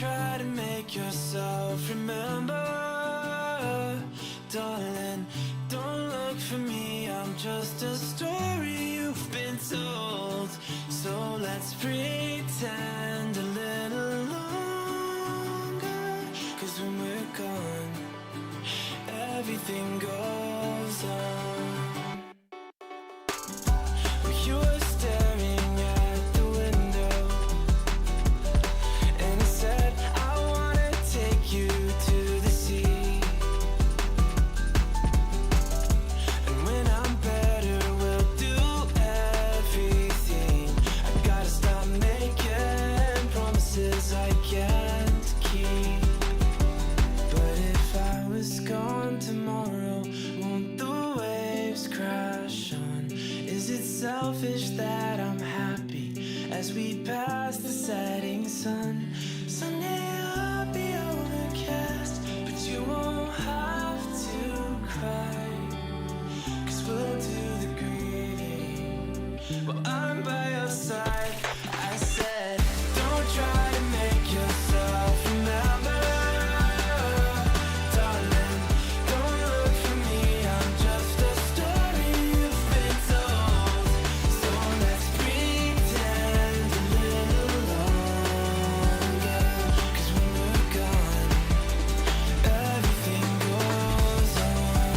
try to make yourself remember, darling. Don't look for me, I'm just a story you've been told. So let's pretend a little longer, 'cause when we're gone, everything goes on. You were staring at the window, and I said, I wanna take you to the sea. And when I'm better, we'll do everything. I gotta stop making promises I can't keep. But if I was gone tomorrow, won't the waves crash on? Is it selfish that I'm happy as we pass the setting sun? Someday I'll be overcast, but you won't have to cry, 'cause we'll do the grieving while I'm by your side. I said, don't try to make yourself remember, darling. Don't look for me, I'm just a story you've been told. So let's pretend a little longer, 'cause when we're gone, everything goes on.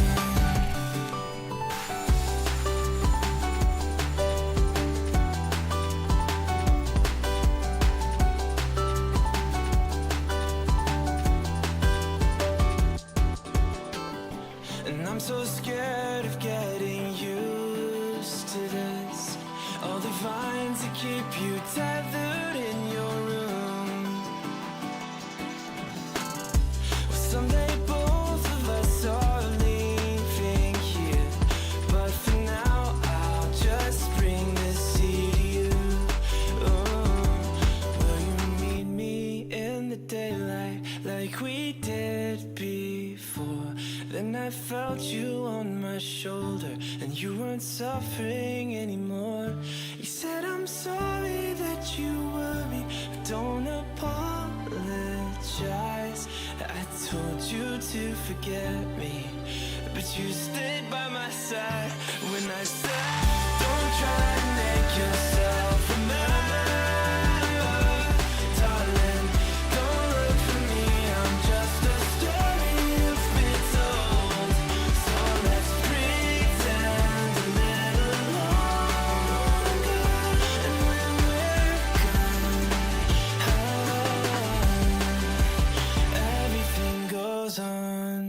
And I'm so scared of getting used to this. All the vines that keep you tethered in your room. Well, someday both of us are leaving here, but for now I'll just bring this sea to you. Will you meet me in the daylight like we did before? Then I felt you on my shoulder, and you weren't suffering anymore. You said, I'm sorry that you worry, but don't apologize. I told you to forget me, but you stayed by my side when I said, don't try to make yourself remember, darling. Don't look for me, I'm just a story you've been told. So let's pretend a little longer, and when we're gone, everything goes on.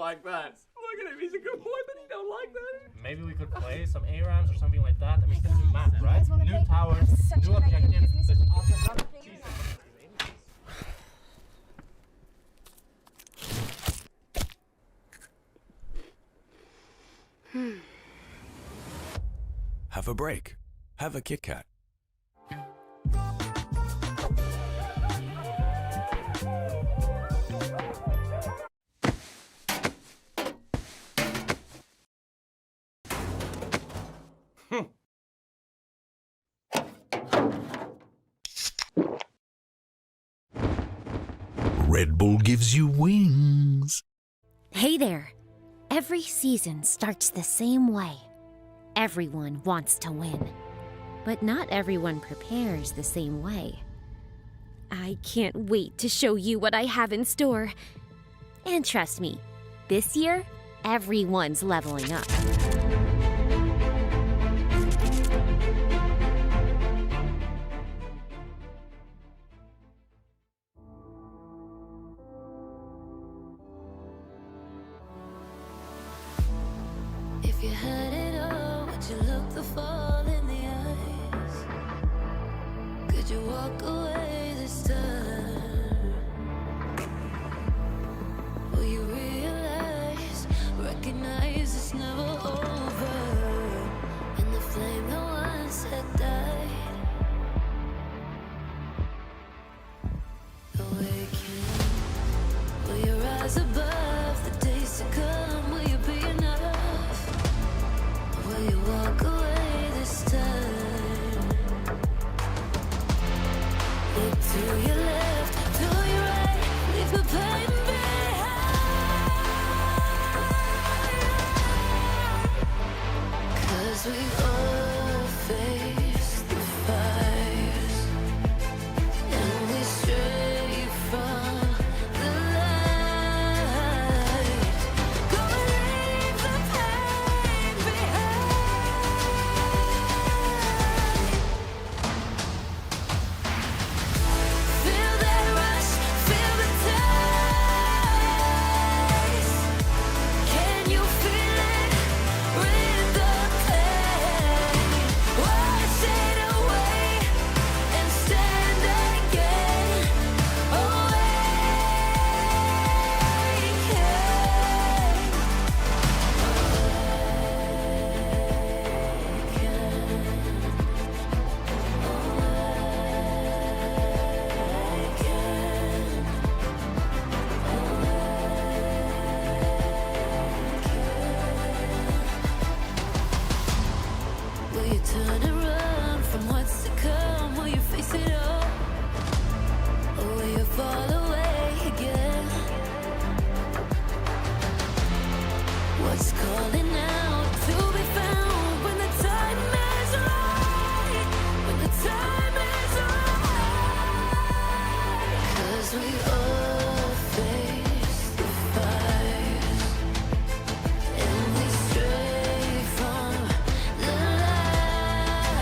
like that. Look at him, he's a good boy, but he don't like that. Maybe we could play some A-rounds or something like that. I mean, it's new map, right? New towers, new objectives. There's also Have a break. Have a Kit Kat. Red Bull gives you wings. Hey there. Every season starts the same way. Everyone wants to win, but not everyone prepares the same way. I can't wait to show you what I have in store. And trust me, this year, everyone's leveling up. If you had it all, would you look the fall in the eyes? Could you walk away this time? Will you realize, recognize it's never over? And the flame that once had died, awaken. Will you rise above the days to come? Will you be enough? Will you walk away this time? Look to your left, to your right, leave the pain behind. 'Cause we all face the fires, and we stray from the light. Go and leave the pain behind. Feel that rush, feel the taste. Can you feel it? Rid the pain. Wash it away and stand again. Will you turn and run from what's to come? Will you face it all? Or will you fall away again? What's calling out to be found when the time is right? When the time is right. 'Cause we all face the fires, and we stray from the light.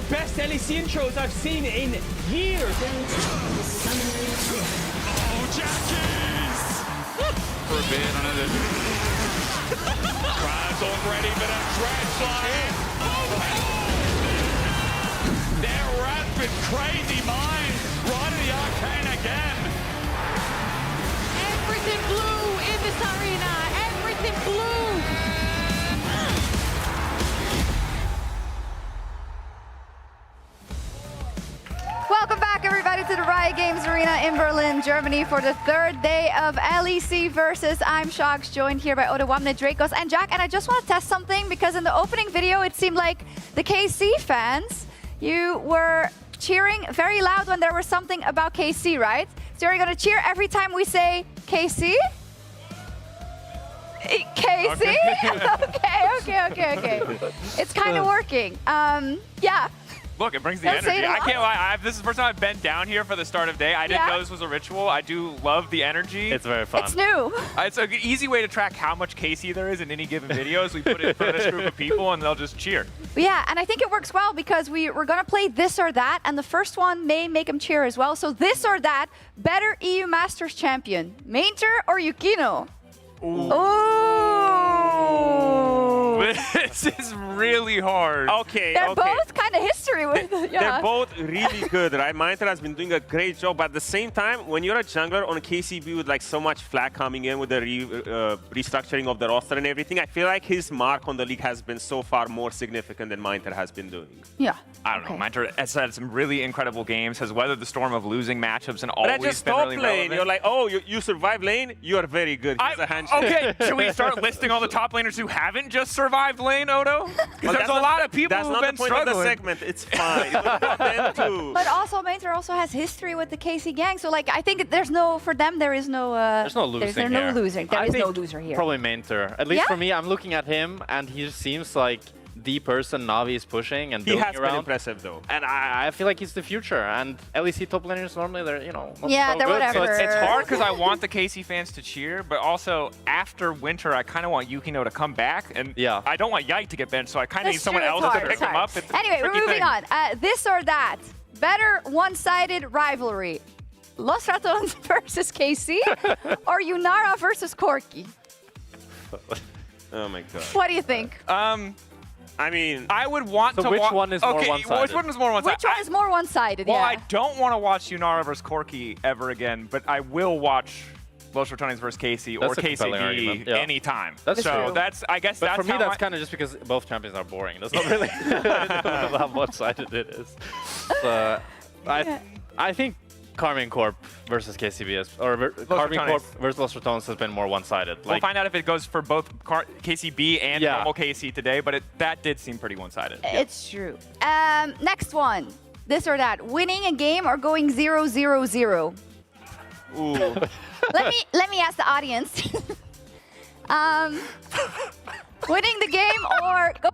best LEC intros I've seen in years. Oh, Jackies! Forbid another. Crowd's already been a drag fly. Oh, they're rapid, crazy minds. Right in the arcane again. Everything blue in this arena. Everything blue. Welcome back, everybody, to the Riot Games Arena in Berlin, Germany, for the third day of LEC Versus. I'm Shox, joined here by Oda, Wamne, Dracos, and Jack. And I just want to test something, because in the opening video, it seemed like the KC fans, you were cheering very loud when there was something about KC, right? So you're going to cheer every time we say KC? KC? Okay. It's kind of working. Yeah. Look, it brings the energy. I can't lie. This is the first time I've been down here for the start of day. I didn't know this was a ritual. I do love the energy. It's very fun. It's new. It's an easy way to track how much KC there is in any given video. So we put it in front of this group of people, and they'll just cheer. Yeah, and I think it works well because we're going to play this or that, and the first one may make them cheer as well. So this or that, better EU Masters champion, Mainter or Yukino? Ooh. This is really hard. Okay, They're both kind of history with it. Yeah. They're both really good, right? Mainter has been doing a great job, but at the same time, when you're a jungler on KCB with like so much flag coming in with the restructuring of the roster and everything, I feel like his mark on the league has been so far more significant than Mainter has been doing. Yeah. I don't know. Mainter has had some really incredible games, has weathered the storm of losing matchups, and always just been top really lane. relevant. You're like, oh, you survive lane, you are very good. Here's a handshake. Okay, should we start listing all the top laners who haven't just survived lane, Odo? Because there's a lot of people who've been struggling. That's not the point of the segment. It's fine. But also, Mainter also has history with the KC gang, so like I think there's no, for them there is no. There's no losing There is no loser here. Probably Mainter. At least for me, I'm looking at him, and he seems like the person Navi is pushing and building around. He has been impressive, though. And I feel like he's the future. And LEC top laners, normally they're, not yeah, so they're good. whatever. So it's hard because I want the KC fans to cheer, but also after winter, I kind of want Yukino to come back. And I don't want Yike to get benched, so I kind of need someone else to pick him up. Anyway, we're moving on. This or that. Better one-sided rivalry. Los Ratones versus KC or Yunara versus Corki? Oh my god. What do you think? I mean, I would want to which one is more one-sided? Which one is more one-sided? Which one is more one-sided? Well, I don't want to watch Yunara versus Corki ever again, but I will watch Los Ratones versus KC or KCB anytime. That's so true. I guess but that's for me, that's kind of just because both champions are boring. That's not really how one-sided it is. So, I think Karmine Corp versus KCB Karmine Corp versus Los Ratones has been more one-sided. We'll find out if it goes for both KCB and normal KC today, but that did seem pretty one-sided. It's true. Next one. This or that. Winning a game or going 0-0-0? Ooh. Let me ask the audience. Winning the game or going 0-0-0?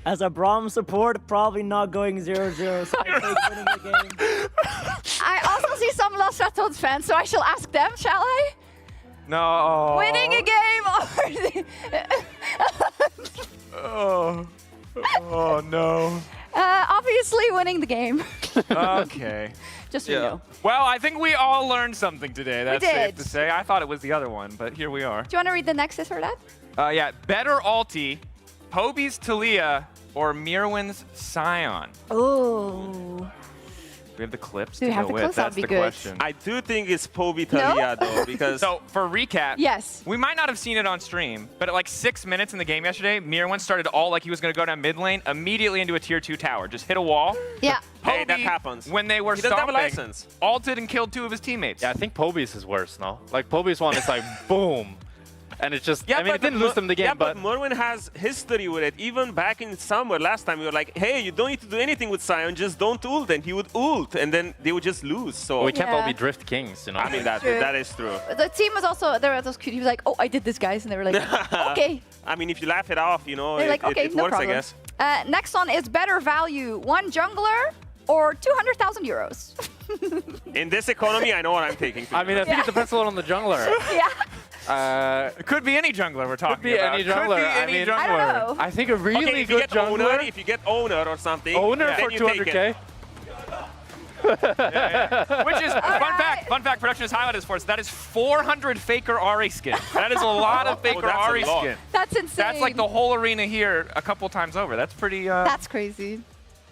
As a Braum support, probably not going 0-0, so I take winning the game. I also see some Los Ratones fans, so I shall ask them, shall I? No. Winning a game or... Oh, no. Obviously winning the game. Okay. Just so you know. Well, I think we all learned something today. That's we did. safe to say. I thought it was the other one, but here we are. Do you want to read the next this or that? Yeah. Better ulti, Poby's Talia or Mirwin's Scion? Oh. We have the clips Do to we have go the with. clips? That's That'd be the good. question. I do think it's Poby Talia, though, because... So, for recap, yes, we might not have seen it on stream, but at like 6 minutes in the game yesterday, Mirwin started all like he was going to go down mid lane, immediately into a tier 2 tower. Just hit a wall. Yeah. Hey, that happens. When they were He doesn't have a stomping, license. ulted and killed 2 of his teammates. Yeah, I think Poby's is worse, no? Like, Poby's one is like, boom. And it's just, I mean, it didn't lose them the game, but Merwin has history with it. Even back in summer last time, we were like, hey, you don't need to do anything with Sion, just don't ult. And he would ult, and then they would just lose. So we can't all be Drift Kings, you know? I mean, that is true. The team was also, there were those cute, he was like, oh, I did this, guys. And they were like, okay. I mean, if you laugh it off, you know, They're like, okay, it no works, problem. I guess. Next one is better value, 1 jungler or 200,000 euros? In this economy, I know what I'm taking. I mean, I think it depends a lot on the jungler. Yeah. It could be any jungler we're talking about. Could be any jungler. Could be any jungler. I don't know. I think a really if you good get jungler. if you get owner or something, Owner then for you take 200k. it. Which is, fun fact, production has highlighted for us, that is 400 Faker Ahri skins. That is a lot of Faker Ahri skins. That's insane. That's like the whole arena here a couple times over. That's pretty... That's crazy.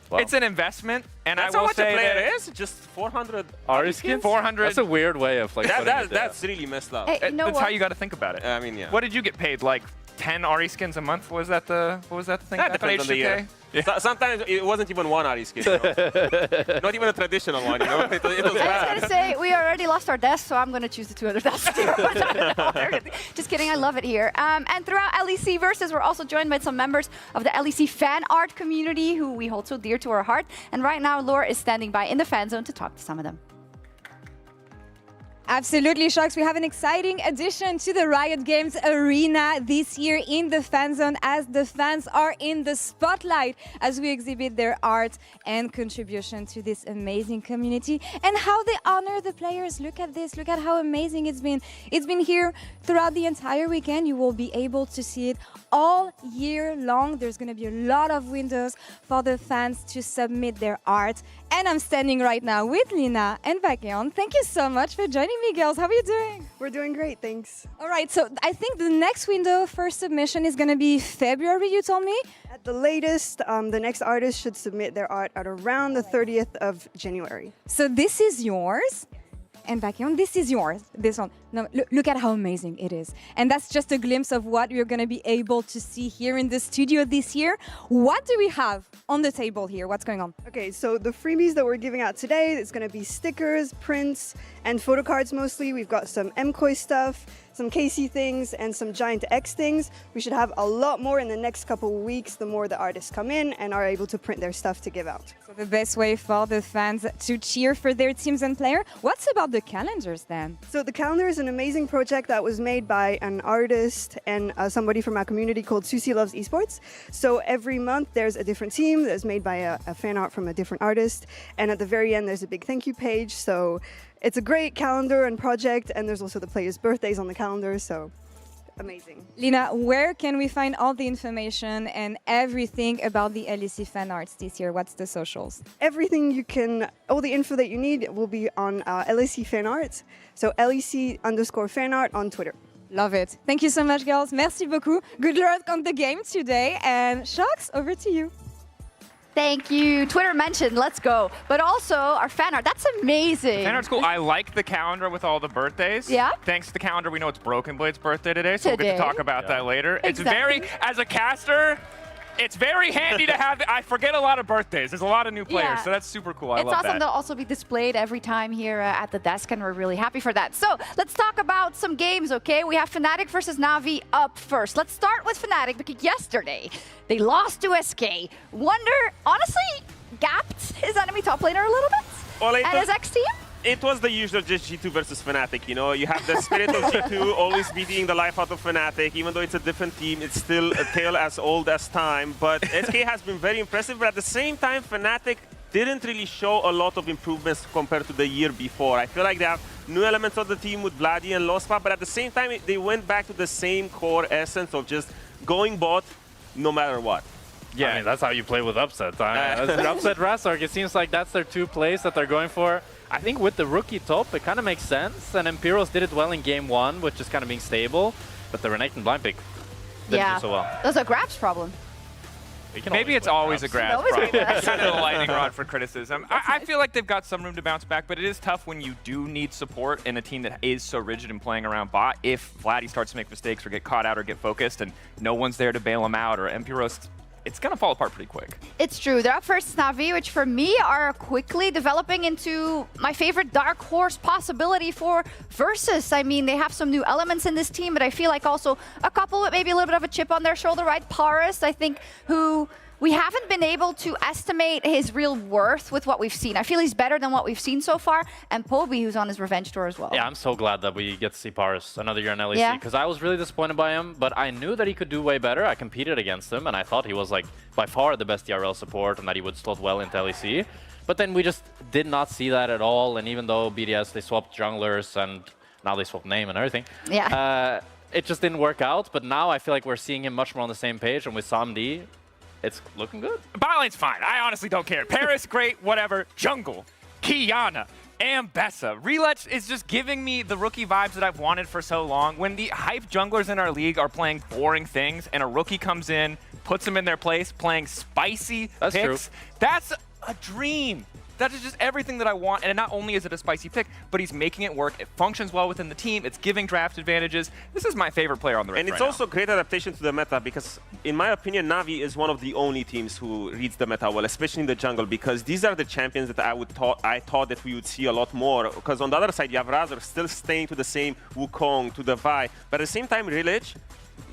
Wow. It's an investment, and That's I will how much a say player that is? Just 400 Ahri skins? 400. That's a weird way of like putting it That's really messed up. Hey, you know That's what? how you got to think about it. I mean, yeah. What did you get paid? Like 10 Ahri skins a month? What was that the thing? That back depends on the year. HDK? Yeah. Sometimes it wasn't even one Ahri skin. You know? Not even a traditional one, you know? It was I was bad. going to say, we already lost our desk, so I'm going to choose the 200 desk too. Just kidding, I love it here. And throughout LEC Versus, we're also joined by some members of the LEC fan art community who we hold so dear to our heart. And right now, Laura is standing by in the fan zone to talk to some of them. Absolutely, Sharks. We have an exciting addition to the Riot Games arena this year in the fan zone, as the fans are in the spotlight as we exhibit their art and contribution to this amazing community and how they honor the players. Look at this. Look at how amazing it's been. It's been here throughout the entire weekend. You will be able to see it all year long. There's going to be a lot of windows for the fans to submit their art. And I'm standing right now with Lina and Bakeon. Thank you so much for joining me, girls. How are you doing? We're doing great, thanks. All right, so I think the next window for submission is going to be February, you told me? At the latest, the next artist should submit their art at around the 30th of January. So this is yours. And Bakeon, this is yours. This one. No, look at how amazing it is. And that's just a glimpse of what you're going to be able to see here in the studio this year. What do we have on the table here? What's going on? Okay, so the freebies that we're giving out today, it's going to be stickers, prints, and photo cards mostly. We've got some MKOI stuff, some KC things, and some Giant X things. We should have a lot more in the next couple of weeks, the more the artists come in and are able to print their stuff to give out. So the best way for the fans to cheer for their teams and players. What's about the calendars then? So the calendar is an amazing project that was made by an artist and somebody from our community called Susie Loves Esports. So every month there's a different team that's made by a fan art from a different artist. And at the very end, there's a big thank you page. So it's a great calendar and project. And there's also the players' birthdays on the calendar. So amazing. Lina, where can we find all the information and everything about the LEC fan arts this year? What's the socials? Everything you can, all the info that you need will be on LEC fan arts. So LEC_fan art on Twitter. Love it. Thank you so much, girls. Merci beaucoup. Good luck on the game today. And Sharks, over to you. Thank you. Twitter mentioned, let's go. But also our fan art. That's amazing. Fan art's cool. I like the calendar with all the birthdays. Yeah. Thanks to the calendar, we know it's Broken Blade's birthday today, so we'll get to talk about that later. Exactly. It's very, as a caster, it's very handy to have. I forget a lot of birthdays. There's a lot of new players, so that's super cool. I It's love awesome. that. They'll also be displayed every time here at the desk, and we're really happy for that. So let's talk about some games, okay? We have Fnatic versus Na'Vi up first. Let's start with Fnatic, because yesterday they lost to SK. Wonder, honestly, gapped his enemy top laner a little bit? Well, and his X team? It was the usual just G2 versus Fnatic, you know? You have the spirit of G2 always beating the life out of Fnatic. Even though it's a different team, it's still a tale as old as time. But SK has been very impressive, but at the same time, Fnatic didn't really show a lot of improvements compared to the year before. I feel like they have new elements of the team with Vladi and Lospa, but at the same time, they went back to the same core essence of just going bot no matter what. Yeah, I mean, that's how you play with upsets. Upset Razork, it seems like that's their two plays that they're going for. I think with the rookie top, it kind of makes sense. And Imperials did it well in game one, which is kind of being stable. But the Renekton blind pick didn't do so well. That's a Grabs problem. Maybe it's always a grab problem. It's kind of the lightning rod for criticism. I feel like they've got some room to bounce back, but it is tough when you do need support in a team that is so rigid and playing around bot. If Vladdy starts to make mistakes or get caught out or get focused and no one's there to bail him out, or Empiros, it's going to fall apart pretty quick. It's true. They're up first Na'Vi, which for me are quickly developing into my favorite dark horse possibility for Versus. I mean, they have some new elements in this team, but I feel like also a couple with maybe a little bit of a chip on their shoulder, right? Paris, I think, who we haven't been able to estimate his real worth with what we've seen. I feel he's better than what we've seen so far. And Poby, who's on his revenge tour as well. Yeah, I'm so glad that we get to see Paris another year in LEC, because I was really disappointed by him, but I knew that he could do way better. I competed against him, and I thought he was like by far the best ERL support and that he would slot well into LEC. But then we just did not see that at all, and even though BDS, they swapped junglers and Now they swapped name and everything. Yeah. It just didn't work out, but now I feel like we're seeing him much more on the same page, and with Samdi, it's looking good. Bot lane's fine. I honestly don't care. Paris, great, whatever. Jungle, Kiana, Ambessa. Relech is just giving me the rookie vibes that I've wanted for so long. When the hype junglers in our league are playing boring things, and a rookie comes in, puts them in their place, playing spicy picks, that's a dream. That is just everything that I want, and not only is it a spicy pick, but he's making it work. It functions well within the team. It's giving draft advantages. This is my favorite player on the Rift And it's right also great adaptation to the meta because, in my opinion, Na'Vi is one of the only teams who reads the meta well, especially in the jungle, because these are the champions that I thought that we would see a lot more. Because on the other side, you have Razor still staying to the same Wukong, to the Vi, but at the same time, Relech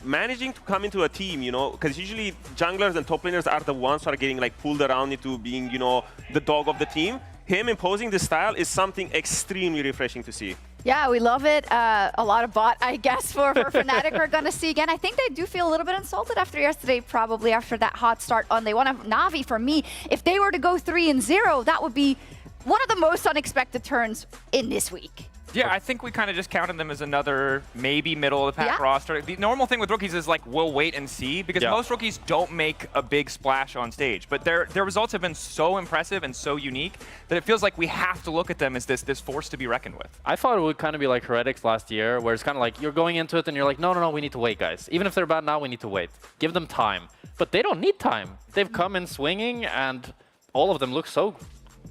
managing to come into a team, you know, because usually junglers and top laners are the ones who are getting like pulled around into being, you know, the dog of the team. Him imposing this style is something extremely refreshing to see. Yeah, we love it. A lot of bot, I guess, for Fnatic we're going to see again. I think they do feel a little bit insulted after yesterday, probably after that hot start on Day 1 of Na'Vi. For me, if they were to go 3-0, that would be one of the most unexpected turns in this week. Yeah, I think we kind of just counted them as another maybe middle of the pack roster. The normal thing with rookies is like we'll wait and see because most rookies don't make a big splash on stage, but their results have been so impressive and so unique that it feels like we have to look at them as this force to be reckoned with. I thought it would kind of be like Heretics last year, where it's kind of like you're going into it and you're like, no, we need to wait, guys. Even if they're bad now, we need to wait. Give them time. But they don't need time. They've come in swinging, and all of them look so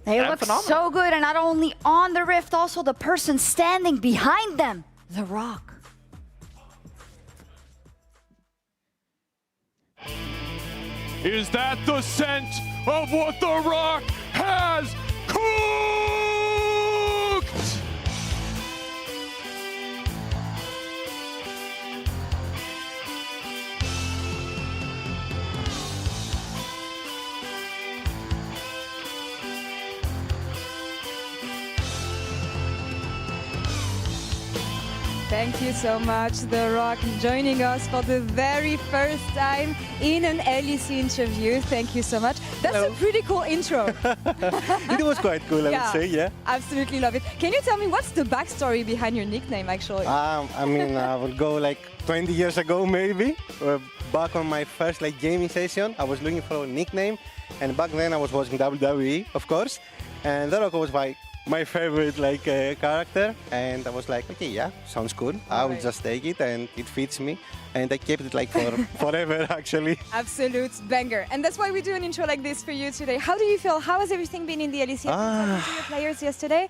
They look phenomenal. so good, and not only on the Rift, also the person standing behind them, The Rock. Is that the scent of what The Rock has cooked? Thank you so much, The Rock, joining us for the very first time in an LEC interview. Thank you so much. That's a pretty cool intro. It was quite cool, I would say, yeah. Absolutely love it. Can you tell me what's the backstory behind your nickname, actually? I mean, I would go like 20 years ago, maybe. Back on my first like gaming session, I was looking for a nickname, and back then I was watching WWE, of course, and The Rock was my favorite like character, and I was like, okay, yeah, sounds good. I will just take it, and it fits me, and I kept it like for forever, actually. Absolute banger, and that's why we do an intro like this for you today. How do you feel? How has everything been in the LEC? Talking to your players yesterday,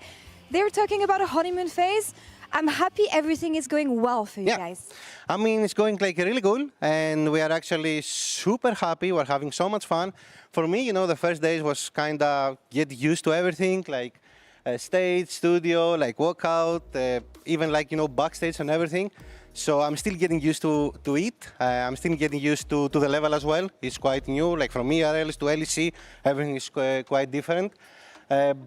they were talking about a honeymoon phase. I'm happy everything is going well for you guys. I mean, it's going like really good, and we are actually super happy. We're having so much fun. For me, you know, the first days was kind of get used to everything, like stage, studio, like workout, even like, you know, backstage and everything. So I'm still getting used to it. I'm still getting used to the level as well. It's quite new, like from ERLs to LEC, everything is quite different.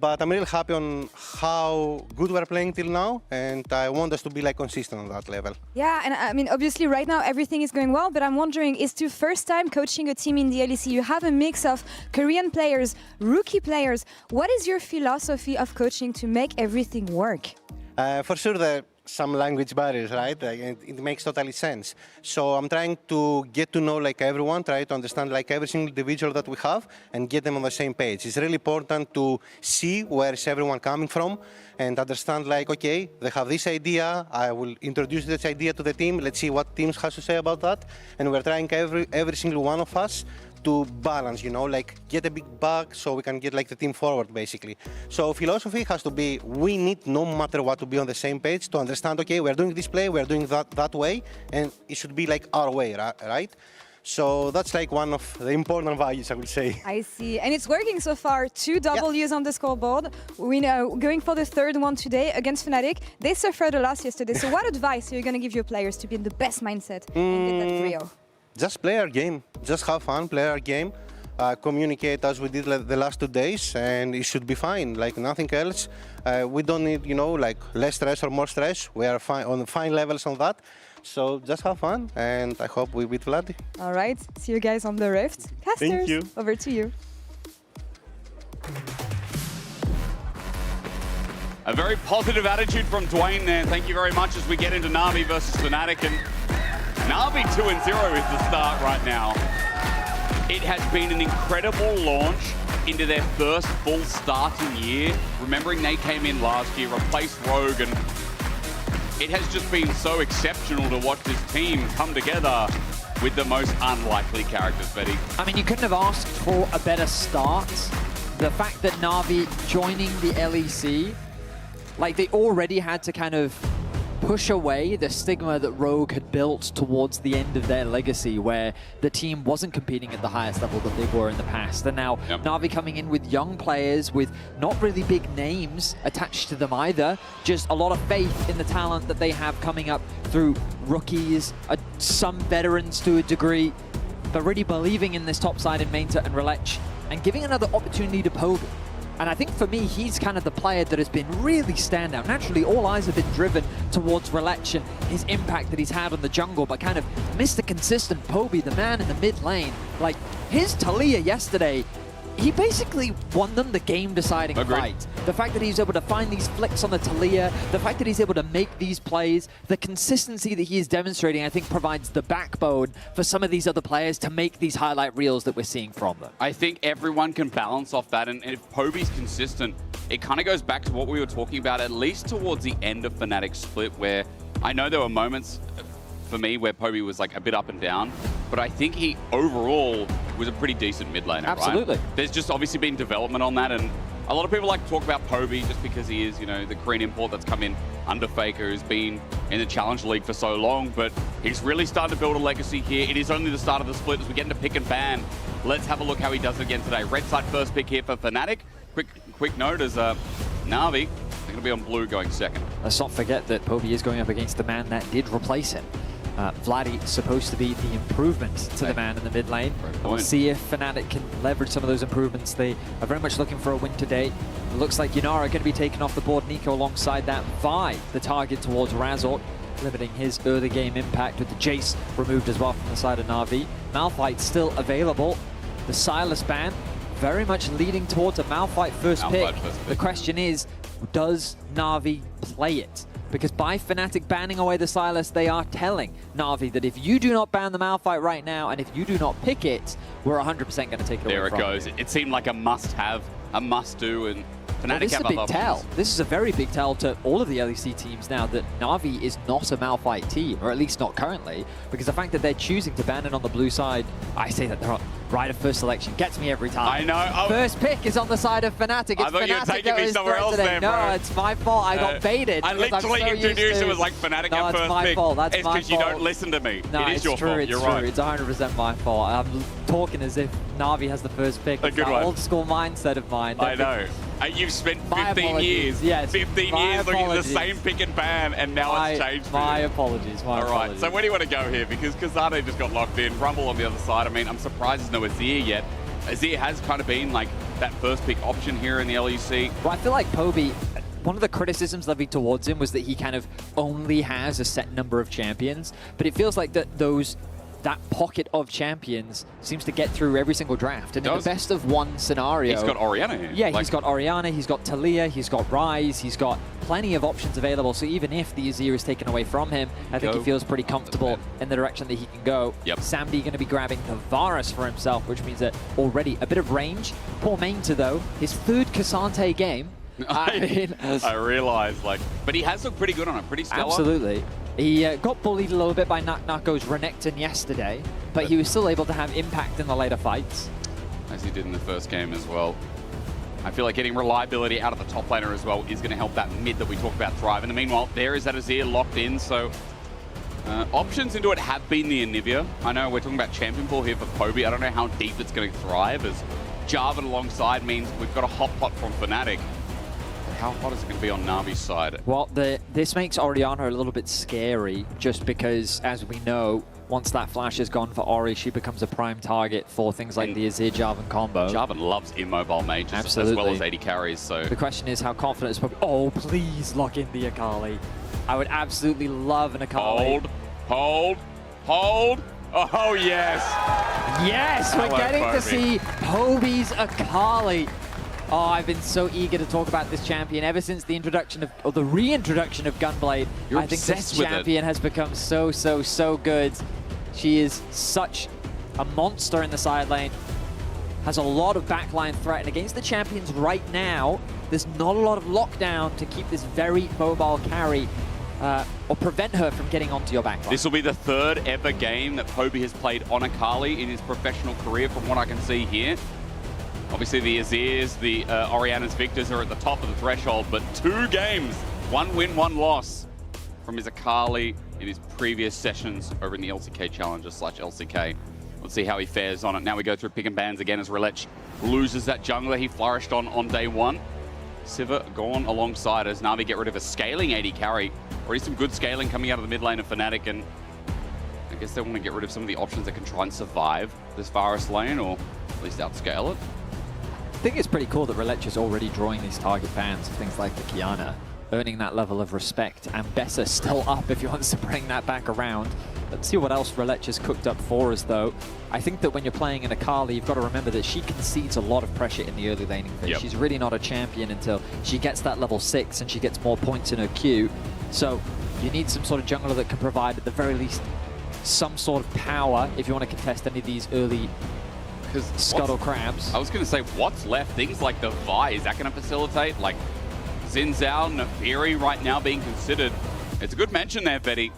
But I'm really happy on how good we're playing till now, and I want us to be like consistent on that level. Yeah, and I mean, obviously right now everything is going well, but I'm wondering, is your first time coaching a team in the LEC? You have a mix of Korean players, rookie players. What is your philosophy of coaching to make everything work? For sure, there are some language barriers, right? It makes totally sense. So I'm trying to get to know like everyone, try to understand like every single individual that we have and get them on the same page. It's really important to see where is everyone coming from and understand like, okay, they have this idea, I will introduce this idea to the team, let's see what teams has to say about that. And we're trying every single one of us to balance, you know, like get a big bag so we can get like the team forward, basically. So philosophy has to be, we need no matter what to be on the same page to understand, okay, we're doing this play, we're doing that way, and it should be like our way, right? So that's like one of the important values, I would say. I see, and it's working so far. 2 W's on the scoreboard. We know going for the third one today against Fnatic. They suffered a loss yesterday. So what advice are you going to give your players to be in the best mindset and get that 3-0? Just play our game. Just have fun, play our game. Communicate as we did the last 2 days, and it should be fine. Like nothing else. We don't need, you know, like less stress or more stress. We are fine on fine levels on that. So just have fun, and I hope we beat Vlad. All right. See you guys on the Rift. Casters, thank you. Over to you. A very positive attitude from Dwayne there. Thank you very much as we get into Na'Vi versus Fnatic. And Na'Vi 2-0 is the start right now. It has been an incredible launch into their first full starting year. Remembering they came in last year, replaced Rogue, and it has just been so exceptional to watch this team come together with the most unlikely characters, Betty. I mean, you couldn't have asked for a better start. The fact that Na'Vi joining the LEC, like they already had to kind of push away the stigma that Rogue had built towards the end of their legacy, where the team wasn't competing at the highest level that they were in the past. And now Na'Vi coming in with young players with not really big names attached to them either, just a lot of faith in the talent that they have coming up through rookies, some veterans to a degree, but really believing in this top side in Mainta and Relech and giving another opportunity to Poby. And I think for me, he's kind of the player that has been really standout. Naturally, all eyes have been driven towards Relech and his impact that he's had on the jungle, but kind of Mr. Consistent Poby, the man in the mid lane. Like, his Talia yesterday, he basically won them the game-deciding fight. The fact that he's able to find these flicks on the Talia, the fact that he's able to make these plays, the consistency that he is demonstrating, I think provides the backbone for some of these other players to make these highlight reels that we're seeing from them. I think everyone can balance off that, and if Poby's consistent, it kind of goes back to what we were talking about, at least towards the end of Fnatic's split, where I know there were moments for me where Poby was like a bit up and down, but I think he overall was a pretty decent mid laner. Absolutely. Right? There's just obviously been development on that, and a lot of people like to talk about Poby just because he is, you know, the Korean import that's come in under Faker, who's been in the Challenge League for so long, but he's really started to build a legacy here. It is only the start of the split as we get into pick and ban. Let's have a look how he does it again today. Red side first pick here for Fnatic. Quick note as Na'Vi, they're going to be on blue going second. Let's not forget that Poby is going up against the man that did replace him. Vladdy supposed to be the improvement to the man in the mid lane. We'll see if Fnatic can leverage some of those improvements. They are very much looking for a win today. It looks like Yunara going to be taken off the board. Nico alongside that. Vi, the target towards Razork, limiting his early game impact with the Jace removed as well from the side of Na'Vi. Malphite still available. The Silas ban very much leading towards a Malphite first pick. The question is, does Na'Vi play it? Because by Fnatic banning away the Silas, they are telling Na'Vi that if you do not ban the Malphite right now, and if you do not pick it, we're 100% going to take it away from you. There it goes. It seemed like a must-have, a must-do, and Fnatic this is a big tell. This is a very big tell to all of the LEC teams now that Na'Vi is not a Malphite team, or at least not currently, because the fact that they're choosing to ban it on the blue side, I say that they're on right of first selection, gets me every time. I know. First pick is on the side of Fnatic. It's I thought you were taking me somewhere else there, bro. No, it's my fault. I got baited. I literally introduced it as like Fnatic at first pick. It's my fault. That's my fault. It's because you don't listen to me. No, it is your fault. You're right. It's 100% my fault. I'm talking as if Na'Vi has the first pick. It's that old school mindset of mine. I know. You've spent 15 years. Yes, 15 years looking at the same pick and ban, and now it's changed for you. My apologies. All right, so where do you want to go here? Because Kazane just got locked in. Rumble on the other side. I mean, I'm surprised there's no Azir yet. Azir has kind of been like that first pick option here in the LEC. Well, I feel like Poby, one of the criticisms levied towards him was that he kind of only has a set number of champions, but it feels like that pocket of champions seems to get through every single draft. And in the best of one scenario... He's got Orianna here. Yeah, he's got Orianna, he's got Talia, he's got Ryze, he's got plenty of options available. So even if the Azir is taken away from him, I think he feels pretty comfortable in the direction that he can go. Samdi going to be grabbing the Varus for himself, which means that already a bit of range. Poor Mainta, though, his third Cassante game. I realize, but he has looked pretty good on it, pretty stellar. Absolutely. He got bullied a little bit by Nako's Renekton yesterday, but he was still able to have impact in the later fights. As he did in the first game as well. I feel like getting reliability out of the top laner as well is going to help that mid that we talked about thrive. In the meanwhile, there is that Azir locked in, so options into it have been the Anivia. I know we're talking about champion pool here for Poby. I don't know how deep it's going to thrive, as Jarvan alongside means we've got a hot pot from Fnatic. How hot is it going to be on Na'Vi's side? Well, this makes Orianna a little bit scary, just because, as we know, once that flash is gone for Ori, she becomes a prime target for things like the Azir Jarvan combo. Jarvan loves immobile mages as well as 80 carries, so... The question is how confident is Poby... Oh, please lock in the Akali. I would absolutely love an Akali. Hold. Oh, yes. Yes, we're getting to see Poby's Akali. Oh, I've been so eager to talk about this champion ever since the introduction of, or the reintroduction of Gunblade. I think this champion has become so good. She is such a monster in the side lane. Has a lot of backline threat, and against the champions right now, there's not a lot of lockdown to keep this very mobile carry or prevent her from getting onto your backline. This will be the 3rd ever game that Poby has played on Akali in his professional career, from what I can see here. Obviously, the Azirs, the Oriana's Victors are at the top of the threshold, but 2 games, 1 win, 1 loss from his Akali in his previous sessions over in the LCK Challenger / LCK. Let's see how he fares on it. Now we go through pick and bans again as Relech loses that jungler he flourished on day 1. Sivir gone alongside as Na'Vi get rid of a scaling AD carry. Already some good scaling coming out of the mid lane of Fnatic, and I guess they want to get rid of some of the options that can try and survive this Varus lane, or at least outscale it. I think it's pretty cool that Relech is already drawing these target bans of things like the Kiana, earning that level of respect, and Bessa still up if he wants to bring that back around. Let's see what else Relech has cooked up for us, though. I think that when you're playing in Akali, you've got to remember that she concedes a lot of pressure in the early laning phase. She's really not a champion until she gets that level 6 and she gets more points in her queue. So you need some sort of jungler that can provide, at the very least, some sort of power if you want to contest any of these early scuttle crabs. I was going to say, what's left? Things like the Vi, is that going to facilitate? Like Xin Zhao, Nafiri right now being considered. It's a good mention there, Betty.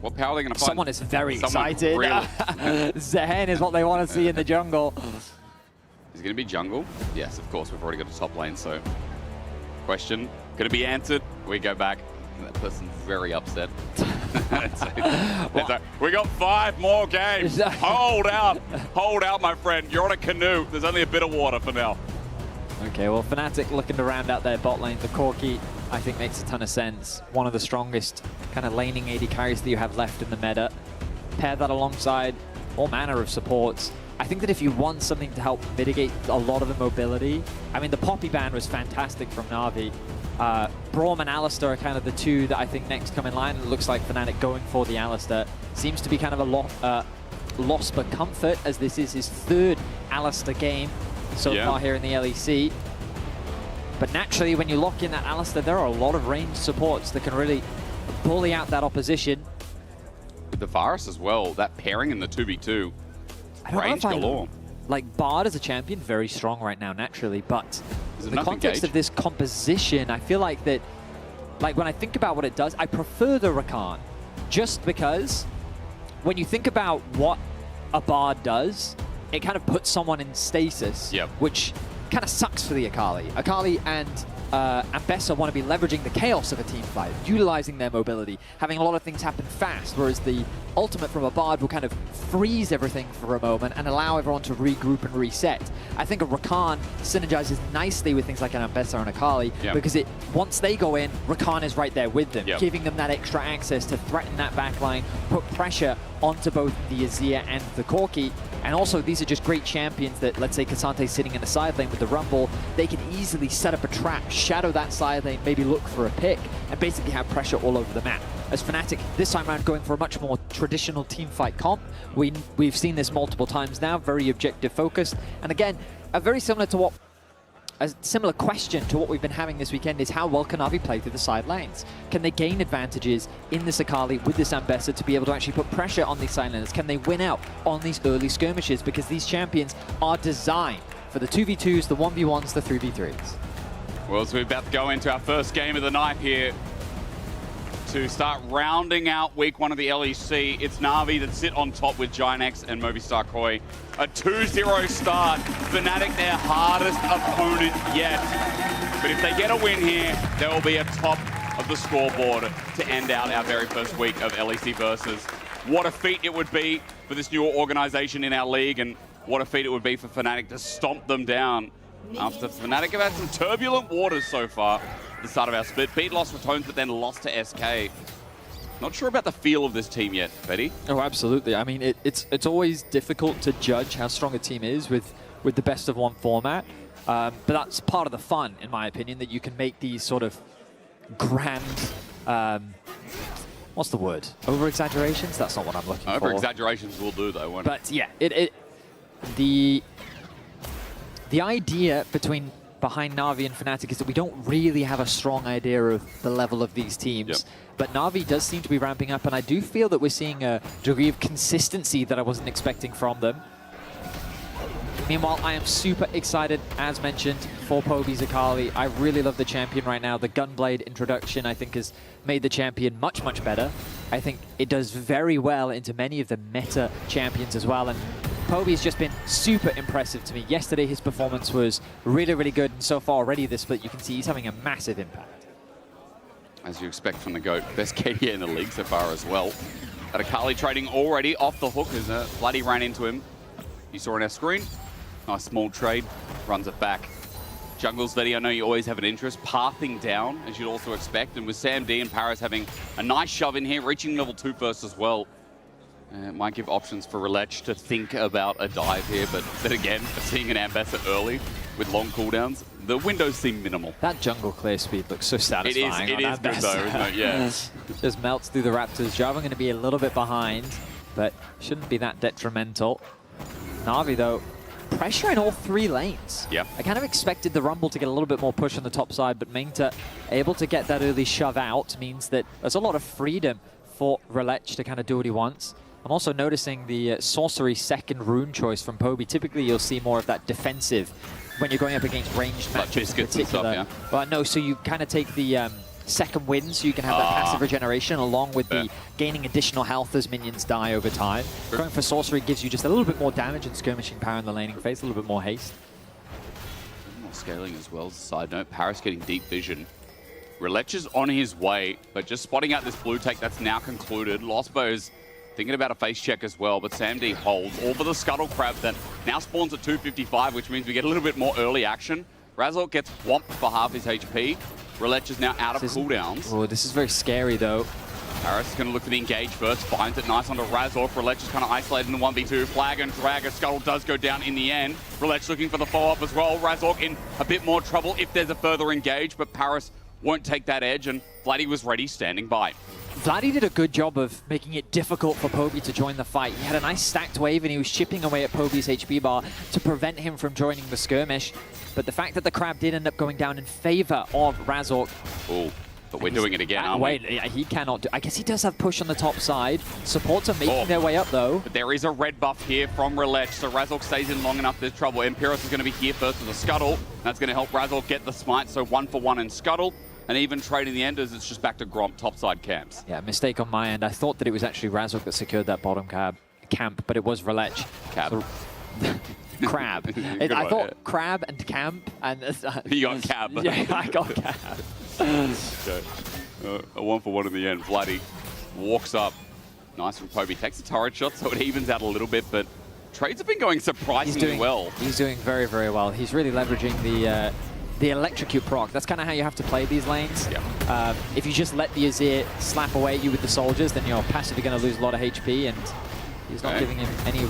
What power are they going to find? Someone is very excited. Really. Zehen is what they want to see in the jungle. Is it going to be jungle? Yes, of course. We've already got a top lane, so... Question, could it be answered? We go back. That person's very upset. We got 5 more games. Hold out, my friend. You're on a canoe. There's only a bit of water for now. Okay, well, Fnatic looking to round out their bot lane. The Corki, I think, makes a ton of sense. One of the strongest kind of laning AD carries that you have left in the meta. Pair that alongside all manner of supports. I think that if you want something to help mitigate a lot of the mobility, I mean, the Poppy ban was fantastic from Na'Vi. Braum and Alistar are kind of the 2 that I think next come in line. It looks like Fnatic going for the Alistar. Seems to be kind of a loss but comfort, as this is his 3rd Alistar game so far here in the LEC. But naturally, when you lock in that Alistar, there are a lot of ranged supports that can really bully out that opposition. With the Varus as well, that pairing in the 2v2, range galore. Like, Bard as a champion, very strong right now, naturally, but in the context of this composition, I feel like that, like, when I think about what it does, I prefer the Rakan, just because when you think about what a Bard does, it kind of puts someone in stasis, which kind of sucks for the Akali. Akali and Bessa want to be leveraging the chaos of a team fight, utilizing their mobility, having a lot of things happen fast, whereas the ultimate from a Bard will kind of freeze everything for a moment and allow everyone to regroup and reset. I think a Rakan synergizes nicely with things like an Bessa and Akali, because once they go in, Rakan is right there with them, giving them that extra access to threaten that backline, put pressure onto both the Azir and the Corki. And also, these are just great champions that, let's say Casante's sitting in the side lane with the Rumble, they can easily set up a trap, shadow that side lane, maybe look for a pick, and basically have pressure all over the map. As Fnatic, this time around, going for a much more traditional teamfight comp. We've seen this multiple times now, very objective focused. And again, a similar question to what we've been having this weekend is how well can Na'Vi play through the side lanes? Can they gain advantages in this Akali with this Ambessa to be able to actually put pressure on these side laners? Can they win out on these early skirmishes? Because these champions are designed for the 2v2s, the 1v1s, the 3v3s. Well, so we're about to go into our first game of the night here to start rounding out week 1 of the LEC. It's Na'Vi that sit on top with GiantX and Movistar Koi. A 2-0 start. Fnatic, their hardest opponent yet. But if they get a win here, they will be atop of the scoreboard to end out our very first week of LEC Versus. What a feat it would be for this new organization in our league, and what a feat it would be for Fnatic to stomp them down after Fnatic have had some turbulent waters so far at the start of our split. Beat lost Ratones, but then lost to SK. Not sure about the feel of this team yet, Betty. Oh, absolutely. I mean, it's always difficult to judge how strong a team is with the best of 1 format. But that's part of the fun, in my opinion, that you can make these sort of grand, what's the word? Over-exaggerations? That's not what I'm looking for. Over-exaggerations will do, though, won't it? But yeah, the idea between behind Na'Vi and Fnatic is that we don't really have a strong idea of the level of these teams. But Na'Vi does seem to be ramping up, and I do feel that we're seeing a degree of consistency that I wasn't expecting from them. Meanwhile, I am super excited, as mentioned, for Poby Zakali. I really love the champion right now. The Gunblade introduction, I think, has made the champion much, much better. I think it does very well into many of the meta champions as well. And Poby's just been super impressive to me. Yesterday, his performance was really, really good. And so far already this split, you can see he's having a massive impact. As you expect from the GOAT. Best KDA in the league so far as well. Akali trading already off the hook as Vladdy ran into him. You saw on our screen. Nice small trade, runs it back. Jungles, Vladdy, I know you always have an interest. Pathing down, as you'd also expect. And with Sam D and Paris having a nice shove in here, reaching level 2 first as well. It might give options for Relech to think about a dive here, but then again, seeing an Ambassador early with long cooldowns, the windows seem minimal. That jungle clear speed looks so satisfying. It is good though, isn't it? Yeah. Just melts through the Raptors. Java going to be a little bit behind, but shouldn't be that detrimental. Na'Vi, though, pressure in all 3 lanes. Yeah. I kind of expected the Rumble to get a little bit more push on the top side, but Mengta able to get that early shove out means that there's a lot of freedom for Relech to kind of do what he wants. I'm also noticing the sorcery second rune choice from Poby. Typically, you'll see more of that defensive when you're going up against ranged like matches in biscuits and particular. stuff, Well, no, so you kind of take the second wind, so you can have that passive regeneration along with the gaining additional health as minions die over time. Going for sorcery gives you just a little bit more damage and skirmishing power in the laning phase, a little bit more haste. More scaling as well as a side note. Paris getting deep vision. Relech is on his way, but just spotting out this blue take that's now concluded. Losbo is thinking about a face check as well, but Sam D holds all for the Scuttle Crab that now spawns at 255, which means we get a little bit more early action. Razork gets whomped for half his HP. Relech is now out of cooldowns. Oh, this is very scary, though. Paris is going to look for the engage first, finds it nice onto Razork. Relech is kind of isolated in the 1v2. Flag and drag. A Scuttle does go down in the end. Relech looking for the follow-up as well. Razork in a bit more trouble if there's a further engage, but Paris won't take that edge, and Vladdy was ready, standing by. Vladdy did a good job of making it difficult for Poby to join the fight. He had a nice stacked wave and he was chipping away at Poby's HP bar to prevent him from joining the skirmish. But the fact that the crab did end up going down in favor of Razork. Oh, but we're doing it again, aren't we? Yeah, he cannot do. I guess he does have push on the top side. Supports are making their way up though. But there is a red buff here from Relech, so Razork stays in long enough, there's trouble. Imperius is going to be here first with a Scuttle. That's going to help Razork get the smite, so 1 for 1 in Scuttle. And even trade in the end as it's just back to Gromp topside camps. Yeah, mistake on my end. I thought that it was actually Razork that secured that bottom camp, but it was Relech. Cab. So, crab. I thought crab and camp. And you got cab. Yeah, I got cab. Okay. A 1 for 1 in the end. Vladdy walks up. Nice from Poby. Takes a turret shot, so it evens out a little bit, but trades have been going surprisingly well. He's doing very, very well. He's really leveraging the electrocute proc. That's kind of how you have to play these lanes. Yeah. If you just let the Azir slap away at you with the soldiers, then you're passively going to lose a lot of HP, and he's not giving him any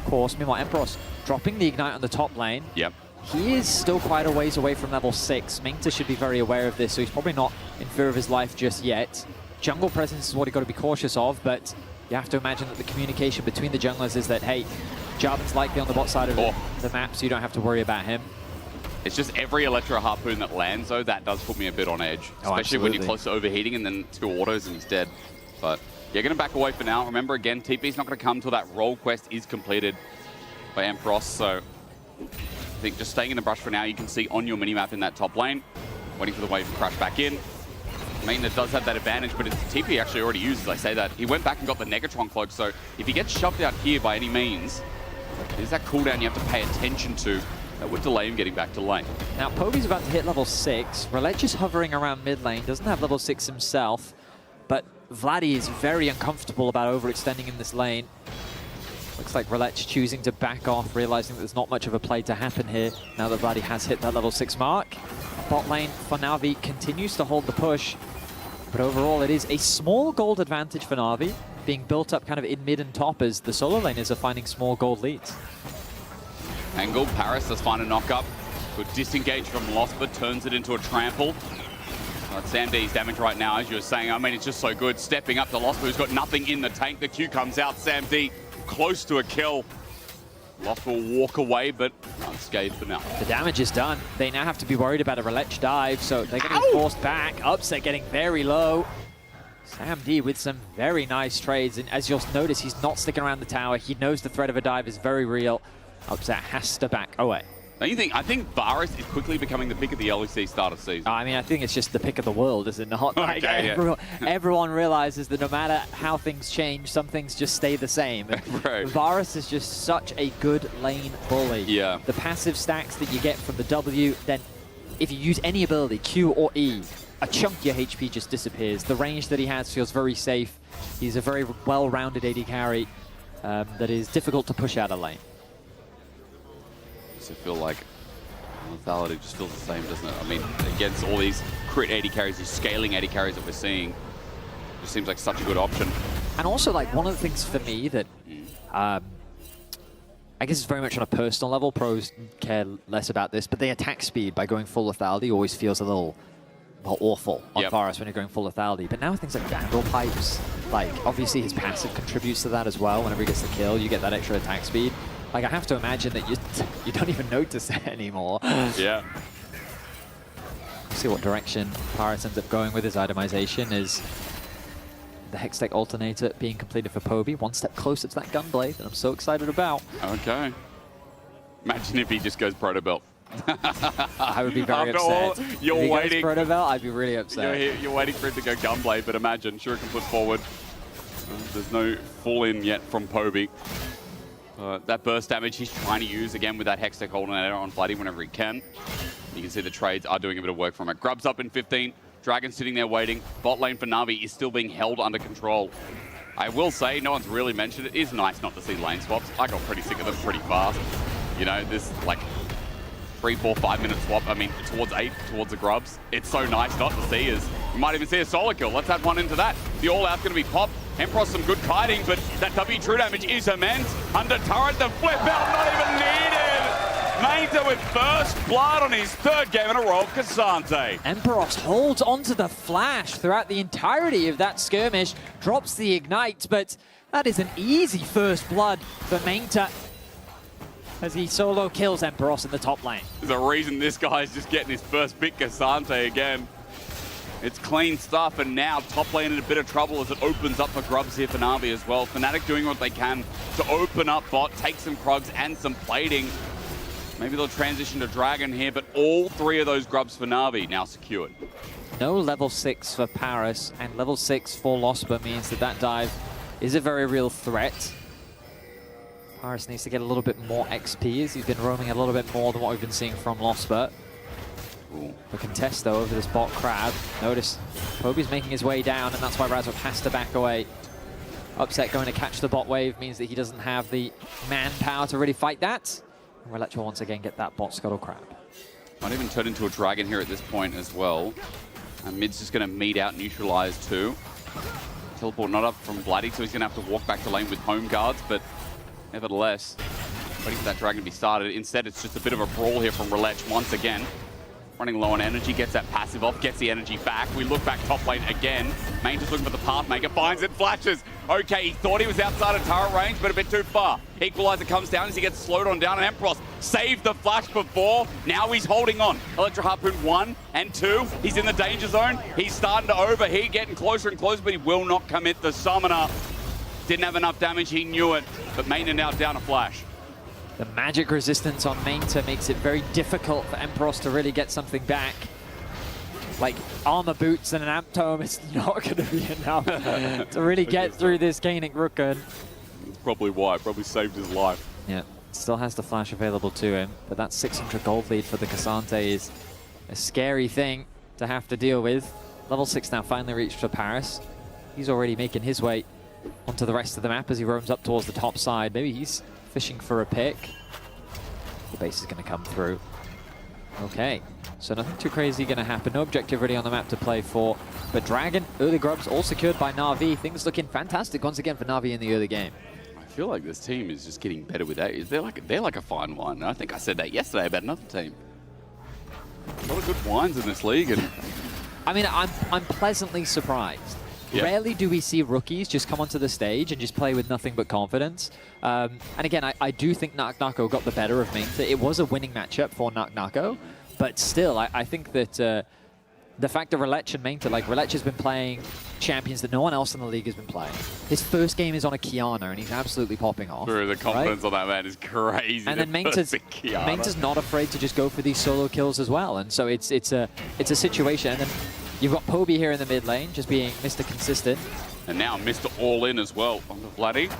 course. Meanwhile, Emperos dropping the Ignite on the top lane. Yep. He is still quite a ways away from level 6. Mengta should be very aware of this, so he's probably not in fear of his life just yet. Jungle presence is what you've got to be cautious of, but you have to imagine that the communication between the junglers is that, hey, Jarvan's likely on the bot side of the map, so you don't have to worry about him. It's just every Electro Harpoon that lands, though, that does put me a bit on edge. Especially when you're close to overheating and then 2 autos and he's dead. But you're going to back away for now. Remember, again, TP's not going to come until that role quest is completed by Emperos. So I think just staying in the brush for now, you can see on your minimap in that top lane, waiting for the wave to crash back in. Maintena does have that advantage, but it's TP actually already used, I say that. He went back and got the Negatron cloak, so if he gets shoved out here by any means, there's that cooldown you have to pay attention to. That would delay him getting back to lane. Now, Poby's about to hit level 6. Relech is hovering around mid lane, doesn't have level 6 himself, but Vladdy is very uncomfortable about overextending in this lane. Looks like Relech choosing to back off, realizing that there's not much of a play to happen here now that Vladdy has hit that level 6 mark. Bot lane for Na'Vi continues to hold the push, but overall it is a small gold advantage for Na'Vi, being built up kind of in mid and top as the solo laners are finding small gold leads. Angle, Paris does find a knock-up. Good disengage from Lost, but turns it into a trample. Sam D's damage right now, as you were saying, I mean, it's just so good. Stepping up to Lost, who's got nothing in the tank. The Q comes out, Sam D close to a kill. Lost will walk away, but unscathed for now. The damage is done. They now have to be worried about a Relech dive, so they're getting forced back. Upset getting very low. Sam D with some very nice trades, and as you'll notice, he's not sticking around the tower. He knows the threat of a dive is very real. Upset has to back away. Don't you think? I think Varus is quickly becoming the pick of the LEC start of season. I mean, I think it's just the pick of the world, is it not? Like, everyone realizes that no matter how things change, some things just stay the same. Right. Varus is just such a good lane bully. Yeah. The passive stacks that you get from the W, then if you use any ability, Q or E, a chunk of your HP just disappears. The range that he has feels very safe. He's a very well-rounded AD carry that is difficult to push out a lane. I feel like lethality just feels the same, doesn't it? I mean, against all these crit AD carries, these scaling AD carries that we're seeing, it just seems like such a good option. And also, like, one of the things for me that I guess it's very much on a personal level. Pros care less about this, but the attack speed by going full lethality always feels a little awful on Varus when you're going full lethality. But now things like Vandal Pipes, like, obviously his passive contributes to that as well. Whenever he gets the kill, you get that extra attack speed. Like, I have to imagine that you don't even notice it anymore. Yeah. See what direction Paris ends up going with his itemization is the Hextech Alternator being completed for Poby. One step closer to that Gunblade that I'm so excited about. Okay. Imagine if he just goes Proto Belt. I would be very After upset. all, you're waiting. Proto Belt, I'd be really upset. You're waiting for it to go Gunblade, but imagine, sure, it can put forward. There's no fall in yet from Poby. That burst damage he's trying to use again with that Hextech Alternator on Bloody whenever he can. You can see the trades are doing a bit of work from it. Grub's up in 15. Dragon sitting there waiting. Bot lane for Na'Vi is still being held under control. I will say, no one's really mentioned it. It is nice not to see lane swaps. I got pretty sick of them pretty fast. You know, this like 3, 4, 5 minute swap. I mean, towards 8, towards the Grubs. It's so nice not to see as you might even see a solo kill. Let's add one into that. The all-out's going to be popped. Emperor some good kiting, but that W true damage is immense. Under turret, the flip out not even needed. Mainta with first blood on his 3rd game in a row of Cassante. Emperos holds onto the flash throughout the entirety of that skirmish, drops the ignite, but that is an easy first blood for Mainta as he solo kills Emperos in the top lane. There's a reason this guy's just getting his first pick Cassante again. It's clean stuff, and now top lane in a bit of trouble as it opens up for Grubs here for Na'Vi as well. Fnatic doing what they can to open up bot, take some Krugs and some plating. Maybe they'll transition to Dragon here, but all 3 of those Grubs for Na'Vi now secured. No level 6 for Paris, and level 6 for Losper means that that dive is a very real threat. Paris needs to get a little bit more XP as he's been roaming a little bit more than what we've been seeing from Losper. The contest, though, over this bot crab. Notice Poby's making his way down, and that's why Razok has to back away. Upset going to catch the bot wave means that he doesn't have the manpower to really fight that. And Relech will once again get that bot scuttle crab. Might even turn into a dragon here at this point as well. And mid's just going to meet out, neutralize too. Teleport not up from Bloody, so he's going to have to walk back to lane with home guards, but nevertheless, waiting for that dragon to be started. Instead, it's just a bit of a brawl here from Relech once again. Running low on energy, gets that passive off, gets the energy back. We look back top lane again. Main just looking for the Pathmaker, finds it, flashes. Okay, he thought he was outside of turret range, but a bit too far. Equalizer comes down as he gets slowed on down, and Emperos saved the flash before. Now he's holding on. Electro Harpoon 1 and 2. He's in the danger zone. He's starting to overheat, getting closer and closer, but he will not commit the summoner. Didn't have enough damage, he knew it, but Main now down a flash. The magic resistance on Mainta makes it very difficult for Emperos to really get something back. Like armor boots and an amp tome, it's not going to be enough to really get through this Kainic Rooken. That's probably why, it probably saved his life. Yeah, still has the flash available to him, but that 600 gold lead for the Cassante is a scary thing to have to deal with. Level 6 now finally reached for Paris. He's already making his way onto the rest of the map as he roams up towards the top side. Maybe he's fishing for a pick. The base is going to come through. Okay, so nothing too crazy going to happen. No objective really on the map to play for. But Dragon, early Grubs, all secured by Na'Vi. Things looking fantastic once again for Na'Vi in the early game. I feel like this team is just getting better with age. They're like a fine wine. I think I said that yesterday about another team. A lot of good wines in this league. And I mean, I'm pleasantly surprised. Rarely do we see rookies just come onto the stage and just play with nothing but confidence. And again, I do think Naknako got the better of Mainta. It was a winning matchup for Naknako, but still, I think that the fact that Relech and Mainta, like Relech has been playing champions that no one else in the league has been playing. His first game is on a Kiana, and he's absolutely popping off. Bro, the confidence on that man is crazy. And then Mainta's not afraid to just go for these solo kills as well, and so it's a situation. And then you've got Poby here in the mid lane, just being Mr. Consistent. And now Mr. All In as well on the Vladdy.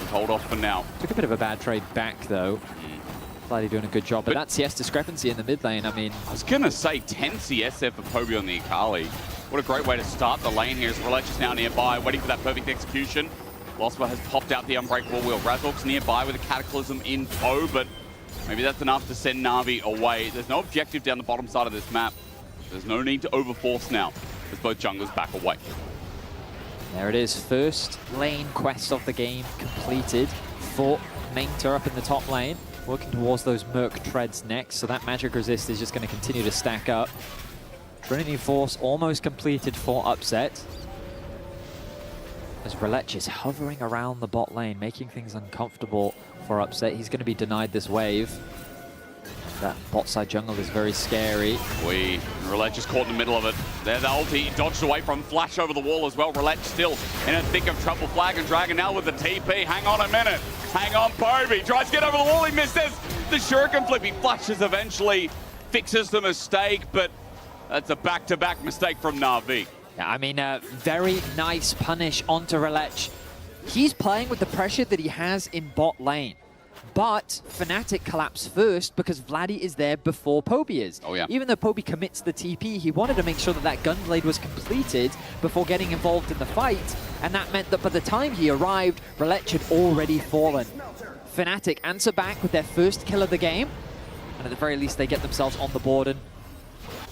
Hold off for now. Took a bit of a bad trade back though. Vladdy doing a good job, but that CS discrepancy in the mid lane, I mean... I was going to say 10 CS there for Poby on the Akali. What a great way to start the lane here as Relech is now nearby, waiting for that perfect execution. Lospa has popped out the Unbreakable Wheel. Razork's nearby with a Cataclysm in tow, but maybe that's enough to send Na'Vi away. There's no objective down the bottom side of this map. There's no need to overforce now, as both junglers back away. There it is, first lane quest of the game completed for Mainta up in the top lane. Working towards those Merc Treads next, so that magic resist is just going to continue to stack up. Trinity Force almost completed for Upset. As Relech is hovering around the bot lane, making things uncomfortable for Upset. He's going to be denied this wave. That bot side jungle is very scary. Relech is caught in the middle of it. There, the ulti, he dodged away from, flash over the wall as well. Relech still in a thick of trouble. Flag and Dragon now with the TP. Hang on a minute. Hang on, Poby. Tries to get over the wall. He misses the shuriken flip. He flashes eventually, fixes the mistake, but that's a back-to-back mistake from Na'Vi. Yeah, I mean, very nice punish onto Relech. He's playing with the pressure that he has in bot lane. But Fnatic collapsed first because Vladdy is there before Poby is. Oh, yeah. Even though Poby commits the TP, he wanted to make sure that that Gunblade was completed before getting involved in the fight. And that meant that by the time he arrived, Relech had already fallen. Fnatic answer back with their first kill of the game. And at the very least, they get themselves on the board. And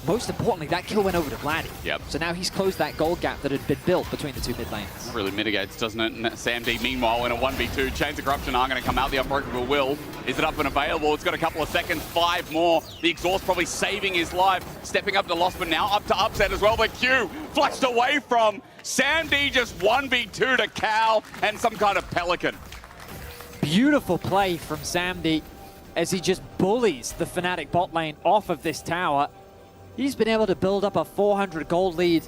most importantly, that kill went over to Vladdy. Yep. So now he's closed that gold gap that had been built between the two mid lanes. Really mitigates, doesn't it? And Sam D, meanwhile, in a 1v2, Chains of Corruption are going to come out. The Unbreakable Will. Is it up and available? It's got a couple of seconds, 5 more. The Exhaust probably saving his life. Stepping up to Lost, but now up to Upset as well. The Q flushed away from Sam D, just 1v2 to Cal and some kind of Pelican. Beautiful play from Sam D as he just bullies the Fnatic bot lane off of this tower. He's been able to build up a 400 gold lead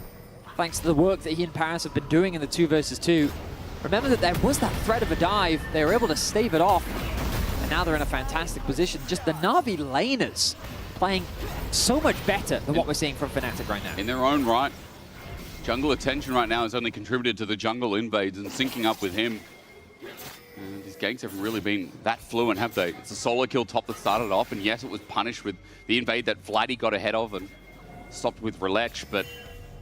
thanks to the work that he and Paris have been doing in the 2 versus 2. Remember that there was that threat of a dive. They were able to stave it off. And now they're in a fantastic position. Just the Na'Vi laners playing so much better than what we're seeing from Fnatic right now. In their own right. Jungle attention right now has only contributed to the jungle invades and syncing up with him. And these ganks haven't really been that fluent, have they? It's a solo kill top that started off, and yes, it was punished with the invade that Vladdy got ahead of and stopped with Relech, but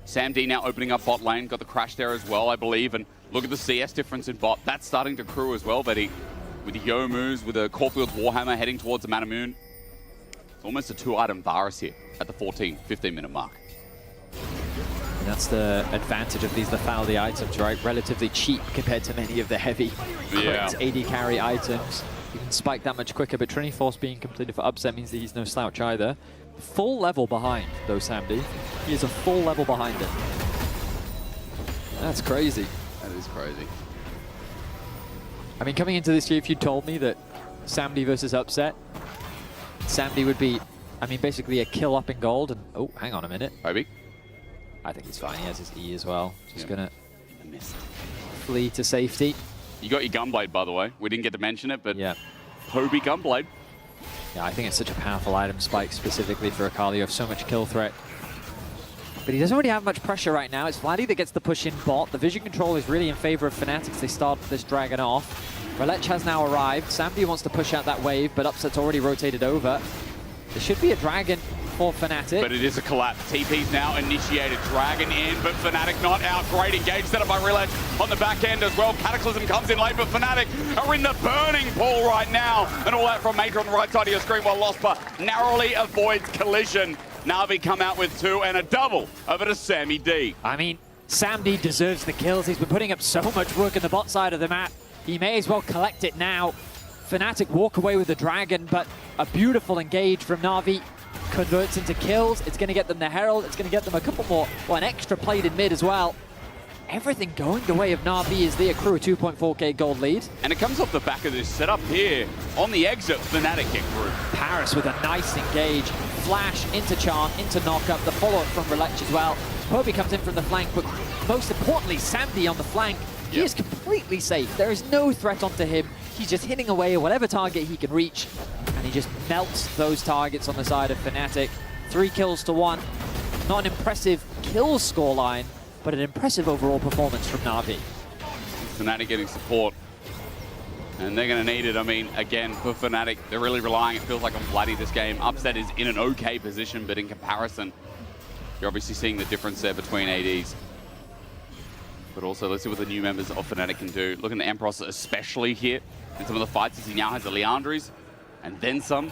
Sam D now opening up bot lane, got the crash there as well, I believe, and look at the CS difference in bot. That's starting to accrue as well, Betty, with the Youmu's, with a Caulfield's Warhammer heading towards the Manamoon. It's almost a 2-item Varus here at the 15-minute mark. And that's the advantage of these lethality items, right? Relatively cheap compared to many of the heavy crit AD carry items. You can spike that much quicker, but Trinity Force being completed for Upset means that he's no slouch either. Full level behind, though, Sam D. He is a full level behind it. That's crazy. That is crazy. I mean, coming into this year, if you told me that Sam D versus Upset, Sam D would be, I mean, basically a kill up in gold, and oh, hang on a minute. Poby? I think he's fine. He has his E as well. Just gonna flee to safety. You got your Gunblade, by the way. We didn't get to mention it, but yeah, Poby Gunblade. Yeah, I think it's such a powerful item, Spike, specifically for Akali. You have so much kill threat. But he doesn't really have much pressure right now. It's Vladdy that gets the push in bot. The vision control is really in favor of Fnatic. They start this Dragon off. Relech has now arrived. Samdi wants to push out that wave, but Upset's already rotated over. There should be a Dragon for Fnatic. But it is a collapse. TP's now initiated. Dragon in, but Fnatic not out. Great engage set up by Relech on the back end as well. Cataclysm comes in late, but Fnatic are in the burning pool right now. And all that from Mater on the right side of your screen, while Lospa narrowly avoids collision. Na'Vi come out with 2 and a double over to Sammy D. I mean, Sam D deserves the kills. He's been putting up so much work in the bot side of the map. He may as well collect it now. Fnatic walk away with the Dragon, but a beautiful engage from Na'Vi converts into kills. It's going to get them the Herald. It's going to get them a couple more, well, an extra plate in mid as well. everything going the way of Na'Vi as they accrue a 2.4k gold lead. And it comes off the back of this setup here. On the exit, Fnatic get through. Paris with a nice engage. Flash into Charm, into knockup. The follow-up from Relech as well. Poby comes in from the flank, but most importantly, Samdi on the flank. He is completely safe. There is no threat onto him. He's just hitting away at whatever target he can reach. And he just melts those targets on the side of Fnatic. 3 kills to 1. Not an impressive kill scoreline, but an impressive overall performance from Na'Vi. Fnatic getting support. And they're going to need it. I mean, again, for Fnatic, they're really relying, it feels like, on Vladdy this game. Upset is in an okay position, but in comparison, you're obviously seeing the difference there between ADs. But also, let's see what the new members of Fnatic can do. Looking at Emperos especially here in some of the fights, as he now has the Leandries and then some.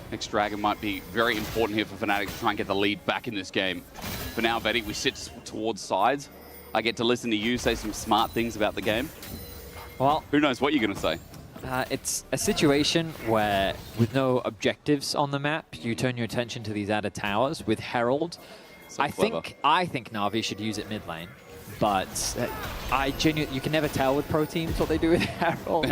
Next Dragon might be very important here for Fnatic to try and get the lead back in this game. For now, Vetty, we sit towards sides. I get to listen to you say some smart things about the game. Well, who knows what you're going to say? It's a situation where, with no objectives on the map, you turn your attention to these added towers with Herald. So I think Na'Vi should use it mid lane. But you can never tell with pro teams what they do with Herald.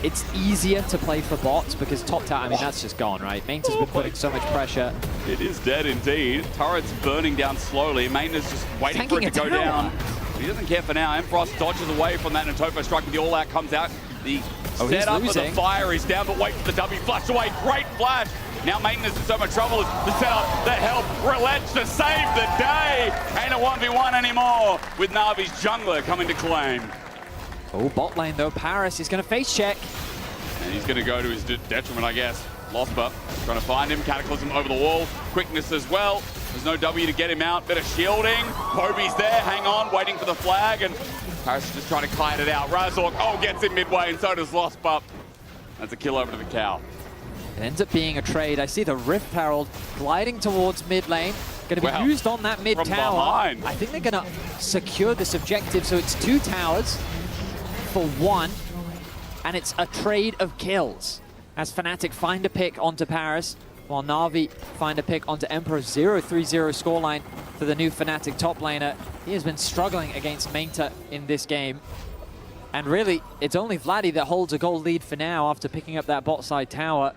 It's easier to play for bots because top tower, I mean, that's just gone, right? Mainta's been putting so much pressure. It is dead indeed. Turret's burning down slowly. Mainta's just waiting for it to go down. He doesn't care for now. Emperos dodges away from that Natofa strike, but the all-out comes out. The setup of the fire is down, but wait for the W. Flash away. Great flash. Now Maintenance in so much trouble. The setup, the help, Relech to save the day. Ain't a 1v1 anymore with Na'Vi's jungler coming to claim. Oh, bot lane though. Paris is going to face check. And he's going to go to his detriment, I guess. Losper trying to find him. Cataclysm over the wall. Quickness as well. There's no W to get him out. Bit of shielding. Poby's there. Hang on, waiting for the flag. And Paris is just trying to kite it out. Razork, gets him midway, and so does Losper. That's a kill over to the cow. It ends up being a trade. I see the Rift Herald gliding towards mid lane. Going to be used on that mid tower. Behind. I think they're going to secure this objective. So it's 2 towers for 1. And it's a trade of kills. As Fnatic find a pick onto Paris, while Na'Vi find a pick onto Emperor. 0-3-0 scoreline for the new Fnatic top laner. He has been struggling against Mainta in this game. And really, it's only Vladdy that holds a gold lead for now after picking up that bot side tower.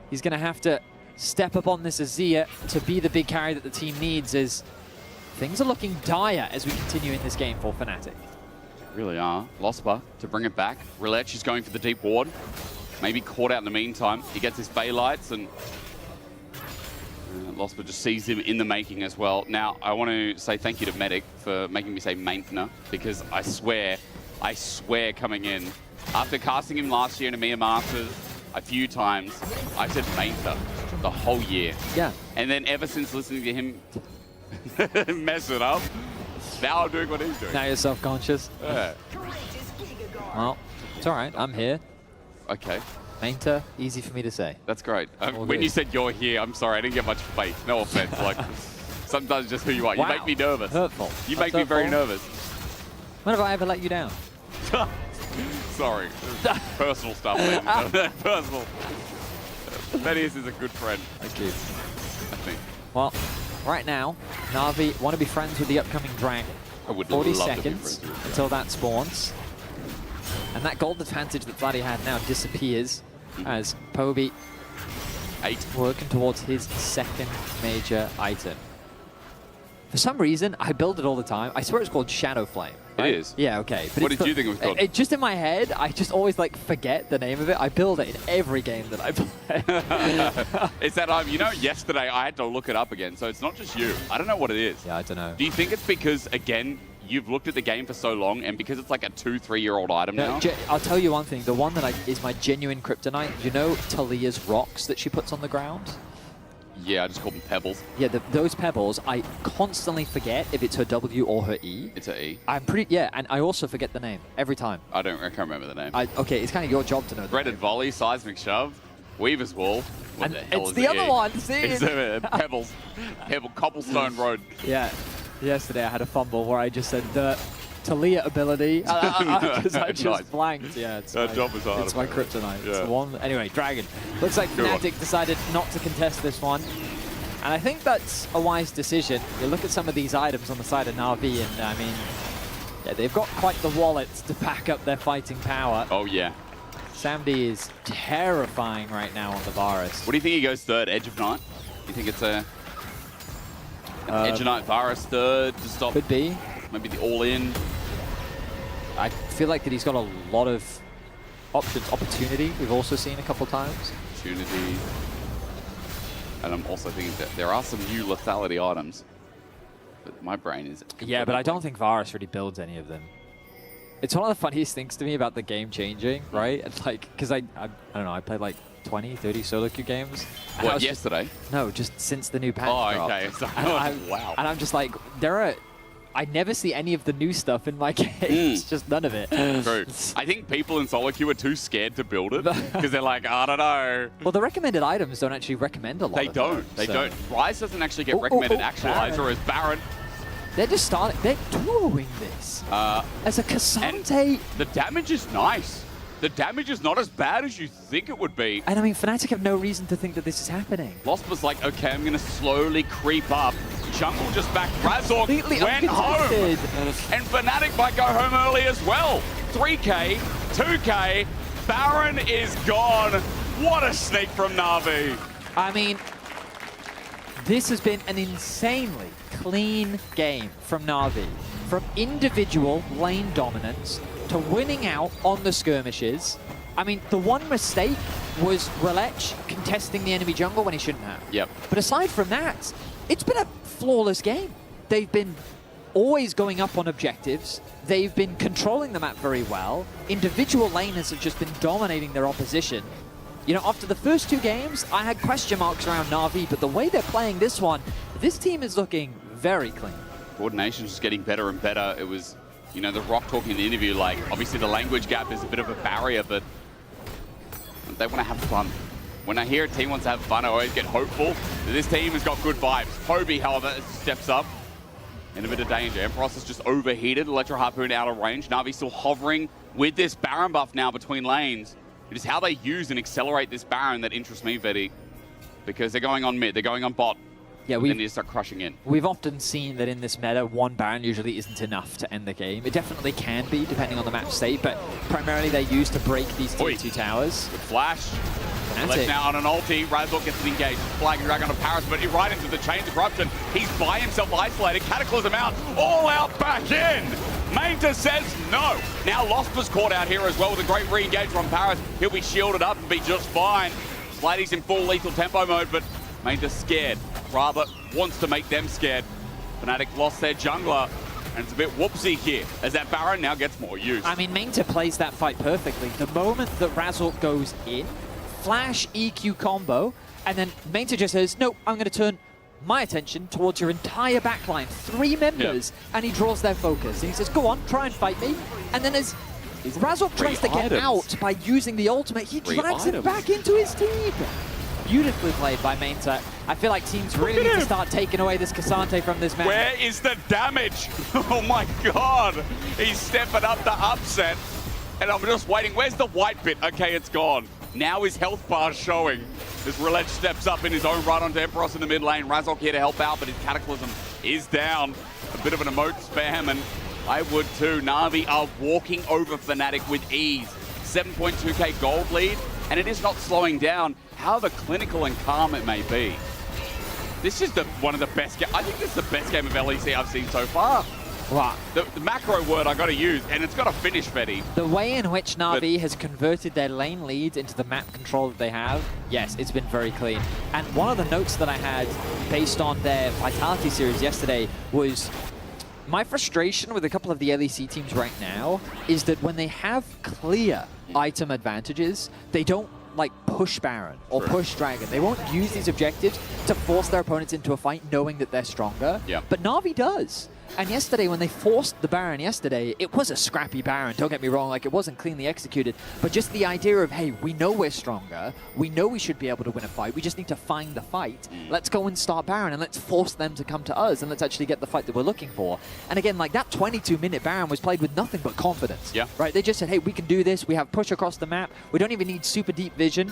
He's going to have to step up on this Azir to be the big carry that the team needs, as things are looking dire as we continue in this game for Fnatic. Really are. Losper to bring it back. Relech is going for the deep ward. Maybe caught out in the meantime. He gets his Baylights, and Losper just sees him in the making as well. Now, I want to say thank you to Medic for making me say Maintena, because I swear coming in, after casting him last year in EMEA Masters a few times, I said Mainta the whole year. Yeah. And then ever since listening to him mess it up, now I'm doing what he's doing. Now you're self-conscious. Yeah. Well, it's all right. I'm here. Okay. Mainta, easy for me to say. That's great. When you said you're here, I'm sorry, I didn't get much faith. No offense. Like, sometimes just who you are. Wow. You make me nervous. Hurtful. You make me very nervous. When have I ever let you down? Sorry. Personal stuff. Personal. Medius is a good friend. Thank you. I think. Well, right now, Na'Vi want to be friends with the upcoming dragon. I would 40 love seconds to be friends with until that spawns. And that gold advantage that Vladdy had now disappears as Poby working towards his second major item. For some reason, I build it all the time. I swear it's called Shadow Flame. Right? It is. Yeah, okay. But what did you think it was called? Just in my head, I just always like forget the name of it. I build it in every game that I play. It's that you know, yesterday I had to look it up again, so it's not just you. I don't know what it is. Yeah, I don't know. Do you think it's because, again, you've looked at the game for so long, and because it's like a 2-3-year-old item now? I'll tell you one thing. The one that is my genuine kryptonite, you know Talia's rocks that she puts on the ground? Yeah, I just call them pebbles. Yeah, those pebbles, I constantly forget if it's her W or her E. It's her E. And I also forget the name every time. I can't remember the name. Okay, it's kind of your job to know. Threaded volley, seismic shove, Weaver's wall. What the hell is the other one, see? It's pebbles. Cobblestone road. Yeah. Yesterday I had a fumble where I just said the Talia ability because I just blanked. Yeah, it's that job is hard. It's my kryptonite. Yeah. It's one. Anyway, Dragon. Looks like Fnatic decided not to contest this one. And I think that's a wise decision. You look at some of these items on the side of Na'Vi, and I mean, yeah, they've got quite the wallets to back up their fighting power. Oh, yeah. Samdi is terrifying right now on the Varus. What do you think he goes third? Edge of Night? You think it's a Edge of Night Varus third to stop? Could be. Maybe the all-in. I feel like that he's got a lot of options. Opportunity, we've also seen a couple times. Opportunity. And I'm also thinking that there are some new lethality items. But my brain is... Yeah, but I don't think Varus really builds any of them. It's one of the funniest things to me about the game changing, right? It's like, because I don't know, I played like 20, 30 solo queue games. What, yesterday? No, just since the new patch Oh, okay. Wow. And I'm just like, I never see any of the new stuff in my games, just none of it. True. I think people in solo queue are too scared to build it because they're like, I don't know. Well, the recommended items don't actually recommend a lot. They don't. Rise doesn't actually get recommended actualizer as Baron. They're just starting. They're duoing this as a Cassante. The damage is nice. The damage is not as bad as you think it would be. And I mean, Fnatic have no reason to think that this is happening. Lost was like, okay, I'm going to slowly creep up. Jungle just back. Razork went home. And Fnatic might go home early as well. 3K, 2K, Baron is gone. What a sneak from Na'Vi. I mean, this has been an insanely clean game from Na'Vi. From individual lane dominance to winning out on the skirmishes. I mean, the one mistake was Relech contesting the enemy jungle when he shouldn't have. Yep. But aside from that, it's been a flawless game. They've been always going up on objectives. They've been controlling the map very well. Individual laners have just been dominating their opposition. You know, after the first two games, I had question marks around Na'Vi, but the way they're playing this one, this team is looking very clean. Coordination's just getting better and better. It was, you know, the Rock talking in the interview, like, obviously the language gap is a bit of a barrier, but they want to have fun. When I hear a team wants to have fun, I always get hopeful. This team has got good vibes. Hobie, however, steps up in a bit of danger. Emperos is just overheated. Electro Harpoon out of range. Na'Vi still hovering with this Baron buff now between lanes. It is how they use and accelerate this Baron that interests me, Vedi. Because they're going on mid, they're going on bot. Yeah, then they start crushing in. We've often seen that in this meta, one Baron usually isn't enough to end the game. It definitely can be, depending on the map state, but primarily they're used to break these tier 2 towers. Good flash. Let's now on an ulti. Razork gets it engaged. Flagging Dragon of Paris, but right into the chains of corruption. He's by himself isolated. Cataclysm out. All out back in. Mainta says no. Now Lost was caught out here as well with a great re-engage from Paris. He'll be shielded up and be just fine. Sladdy's in full lethal tempo mode, but Mainta's scared. Rather wants to make them scared. Fnatic lost their jungler, and it's a bit whoopsie here, as that Baron now gets more use. I mean, Mainta plays that fight perfectly. The moment that Razork goes in, flash EQ combo, and then Mainta just says, no, I'm going to turn my attention towards your entire backline, 3 members, and he draws their focus. And he says, go on, try and fight me. And then as Razork tries to get out by using the ultimate, he drags it back into his team. Beautifully played by Mainta. I feel like teams really need to start taking away this Cassante from this match. Where is the damage? Oh my god! He's stepping up the upset. And I'm just waiting. Where's the white bit? Okay, it's gone. Now his health bar's showing. As Relech steps up in his own right onto Emperos in the mid lane. Razork here to help out, but his Cataclysm is down. A bit of an emote spam, and I would too. Na'Vi are walking over Fnatic with ease. 7.2k gold lead, and it is not slowing down. However clinical and calm it may be. This is one of the best games. I think this is the best game of LEC I've seen so far. Wow. The macro word I got to use, and it's got to finish, Fetty. The way in which Na'Vi has converted their lane leads into the map control that they have, yes, it's been very clean. And one of the notes that I had based on their Vitality series yesterday was my frustration with a couple of the LEC teams right now is that when they have clear item advantages, they don't like push Baron or push Dragon. They won't use these objectives to force their opponents into a fight knowing that they're stronger. But Na'Vi does. And yesterday, when they forced the Baron yesterday, it was a scrappy Baron, don't get me wrong, like it wasn't cleanly executed, but just the idea of, hey, we know we're stronger, we know we should be able to win a fight, we just need to find the fight, let's go and start Baron and let's force them to come to us and let's actually get the fight that we're looking for. And again, like that 22-minute Baron was played with nothing but confidence. Right? They just said, hey, we can do this, we have push across the map, we don't even need super deep vision.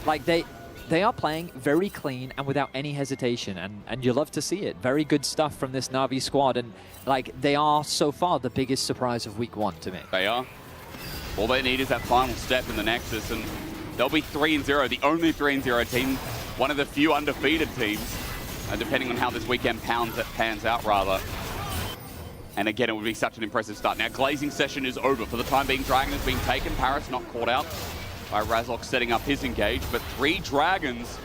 Like they they are playing very clean and without any hesitation, and you love to see it. Very good stuff from this Na'Vi squad, and like they are so far the biggest surprise of week 1 to me. They are. All they need is that final step in the Nexus, and they'll be 3-0, the only 3-0 team, one of the few undefeated teams, depending on how this weekend pans out, rather. And again, it would be such an impressive start. Now, glazing session is over. For the time being, Dragon has been taken. Paris not caught out by Razork setting up his engage, but 3 Dragons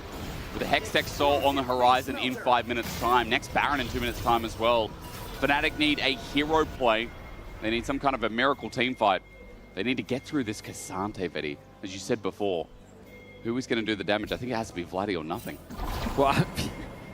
with a Hextech Soul on the horizon in 5 minutes' time. Next Baron in 2 minutes' time as well. Fnatic need a hero play. They need some kind of a miracle team fight. They need to get through this Cassante, Vetti. As you said before, who is going to do the damage? I think it has to be Vladdy or nothing. Well,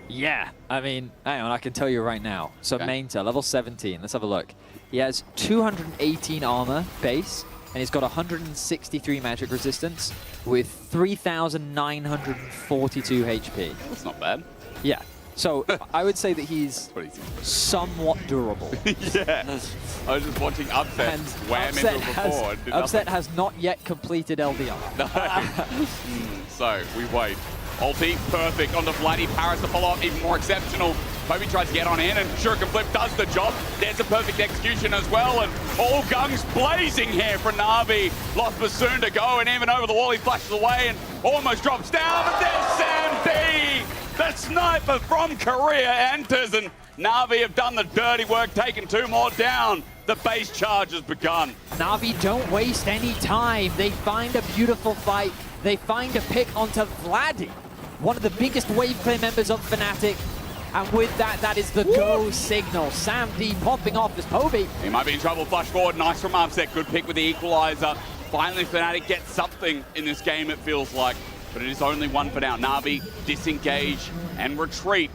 yeah. I mean, hang on, I can tell you right now. So Mainta, level 17. Let's have a look. He has 218 armor base, and he's got 163 magic resistance with 3,942 HP. That's not bad. Yeah. So I would say that he's somewhat durable. Yeah. I was just watching Upset wham into it before. Upset has not yet completed LDR. No. So we wait. Ulti, perfect onto Vladdy. Paris to follow up, even more exceptional. Kobe tries to get on in, and Shuriken Flip does the job. There's a perfect execution as well, and all guns blazing here for Na'Vi. Lost Bassoon to go, and even over the wall he flashes away and almost drops down, but there's Sam B! The sniper from Korea enters, and Na'Vi have done the dirty work, taking 2 more down. The base charge has begun. Na'Vi don't waste any time. They find a beautiful fight. They find a pick onto Vladdy, one of the biggest wave play members of Fnatic. And with that, that is the go signal. Sam D popping off as Poby. He might be in trouble, flush forward. Nice from Upset. Good pick with the equalizer. Finally, Fnatic gets something in this game, it feels like. But it is only 1 for now. Na'Vi disengage and retreat.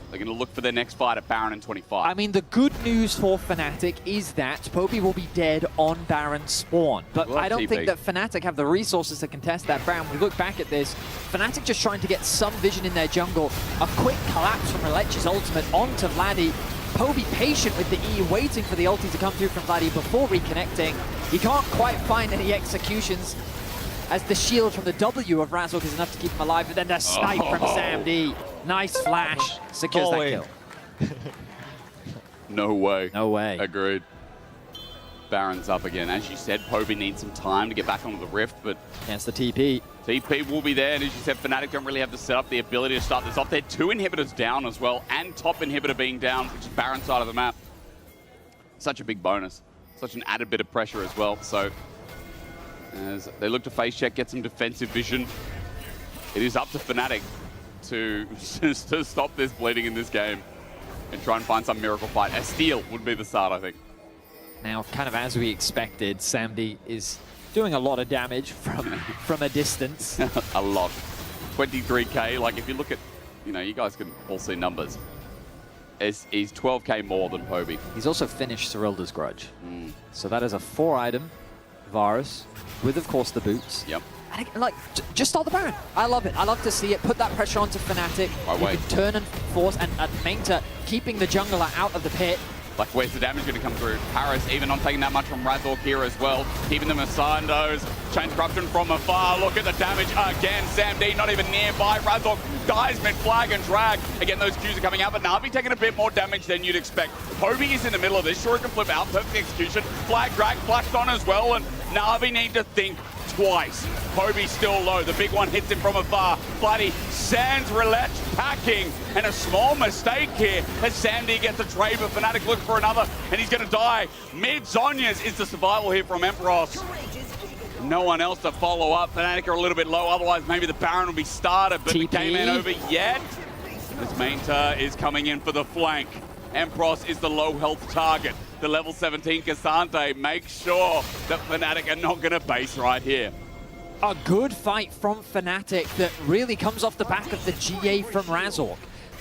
They're going to look for their next fight at Baron in 25. I mean, the good news for Fnatic is that Poby will be dead on Baron spawn. But I don't think that Fnatic have the resources to contest that Baron. We look back at this, Fnatic just trying to get some vision in their jungle. A quick collapse from LEC's ultimate onto Vladdy. Poby patient with the E, waiting for the ulti to come through from Vladdy before reconnecting. He can't quite find any executions, as the shield from the W of Razork is enough to keep him alive, but then the snipe from Sam D. Nice flash, secures that kill. No way. No way. Agreed. Baron's up again. As you said, Poby needs some time to get back onto the Rift, but... Against the TP. TP will be there, and as you said, Fnatic don't really have the setup, the ability to start this off. They're 2 inhibitors down as well, and top inhibitor being down, which is Baron's side of the map. Such a big bonus. Such an added bit of pressure as well, so... As they look to face check, get some defensive vision. It is up to Fnatic to stop this bleeding in this game and try and find some miracle fight. A steal would be the start, I think. Now, kind of as we expected, Samdi is doing a lot of damage from a distance. A lot. 23k, like if you look at, you know, you guys can all see numbers. He's 12k more than Poby. He's also finished Cyrilda's Grudge. So that is a 4-item Varus, with of course the boots. Yep. And like, just start the Baron. I love it. I love to see it. Put that pressure onto Fnatic. You can turn and force, and Mainta keeping the jungler out of the pit. Like, where's the damage going to come through? Paris even not taking that much from Razork here as well. Keeping them as Sandos. Chain Corruption from afar. Look at the damage again. Sam D not even nearby. Razork dies mid-flag and drag. Again, those Qs are coming out, but Na'Vi taking a bit more damage than you'd expect. Poby is in the middle of this. Sure, it can flip out. Perfect execution. Flag drag flashed on as well, and Na'Vi need to think twice. Poby still low. The big one hits him from afar. Vladdy sends Relech packing, and a small mistake here as Sam D gets a trade, but Fnatic looks for another, and he's going to die. Mid-Zonias is the survival here from Emperos. No one else to follow up. Fnatic are a little bit low, otherwise maybe the Baron will be started, but the game ain't over yet. As Mainta is coming in for the flank. Emperos is the low health target. The level 17 Cassante makes sure that Fnatic are not going to base right here. A good fight from Fnatic that really comes off the back of the GA from Razork.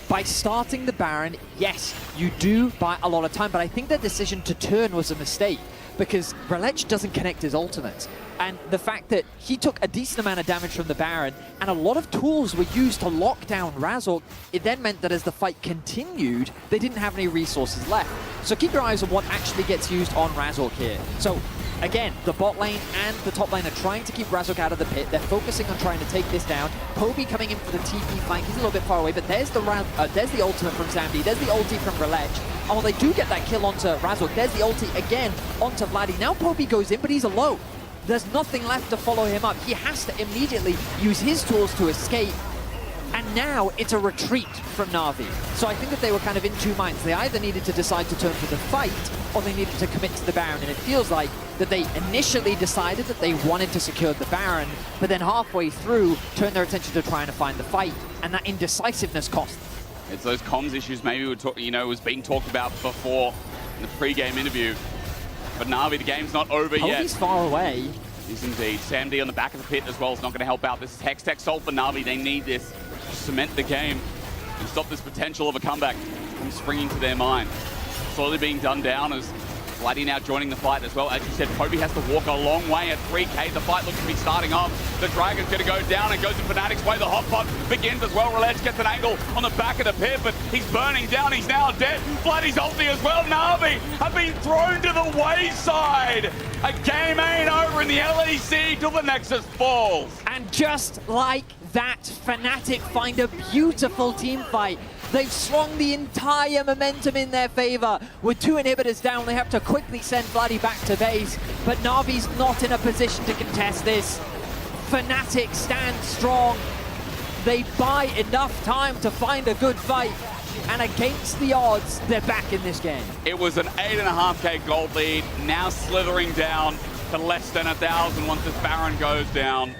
By starting the Baron, yes, you do buy a lot of time, but I think the decision to turn was a mistake because Relech doesn't connect his ultimates. And the fact that he took a decent amount of damage from the Baron and a lot of tools were used to lock down Razork, it then meant that as the fight continued, they didn't have any resources left. So keep your eyes on what actually gets used on Razork here. So again, the bot lane and the top lane are trying to keep Razork out of the pit. They're focusing on trying to take this down. Poby coming in for the TP flank. He's a little bit far away, but there's the ultimate from Zambi. There's the ulti from Relech. And while they do get that kill onto Razork, there's the ulti again onto Vladdy. Now Poby goes in, but he's alone. There's nothing left to follow him up. He has to immediately use his tools to escape. And now it's a retreat from Na'Vi. So I think that they were kind of in two minds. They either needed to decide to turn to the fight, or they needed to commit to the Baron. And it feels like that they initially decided that they wanted to secure the Baron, but then halfway through turned their attention to trying to find the fight. And that indecisiveness cost them. It's those comms issues maybe was being talked about before in the pre-game interview. But Na'Vi, the game's not over yet. Poby's far away. Is indeed. Sam D on the back of the pit as well is not going to help out. This is Hextech Soul for Na'Vi. They need this to cement the game and stop this potential of a comeback from springing to their mind. Slowly being done down as Vladdy now joining the fight as well. As you said, Poby has to walk a long way at 3k. The fight looks to be starting off. The Dragon's going to go down and goes in Fnatic's way. The hot pot begins as well. Relech gets an angle on the back of the pit, but he's burning down. He's now dead. Vladdy's ulti as well. Na'Vi have been thrown to the wayside. A game ain't over in the LEC till the Nexus falls. And just like that, Fnatic find a beautiful team fight. They've swung the entire momentum in their favor. With 2 inhibitors down, they have to quickly send Vladdy back to base. But Na'Vi's not in a position to contest this. Fnatic stand strong. They buy enough time to find a good fight. And against the odds, they're back in this game. It was an 8.5k gold lead, now slithering down to less than 1,000 once this Baron goes down.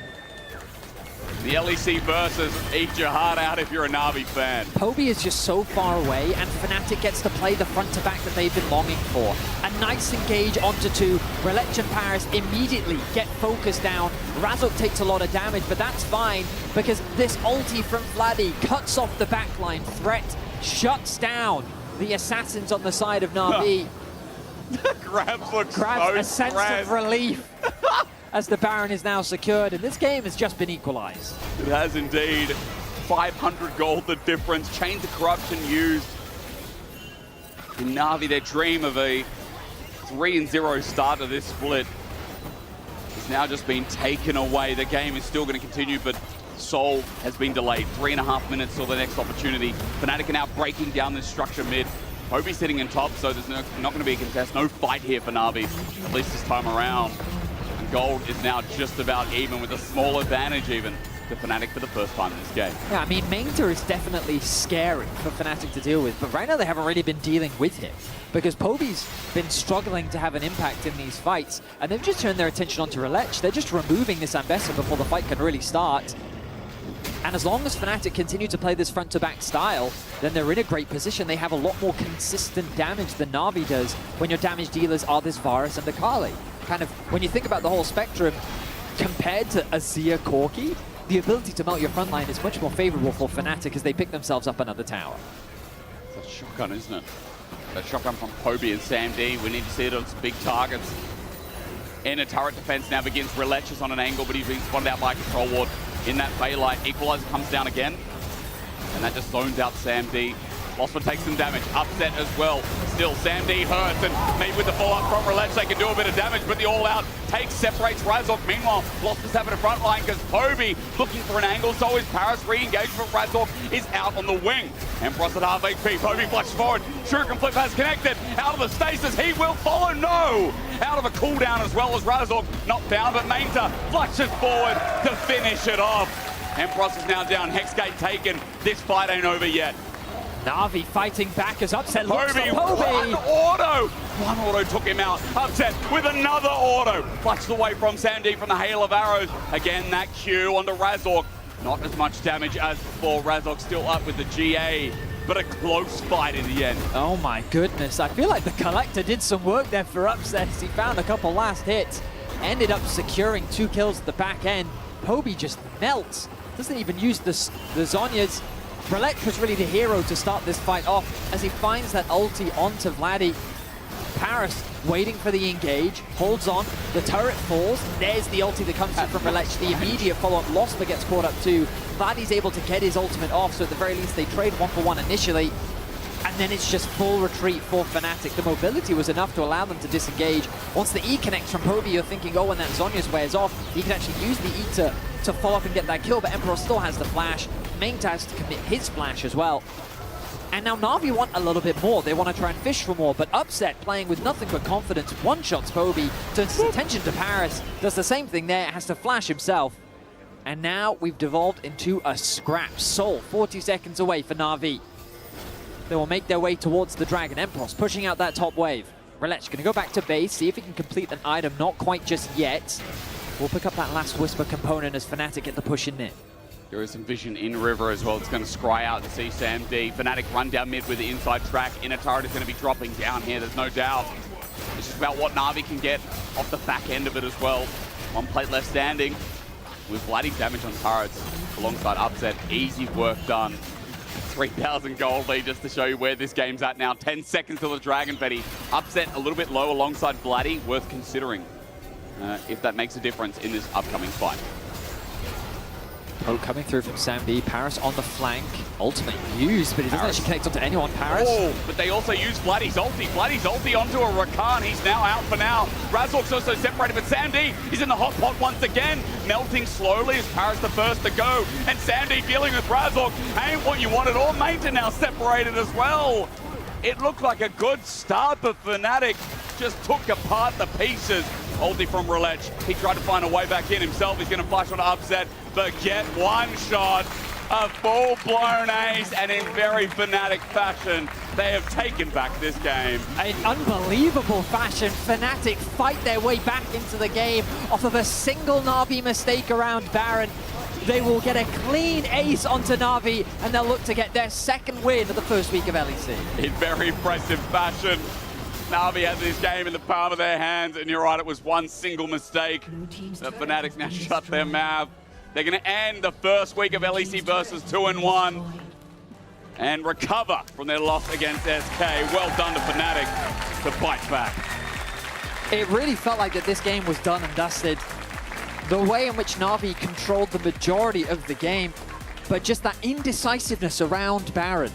The LEC Versus, eat your heart out if you're a Na'Vi fan. Poby is just so far away, and Fnatic gets to play the front-to-back that they've been longing for. A nice engage onto 2. Relech and Paris immediately get focused down. Razork takes a lot of damage, but that's fine, because this ulti from Vladdy cuts off the backline. Threat shuts down the assassins on the side of Na'Vi. Grabs looks Grabs so a sense stressed. of relief as the Baron is now secured, and this game has just been equalized. It has indeed. 500 gold the difference. Chains of Corruption used. In Na'Vi, their dream of a 3-0 start to this split has now just been taken away. The game is still going to continue, but Soul has been delayed. 3.5 minutes till the next opportunity. Fnatic are now breaking down this structure mid. Poby sitting in top, so there's not going to be a contest. No fight here for Na'Vi, at least this time around. And gold is now just about even, with a small advantage even to Fnatic for the first time in this game. Yeah, I mean, Mainter is definitely scary for Fnatic to deal with, but right now they haven't really been dealing with him because Poby's been struggling to have an impact in these fights, and they've just turned their attention onto Relech. They're just removing this Ambessa before the fight can really start. And as long as Fnatic continue to play this front-to-back style, then they're in a great position. They have a lot more consistent damage than Na'Vi does when your damage dealers are this Varus and Akali. Kind of, when you think about the whole spectrum, compared to Azir Corki, the ability to melt your front line is much more favorable for Fnatic as they pick themselves up another tower. It's a shotgun, isn't it? A shotgun from Poby and Sam D. We need to see it on some big targets. Inner turret defense now begins. Relech is on an angle, but he's being spotted out by a control ward. In that Baylight, Equalizer comes down again, and that just zones out Sam D. Losper takes some damage, upset as well. Still, Sam D hurts, and maybe with the follow-up from Relech, they can do a bit of damage, but the all-out takes, separates Razork. Meanwhile, Losper's having a front line because Poby looking for an angle, so is Paris. Re-engagement, Razork is out on the wing. Empress at half HP, Poby flashes forward. Shuriken Flip has connected. Out of the stasis, he will follow, no! Out of a cooldown as well as Razork, knocked down, but Mainter flashes forward to finish it off. Empress is now down, Hexgate taken. This fight ain't over yet. Na'Vi fighting back as Upset looks for Poby, Poby. One auto took him out. Upset with another auto. Flushed away from Sandy from the hail of arrows. Again, that Q onto Razork. Not as much damage as before. Razork still up with the GA, but a close fight in the end. Oh my goodness, I feel like the Collector did some work there for Upset. He found a couple last hits, ended up securing 2 kills at the back end. Poby just melts. Doesn't even use the Zhonya's. Relech was really the hero to start this fight off as he finds that ulti onto Vladdy. Paris waiting for the engage, holds on, the turret falls, there's the ulti that comes in from Relech, the immediate follow-up. Losper gets caught up too. Vladdy's able to get his ultimate off, so at the very least they trade 1-for-1 initially. And and then it's just full retreat for Fnatic. The mobility was enough to allow them to disengage. Once the E connects from Poby, you're thinking, oh, when that Zhonya's wears off, he can actually use the E to follow up and get that kill, but Emperor still has the flash. Mengta has to commit his flash as well. And now Na'Vi want a little bit more. They want to try and fish for more, but Upset, playing with nothing but confidence, one-shots Poby, turns his attention to Paris, does the same thing there, has to flash himself. And now we've devolved into a scrap. Soul, 40 seconds away for Na'Vi. They will make their way towards the Dragon. Empros pushing out that top wave. Relech going to go back to base, see if he can complete an item. Not quite just yet. We'll pick up that last Whisper component as Fnatic get the push in there. There is some vision in River as well. It's going to scry out and see Sam D. Fnatic run down mid with the inside track. Inner turret is going to be dropping down here, there's no doubt. It's just about what Na'Vi can get off the back end of it as well. One plate left standing. With bloody damage on turrets alongside Upset. Easy work done. 3,000 gold lead just to show you where this game's at now. 10 seconds till the Dragon Betty. Upset a little bit low alongside Bloody. Worth considering if that makes a difference in this upcoming fight. Oh, coming through from Sam D. Paris on the flank. Ultimate used, but he doesn't actually connect onto anyone. Paris. Oh, but they also use Vladdy's ulti. Vladdy's ulti onto a Rakan. He's now out for now. Razork's also separated, but Sam D is in the hot pot once again. Melting slowly as Paris the first to go. And Sam D dealing with Razork. Ain't what you wanted. All Mengta now separated as well. It looked like a good start, but Fnatic just took apart the pieces. Ulti from Relech. He tried to find a way back in himself. He's going to flash on to Upset, but get one shot. A full-blown ace, and in very Fnatic fashion, they have taken back this game. In unbelievable fashion, Fnatic fight their way back into the game off of a single Na'Vi mistake around Baron. They will get a clean ace onto Na'Vi, and they'll look to get their second win of the first week of LEC. In very impressive fashion. Na'Vi has this game in the palm of their hands, and you're right, it was one single mistake. The Fnatic's now shut their mouth. They're going to end the first week of LEC Versus 2-1 and recover from their loss against SK. Well done to Fnatic to fight back. It really felt like that this game was done and dusted. The way in which Na'Vi controlled the majority of the game, but just that indecisiveness around Baron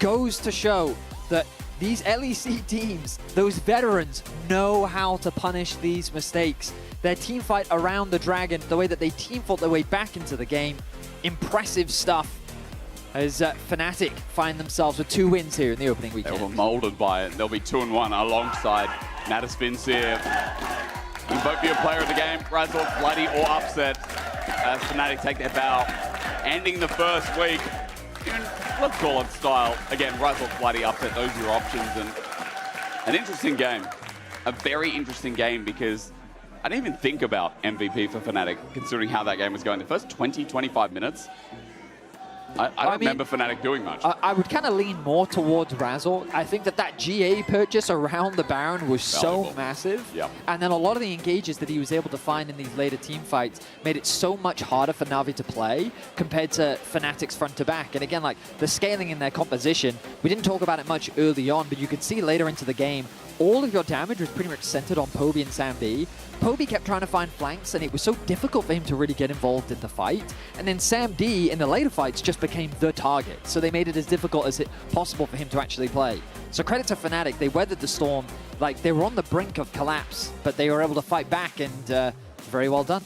goes to show that these LEC teams, those veterans, know how to punish these mistakes. Their team fight around the Dragon, the way that they team fought their way back into the game, impressive stuff as Fnatic find themselves with 2 wins here in the opening weekend. They were molded by it. They'll be 2-1 alongside Nataspinseer. You can vote for your player of the game, Razork, Bloody, or Upset, as Fnatic take their bow. Ending the first week, let's call it style. Again, Razork, Bloody, Upset, those are your options. And an interesting game. A very interesting game because I didn't even think about MVP for Fnatic, considering how that game was going. The first 20, 25 minutes, I don't remember Fnatic doing much. I would kind of lean more towards Razork. I think that GA purchase around the Baron was so massive. Yep. And then a lot of the engages that he was able to find in these later team fights made it so much harder for Na'Vi to play compared to Fnatic's front to back. And again, like the scaling in their composition, we didn't talk about it much early on, but you could see later into the game, all of your damage was pretty much centered on Poby and Sam D. Poby kept trying to find flanks, and it was so difficult for him to really get involved in the fight. And then Sam D, in the later fights, just became the target. So they made it as difficult as possible for him to actually play. So credit to Fnatic, they weathered the storm. Like, they were on the brink of collapse, but they were able to fight back, and very well done.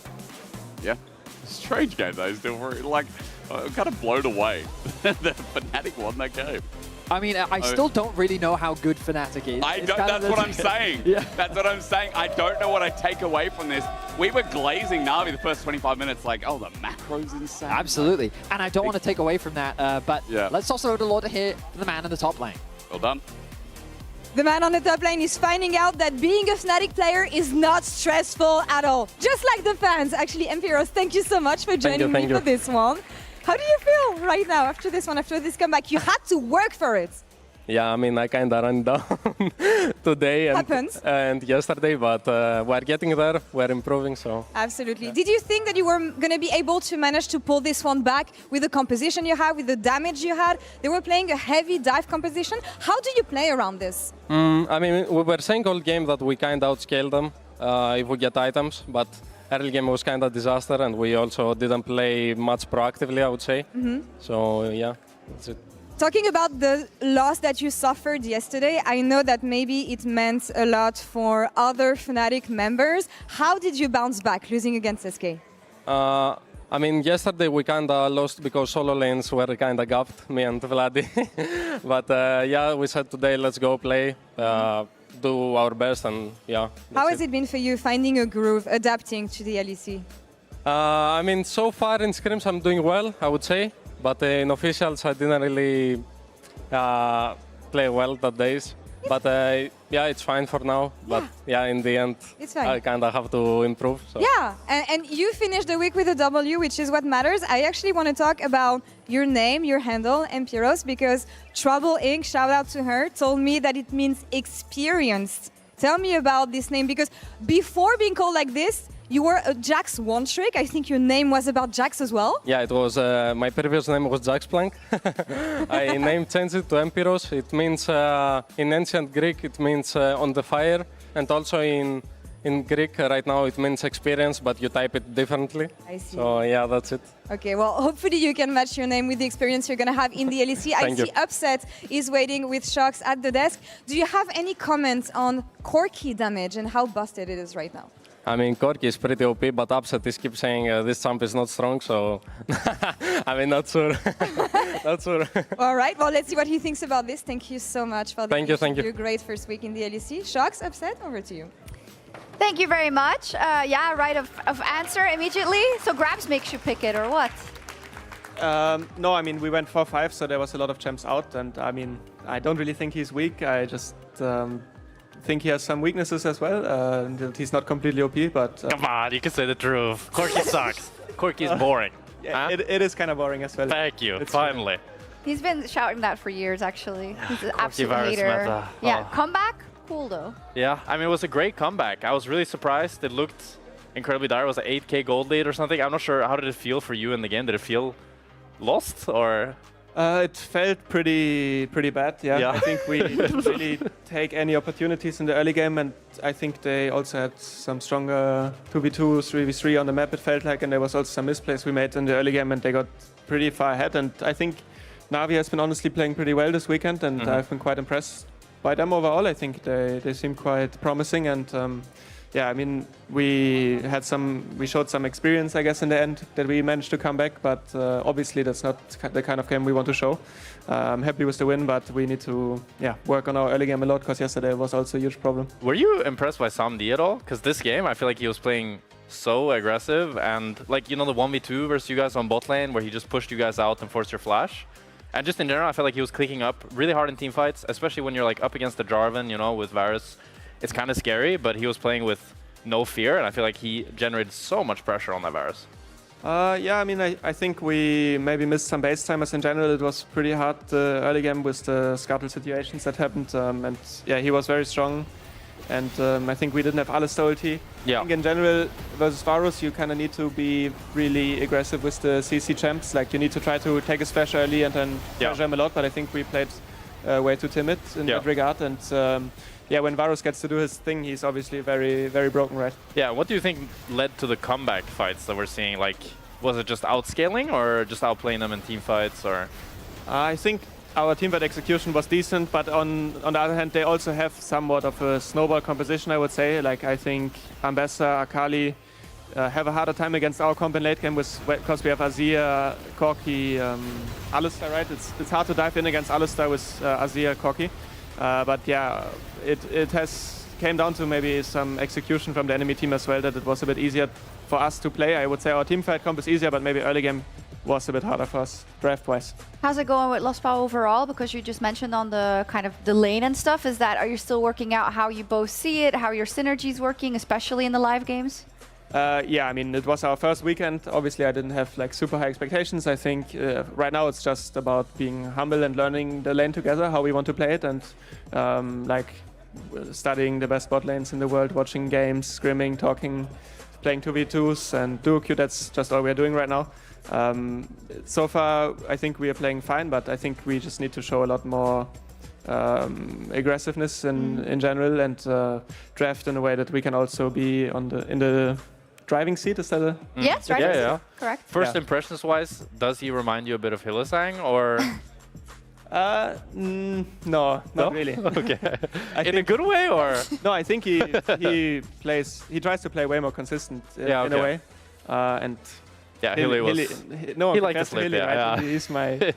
Yeah. Strange game, though. Still very, like, kind of blown away that Fnatic won that game. I mean, I still don't really know how good Fnatic is. That's what I'm saying. Yeah. That's what I'm saying. I don't know what I take away from this. We were glazing Na'Vi the first 25 minutes like, oh, the macro's insane. Absolutely. And I don't want to take away from that, but let's also go to here for the man in the top lane. Well done. The man on the top lane is finding out that being a Fnatic player is not stressful at all. Just like the fans. Actually, Empiros, thank you so much for joining me for this one. How do you feel right now after this one, after this comeback? You had to work for it. Yeah, I mean, I kind of ran down today and yesterday, but we're getting there, we're improving, so. Absolutely. Yeah. Did you think that you were going to be able to manage to pull this one back with the composition you had, with the damage you had? They were playing a heavy dive composition. How do you play around this? I mean, we were saying all game that we kind of outscaled them if we get items, but early game was kind of disaster, and we also didn't play much proactively, I would say. So, yeah, that's it. Talking about the loss that you suffered yesterday, I know that maybe it meant a lot for other Fnatic members. How did you bounce back losing against SK? I mean, yesterday we kind of lost because solo lanes were kind of gapped, me and Vladi. But yeah, we said today, let's go play, do our best, and yeah. How has it been for you finding a groove, adapting to the LEC? I mean, so far in scrims I'm doing well, I would say. But in officials I didn't really play well that days. But yeah, it's fine for now. Yeah. But yeah, in the end, I kind of have to improve. So. Yeah, and you finished the week with a W, which is what matters. I actually want to talk about your name, your handle, Empiros, because Trouble Inc., shout out to her, told me that it means experienced. Tell me about this name, because before being called like this, you were a Jax one trick. I think your name was about Jax as well. Yeah, it was. My previous name was Jax Plank. I changed it to Empiros. It means in ancient Greek it means on the fire, and also in Greek right now it means experience, but you type it differently. I see. So yeah, that's it. Okay, well, hopefully you can match your name with the experience you're going to have in the LEC. I see Upset is waiting with Shocks at the desk. Do you have any comments on Corki damage and how busted it is right now? I mean, Corki is pretty OP, but Upset is keep saying this champ is not strong, so I mean, not sure. Not sure. All right, well, let's see what he thinks about this. Thank you so much for the Thank you. Great first week in the LEC. Shocks, Upset, over to you. Thank you very much. Yeah, right of answer immediately. So Grabs makes you pick it, or what? No, I mean, we went 4-5, so there was a lot of champs out, and I mean, I don't really think he's weak. I just think he has some weaknesses as well. He's not completely OP, but... Come on, you can say the truth. Corki sucks. Corki is boring. Yeah, it is kind of boring as well. Thank you, finally. He's been shouting that for years, actually. He's an absolute virus hater. meta. Yeah, Oh. comeback? Cool, though. Yeah, I mean, it was a great comeback. I was really surprised. It looked incredibly dire. It was an 8K gold lead or something. I'm not sure. How did it feel for you in the game? Did it feel lost, or...? It felt pretty bad, yeah. I think we didn't really take any opportunities in the early game, and I think they also had some stronger 2v2, 3v3 on the map, it felt like, and there was also some misplays we made in the early game, and they got pretty far ahead. And I think Na'Vi has been honestly playing pretty well this weekend, and I've been quite impressed by them overall. I think they seem quite promising, and yeah, I mean, we showed some experience, I guess, in the end that we managed to come back, but obviously that's not the kind of game we want to show. I'm happy with the win, but we need to work on our early game a lot, because yesterday was also a huge problem. Were you impressed by Samdi at all? Because this game, I feel like he was playing so aggressive, and like, you know, the 1v2 versus you guys on bot lane where he just pushed you guys out and forced your flash. And just in general, I feel like he was clicking up really hard in team fights, especially when you're like up against the Jarvan, you know, with Varus. It's kind of scary, but he was playing with no fear, and I feel like he generated so much pressure on that Varus. Yeah, I mean, I think we maybe missed some base timers in general. It was pretty hard early game with the scuttle situations that happened, and yeah, he was very strong. And I think we didn't have Alistar ulti. Yeah. I think in general, versus Varus, you kind of need to be really aggressive with the CC champs. Like, you need to try to take his flash early and then pressure him a lot, but I think we played way too timid in that regard. And yeah, when Varus gets to do his thing, he's obviously very, very broken, right? Yeah, what do you think led to the comeback fights that we're seeing? Like, was it just outscaling or just outplaying them in team fights, or? I think our teamfight execution was decent, but on the other hand, they also have somewhat of a snowball composition, I would say. Like, I think Ambessa, Akali have a harder time against our comp in late game because we have Azir, Corki, Alistar, right? It's hard to dive in against Alistar with Azir, Corki. But yeah, it has came down to maybe some execution from the enemy team as well, that it was a bit easier for us to play. I would say our teamfight comp is easier, but maybe early game was a bit harder for us, draft-wise. How's it going with Lost Power overall? Because you just mentioned on the kind of the lane and stuff, are you still working out how you both see it, how your synergy's working, especially in the live games? Yeah, I mean, it was our first weekend. Obviously, I didn't have like super high expectations. I think right now it's just about being humble and learning the lane together, how we want to play it, and like studying the best bot lanes in the world, watching games, scrimming, talking, playing 2v2s and duo queue. That's just all we're doing right now. So far, I think we are playing fine, but I think we just need to show a lot more aggressiveness in general, and draft in a way that we can also be in the driving seat. Is that a... Yes, right. Yeah. Correct. First impressions wise, does he remind you a bit of Hylissang, or? No, not really. Okay. In a good way, or? No, I think he tries to play way more consistent in a way. And yeah, Hilly was. No, he liked to slip. Hilly, Yeah, right?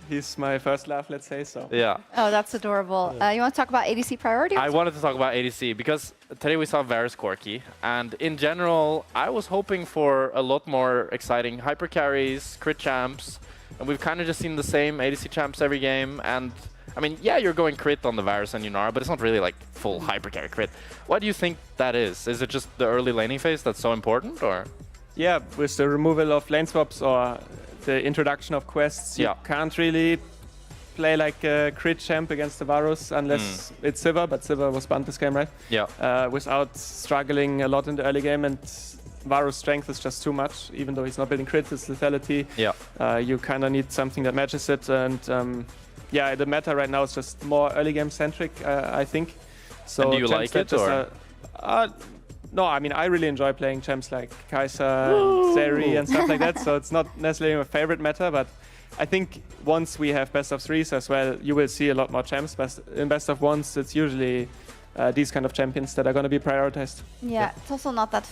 He's my first love, let's say so. Yeah. Oh, that's adorable. You want to talk about ADC priority? I wanted to talk about ADC because today we saw Varus Corki, and in general, I was hoping for a lot more exciting hyper carries, crit champs, and we've kind of just seen the same ADC champs every game. And I mean, yeah, you're going crit on the Varus and Yunara, but it's not really like full hyper carry crit. What do you think that is? Is it just the early laning phase that's so important, or? Yeah, with the removal of lane swaps or the introduction of quests, you can't really play like a crit champ against the Varus unless it's Sivir, but Sivir was banned this game, right? Yeah. Without struggling a lot in the early game, and Varus' strength is just too much, even though he's not building crits, it's lethality. Yeah. You kind of need something that matches it, and yeah, the meta right now is just more early game centric, I think. So and do you like it, or? No, I mean, I really enjoy playing champs like Kai'Sa and Zeri and stuff like that, so it's not necessarily my favorite meta, but I think once we have best of threes as well, you will see a lot more champs. In best of ones, it's usually these kind of champions that are going to be prioritized. Yeah, it's also not that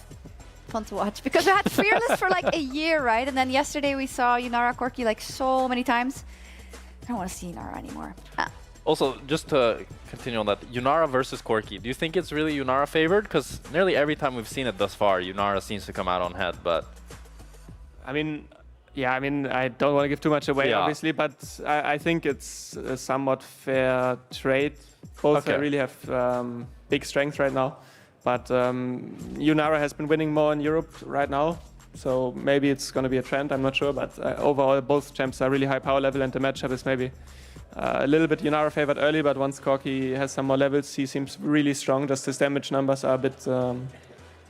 fun to watch because we had Fearless for like a year, right? And then yesterday we saw Yunara Corki like so many times. I don't want to see Yunara anymore. Also, just to continue on that, Yunara versus Corki, do you think it's really Yunara favored? Because nearly every time we've seen it thus far, Yunara seems to come out on head, but... I mean, yeah, I mean, I don't want to give too much away, obviously, but I think it's a somewhat fair trade. Both really have big strength right now, but Yunara has been winning more in Europe right now, so maybe it's going to be a trend, I'm not sure, but overall both champs are really high power level, and the matchup is maybe a little bit Yunara favored early, but once Corki has some more levels, he seems really strong. Just his damage numbers are a bit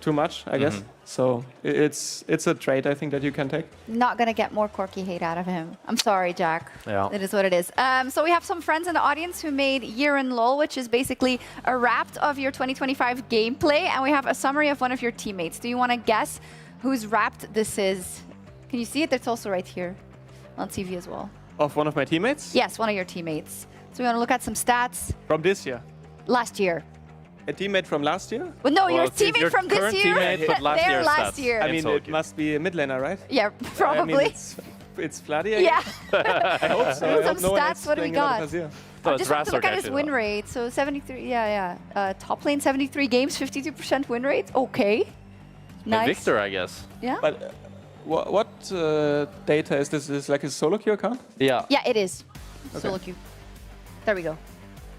too much, I guess. So it's a trade I think that you can take. Not gonna get more Corki hate out of him. I'm sorry, Jack. Yeah. It is what it is. So we have some friends in the audience who made Year in LoL, which is basically a wrap of your 2025 gameplay, and we have a summary of one of your teammates. Do you want to guess whose wrapped this is? Can you see it? It's also right here on TV as well. Of one of my teammates? Yes, one of your teammates. So we want to look at some stats. From this year? Last year. A teammate from last year? Well, no, your teammate from this year. Teammate, but last year. I mean, it must be a mid laner, right? Yeah, probably. I mean, it's Vladi. Yeah. I hope so. Here's some stats. What do we got? Oh, just want to look at his win rate. So 73. Yeah. Top lane, 73 games, 52% win rate. Okay. Nice. Victor, I guess. Yeah. But what data is this? Is like his solo queue account? Yeah. Yeah, it is. Solo queue. There we go.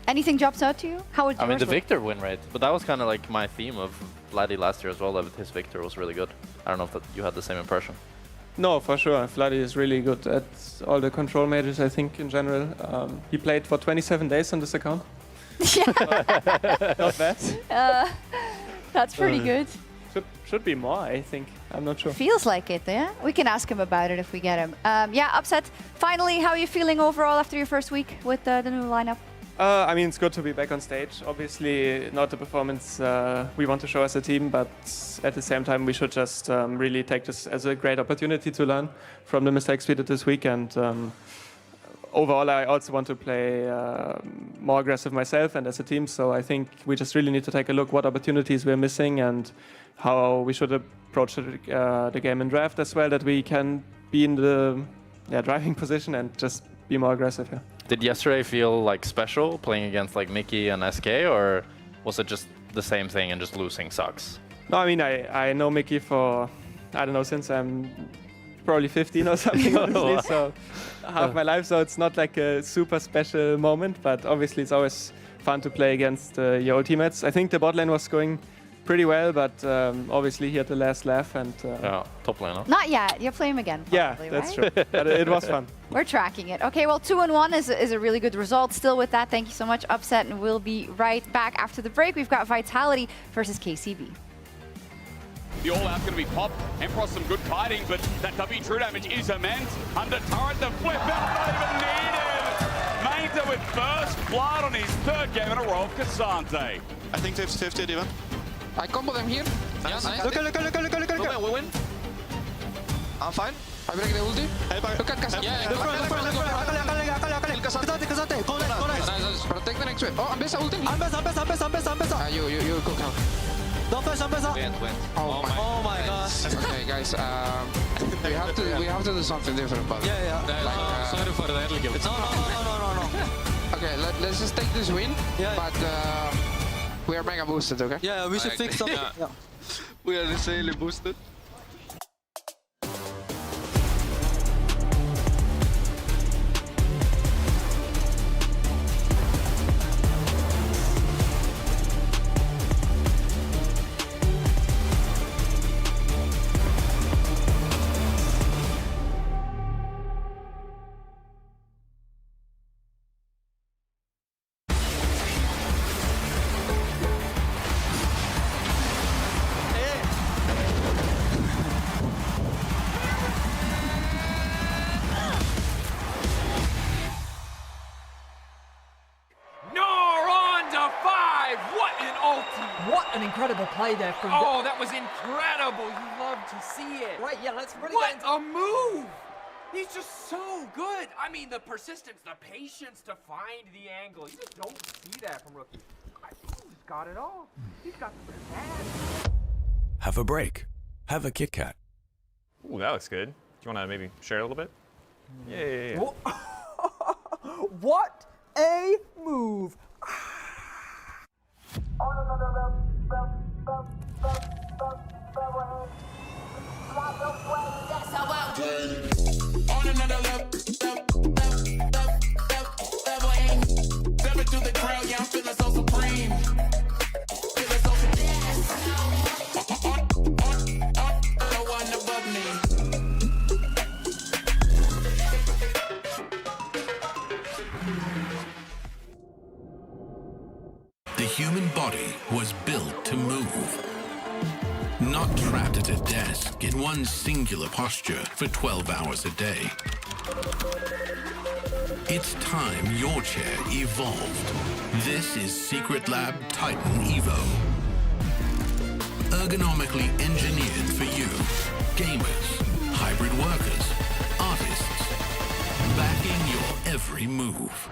Anything jumps out to you? How would you? I mean, the Victor win rate, but that was kind of like my theme of Vladi last year as well. That his Victor was really good. I don't know if you had the same impression. No, for sure. Vladi is really good at all the control majors, I think, in general. He played for 27 days on this account. Yeah. Not bad. That's pretty good. Should be more, I think. I'm not sure. Feels like it, yeah? We can ask him about it if we get him. Yeah, Upset, finally, how are you feeling overall after your first week with the new lineup? I mean, it's good to be back on stage. Obviously, not the performance we want to show as a team, but at the same time, we should just really take this as a great opportunity to learn from the mistakes we did this week. And overall, I also want to play more aggressive myself and as a team. So I think we just really need to take a look what opportunities we're missing and how we should approach the game in draft as well, that we can be in the driving position and just be more aggressive here. Did yesterday feel like special playing against like Mickey and SK, or was it just the same thing and just losing sucks? No, I mean, I know Mickey for, I don't know, since I'm probably 15 or something, honestly, so half my life, so it's not like a super special moment, but obviously it's always fun to play against your old teammates. I think the bot lane was going pretty well, but obviously he had the last laugh and... yeah, top lane, huh? Not yet. You'll play him again, probably, yeah, that's right? true. But it was fun. We're tracking it. Okay, well, 2-1 is a really good result. Still with that, thank you so much, Upset, and we'll be right back after the break. We've got Vitality versus KCB. The all-out's going to be popped. Emperor some good fighting, but that W true damage is immense. Under turret, the flip out not even needed. Mainta with first blood on his third game in a row of Cassante. I think 50-50 even. I combo them here. Nice. Look, we win. I'm fine. I break the ulti. Look at Kazate. Yeah, Kazate. Go nice. Protect the next wave. Oh, Ambessa ulti. Ambessa. You cook out. Don't flash Ambessa. Went. Oh my gosh. Okay, guys. we have to do something different about it. Yeah. Sorry for the early game. No. Okay, let's just take this win. Yeah. But we are mega boosted, okay? Yeah, we should fix something. Yeah. We are insanely boosted. What an incredible play there from... Oh, that was incredible. You love to see it. Right, yeah, let's really What a move! He's just so good. I mean, the persistence, the patience to find the angle. You just don't see that from rookies. I think he's got it all. He's got the best. Have a break. Have a Kit Kat. Ooh, that looks good. Do you want to maybe share a little bit? Yeah. What a move! On another level, through the crowd, yeah, I'm feeling so supreme. Feeling so no one above me. The human body was built to move. Not trapped at a desk in one singular posture for 12 hours a day. It's time your chair evolved. This is Secret Lab Titan Evo. Ergonomically engineered for you, gamers, hybrid workers, artists, backing your every move.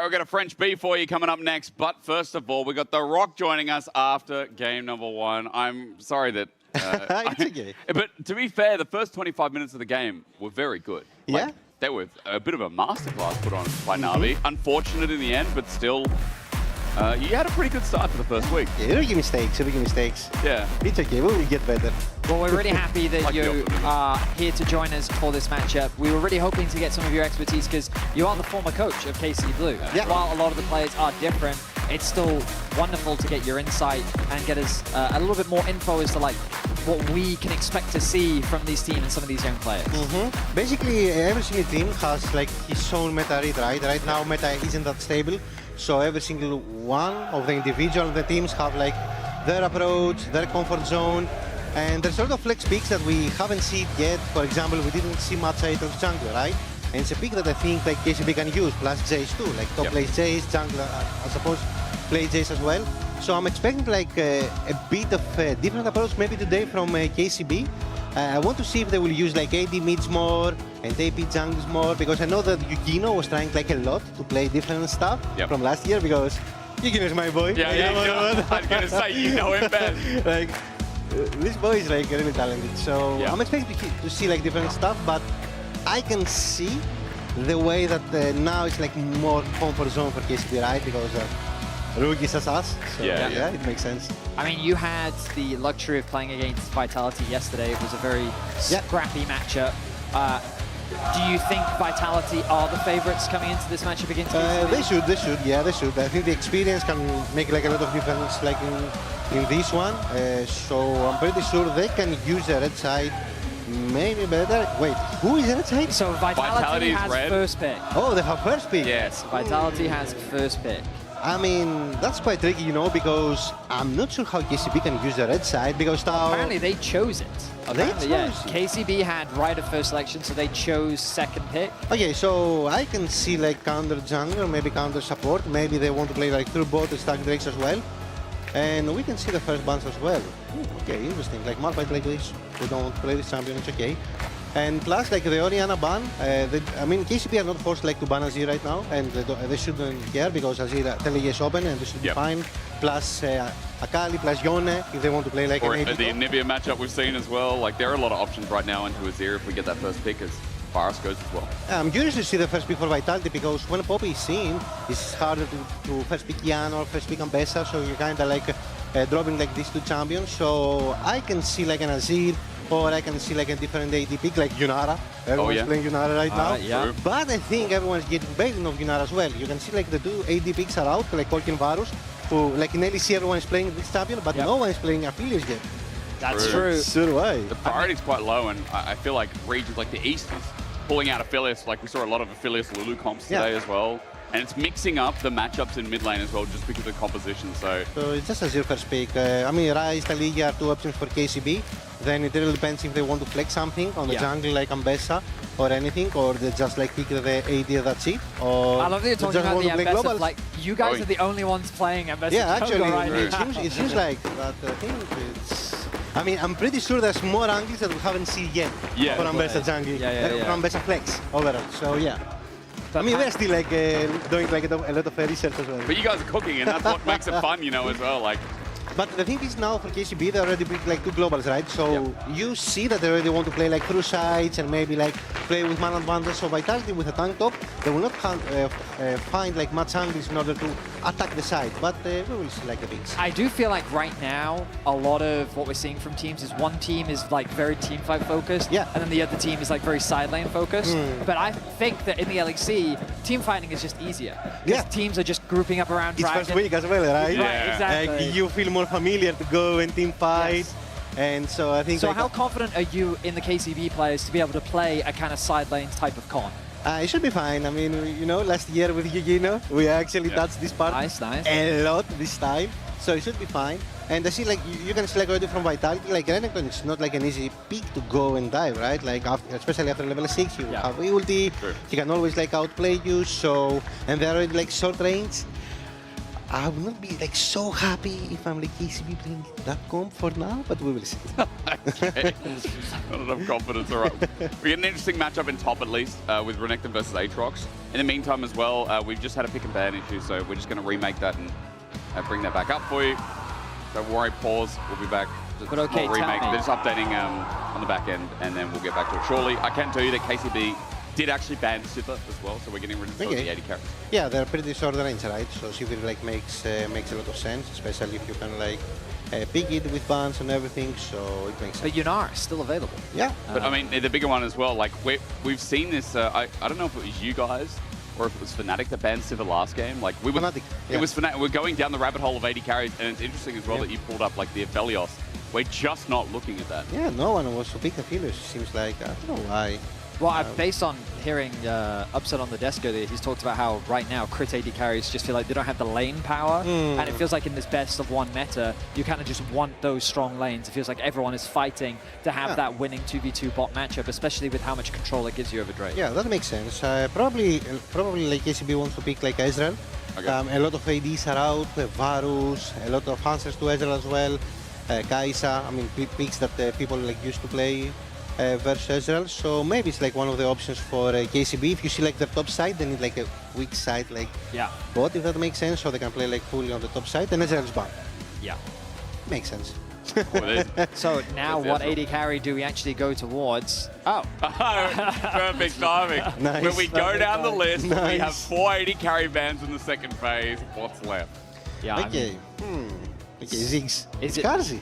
we've got a French B for you coming up next. But first of all, we got The Rock joining us after game number 1. I'm sorry that... it's okay. But to be fair, the first 25 minutes of the game were very good. Yeah? They were a bit of a masterclass put on by Na'Vi. Unfortunate in the end, but still... you had a pretty good start to the first week. Yeah, rookie mistakes. Yeah. It's okay, we will get better. Well, we're really happy that you are here to join us for this matchup. We were really hoping to get some of your expertise because you are the former coach of KC Blue. Yeah. While a lot of the players are different, it's still wonderful to get your insight and get us a little bit more info as to like what we can expect to see from these teams and some of these young players. Basically, every single team has like his own meta read, right? Right now, meta isn't that stable. So every single one of the individual of the teams have like their approach, their comfort zone, and there's a lot of flex picks that we haven't seen yet. For example, we didn't see much Ratones jungler, right? And it's a pick that I think like KCB can use, plus Jace too. Like top plays Jace, jungler I suppose play Jace as well. So I'm expecting like a bit of a different approach maybe today from KCB. I want to see if they will use like AD mids more and AP jungles more, because I know that Yukino was trying like a lot to play different stuff from last year, because Yukino is my boy. I was gonna say, you know him best. Like this boy is like really talented, so I'm expecting to see like different stuff, but I can see the way that now it's like more comfort zone for KCB, right? Because rookies as us, so yeah, it makes sense. I mean, you had the luxury of playing against Vitality yesterday. It was a very scrappy matchup. Do you think Vitality are the favorites coming into this matchup against KCB? They should. I think the experience can make like a lot of difference like in this one. So I'm pretty sure they can use the red side maybe better. Wait, who is the red side? So Vitality has red. first pick. Oh, they have first pick. Yes, Vitality has first pick. I mean, that's quite tricky, you know, because I'm not sure how KCB can use the red side, because now... Apparently they chose it. Apparently, KCB had right of first selection, so they chose second pick. Okay, so I can see like counter jungler, maybe counter support. Maybe they want to play like through bot and stack drakes as well. And we can see the first bans as well. Okay, interesting. Like Malphite play this, we don't play this champion, it's okay. And plus, like the Orianna ban, I mean, KCB are not forced like to ban Azir right now, and they shouldn't care because Azir Tele is open and they should be fine. Plus Akali, plus Yone, if they want to play like or an the AD EMEA matchup we've seen as well. Like there are a lot of options right now into Azir if we get that first pick as Varus goes as well. I'm curious to see the first pick for Vitality, because when Poppy is seen, it's harder to first pick Ian or first pick Ambessa, so you're kind of like dropping like these two champions. So I can see like an Azir, or I can see like a different AD pick like Yunara. Everyone's playing Yunara right now. But I think everyone's getting baiting of Yunara as well. You can see like the two AD picks are out, like Cork and Varus, who like in LEC everyone is playing this champion, but no one is playing Aphelios yet. That's true. So why? The priority's quite low, and I feel like regions like the East is pulling out Aphelios. Like we saw a lot of Aphelios Lulu comps today as well. And it's mixing up the matchups in mid lane as well, just because of the composition. So it's just Azir first pick. I mean, Ryze, Taliyah are two options for KCB. Then it really depends if they want to flex something on the jungle like Ambessa or anything, or they just like pick the AD that's it. Or I love that you're talking about the Ambessa. Like, you guys are the only ones playing Ambessa. Yeah, actually, right it seems like that. I think it's... I mean, I'm pretty sure there's more angles that we haven't seen yet for Ambessa jungle, for Ambessa flex overall. So yeah. I mean, we're still like doing like a lot of research as well. But you guys are cooking, and that's what makes it fun, you know, as well. Like, but the thing is now for KCB, they already picked like two globals, right? So you see that they already want to play like through sides and maybe like play with man advantage. So Vitality with a tank top, they will not find like much angles in order to attack the side. But we will see like a bit. I do feel like right now, a lot of what we're seeing from teams is one team is like very team fight focused, and then the other team is like very side lane focused. But I think that in the LEC, team fighting is just easier. Because teams are just grouping up around Dragon. It's first week as well, right? Right, exactly. Like, you feel more familiar to go and team fight. And so I think... So how confident are you in the KCB players to be able to play a kind of side lanes type of con? It should be fine. I mean, you know, last year with Yugino, we actually touched this part a lot this time. So it should be fine. And I see, like, you can see, like, already from Vitality, like, Renekton is not, like, an easy pick to go and dive, right? Like, especially after level 6, you have ulti, he can always, like, outplay you, so... And they're already, like, short range. I will not be like so happy if I'm like KCB playing that comp for now, but we will see. Okay. Not enough confidence. All right. We get an interesting matchup in top at least with Renekton versus Aatrox. In the meantime as well, we've just had a pick and ban issue, so we're just going to remake that and bring that back up for you. Don't worry, pause. We'll be back. But okay, remake. They're just updating on the back end, and then we'll get back to it shortly. I can tell you that KCB did actually ban Sivir as well, so we're getting rid of some of the 80 characters. Yeah, they're pretty short range, right? So Sivir like makes a lot of sense, especially if you can like pick it with bans and everything. So it makes sense. But Yunar is still available. Yeah. But I mean, the bigger one as well. Like we've seen this. I don't know if it was you guys or if it was Fnatic that banned Sivir last game. Like we were. Fnatic. It was Fnatic. We're going down the rabbit hole of 80 carries, and it's interesting as well that you pulled up like the Aphelios. We're just not looking at that. Yeah, no one was to pick Aphelios. Seems like I don't know why. Well, based on hearing Upset on the desk earlier, he's talked about how right now crit AD carries just feel like they don't have the lane power, and it feels like in this best of one meta, you kind of just want those strong lanes. It feels like everyone is fighting to have that winning 2v2 bot matchup, especially with how much control it gives you over Drake. Yeah, that makes sense. Probably like KCB wants to pick like Ezreal. Okay. A lot of ADs are out, Varus, a lot of answers to Ezreal as well. Kai'Sa, I mean, picks that people like used to play versus Ezreal, so maybe it's like one of the options for KCB. If you see like the top side, they need like a weak side like bot, if that makes sense, so they can play like fully on the top side, and Ezreal's back. Yeah. Makes sense. So now what AD carry do we actually go towards? Oh. Perfect timing. Nice. When we go down the list, Nice. we have 4 80 carry bans in the second phase. What's left? Yeah. Okay. Okay, Ziggs. Is it Karzi?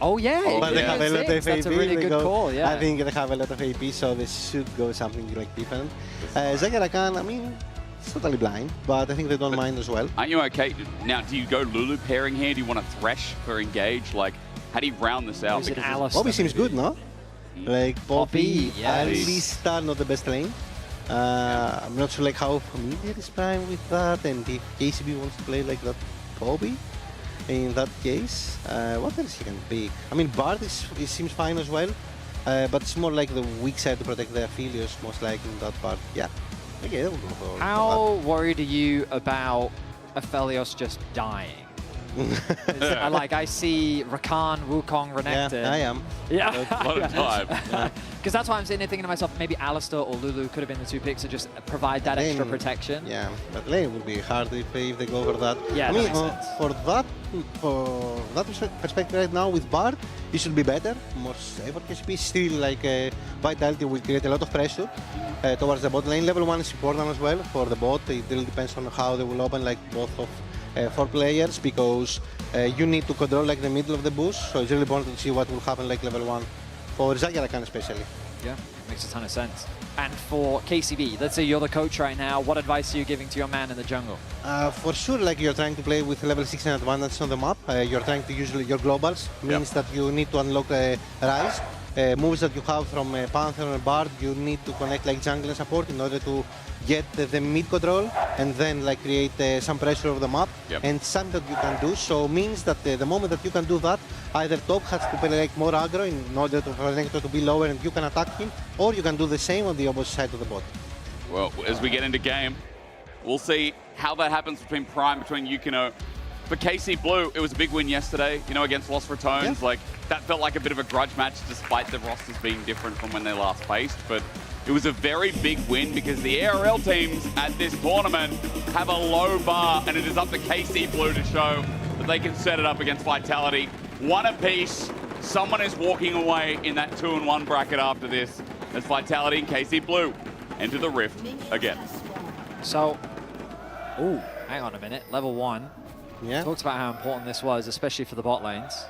Oh yeah. But they have a lot of AP. That's a really good call, yeah. I think they have a lot of AP, so they should go something like different. Zagarakan, I mean, it's totally blind, but I think they don't mind as well. Aren't you okay? Now, do you go Lulu pairing here? Do you want to Thresh for engage? Like, how do you round this out? Poppy seems good, no? Like Poppy, yes. Alistar, not the best lane. I'm not sure like how familiar is Prime with that, and if KCB wants to play like that Poppy. In that case, what else he can pick? I mean, Bard it seems fine as well, but it's more like the weak side to protect the Aphelios, most likely in that part. Yeah, okay, we'll go for How worried are you about Aphelios just dying? I see Rakan, Wukong, Renekton. Yeah, I am. Yeah. A lot of time. Because that's why I'm sitting there thinking to myself, maybe Alistar or Lulu could have been the 2 picks to just provide that extra protection. Yeah, but lane would be hard if they go for that. Yeah, I mean, that for that perspective right now with Bard, it should be better, more safe for KCB. Still, like Vitality will create a lot of pressure towards the bot lane. Level 1 is important as well for the bot. It really depends on how they will open like both of 4 players, because you need to control like the middle of the bush, so it's really important to see what will happen like level 1 for Zagarakan especially. Yeah, makes a ton of sense. And for KCB, let's say you're the coach right now, what advice are you giving to your man in the jungle? For sure, like you're trying to play with level 16 advantage on the map. You're trying to use your globals, means that you need to unlock the Rise. Moves that you have from Pantheon and Bard, you need to connect like jungle and support in order to get the mid control and then like create some pressure over the map, and something that you can do. So means that the moment that you can do that, either top has to play like more aggro in order for Renekton to be lower and you can attack him, or you can do the same on the opposite side of the bot. Well, as we get into game, we'll see how that happens between Prime, between Yukino. For KC Blue, it was a big win yesterday, you know, against Lost Ratones. Like, that felt like a bit of a grudge match despite the rosters being different from when they last faced. But it was a very big win because the ERL teams at this tournament have a low bar, and it is up to KC Blue to show that they can set it up against Vitality. 1 apiece. Someone is walking away in that 2-1 bracket after this as Vitality and KC Blue enter the Rift again. So, hang on a minute, level 1. Yeah. Talked about how important this was, especially for the bot lanes.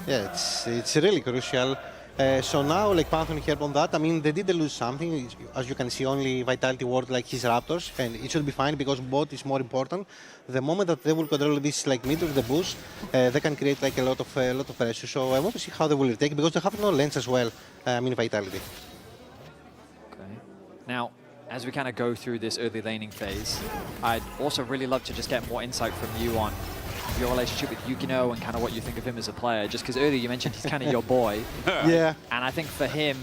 Yeah, it's really crucial. So now, like Pantheon help on that. I mean, they did lose something. As you can see, only Vitality ward like his Raptors, and it should be fine because bot is more important. The moment that they will control this like middle of the bush, they can create like a lot of pressure. So I want to see how they will retake because they have no lanes as well. I mean, Vitality. Okay. Now, as we kind of go through this early laning phase, I'd also really love to just get more insight from you on your relationship with Yukino and kind of what you think of him as a player. Just because earlier you mentioned he's kind of your boy. Yeah. And I think for him,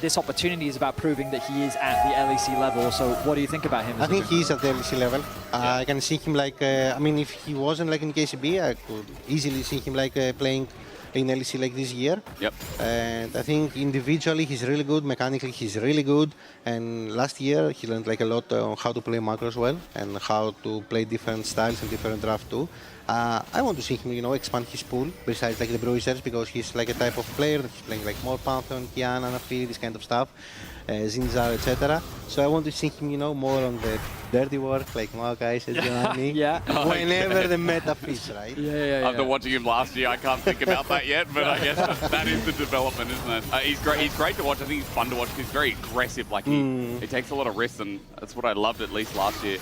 this opportunity is about proving that he is at the LEC level. So what do you think about him? I think he's at the LEC level. I can see him like, I mean, if he wasn't like in KCB, I could easily see him like playing in LEC like this year. Yep. And I think individually he's really good, mechanically he's really good. And last year he learned like a lot on how to play macros well and how to play different styles and different draft too. I want to see him, you know, expand his pool besides like the Bruisers, because he's like a type of player that he's playing like more Pantheon, Kiana, Nafi, this kind of stuff, Zinzar, etc. So I want to see him, you know, more on the dirty work, like more guys, as you know me. Yeah. Whenever the meta fits, right? Yeah. After watching him last year, I can't think about that yet, but I guess that is the development, isn't it? He's great. He's great to watch. I think he's fun to watch. He's very aggressive. Like he takes a lot of risks, and that's what I loved at least last year,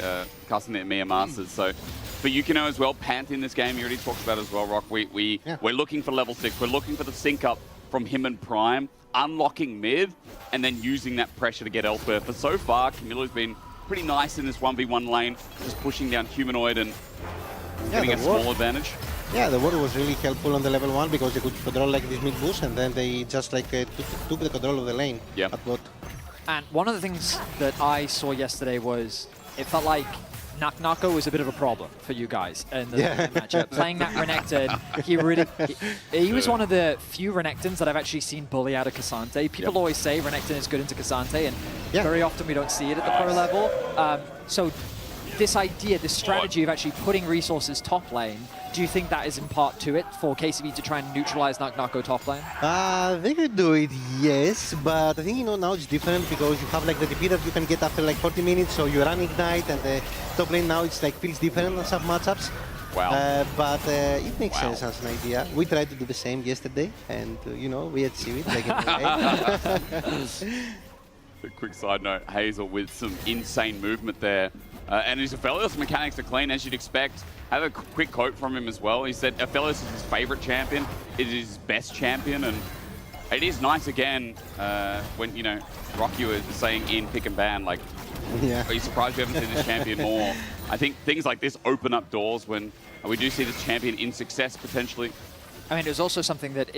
casting the EMEA Masters. So for Yukino as well, Pant in this game, you already talked about as well, Rock. We're looking for level 6. We're looking for the sync up from him and Prime, unlocking mid, and then using that pressure to get elsewhere. For so far, Camilo's been pretty nice in this 1v1 lane, just pushing down Humanoid and getting a small advantage. Yeah, the ward was really helpful on the level 1 because they could control like this mid boost, and then they just like took the control of the lane at bot. And one of the things that I saw yesterday was it felt like Nako was a bit of a problem for you guys in the matchup. Playing that Renekton, he was one of the few Renektons that I've actually seen bully out of Cassante. People always say Renekton is good into Cassante, and very often we don't see it at the pro level. So this idea, this strategy of actually putting resources top lane, do you think that is in part to it for KCB to try and neutralize Nako top lane? They could do it, yes, but I think, you know, now it's different because you have like the TP that you can get after like 40 minutes, so you run Ignite, and the top lane now it's like feels different on some matchups. Wow. But it makes sense as an idea. We tried to do the same yesterday, and you know, we achieved it. Like A quick side note, Hazel with some insane movement there. And his Aphelios mechanics are clean, as you'd expect. I have a quick quote from him as well. He said Aphelios is his favorite champion. It is his best champion. And it is nice, again, when, you know, Rocky was saying in pick and ban, like, are you surprised we haven't seen this champion more? I think things like this open up doors when we do see this champion in success, potentially. I mean, it was also something that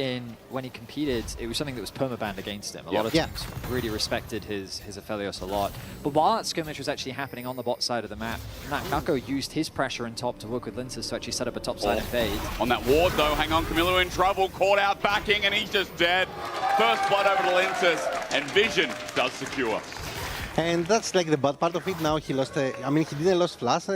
when he competed, it was something that was permabanned against him. A lot of teams really respected his Aphelios a lot. But while that skirmish was actually happening on the bot side of the map, Nako used his pressure in top to work with Linces to actually set up a top side fade. On that ward, though, hang on, Camilo in trouble, caught out backing, and he's just dead. First blood over to Linces, and Vision does secure. And that's like the bad part of it. Now he lost, I mean, he didn't lose Flash,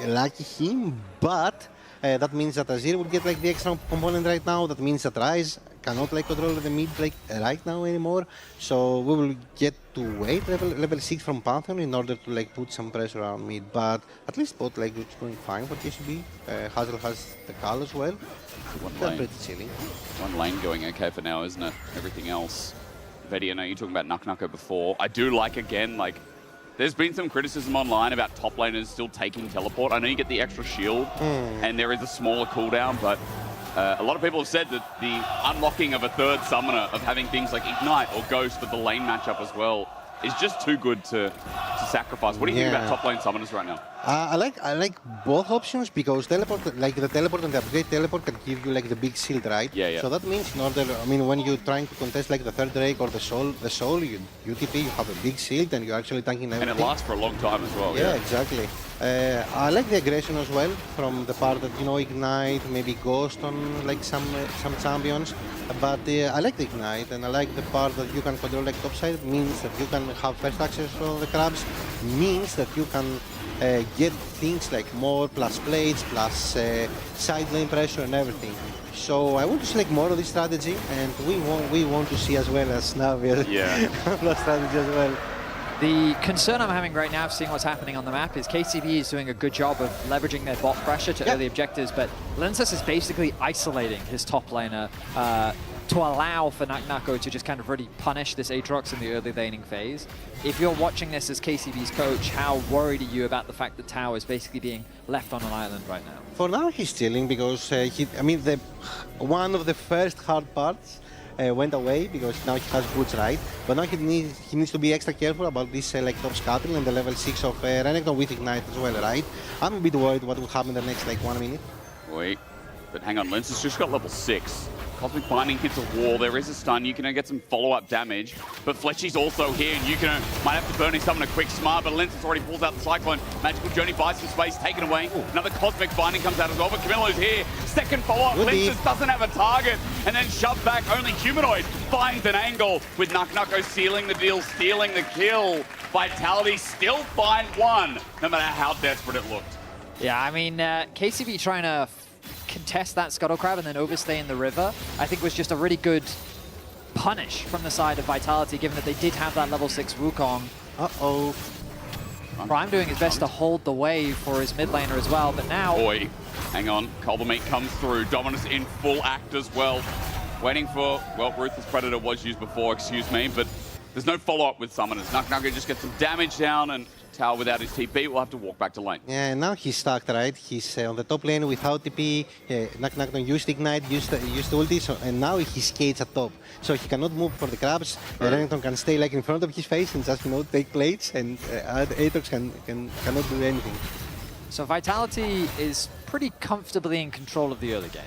lucky him, but that means that Azir will get like the extra component right now. That means that Ryze cannot like control the mid like right now anymore. So we will get to wait level 6 from Pantheon in order to like put some pressure on mid. But at least bot like it's going fine for KCB. Hazel has the call as well. They're pretty chilling. One lane going okay for now, isn't it? Everything else. Vedi, I know you're talking about Nako before. I do like, again, like, there's been some criticism online about top laners still taking teleport. I know you get the extra shield, and there is a smaller cooldown, but a lot of people have said that the unlocking of a third summoner, of having things like Ignite or Ghost for the lane matchup as well, is just too good to sacrifice. What do you think about top lane summoners right now? I like both options because teleport, like the teleport and the upgrade teleport can give you like the big shield, right? Yeah. So that means in order, I mean, when you're trying to contest like the third Drake or the soul, you UTP, you have a big shield and you're actually tanking everything. And it lasts for a long time as well. Yeah, exactly. I like the aggression as well from the part that, you know, Ignite, maybe Ghost on like some champions. But I like the Ignite, and I like the part that you can control like topside, means that you can have first access on the crabs, means that you can get things like more plus plates, plus side lane pressure and everything. So I want to see like more of this strategy, and we want to see as well as Navi plus strategy as well. The concern I'm having right now, seeing what's happening on the map, is KCB is doing a good job of leveraging their bot pressure to early objectives, but Linces is basically isolating his top laner to allow for Nako to just kind of really punish this Aatrox in the early laning phase. If you're watching this as KCB's coach, how worried are you about the fact that Tao is basically being left on an island right now? For now, he's chilling because one of the first hard parts went away because now he has boots, right? But now he needs to be extra careful about this like top scattering and the level 6 of Renekton with Ignite as well, right? I'm a bit worried what will happen in the next like 1 minute. Wait, but hang on, Linces just got level 6. Cosmic Binding hits a wall. There is a stun. You can get some follow-up damage. But Fletchy's also here, and you can might have to burn summon a quick smart, but Lensis already pulls out the Cyclone. Magical Journey buys some space, taken away. Another Cosmic Binding comes out as well, but Camillo's here. Second follow-up. Lensis doesn't have a target, and then shoved back. Only Humanoid finds an angle with Nucko sealing the deal, stealing the kill. Vitality still find one, no matter how desperate it looked. Yeah, I mean, KCB trying to contest that Scuttle Crab and then overstay in the river, I think was just a really good punish from the side of Vitality, given that they did have that level 6 Wukong. Uh-oh. Prime doing his best to hold the wave for his mid laner as well, but now... Boy, hang on. Coldermate comes through. Dominus in full act as well. Waiting for, well, Ruthless Predator was used before, excuse me, but there's no follow-up with Summoners. Nucko just gets some damage down, and Tower without his TP will have to walk back to lane. Yeah, and now he's stuck, right? He's on the top lane without TP. Nucko used Ignite, used ulti, so, and now he skates at top. So he cannot move for the crabs. Renekton can stay like in front of his face and just, you know, take plates, and Aatrox cannot do anything. So Vitality is pretty comfortably in control of the early game.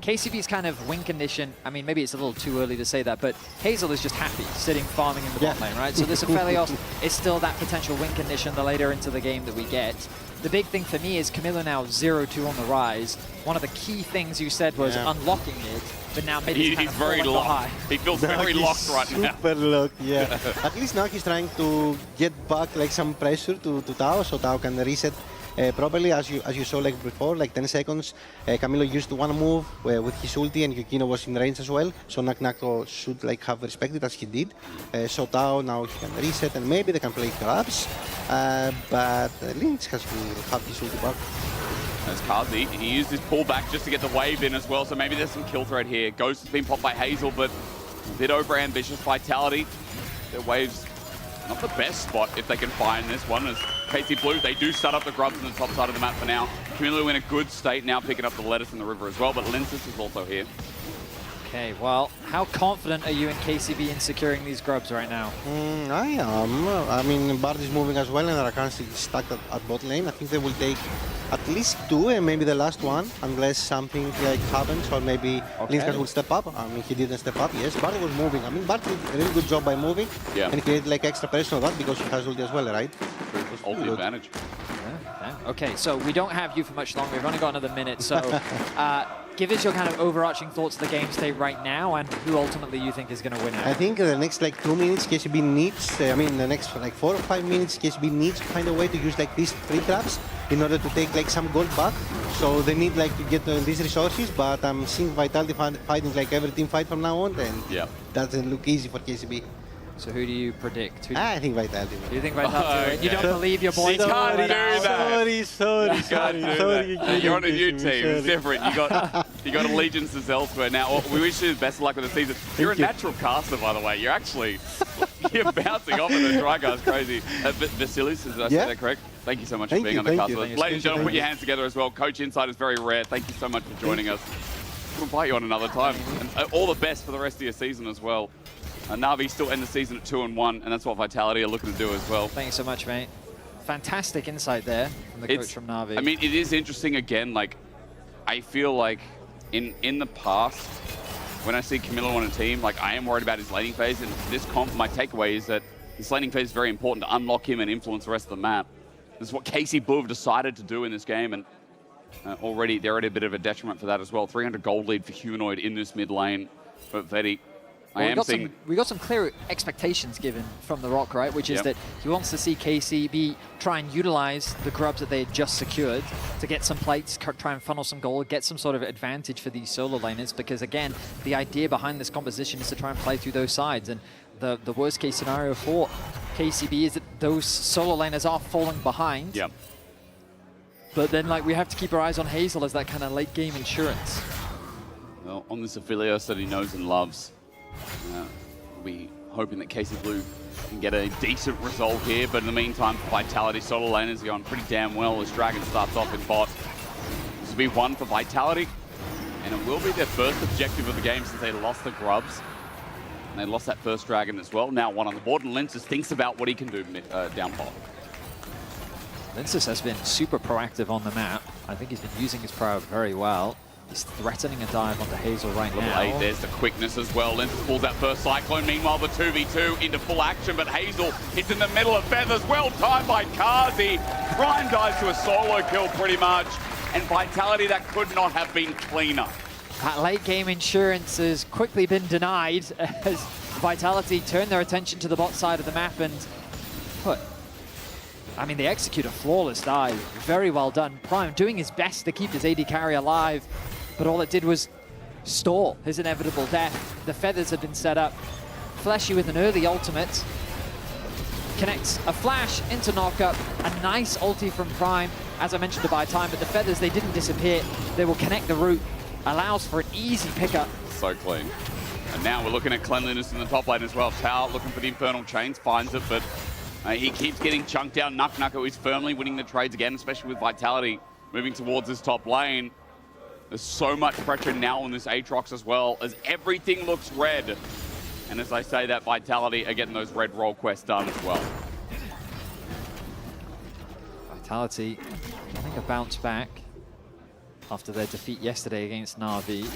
KCB's kind of win condition, I mean, maybe it's a little too early to say that, but Hazel is just happy sitting farming in the bot lane, right? So this Aphelios is still that potential win condition the later into the game that we get. The big thing for me is Camilo now 0-2 on the rise. One of the key things you said was unlocking it, but now maybe he's very locked. He feels very locked right now. Super locked, yeah. At least now he's trying to get back like some pressure to Tao, so Tao can reset properly, as you saw like before, like 10 seconds. Camilo used one move with his ulti, and Yukino was in range as well. So Nucko should like have respected as he did. So Tao now he can reset, and maybe they can play grabs. But Lynch has to have his ulti back. As Kazi, he used his pullback just to get the wave in as well. So maybe there's some kill threat here. Ghost has been popped by Hazel, but a bit over ambitious. Vitality, their waves. Not the best spot if they can find this one, as KC Blue, they do start up the grubs on the top side of the map for now. Camilo in a good state now, picking up the lettuce in the river as well, but Lensis is also here. Okay, well, how confident are you in KCB in securing these grubs right now? I am. I mean, Bard is moving as well, and Rakan is stuck at bot lane. I think they will take at least 2, and maybe the last one, unless something like happens, or maybe Linskas will step up. I mean, he didn't step up, yes. Bard was moving. I mean, Bard did a really good job by moving, and created like extra pressure on that because he has ulti as well, right? Ulti advantage. Yeah. Okay, so we don't have you for much longer. We've only got another minute, so give us your kind of overarching thoughts of the game state right now, and who ultimately you think is going to win it. I think the next like 2 minutes KCB needs, I mean the next like 4 or 5 minutes KCB needs to find a way to use like these 3 traps in order to take like some gold back. So they need like to get these resources, but I'm seeing Vitality fighting like every team fight from now on, and doesn't look easy for KCB. So who do you predict? I think Vitality. You think Vitality? You don't believe your boys? You can't do that. Sorry. You're on a new team. It's different. You got allegiances elsewhere. Now, we wish you the best of luck with the season. You're a natural caster, by the way. You're actually you're bouncing off of the dry guys crazy. Vasilis, did I say that correct? Thank you so much for being on the cast. Ladies and gentlemen, put your hands together as well. Coach Insight is very rare. Thank you so much for joining us. We'll invite you on another time. And all the best for the rest of your season as well. Na'Vi still end the season at 2-1, and that's what Vitality are looking to do as well. Thank you so much, mate. Fantastic insight there from the coach from Na'Vi. I mean, it is interesting again. Like, I feel like in the past, when I see Camilo on a team, like I am worried about his laning phase. And this comp, my takeaway is that his laning phase is very important to unlock him and influence the rest of the map. This is what KC Blue have decided to do in this game, and they're already a bit of a detriment for that as well. 300 gold lead for Humanoid in this mid lane, but Vedi. Well, we got some clear expectations given from The Rock, right? Which is that he wants to see KCB try and utilize the grubs that they had just secured to get some plates, try and funnel some gold, get some sort of advantage for these solo laners. Because again, the idea behind this composition is to try and play through those sides. And the worst case scenario for KCB is that those solo laners are falling behind. Yep. But then, like, we have to keep our eyes on Hazel as that kind of late game insurance. Well, on this Aphelios that he knows and loves. We hoping that KC Blue can get a decent result here, but in the meantime, Vitality solo laners are going pretty damn well as Dragon starts off in bot. This will be one for Vitality, and it will be their first objective of the game since they lost the grubs. And they lost that first Dragon as well. Now one on the board, and Lensis thinks about what he can do down bot. Lensis has been super proactive on the map. I think he's been using his power very well. He's threatening a dive onto Hazel right now. Eight, there's the quickness as well. Linces pulls that first Cyclone. Meanwhile, the 2v2 into full action, but Hazel is in the middle of Feathers. Well timed by Kazi. Prime dives to a solo kill pretty much. And Vitality, that could not have been cleaner. That late game insurance has quickly been denied as Vitality turn their attention to the bot side of the map and put. I mean, they execute a flawless dive. Very well done. Prime doing his best to keep his AD carry alive, but all it did was stall his inevitable death. The feathers had been set up. Fleshy with an early ultimate. Connects a flash into knockup. A nice ulti from Prime, as I mentioned to buy time, but the feathers, they didn't disappear. They will connect the route. Allows for an easy pickup. So clean. And now we're looking at cleanliness in the top lane as well. Tao looking for the Infernal Chains, finds it, but he keeps getting chunked down. Nucko is firmly winning the trades again, especially with Vitality moving towards his top lane. There's so much pressure now on this Aatrox as well, as everything looks red. And as I say that, Vitality are getting those red role quests done as well. Vitality, I think, a bounce back after their defeat yesterday against Na'Vi.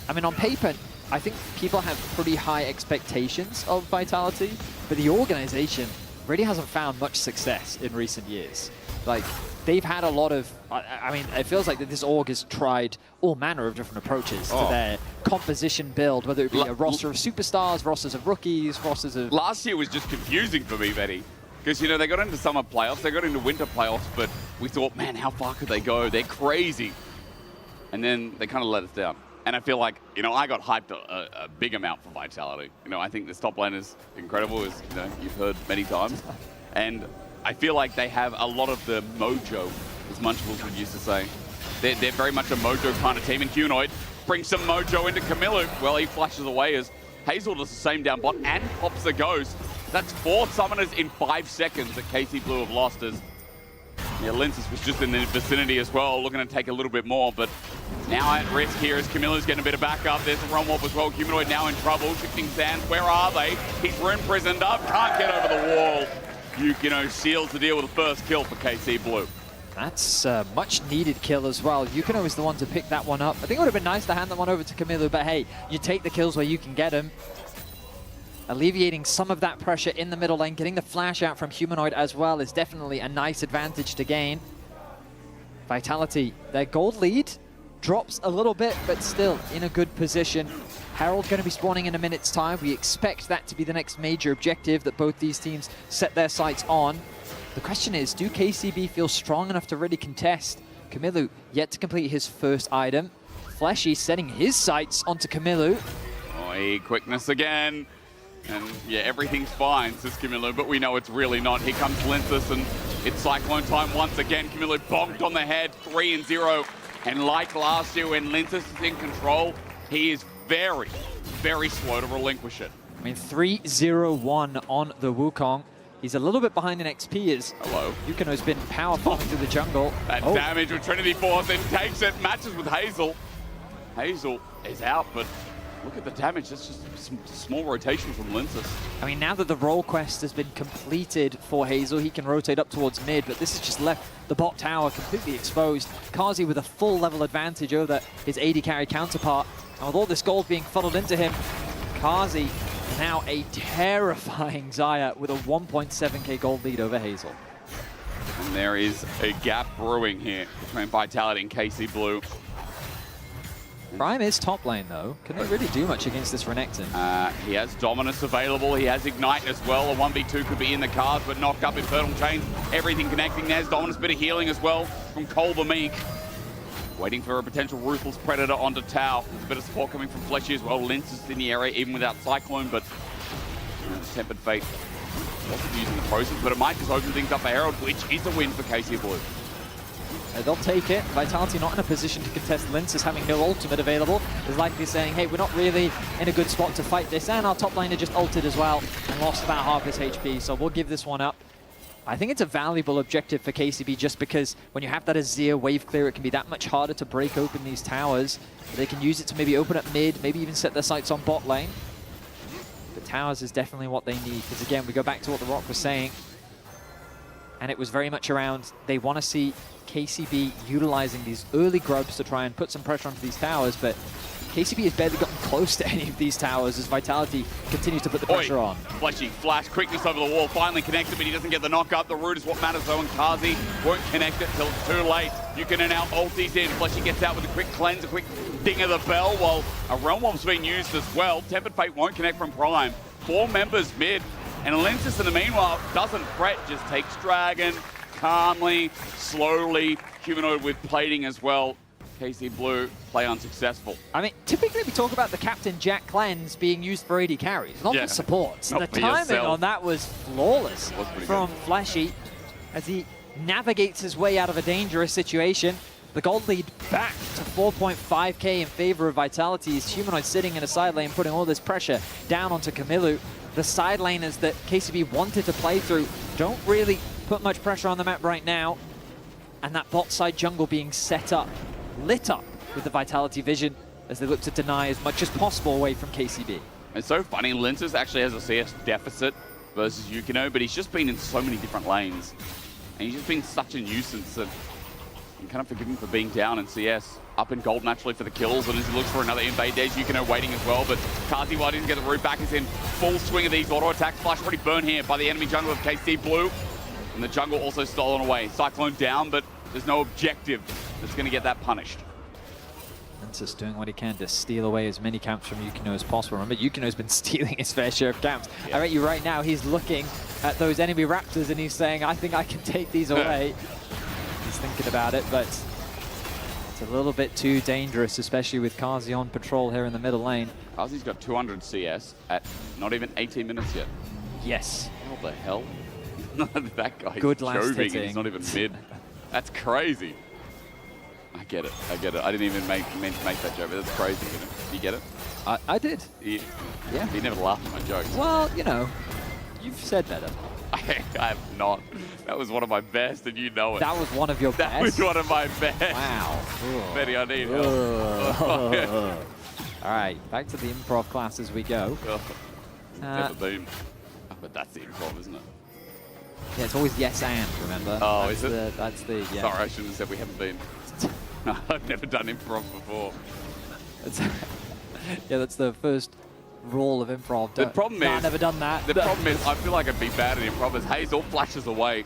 I mean, on paper, I think people have pretty high expectations of Vitality, but the organization really hasn't found much success in recent years. Like, they've had a lot of, I mean, it feels like that this org has tried all manner of different approaches to their composition build, whether it be a roster of superstars, rosters of rookies, rosters of... Last year was just confusing for me, Betty. Because, you know, they got into summer playoffs, they got into winter playoffs, but we thought, man, how far could they go? They're crazy. And then they kind of let us down. And I feel like, you know, I got hyped a big amount for Vitality. You know, I think this top lane is incredible, as you know, you've heard many times. And I feel like they have a lot of the mojo, as Munchables would used to say. They're very much a mojo kind of team. And Humanoid brings some mojo into Camilo. Well, he flashes away as Hazel does the same down bot and pops the ghost. That's 4 summoners in 5 seconds that KC Blue have lost as... Yeah, Linces was just in the vicinity as well, looking to take a little bit more, but now at risk here as Camilla's getting a bit of backup. There's the run warp as well. Humanoid now in trouble. Shifting sands, where are they? He's rune prisoned up, can't get over the wall. Yukino seals the deal with the first kill for KC Blue. That's a much needed kill as well. Yukino is the one to pick that one up. I think it would have been nice to hand that one over to Camilo, but hey, you take the kills where you can get them. Alleviating some of that pressure in the middle lane, getting the flash out from Humanoid as well is definitely a nice advantage to gain. Vitality, their gold lead drops a little bit, but still in a good position. Herald going to be spawning in a minute's time. We expect that to be the next major objective that both these teams set their sights on. The question is, do KCB feel strong enough to really contest? Camilo yet to complete his first item. Fleshy setting his sights onto Camilo. Oh, quickness again. And yeah, everything's fine, says Camilo, but we know it's really not. Here comes Linces, and it's Cyclone time once again. Camilo bonked on the head, 3-0. And like last year when Linces is in control, he is very, very slow to relinquish it. I mean, 3-0-1 on the Wukong. He's a little bit behind in XP as Yukino's been power farming through the jungle. That damage with Trinity Force, then takes it, matches with Hazel. Hazel is out, but look at the damage. That's just some small rotation from Linces. I mean, now that the role quest has been completed for Hazel, he can rotate up towards mid, but this has just left the bot tower completely exposed. Kazi with a full level advantage over his AD carry counterpart. And with all this gold being funneled into him, Kazi now a terrifying Xayah with a 1.7k gold lead over Hazel. And there is a gap brewing here between Vitality and KC Blue. Prime is top lane, though. Can they really do much against this Renekton? He has Dominus available. He has Ignite as well. A 1v2 could be in the cards, but knocked up Infernal Chains. Everything connecting. There's Dominus, bit of healing as well from Cole the Meek. Waiting for a potential Ruthless Predator onto Tau. There's a bit of support coming from Fleshy as well. Linces in the area, even without Cyclone, but Tempered Fate wasn't using the process, but it might just open things up for Herald, which is a win for KC Blue. They'll take it. Vitality not in a position to contest Linces, having no ultimate available. Is likely saying, hey, we're not really in a good spot to fight this, and our top laner just ulted as well and lost about half his HP, so we'll give this one up. I think it's a valuable objective for KCB just because when you have that Azir wave clear, it can be that much harder to break open these towers. They can use it to maybe open up mid, maybe even set their sights on bot lane. But towers is definitely what they need, because again, we go back to what The Rock was saying. and it was very much around they want to see KCB utilizing these early grubs to try and put some pressure onto these towers, but KCB has barely gotten close to any of these towers as Vitality continues to put the pressure on. Fleshy flash, quickness over the wall, finally connected, but he doesn't get the knock up. The root is what matters though, and Kazi won't connect it till it's too late. You can now ulties in. Fleshy gets out with a quick cleanse, a quick ding of the bell, while a Realm Bomb's being used as well. Tempered Fate won't connect from Prime. 4 members mid, and Lentis in the meanwhile doesn't fret, just takes Dragon calmly, slowly. Humanoid with plating as well. KC Blue play unsuccessful. I mean, typically we talk about the Captain Jack cleanse being used for AD carries, not for supports. Not the for timing yourself. on that was flawless from Fleshy as he navigates his way out of a dangerous situation. The gold lead back to 4.5k in favor of Vitality. His Humanoid sitting in a side lane, putting all this pressure down onto Kamilu. The side laners that KCB wanted to play through don't really put much pressure on the map right now. And that bot side jungle being set up, lit up with the Vitality vision as they look to deny as much as possible away from KCB. It's so funny, Lentis actually has a CS deficit versus Yukino, but he's just been in so many different lanes. And he's just been such a nuisance that you kind of forgive him for being down in CS. Up in gold naturally for the kills, and as he looks for another invade, there's Yukino waiting as well, but Kazi, while he didn't get the root back, is in full swing of these auto attacks. Flash already burned here by the enemy jungle of KC Blue. And the jungle also stolen away. Cyclone down, but there's no objective that's going to get that punished. Lentis doing what he can to steal away as many camps from Yukino as possible. Remember, Yukino's been stealing his fair share of camps. I bet you right now he's looking at those enemy raptors and he's saying, I think I can take these away. He's thinking about it, but it's a little bit too dangerous, especially with Kazi on patrol here in the middle lane. Kazi's got 200 CS at not even 18 minutes yet. Yes. What the hell? That guy's Good last joking, hitting. and he's not even mid. That's crazy. I get it. I get it. I didn't even mean to make that joke, but that's crazy. Did you get it? I did. Yeah. He never laughed at my jokes. Well, you know, you've said better. I have not. That was one of my best, and you know it. That was one of your That best? was one of my best. Wow. Betty, I need help. All right, back to the improv class as we go. Never been. Oh, but that's the improv, isn't it? Yeah, it's always yes and, remember? Oh, that's is it? That's the, yeah. Sorry, I shouldn't have said we haven't been. No, I've never done improv before. Yeah, that's the first rule of improv. The problem is, I've never done that. The problem is, I feel like I'd be bad at improv as Hazel flashes away.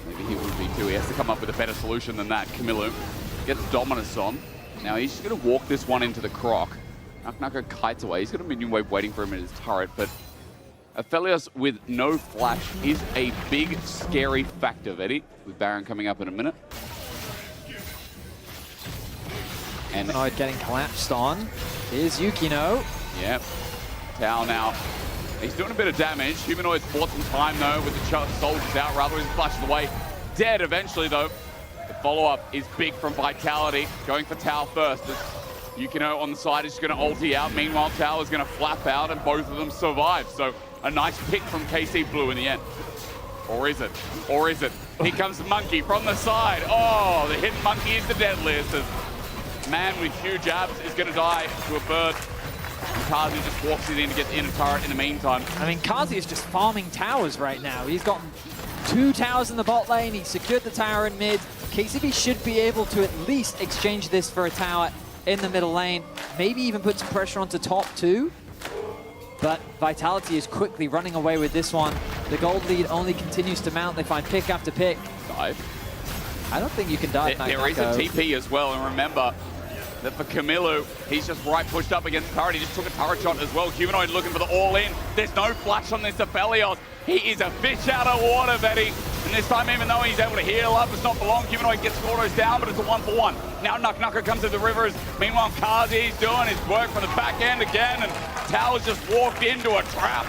Maybe he would be too. He has to come up with a better solution than that. Kamilu gets Dominus on. Now he's just going to walk this one into the croc. Nako kites away. He's got a minion wave waiting for him in his turret, but Aphelios with no flash is a big, scary factor, Eddie, with Baron coming up in a minute. And Humanoid getting collapsed on. Here's Yukino. Yep. Tao now. He's doing a bit of damage. Humanoid's bought some time, though, with the soldiers out. Rather, he's flashed away. Dead eventually, though. The follow-up is big from Vitality. Going for Tao first. As Yukino on the side is going to ulti out. Meanwhile, Tao is going to flap out, and both of them survive. So a nice pick from KC Blue in the end. Or is it? Or is it? Here comes Monkey from the side. Oh, the hidden Monkey is the deadliest. As man with huge abs is going to die to a bird. And Kazi just walks it in to get in a turret in the meantime. I mean, Kazi is just farming towers right now. He's got 2 towers in the bot lane. He's secured the tower in mid. KCB should be able to at least exchange this for a tower in the middle lane. Maybe even put some pressure onto top too. But Vitality is quickly running away with this one. The gold lead only continues to mount. They find pick after pick. Dive. I don't think you can dive. There is a TP as well, and remember that for Kamilu, he's just right pushed up against the turret. He just took a turret shot as well. Humanoid looking for the all-in. There's no flash on this Aphelios. He is a fish out of water, Betty. And this time, even though he's able to heal up, it's not for long. Humanoid gets autos down, but it's a 1-for-1. Now Nako comes to the rivers. Meanwhile, Kazi's doing his work from the back end again, and Tao's just walked into a trap.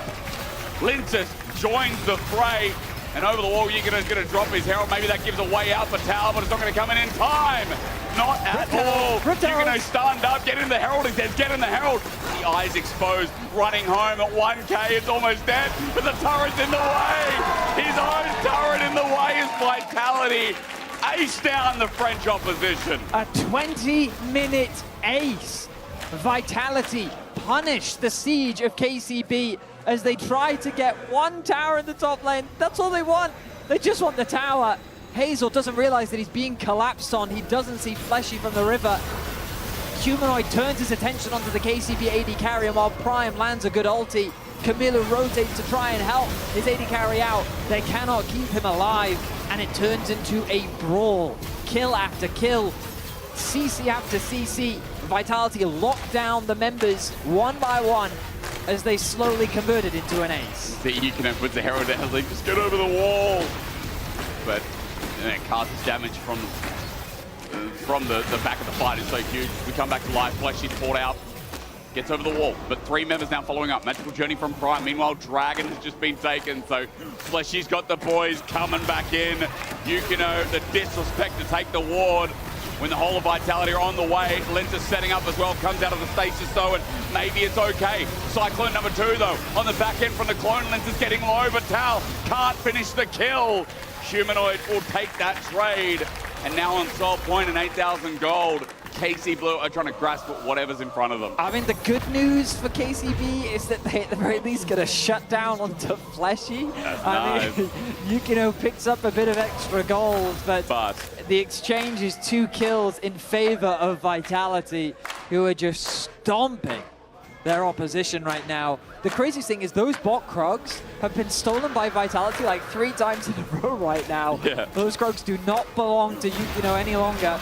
Lintus joins the fray, and over the wall, Yukino's going to drop his herald. Maybe that gives a way out for Tao, but it's not going to come in time. Not at all. Yukino stunned up. Get in the herald, he says. Get in the herald. The eyes exposed. Running home at 1k. It's almost dead, but the turret's in the way. His own turret in the way is Vitality. Ace down the French opposition. A 20-minute ace. Vitality punished the siege of KCB as they try to get 1 tower in the top lane. That's all they want. They just want the tower. Hazel doesn't realize that he's being collapsed on. He doesn't see Fleshy from the river. Humanoid turns his attention onto the KCB AD carry, and while Prime lands a good ulti, Camilo rotates to try and help his AD carry out. They cannot keep him alive, and it turns into a brawl. Kill after kill, CC after CC. Vitality lock down the members one by one as they slowly convert it into an ace. The Econo puts the Herald down, like, just get over the wall. But Carth's damage from the back of the fight is so huge. We come back to life. Fleshy's fought out, gets over the wall, but 3 members now following up. Magical Journey from Prime. Meanwhile, Dragon has just been taken, so Fleshy's got the boys coming back in. Yukino, the disrespect to take the ward when the whole of Vitality are on the way. Linta's setting up as well, comes out of the stasis though, and maybe it's okay. Cyclone number 2 though, on the back end from the clone. Linta's getting low, but Tal can't finish the kill. Humanoid will take that trade, and now on sole point and 8,000 gold. KC Blue are trying to grasp whatever's in front of them. I mean, the good news for KCB is that they at the very least get a shutdown onto Fleshy. I mean, Yukino picks up a bit of extra gold, but the exchange is 2 kills in favor of Vitality, who are just stomping their opposition right now. The craziest thing is those bot Krogs have been stolen by Vitality like 3 times in a row right now. Yeah. Those Krogs do not belong to Yukino any longer.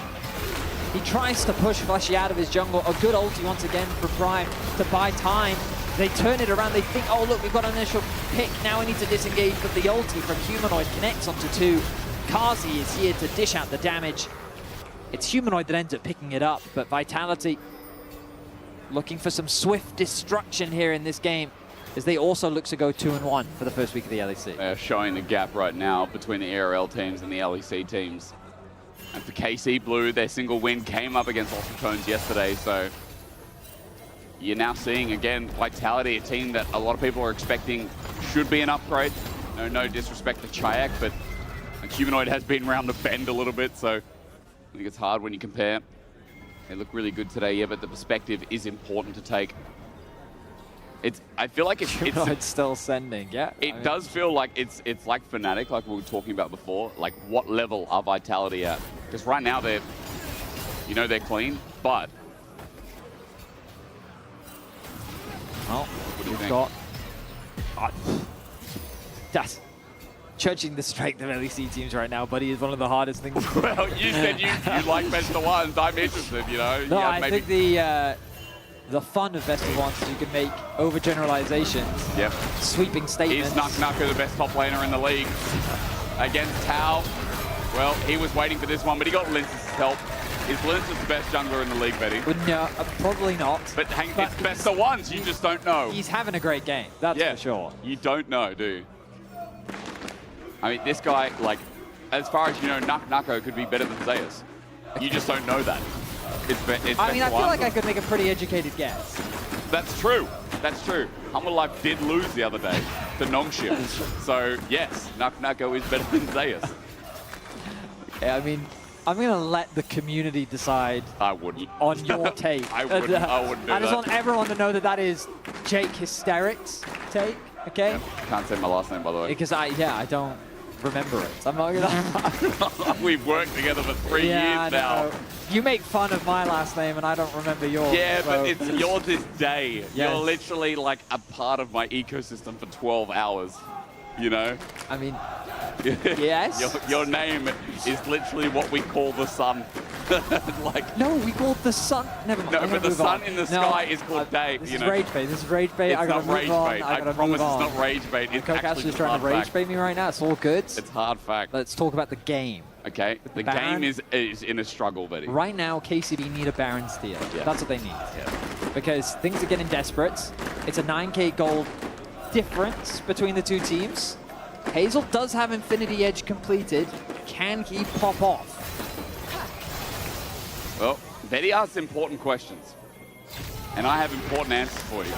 He tries to push Fleshy out of his jungle. A good ulti once again for Prime to buy time. They turn it around. They think, oh, look, we've got an initial pick. Now we need to disengage. But the ulti from Humanoid connects onto 2. Kazi is here to dish out the damage. It's Humanoid that ends up picking it up. But Vitality looking for some swift destruction here in this game, as they also look to go 2-1 for the first week of the LEC. They're showing the gap right now between the ERL teams and the LEC teams. And for KC Blue, their single win came up against Ratones yesterday, so you're now seeing, again, Vitality, a team that a lot of people are expecting should be an upgrade. No disrespect to Chayak, but Humanoid has been around the bend a little bit, so I think it's hard when you compare. They look really good today, yeah, but the perspective is important to take. I feel like it's still sending, yeah. It does feel like it's like Fnatic, like we were talking about before. Like, what level are Vitality at? Because right now they're clean, but well, we've got that's judging the strength of LEC teams right now, buddy, is one of the hardest things. Well, you said you like best of ones. I'm interested, you know. No, I think the fun of best of ones is you can make overgeneralizations. Yep. Sweeping statements. Is Nuka the best top laner in the league? Against Tao, well, he was waiting for this one, but he got Lince's help. Is Lince the best jungler in the league, Betty? No, probably not. But it's best of ones, you just don't know. He's having a great game, that's for sure. You don't know, do you? I mean, this guy, like, as far as you know, Nako could be better than Zeus. You just don't know that. I mean, I feel like I could make a pretty educated guess. That's true. That's true. Humble Life did lose the other day to Nongshim. So, yes, Nako is better than Zeus. Yeah, I mean, I'm going to let the community decide on your take. I wouldn't do that. I just want everyone to know that that is Jake Hysterics' take, okay? Yeah, can't say my last name, by the way. Because I don't remember it. I'm not gonna. We've worked together for 3 years now. You make fun of my last name and I don't remember yours. Yeah, so. but yours is day. Yes. You're literally like a part of my ecosystem for 12 hours, you know? I mean, yes. Your name is literally what we call the sun. Like, no, we call it the sun. Never mind. No, but the sun in the sky is called day. This is rage bait. This is rage bait. It's I gotta not move rage on. bait. I promise move on. it's not rage bait. It's actually just trying to rage bait me right now. It's all good. It's hard fact. Let's talk about the game. Okay, the game is in a struggle, Betty. Right now, KCB need a Baron steal. Yeah. That's what they need. Because things are getting desperate. It's a 9k gold difference between the two teams. Hazel does have Infinity Edge completed. Can he pop off? Well, Betty asks important questions. And I have important answers for you.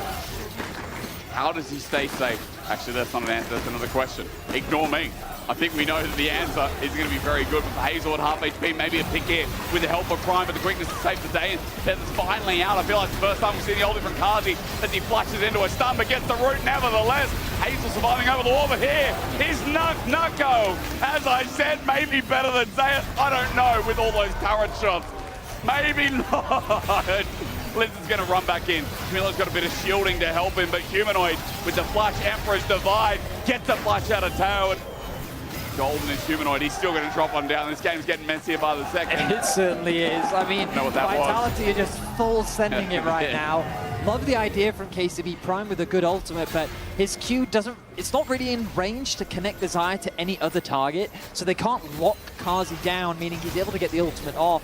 How does he stay safe? Actually, that's not an answer. That's another question. Ignore me. I think we know that the answer is going to be very good with Hazel at half HP. Maybe a pick here with the help of Prime, but the quickness to save the day. And Feather's finally out. I feel like the first time we've seen the oldie from Kazi as he flashes into a stun, but gets the root nevertheless. Hazel surviving over the wall, but here is Nucko. As I said, maybe better than Zayat. I don't know with all those turret shots. Maybe not. Blizzard's going to run back in. Camilo's got a bit of shielding to help him, but Humanoid with the flash Emperor's Divide gets the flash out of Tao. Golden is Humanoid. He's still going to drop one down. This game's getting messier by the second. It certainly is. I mean, Vitality are just full sending it right now. Love the idea from KCB Prime with a good ultimate, but his Q doesn't, it's not really in range to connect the Xayah to any other target, so they can't lock Kazi down, meaning he's able to get the ultimate off.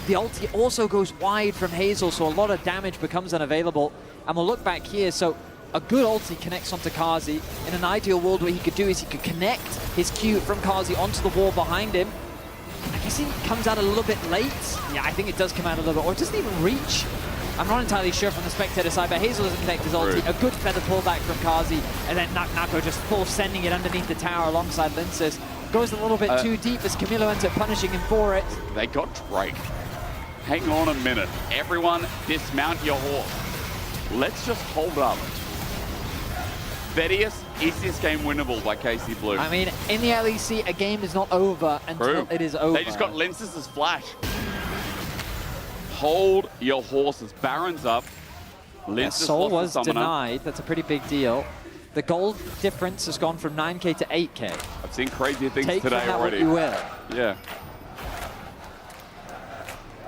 The ulti also goes wide from Hazel, so a lot of damage becomes unavailable. And we'll look back here, so a good ulti connects onto Kazi. In an ideal world, what he could do is he could connect his Q from Kazi onto the wall behind him. I guess he comes out a little bit late. Yeah, I think it does come out a little bit, or it doesn't even reach. I'm not entirely sure from the spectator side, but Hazel doesn't connect his ulti. A good feather pullback from Kazi, and then Nucko just full sending it underneath the tower alongside Linces. Goes a little bit too deep as Camilo ends up punishing him for it. They got Drake. Hang on a minute. Everyone dismount your horse. Let's just hold up. Vedius, is this game winnable by KC Blue? I mean, in the LEC, a game is not over until it is over. They just got Linces' flash. Hold your horses. Baron's up. Linces Soul was lost the summoner. denied. That's a pretty big deal. The gold difference has gone from 9K to 8K. I've seen crazier things Take today from that already. what you will. Yeah.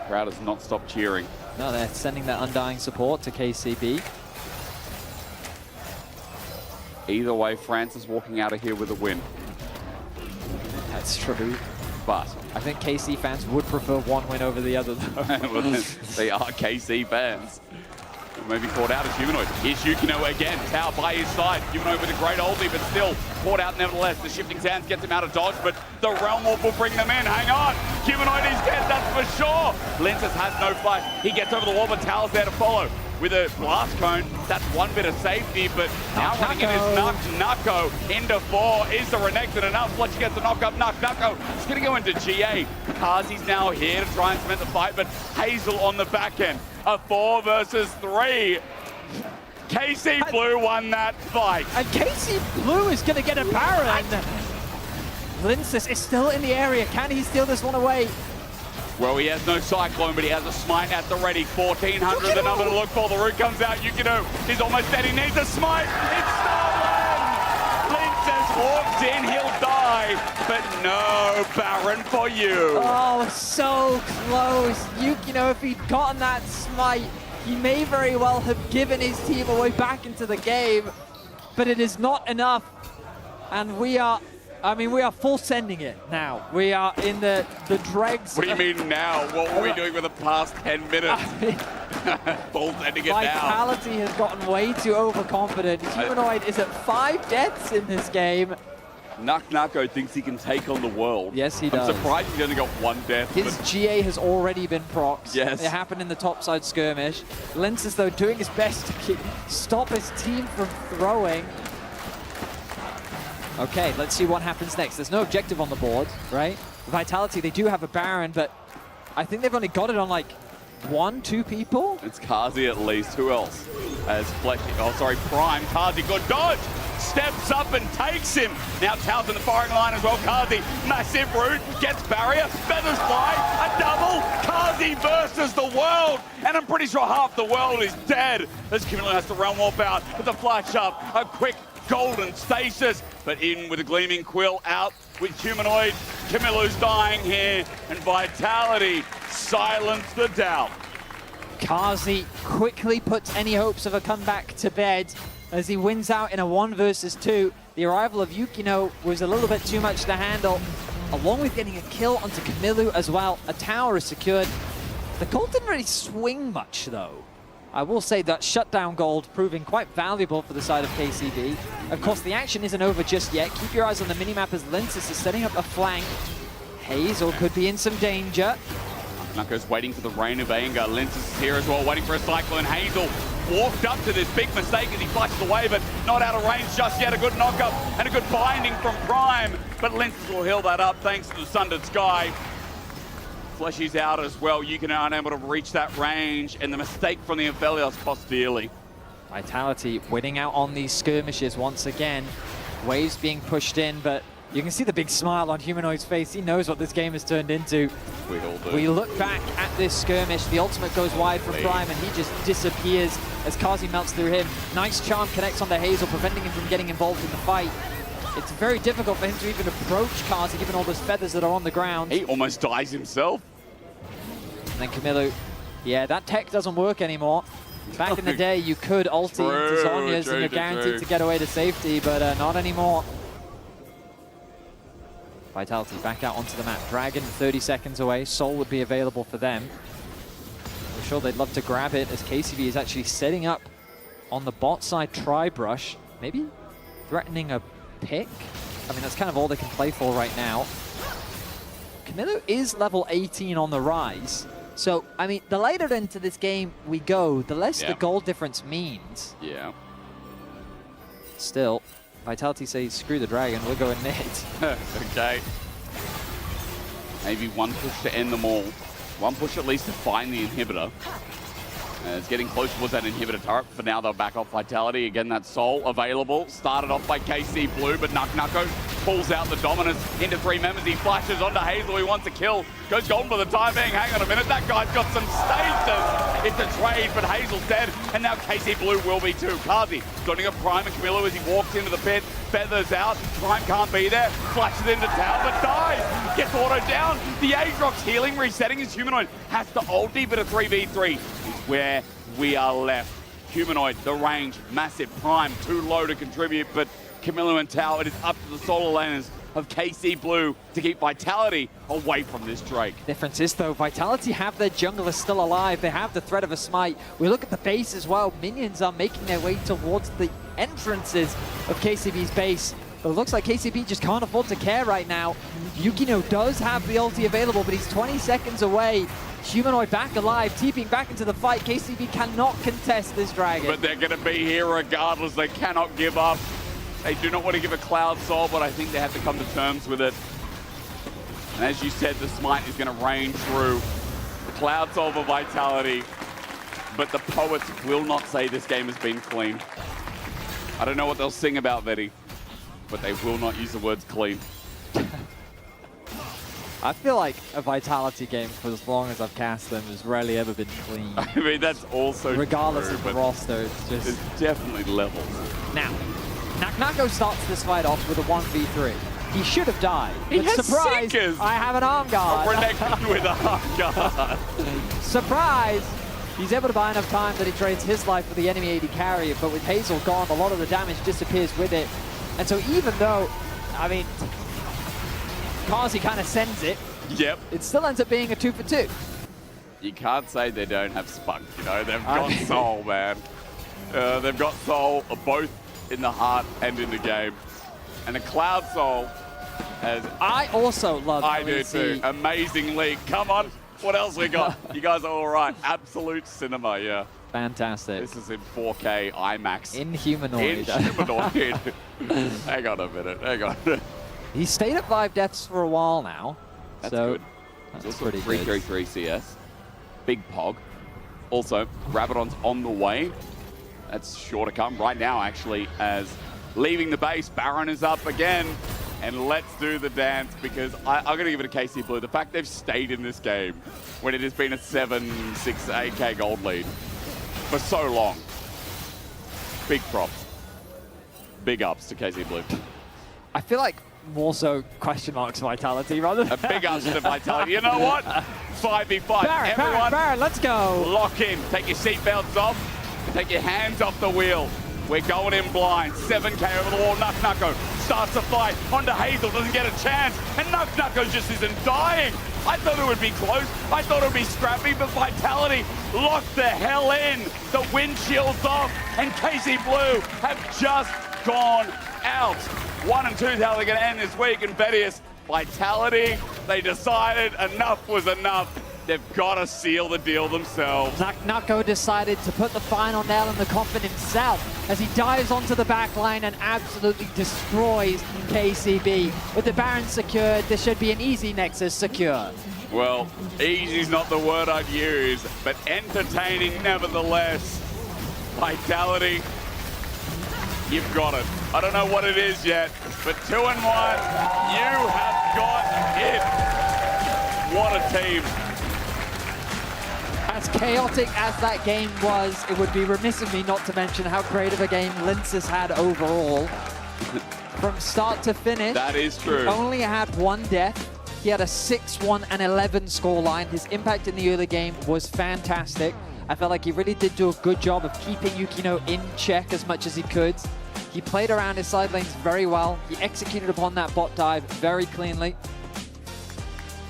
Crowd has not stopped cheering. No, they're sending that undying support to KCB. Either way, France is walking out of here with a win. That's true. But I think KC fans would prefer one win over the other, though. Well, they are KC fans. Maybe caught out as Humanoid. Here's Yukino again. Tao by his side. Humanoid with a great oldie, but still caught out nevertheless. The shifting sands gets him out of dodge, but the Realm Warp will bring them in. Hang on. Humanoid is dead, that's for sure. Linces has no flash. He gets over the wall, but Tao's there to follow. With a blast cone, that's one bit of safety, but now running in is Nucko into 4. Is the Renekton enough? Fletcher gets the knock up. Nucko is going to go into GA. Kazi's now here to try and cement the fight, but Hazel on the back end. A 4 versus 3. KC Blue won that fight. And KC Blue is going to get a Baron. Linces is still in the area. Can he steal this one away? Well, he has no Cyclone, but he has a Smite at the ready. 1400, the number to look for. The root comes out. Yukino is almost dead. He needs a Smite. It's stolen! Linces walks in. He'll die, but no Baron for you. Oh, so close. Yukino, if he'd gotten that Smite, he may very well have given his team away back into the game, but it is not enough. And we are full sending it now. We are in the dregs. What do you mean now? What were we doing for the past 10 minutes? Full sending it now. Vitality has gotten way too overconfident. Humanoid is at 5 deaths in this game. Nucko thinks he can take on the world. Yes, he does. I'm surprised he's only got 1 death. His GA has already been procced. Yes. It happened in the topside skirmish. Linces, though, doing his best to stop his team from throwing. Okay, let's see what happens next. There's no objective on the board, right? Vitality, they do have a Baron, but I think they've only got it on like 1, 2 people. It's Kazi at least. Who else? As Prime. Kazi, good dodge. Steps up and takes him. Now Tao's in the firing line as well. Kazi, massive root, gets barrier, feathers fly, a double. Kazi versus the world. And I'm pretty sure half the world is dead. As Camilo has to Realm Warp out with the flash up. A quick golden stasis, but in with a gleaming quill out with Humanoid. Camilo's dying here, and Vitality silence the doubt. Kazi quickly puts any hopes of a comeback to bed as he wins out in a 1 versus 2. The arrival of Yukino was a little bit too much to handle, along with getting a kill onto Camilo as well. A tower is secured. The gold didn't really swing much, though. I will say that shutdown gold proving quite valuable for the side of KCB. Of course, the action isn't over just yet. Keep your eyes on the minimap as Linces is setting up a flank. Hazel could be in some danger. Nucko's waiting for the Rain of Anger. Linces is here as well, waiting for a Cyclone. Hazel walked up to this big mistake as he flashes away, but not out of range just yet. A good knockup and a good binding from Prime, but Linces will heal that up thanks to the Sundered Sky. Fleshy's out as well. Yukin are unable to reach that range, and the mistake from the Aphelios cost dearly. Vitality winning out on these skirmishes once again. Waves being pushed in, but you can see the big smile on Humanoid's face. He knows what this game has turned into. We all do. We look back at this skirmish. The ultimate goes wide from Prime, and he just disappears as Kazi melts through him. Nice charm connects onto Hazel, preventing him from getting involved in the fight. It's very difficult for him to even approach Kazi, given all those feathers that are on the ground. He almost dies himself. And then Camilo, yeah, that tech doesn't work anymore. Back in the day, you could ulti into Zhonya's and you're guaranteed to get away to safety, but not anymore. Vitality back out onto the map. Dragon 30 seconds away. Soul would be available for them. I'm sure they'd love to grab it as KCB is actually setting up on the bot side tri-brush. Maybe threatening a pick. I mean, that's kind of all they can play for right now. Camilo is level 18 on the rise. So, I mean, the later into this game we go, the less the goal difference means. Yeah. Still, Vitality says, screw the dragon, we're going mid. Okay. Maybe one push to end them all. One push at least to find the inhibitor. It's getting close towards that inhibitor turret. For now, they'll back off Vitality. Again, that Soul available. Started off by KC Blue, but Nucko pulls out the dominance into 3 members. He flashes onto Hazel. He wants a kill. Goes golden for the time being. Hang on a minute. That guy's got some status. It's a trade, but Hazel's dead. And now KC Blue will be too. Kazi joining up Prime and Camilo as he walks into the pit. Feathers out. Prime can't be there. Flashes into tower, but dies. Gets auto down. The Aatrox healing, resetting his Humanoid. Has to ulti, but a 3v3 is where we are left. Humanoid, the range, massive. Prime, too low to contribute, but Camilo and Tao, it is up to the solo laners of KC Blue to keep Vitality away from this Drake. Difference is, though, Vitality have their junglers still alive. They have the threat of a smite. We look at the base as well. Minions are making their way towards the entrances of KCB's base. But it looks like KCB just can't afford to care right now. Yukino does have the ulti available, but he's 20 seconds away. Humanoid back alive, TPing back into the fight. KCB cannot contest this dragon. But they're going to be here regardless. They cannot give up. They do not want to give a Cloud Soul, but I think they have to come to terms with it. And as you said, the Smite is going to rain through. Cloud Soul for Vitality. But the poets will not say this game has been clean. I don't know what they'll sing about, Vetty, but they will not use the words clean. I feel like a Vitality game, for as long as I've cast them, has rarely ever been clean. I mean, that's also regardless true, of the roster, it's just... It's definitely levels. Now, Naknako starts this fight off with a 1v3. He should have died. He but has surprise, Seekers. I have an arm guard. Renekton with an arm guard. Surprise! He's able to buy enough time that he trades his life for the enemy AD carry, but with Hazel gone, a lot of the damage disappears with it. And so even though, I mean, Kazi kind of sends it, yep, it still ends up being a 2-for-2. You can't say they don't have spunk, you know? They've got soul, man. They've got soul, both in the heart and in the game. And a Cloud Soul has... I also love I do LEC. too. Amazing league. Come on. What else we got? You guys are all right. Absolute cinema, yeah. Fantastic. This is in 4K IMAX. In humanoid. In humanoid. Hang on a minute. Hang on. He stayed at 5 deaths for a while now. That's so good. That's also pretty good. 333 CS. Big Pog. Also, Rabadon's on the way. That's sure to come right now, actually, as leaving the base. Baron is up again. And let's do the dance, because I'm going to give it to KC Blue. The fact they've stayed in this game when it has been a 7, 6, 8K gold lead for so long. Big props. Big ups to KC Blue. I feel like more so question marks Vitality rather than... A big ups to Vitality. You know what? 5v5. Baron, Baron, let's go. Lock in. Take your seatbelts off. Take your hands off the wheel. We're going in blind. 7K over the wall. Nucko starts a fight. Onto Hazel. Doesn't get a chance. And Nucko just isn't dying. I thought it would be close. I thought it would be scrappy, but Vitality locked the hell in. The windshield's off. And KC Blue have just gone out. 1 and 2 is how they're going to end this week. And Vedius, Vitality, they decided enough was enough. They've got to seal the deal themselves. Nako decided to put the final nail in the coffin himself as he dives onto the back line and absolutely destroys KCB. With the Baron secured, this should be an easy Nexus secure. Well, easy's not the word I'd use, but entertaining nevertheless. Vitality, you've got it. I don't know what it is yet, but 2-1, you have got it. What a team. As chaotic as that game was, it would be remiss of me not to mention how great of a game Linces had overall. From start to finish. That is true. Only had one death. He had a 6-1 and 11 scoreline. His impact in the early game was fantastic. I felt like he really did do a good job of keeping Yukino in check as much as he could. He played around his side lanes very well. He executed upon that bot dive very cleanly.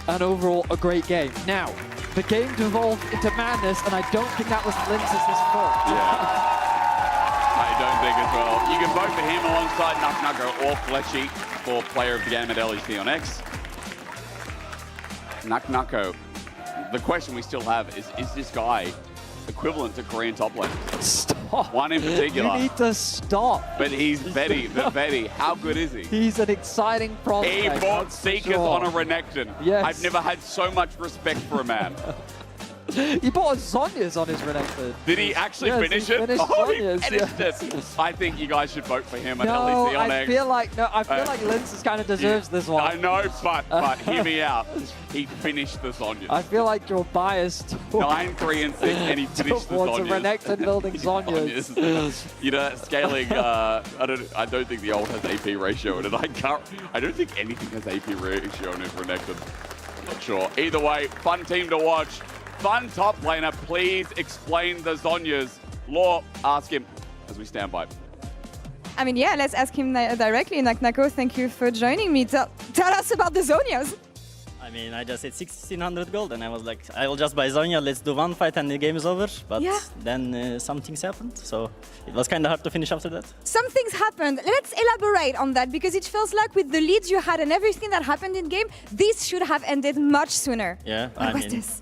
And overall, a great game. Now, the game devolved into madness, and I don't think that was Linces' fault. Yeah. I don't think as well. You can vote for him alongside Nako or Fletchy for player of the game at LEC on X. Nako, the question we still have is this guy equivalent to Korean top lane? Stop. One in particular. You need to stop. But he's Betty, how good is he? He's an exciting prospect. He bought Seekers on a Renekton. Yes. I've never had so much respect for a man. He bought a Zhonya's on his Renekton. Did he actually finish he it? Finished Zhonya's, he finished it. I think you guys should vote for him at No, LEC on I X. feel like Linces kind of deserves this one. I know, but hear me out. He finished the Zhonya's. I feel like you're biased. 9, 3, and 6, and he finished the towards a Zhonya's. Renekton building Zhonya's. You know, scaling. I don't think the old has AP ratio in it. I don't think anything has AP ratio in it. Renekton. Not sure. Either way, fun team to watch. Fun top laner. Please explain the Zhonya's. Law, ask him as we stand by. I mean, yeah, let's ask him directly. Nako, thank you for joining me. Tell us about the Zhonya's. I mean, I just hit 1600 gold and I was like, I will just buy Zhonya, let's do one fight and the game is over. But then some things happened, so it was kind of hard to finish after that. Some things happened. Let's elaborate on that because it feels like with the leads you had and everything that happened in game, this should have ended much sooner. Yeah, What was this?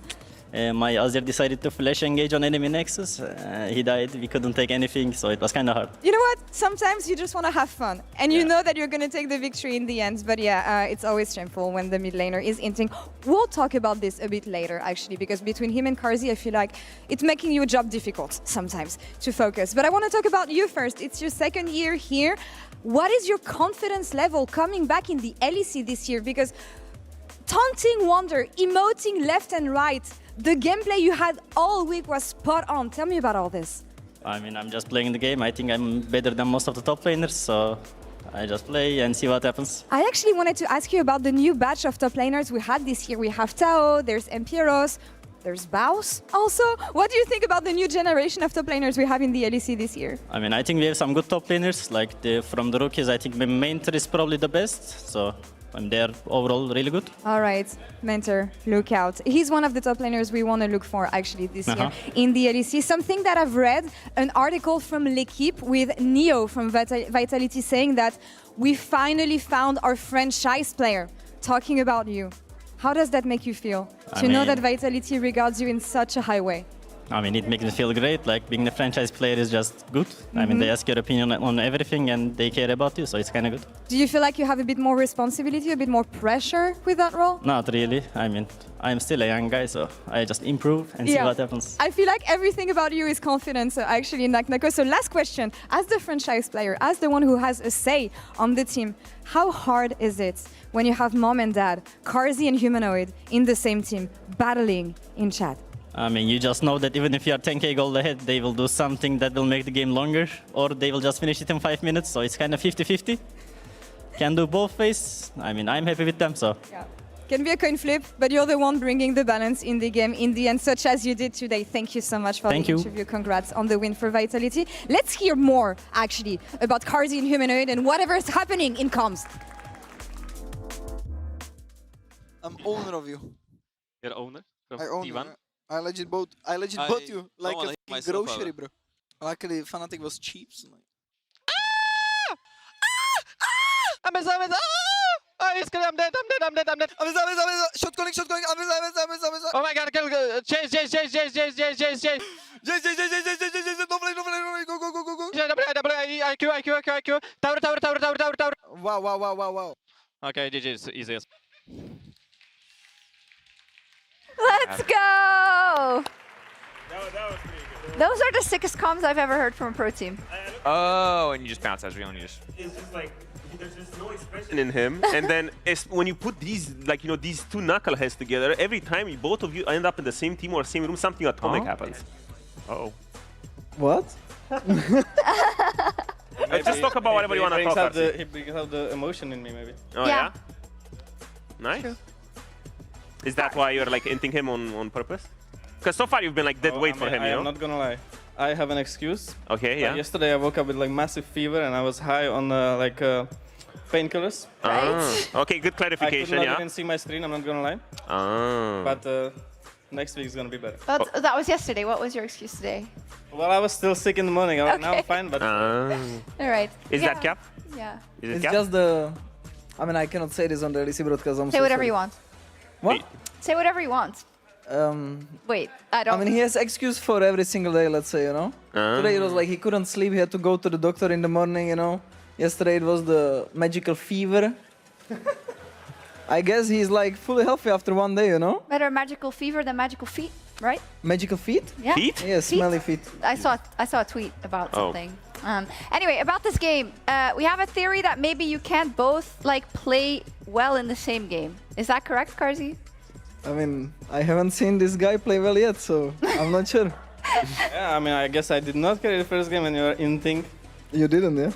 My Azir decided to flash engage on enemy Nexus. He died, we couldn't take anything, so it was kind of hard. You know what? Sometimes you just want to have fun. And you know that you're going to take the victory in the end. But yeah, it's always shameful when the mid laner is inting. We'll talk about this a bit later, actually, because between him and Karzi, I feel like it's making your job difficult sometimes to focus. But I want to talk about you first. It's your second year here. What is your confidence level coming back in the LEC this year? Because taunting Wonder, emoting left and right, the gameplay you had all week was spot on. Tell me about all this. I mean, I'm just playing the game. I think I'm better than most of the top laners, so I just play and see what happens. I actually wanted to ask you about the new batch of top laners we had this year. We have Tao, there's Empiros, there's Baus also. What do you think about the new generation of top laners we have in the LEC this year? I mean, I think we have some good top laners. Like from the rookies, I think Mentor is probably the best, so they're overall really good. All right, Mentor, look out. He's one of the top laners we want to look for actually this year in the LEC. Something that I've read, an article from L'Equipe with Neo from Vitality saying that we finally found our franchise player. Talking about you. How does that make you feel to know that Vitality regards you in such a high way? I mean, it makes me feel great. Like, being the franchise player is just good. I mean, they ask your opinion on everything and they care about you, so it's kind of good. Do you feel like you have a bit more responsibility, a bit more pressure with that role? Not really. I mean, I'm still a young guy, so I just improve and see what happens. I feel like everything about you is confidence, actually, Nako. So last question, as the franchise player, as the one who has a say on the team, how hard is it when you have mom and dad, Karzi and Humanoid, in the same team, battling in chat? I mean, you just know that even if you are 10k gold ahead, they will do something that will make the game longer, or they will just finish it in 5 minutes, so it's kind of 50-50. Can do both ways. I mean, I'm happy with them, so. Yeah. Can be a coin flip, but you're the one bringing the balance in the game in the end, such as you did today. Thank you so much for the interview. Congrats on the win for Vitality. Let's hear more, actually, about Karzi and Humanoid and whatever is happening in comms. I'm owner of you. You're owner? I own you. I legit bought you like a fucking grocery, bro. Luckily, Fnatic was cheap. So like... Oh, he's good. I'm dead. Shot calling. Oh my god, chase. No play. IQ. Tower. Wow. Okay, GG is easiest. Let's go! Those are the sickest comms I've ever heard from a pro team. Oh, and you just bounce as real and you just... It's just like, there's just no expression in him. And then when you put these, like, these two knuckleheads together, every time both of you end up in the same team or same room, something atomic happens. Uh-oh. What? Just talk about whatever you want to talk about. He brings out the emotion in me, maybe. Oh, yeah? Nice. True. Is that why you're like inting him on purpose? Because so far you've been like dead weight for him, you know? I'm not gonna lie. I have an excuse. Okay, yeah. Yesterday I woke up with like massive fever and I was high on painkillers. Okay, good clarification, I could not even see my screen, I'm not gonna lie. But next week is gonna be better. That was yesterday. What was your excuse today? Well, I was still sick in the morning. Now I'm fine, but... All right. Is that cap? Yeah. Is it just the... I mean, I cannot say this on the LEC broadcast. Say whatever you want. What? Say whatever you want. Wait, I don't... I mean, he has excuse for every single day, let's say, you know? Today it was like he couldn't sleep, he had to go to the doctor in the morning, you know? Yesterday it was the magical fever. I guess he's like fully healthy after one day, you know? Better magical fever than magical feet, right? Magical feet? Yeah. Feet? Yes, smelly feet. I saw a tweet about something. Anyway, about this game, we have a theory that maybe you can't both like play well in the same game. Is that correct, Karzi? I mean, I haven't seen this guy play well yet, so I'm not sure. Yeah, I mean, I guess I did not carry the first game when you were inting. You didn't, yeah?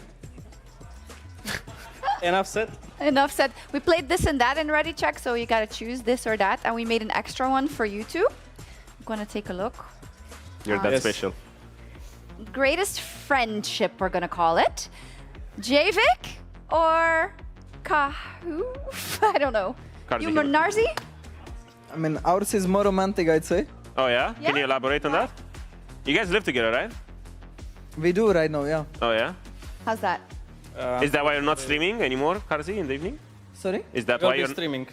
Enough said. Enough said. We played this and that in Ready Check, so you gotta choose this or that, and we made an extra one for you two. I'm gonna take a look. You're that special. Greatest friendship, we're gonna call it. Javik or Kahoof? I don't know. You Narzi? I mean, ours is more romantic, I'd say. Oh, yeah? Can you elaborate on that? You guys live together, right? We do right now, yeah. Oh, yeah? How's that? Is that why you're not streaming anymore, Karzi, in the evening? Sorry? Is that We'll why be you're streaming.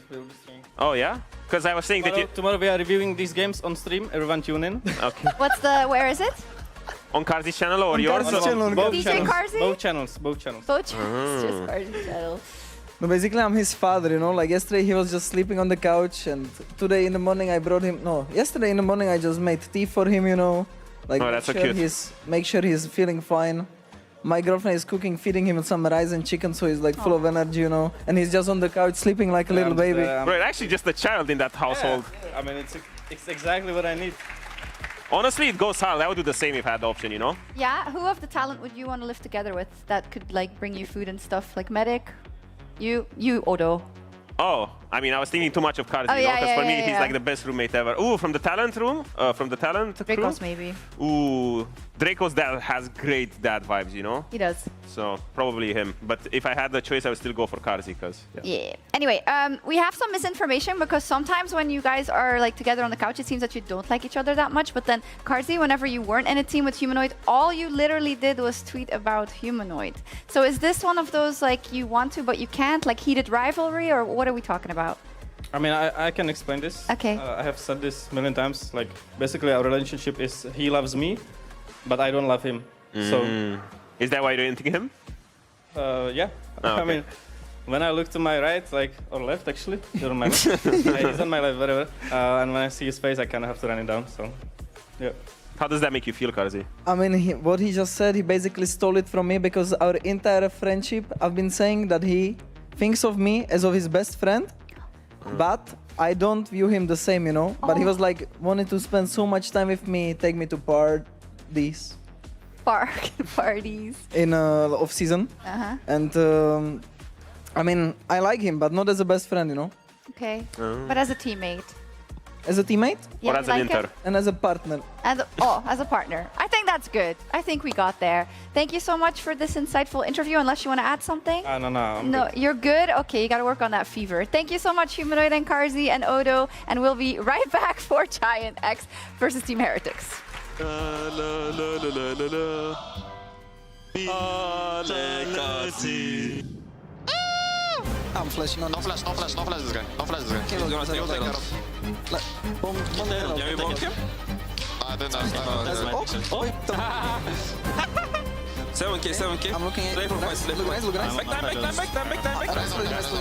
Oh, yeah? Because I was saying that you... Tomorrow we are reviewing these games on stream. Everyone tune in. Okay. Where is it? On Karzi's channel or yours? Karzi's channel. DJ Karzi? Both channels. Both channels. Just Karzi's channel. No, basically I'm his father, you know, like yesterday he was just sleeping on the couch and today in the morning I brought him, yesterday in the morning I just made tea for him, you know. Like that's so cute. Make sure he's feeling fine. My girlfriend is cooking, feeding him some rice and chicken, so he's like full of energy, you know. And he's just on the couch sleeping like a little baby. Right, actually just a child in that household. Yeah. I mean, it's exactly what I need. Honestly, it goes hard. I would do the same if I had the option, you know? Yeah, who of the talent would you want to live together with that could like bring you food and stuff? Like Medic? You, Odo. Oh, I mean, I was thinking too much of Karzi, you know, because for me, he's like the best roommate ever. Ooh, from the talent room, from the talent crew. Dracos, maybe. Ooh, Draco's dad has great dad vibes, you know? He does. So, probably him. But if I had the choice, I would still go for Karzi, because, yeah. Anyway, we have some misinformation, because sometimes when you guys are like together on the couch, it seems that you don't like each other that much. But then, Karzi, whenever you weren't in a team with Humanoid, all you literally did was tweet about Humanoid. So is this one of those, like, you want to, but you can't, like heated rivalry, or what are we talking about? I mean, I can explain this. Okay. I have said this a million times. Like, basically, our relationship is he loves me, but I don't love him. So, is that why you're into him? Yeah. Oh, okay. I mean, when I look to my right, like, or left, actually, you're on my left. He's on my left, whatever. And when I see his face, I kind of have to run it down. So, yeah. How does that make you feel, Karzi? I mean, what he just said, he basically stole it from me because our entire friendship, I've been saying that he thinks of me as of his best friend. But I don't view him the same, you know. But he was like wanting to spend so much time with me, take me to parties. Parties. In off season. And I mean, I like him, but not as a best friend, you know. Okay. But as a teammate. As a teammate? Yeah, or as an inter? And as a partner. As a partner. I think that's good. I think we got there. Thank you so much for this insightful interview, unless you want to add something? No, I'm No, good. you're good? Okay, you got to work on that fever. Thank you so much, Humanoid and Karzi and Odo, and we'll be right back for Giant X versus Team Heretics. I'm flashing on. No flash this guy. No flash this guy. Okay, you'll take care of. Bomb him. I don't know. Oh! 7k. I'm looking at Play for fight. Look nice. Back time.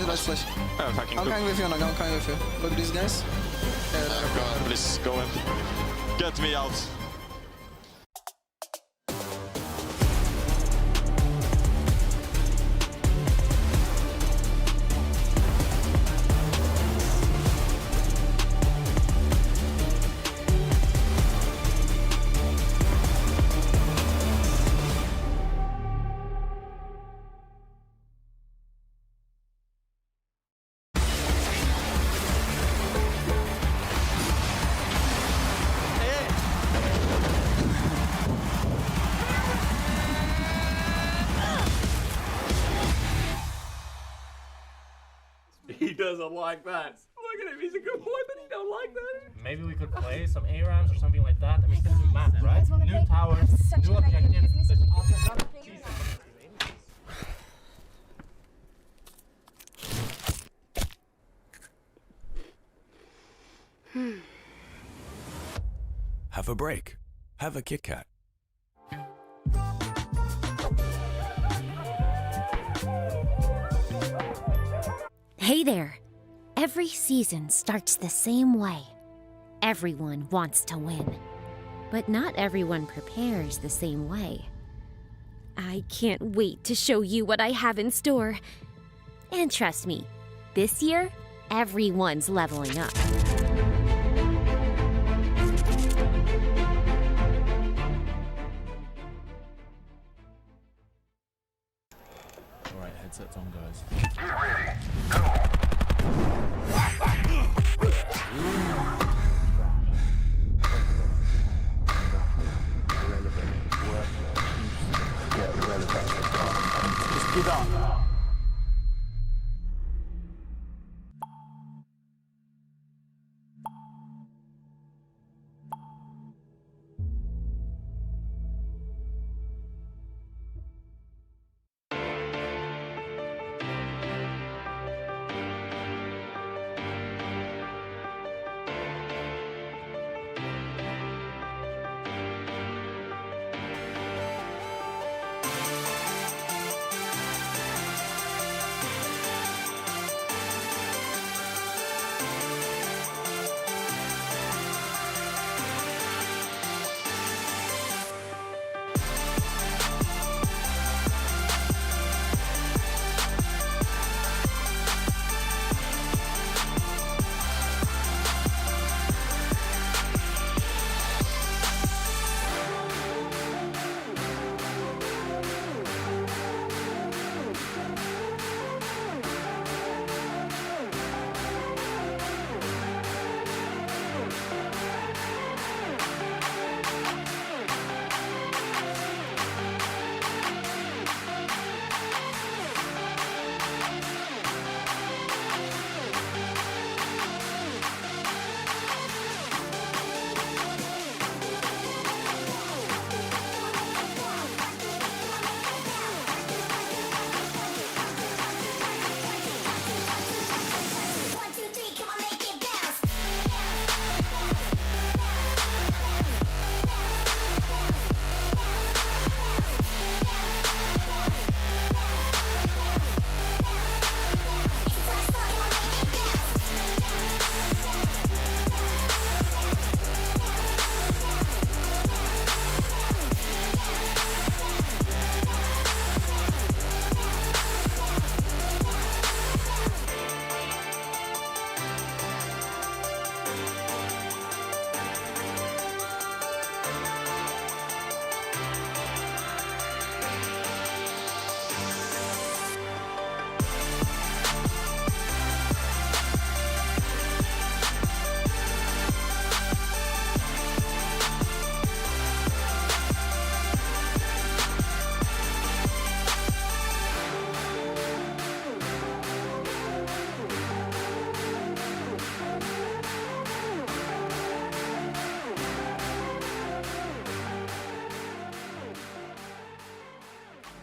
Nice flash. I'm coming with you, Nog. I'm coming with you. Look these guys. God, please go in. Get me out. He doesn't like that. Look at him, he's a good boy, but he don't like that. Maybe we could play some ARAMs or something like that. I mean, it's a new map, right? New towers, new objectives. Have a break. Have a Kit Kat. Hey there! Every season starts the same way. Everyone wants to win, but not everyone prepares the same way. I can't wait to show you what I have in store. And trust me, this year, everyone's leveling up. Alright, headsets on, guys. Speed up.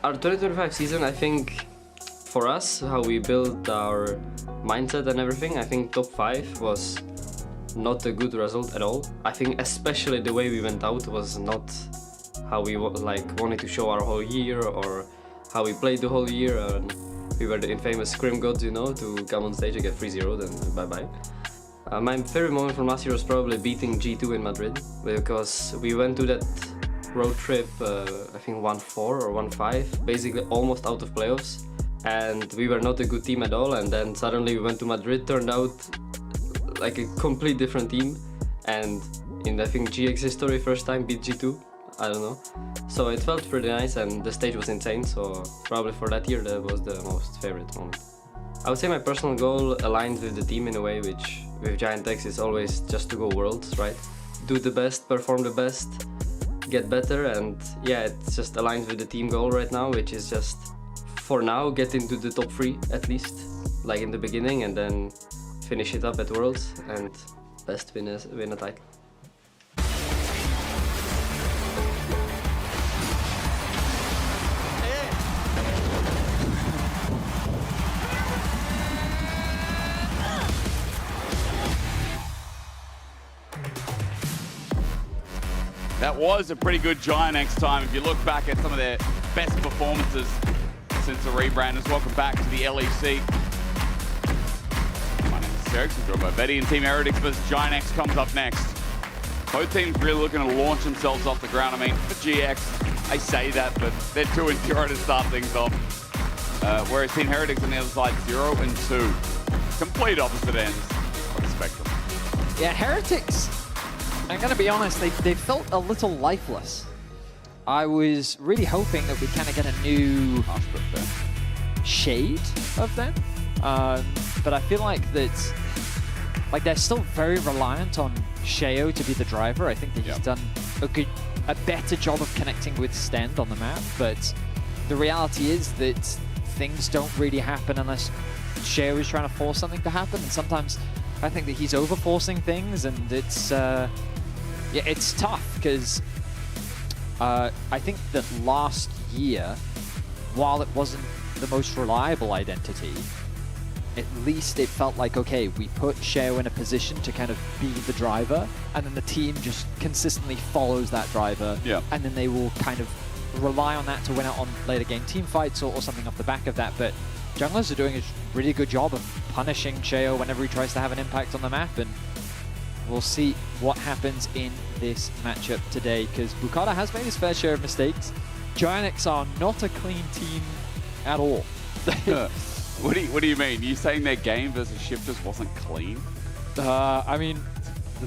Our 2025 season, I think for us, how we built our mindset and everything, I think top 5 was not a good result at all. I think especially the way we went out was not how we wanted to show our whole year or how we played the whole year. And we were the infamous scrim gods, you know, to come on stage and get 3-0, then bye-bye. My favorite moment from last year was probably beating G2 in Madrid, because we went to that road trip, I think 1-4 or 1-5, basically almost out of playoffs. And we were not a good team at all, and then suddenly we went to Madrid, turned out like a complete different team, and in I think GX history first time beat G2, I don't know. So it felt pretty nice and the stage was insane, so probably for that year that was the most favorite moment. I would say my personal goal aligned with the team in a way, which with Giant X is always just to go worlds, right? Do the best, perform the best, get better, and yeah, it just aligns with the team goal right now, which is just for now get into the top 3 at least, like in the beginning, and then finish it up at Worlds and best win a title. That was a pretty good Giant X time. If you look back at some of their best performances since the rebranders. Welcome back to the LEC. My name is Serix, I'm joined by Betty, and Team Heretics versus Giant X comes up next. Both teams really looking to launch themselves off the ground. I mean, for GX, I say that, but they're 2-0 to start things off. Whereas Team Heretics on the other side, 0-2. Complete opposite ends of the spectrum. Yeah, Heretics, I'm going to be honest, they felt a little lifeless. I was really hoping that we kind of get a new shade of them. But I feel like that, like they're still very reliant on Sheo to be the driver. I think that he's done a better job of connecting with Stend on the map. But the reality is that things don't really happen unless Sheo is trying to force something to happen. And sometimes I think that he's over-forcing things, and it's yeah, it's tough because I think that last year, while it wasn't the most reliable identity, at least it felt like, okay, we put Sheo in a position to kind of be the driver, and then the team just consistently follows that driver, and then they will kind of rely on that to win out on later game team fights or something off the back of that. But junglers are doing a really good job of punishing Sheo whenever he tries to have an impact on the map, and we'll see what happens in this matchup today, because Bukata has made his fair share of mistakes. Giant X are not a clean team at all. What do you mean? You saying their game versus Shifters wasn't clean? I mean,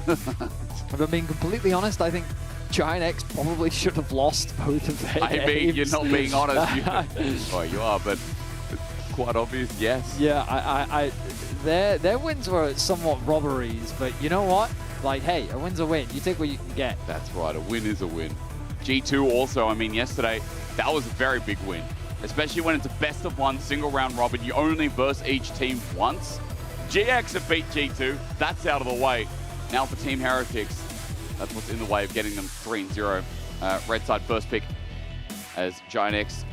if I'm being completely honest, I think Giant X probably should have lost both of their games. I mean, you're not being honest. Well, you are, but it's quite obvious, yes. Yeah, their wins were somewhat robberies, but you know what? Like, hey, a win's a win. You take what you can get. That's right, a win is a win. G2 also, I mean, yesterday, that was a very big win. Especially when it's a best of one single round robin. You only verse each team once. GX have beat G2. That's out of the way. Now for Team Heretics, that's what's in the way of getting them 3-0. Red side first pick as Giant X.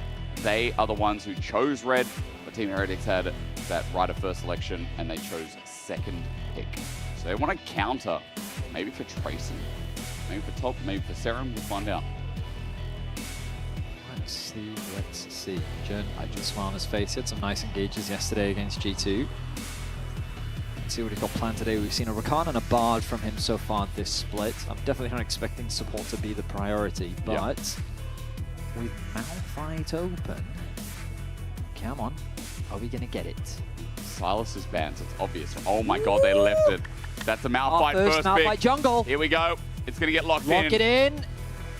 They are the ones who chose red, but Team Heretics had that right of first selection and they chose second pick. So they want to counter, maybe for Tracing, maybe for top, maybe for Serum, we'll find out. Let's see. Jern, I just smile on his face. He had some nice engages yesterday against G2. Let's see what he's got planned today. We've seen a Rakan and a Bard from him so far this split. I'm definitely not expecting support to be the priority, but with Malphite open, come on, are we going to get it? Silas is banned, so it's obvious. Oh my god, they left it. That's a Malphite first Malphite pick. Jungle. Here we go. It's going to get locked in. Lock it in.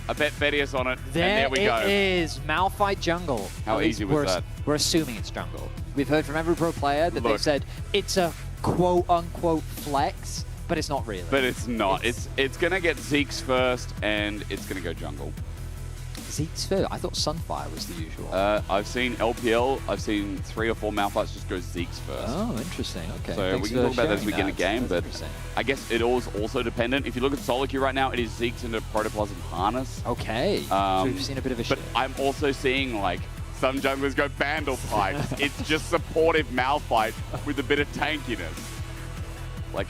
I bet Fedius on it, and there we go. It is Malphite jungle. How easy was that? We're assuming it's jungle. We've heard from every pro player that they've said it's a quote-unquote flex, but it's not really. But it's not. It's going to get Zeke's first, and it's going to go jungle. Zeke's first? I thought Sunfire was the usual. I've seen LPL. I've seen 3 or 4 Malphites just go Zeke's first. Oh, interesting. Okay. So Thanks we can talk about that as we get a game, That's but I guess it is also dependent. If you look at solo queue right now, it is Zeke's into Protoplasm Harness. Okay. So we've seen a bit of a shift. But I'm also seeing like Some junglers go Bandle pipes. It's just supportive Malphite with a bit of tankiness. Like,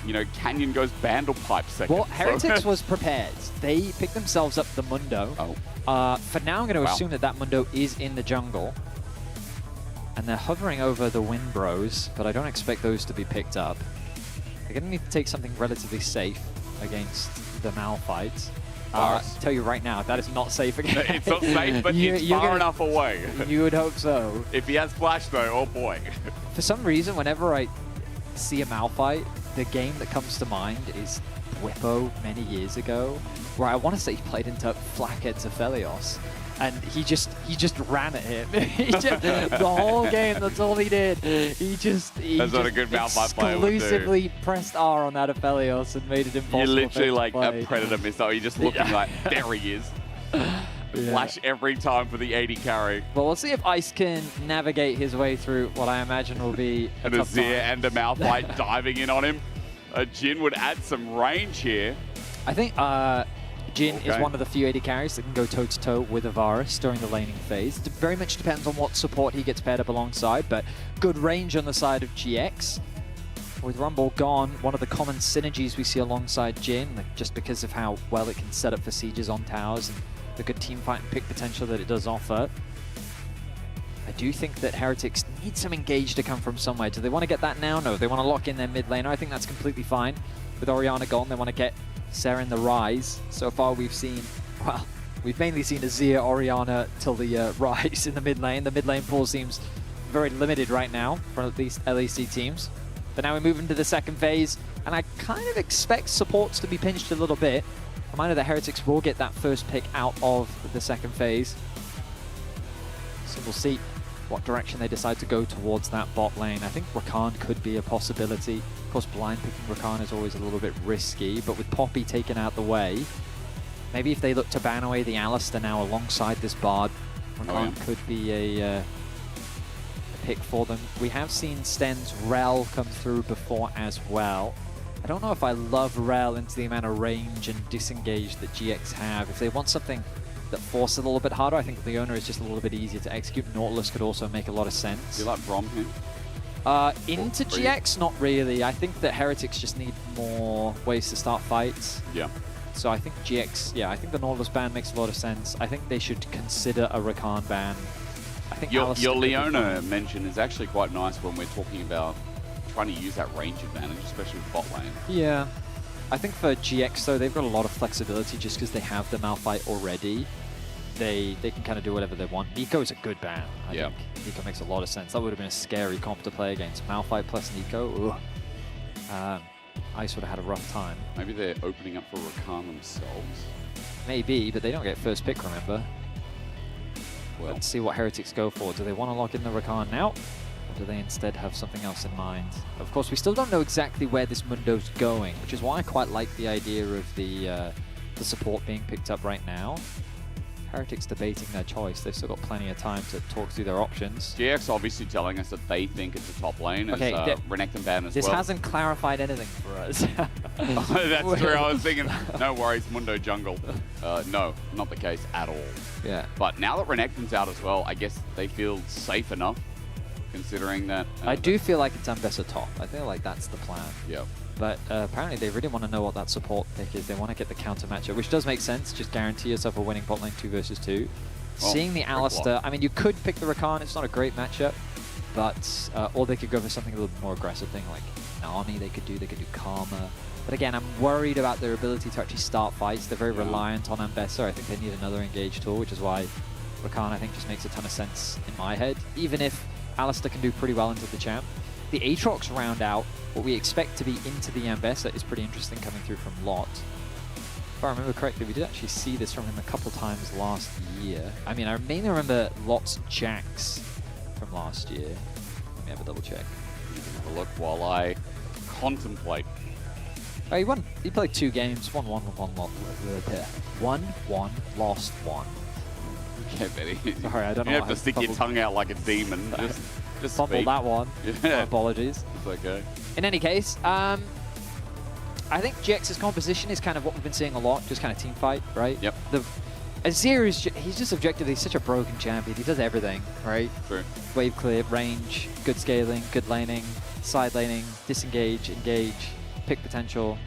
you know, Canyon goes Bandle pipe second. Well, Heretics was prepared. They picked themselves up the Mundo. For now, I'm going to assume that that Mundo is in the jungle. And they're hovering over the Wind Bros, but I don't expect those to be picked up. They're going to need to take something relatively safe against the Malphites. Tell you right now, that is not safe again. It's not safe, but it's far enough away. You would hope so. If he has flash, though, oh boy. For some reason, whenever I see a Malphite, the game that comes to mind is Whippo many years ago, where I want to say he played into Flackheads of Aphelios. And he just ran at him. The whole game, that's all he did. That's what a good Malphite player would do. Exclusively pressed R on that Aphelios and made it impossible. You're literally like play. a Predator missile. You're just looking like, there he is. Flash every time for the 80 carry. But we'll see if Ice can navigate his way through what I imagine will be a tough time. And a Malphite diving in on him. Jin would add some range here. I think Jin is one of the few 80 carries that can go toe-to-toe with Avaris during the laning phase. It very much depends on what support he gets paired up alongside, but good range on the side of GX. With Rumble gone, one of the common synergies we see alongside Jin, just because of how well it can set up for sieges on towers and the good teamfight and pick potential that it does offer. I do think that Heretics need some engage to come from somewhere. Do they want to get that now? No, they want to lock in their mid laner. I think that's completely fine. With Orianna gone, they want to get Sarah in the Rise. So far we've seen, well, we've mainly seen Azir, Orianna till the Rise in the mid lane. The mid lane pool seems very limited right now for at least LEC teams. But now we move into the second phase, and I kind of expect supports to be pinched a little bit. Reminder that Heretics will get that first pick out of the second phase. So we'll see what direction they decide to go towards that bot lane. I think Rakan could be a possibility. Of course, blind picking Rakan is always a little bit risky, but with Poppy taken out the way, maybe if they look to ban away the Alistar now alongside this Bard, Rakan could be a pick for them. We have seen Sten's Rel come through before as well. I don't know if I love Rel into the amount of range and disengage that GX have. If they want something that forces it a little bit harder, I think Leona is just a little bit easier to execute. Nautilus could also make a lot of sense. Do you like Brom here? Into GX, not really. I think that Heretics just need more ways to start fights. Yeah. So I think GX, yeah, I think the Nautilus ban makes a lot of sense. I think they should consider a Rakan ban. I think your Leona mention is actually quite nice when we're talking about trying to use that range advantage, especially with bot lane. Yeah. I think for GX, though, they've got a lot of flexibility just because they have the Malphite already. They can kind of do whatever they want. Nico is a good ban. I think Nico makes a lot of sense. That would have been a scary comp to play against. Malphite plus Nico, Ice would have had a rough time. Maybe they're opening up for Rakan themselves. Maybe, but they don't get first pick, remember? Well, let's see what Heretics go for. Do they want to lock in the Rakan now? Or do they instead have something else in mind? Of course, we still don't know exactly where this Mundo's going, which is why I quite like the idea of the support being picked up right now. Heretics debating their choice. They've still got plenty of time to talk through their options. GX obviously telling us that they think it's a top lane as Renekton ban as this well. This hasn't clarified anything for us. That's true. I was thinking, no worries, Mundo jungle. No, not the case at all. Yeah. But now that Renekton's out as well, I guess they feel safe enough, considering that... I do feel like it's Ambessa top. I feel like that's the plan. Yeah. But apparently they really want to know what that support pick is. They want to get the counter matchup, which does make sense. Just guarantee yourself a winning bot lane 2 versus 2. Well, seeing the Alistar, I mean, you could pick the Rakan. It's not a great matchup, but or they could go for something a little bit more aggressive thing like Nami. They could do Karma. But again, I'm worried about their ability to actually start fights. They're very reliant on Ambessa. I think they need another engage tool, which is why Rakan, I think, just makes a ton of sense in my head. Even if Alistar can do pretty well into the champ. The Aatrox round out what we expect to be into the Ambessa is pretty interesting coming through from Lot. If I remember correctly, we did actually see this from him a couple times last year. I mean, I mainly remember Lot's Jax from last year. Let me have a double check. You can have a look while I contemplate. Oh, he won. He played 2 games. 1-1, 1-1, lost 1. Yeah, Betty. Sorry, I don't know. You have to stick your tongue out like a demon. Just fumbled that one. Yeah. My apologies. It's okay. In any case, I think GX's composition is kind of what we've been seeing a lot, just kind of team fight, right? Yep. Azir is he's just objectively such a broken champion. He does everything, right? True. Wave clear, range, good scaling, good laning, side laning, disengage, engage, pick potential.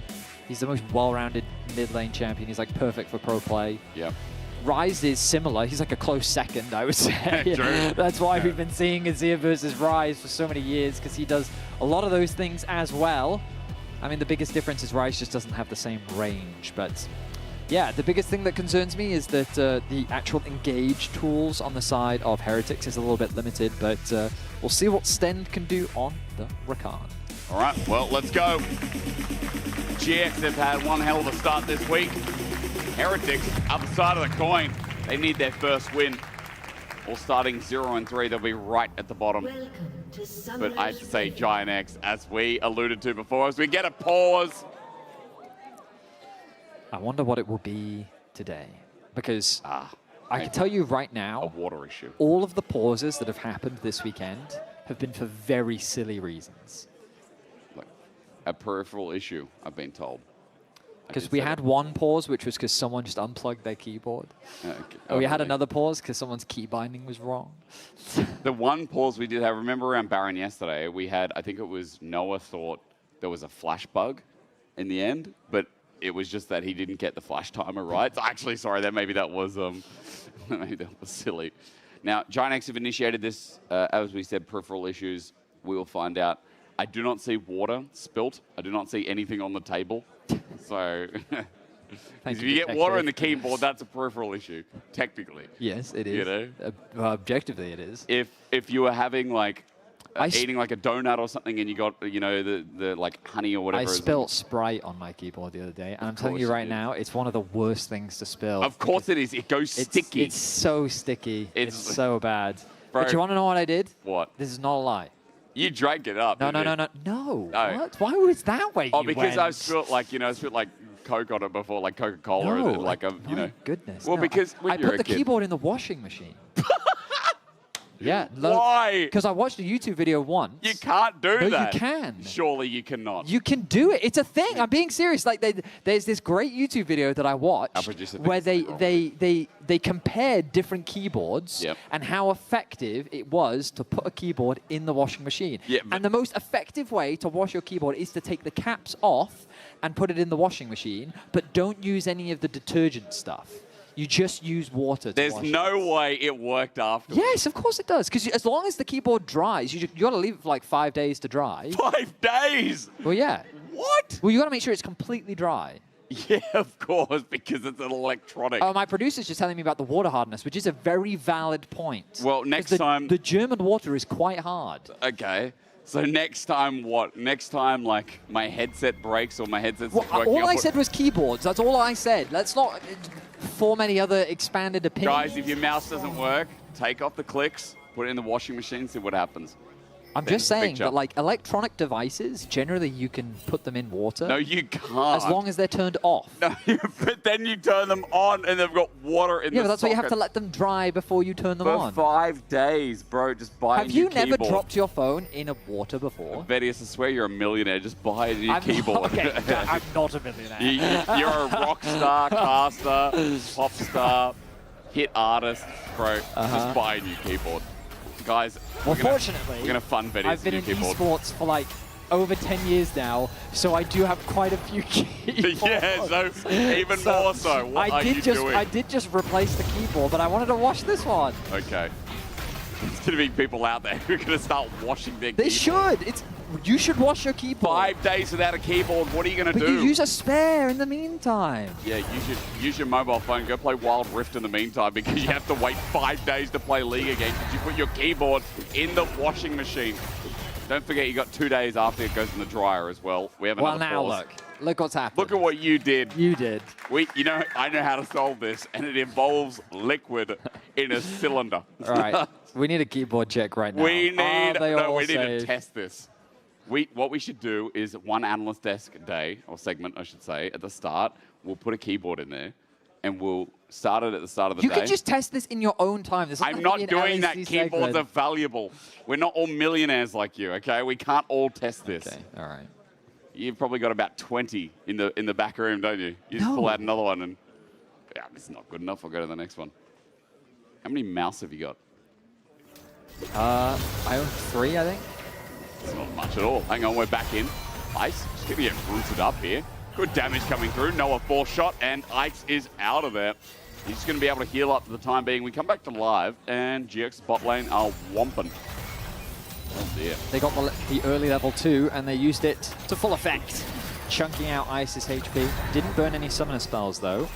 He's the most well-rounded mid-lane champion. He's like perfect for pro play. Yep. Ryze is similar. He's like a close second, I would say. True. That's why we've been seeing Azir versus Ryze for so many years, because he does a lot of those things as well. I mean, the biggest difference is Ryze just doesn't have the same range, but yeah, the biggest thing that concerns me is that the actual engage tools on the side of Heretics is a little bit limited, but we'll see what Stend can do on the Rakan. All right, well, let's go. GX have had one hell of a start this week. Heretics, other side of the coin. They need their first win. All starting 0-3, they'll be right at the bottom. But I have to say Giant X, as we alluded to before, as we get a pause. I wonder what it will be today, because I can tell you right now, a water issue. All of the pauses that have happened this weekend have been for very silly reasons. Like a peripheral issue, I've been told. Because we had one pause, which was because someone just unplugged their keyboard. Okay. We had another pause because someone's key binding was wrong. The one pause we did have, remember around Baron yesterday, we had, I think it was Noah thought there was a flash bug in the end, but it was just that he didn't get the flash timer right. So actually, sorry, maybe that was maybe that was silly. Now, Giant X have initiated this, as we said, peripheral issues. We will find out. I do not see water spilt. I do not see anything on the table. So, if you get water in the keyboard, that's a peripheral issue, technically. Yes, it is. You know? Objectively, it is. If you were having like eating like a donut or something, and you got the like honey or whatever. I spilt Sprite on my keyboard the other day, and I'm telling you right now, it's one of the worst things to spill. Of course it is. It goes sticky. It's so sticky. It's so bad. Bro, but you want to know what I did? What? This is not a lie. You drank it up. No. What? Why was that way? Oh, because I spilt like Coke on it before, like Coca-Cola, No, and like goodness. Well, no, because when I you're put a the kid. keyboard in the washing machine. Yeah. Why? Because I watched a YouTube video once. You can't do No, that. you can. Surely you cannot. You can do it. It's a thing. I'm being serious. Like there's this great YouTube video that I watched where they compared different keyboards and how effective it was to put a keyboard in the washing machine. Yeah, and the most effective way to wash your keyboard is to take the caps off and put it in the washing machine, but don't use any of the detergent stuff. You just use water to There's wash no way it worked afterwards. Yes, of course it does. Because as long as the keyboard dries, you got to leave it for like 5 days to dry. 5 days? Well, yeah. What? Well, you got to make sure it's completely dry. Yeah, of course, because it's an electronic. Oh, my producer's just telling me about the water hardness, which is a very valid point. Well, next time... The German water is quite hard. Okay. So next time what? Next time, like, my headset breaks or my headset's not working. All I said was keyboards. That's all I said. Let's not form any other expanded opinions. Guys, if your mouse doesn't work, take off the clicks, put it in the washing machine, see what happens. I'm just saying that, like, electronic devices, generally you can put them in water. No, you can't. As long as they're turned off. No, but then you turn them on and they've got water in the Yeah, but that's why you have to socket. let them dry before you turn them For on. 5 days, bro. Just buy a Have new you never keyboard. dropped your phone in a water before? Vedius, I swear you're a millionaire. Just buy a new keyboard. Okay, I'm not a millionaire. You're a rock star, caster, pop star, hit artist, bro. Just buy a new keyboard. Guys, Well, we're fortunately, gonna fund Vedius I've been new in keyboard. esports for like over 10 years now, so I do have quite a few keyboards. Yeah, so even more so. What are you doing? I did just replace the keyboard, but I wanted to wash this one. Okay. There's going to be people out there who are going to start washing their They keyboard. should. You should wash your keyboard. 5 days without a keyboard, what are you going to But do? you use a spare in the meantime. Yeah, you should use your mobile phone. Go play Wild Rift in the meantime because you have to wait 5 days to play League again because you put your keyboard in the washing machine. Don't forget you got 2 days after it goes in the dryer as well. We have another Well, now pause. look what's happened. Look at what you did. You did. I know how to solve this, and it involves liquid in a cylinder. All right, we need a keyboard check right now. We need to to test this. What we should do is one analyst desk day, or segment, I should say, at the start. We'll put a keyboard in there, and we'll start it at the start of the You day. can just test this in your own time. This I'm doesn't not have to be an doing that. LEC Keyboards segment. are valuable. We're not all millionaires like you, okay? We can't all test this. Okay, all right. You've probably got about 20 in the back room, don't you? You just pull out another one and Yeah, this is not good enough. I'll go to the next one. How many mouse have you got? I own 3, I think. It's not much at all. Hang on, we're back in. Ice, just gonna get rooted up here. Good damage coming through. Noah 4 shot, and Ice is out of there. He's just gonna be able to heal up for the time being. We come back to live, and GX bot lane are whomping. Oh dear. They got the early level 2, and they used it to full effect, chunking out Ice's HP. Didn't burn any summoner spells, though.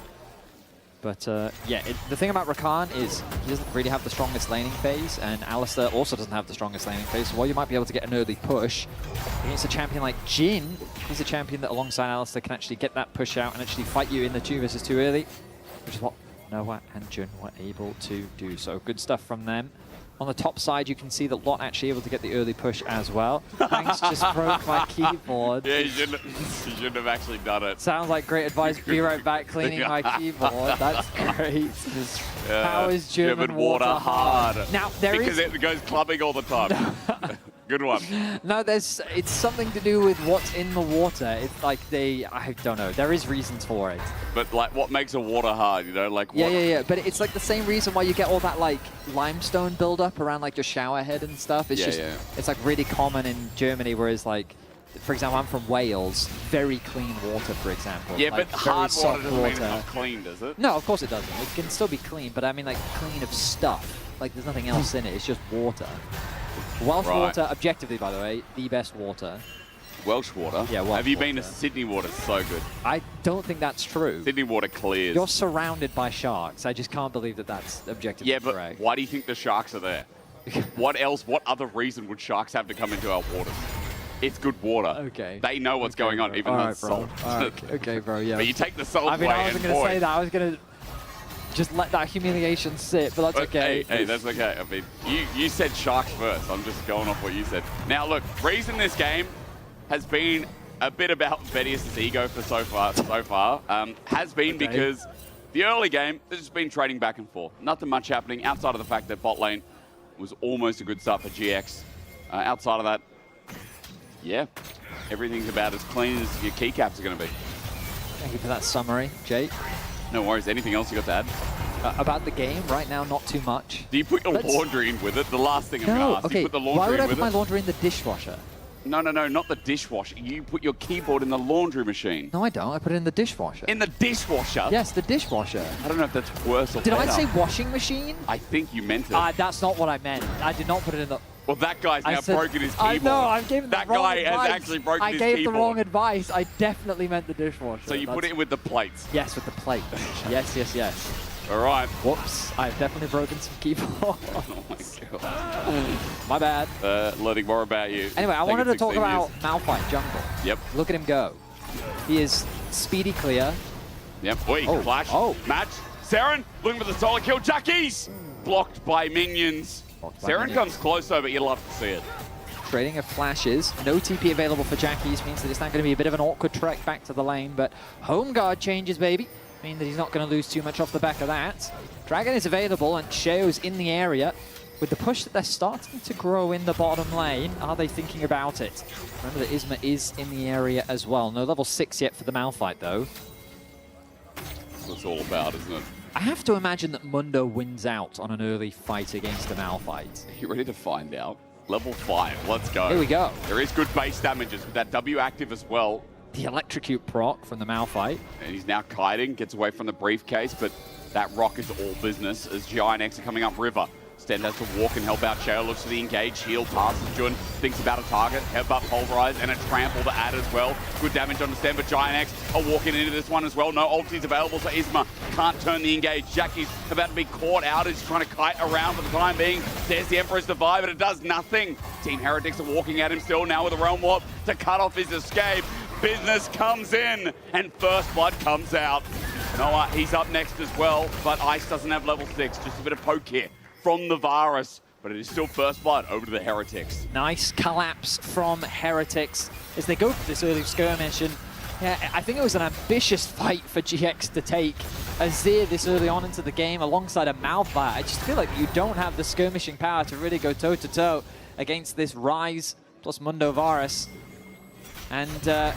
But yeah, the thing about Rakan is he doesn't really have the strongest laning phase, and Alistar also doesn't have the strongest laning phase. So while you might be able to get an early push against a champion like Jhin, he's a champion that alongside Alistar can actually get that push out and actually fight you in the 2 versus 2 early, which is what Noah and Jhin were able to do. So good stuff from them. On the top side, you can see that Lot actually able to get the early push as well. Thanks, just broke my keyboard. Yeah, you shouldn't have actually done it. Sounds like great advice. Be right back cleaning my keyboard. That's great. How is German water hard? Now, because it goes clubbing all the time. Good one. No, it's something to do with what's in the water. It's like I don't know. There is reasons for it. But like, what makes a water hard? You know, like what? Yeah. But it's like the same reason why you get all that like limestone buildup around like your shower head and stuff. It's it's like really common in Germany. Whereas like, for example, I'm from Wales. Very clean water, for example. Yeah, like, but hard water doesn't mean it's not clean, does it? No, of course it doesn't. It can still be clean, but I mean like clean of stuff. Like there's nothing else in it. It's just water. Welsh water, objectively, by the way, the best water. Welsh water? Yeah, Welsh Have you water. been to Sydney water? It's so good. I don't think that's true. Sydney water clears. You're surrounded by sharks. I just can't believe that that's objectively correct. Yeah, but why do you think the sharks are there? What else? What other reason would sharks have to come into our waters? It's good water. Okay. They know what's going on, even though it's salt. Okay, bro, yeah. But you take the salt I mean, away I wasn't and going to say that. I was going to just let that humiliation sit, but that's okay. Hey, that's okay. I mean, you said sharks first. I'm just going off what you said. Now, look, reason this game has been a bit about Vedius' ego for so far has been because the early game, there's just been trading back and forth. Nothing much happening outside of the fact that bot lane was almost a good start for GX. Outside of that, yeah, everything's about as clean as your keycaps are going to be. Thank you for that summary, Jake. No worries. Anything else you got to add? About the game, right now, not too much. Do you put your laundry in with it? The last thing I'm going to ask. Okay. Do you put the laundry Why would I in put with my it? laundry in the dishwasher? No, not the dishwasher. You put your keyboard in the laundry machine. No, I don't. I put it in the dishwasher. In the dishwasher? Yes, the dishwasher. I don't know if that's worse or Did better. I say washing machine? I think you meant it. That's not what I meant. I did not put it in the... Well, that guy's now broken his keyboard. I know, I'm giving that the wrong guy advice. has actually broken his I gave keyboard. the wrong advice. I definitely meant the dishwasher. So you put it in with the plates? Yes, with the plate. Yes. All right. Whoops, I've definitely broken some keyboards. Oh my god. My bad. Learning more about you. Anyway, I wanted to talk 16 about years. Malphite jungle. Yep. Look at him go. He is speedy clear. Yep. Oi, flash. Match. Saren looking for the solo kill. Jackies blocked by minions. Saren comes close though, but you'd love to see it. Trading of flashes. No TP available for Jackies means that it's not going to be a bit of an awkward trek back to the lane, but home guard changes, baby. Mean that he's not going to lose too much off the back of that. Dragon is available and Sheo's in the area. With the push that they're starting to grow in the bottom lane, are they thinking about it? Remember that Isma is in the area as well. No level 6 yet for the Malphite though. That's what it's all about, isn't it? I have to imagine that Mundo wins out on an early fight against the Malphite. Are you ready to find out? Level 5, let's go. Here we go. There is good base damages with that W active as well. The electrocute proc from the Malphite. And he's now kiting, gets away from the briefcase, but that rock is all business as Giant X are coming up river. Sten has to walk and help out Sheo, looks for the engage, shield passes Jun, thinks about a target, headbutt pulverize, and a trample to add as well. Good damage on the Sten, but Giant X are walking into this one as well. No ultis available, so Isma can't turn the engage. Jackie's about to be caught out, is trying to kite around for the time being. There's the Emperor's Divide, but it does nothing. Team Heretics are walking at him still now with a Realm Warp to cut off his escape. Business comes in, and First Blood comes out. Noah, he's up next as well, but Ice doesn't have level 6, just a bit of poke here from the Varus, but it is still First Blood over to the Heretics. Nice collapse from Heretics as they go for this early skirmish. And yeah, I think it was an ambitious fight for GX to take Azir this early on into the game alongside a Malphite. I just feel like you don't have the skirmishing power to really go toe-to-toe against this Ryze plus Mundo Varus. And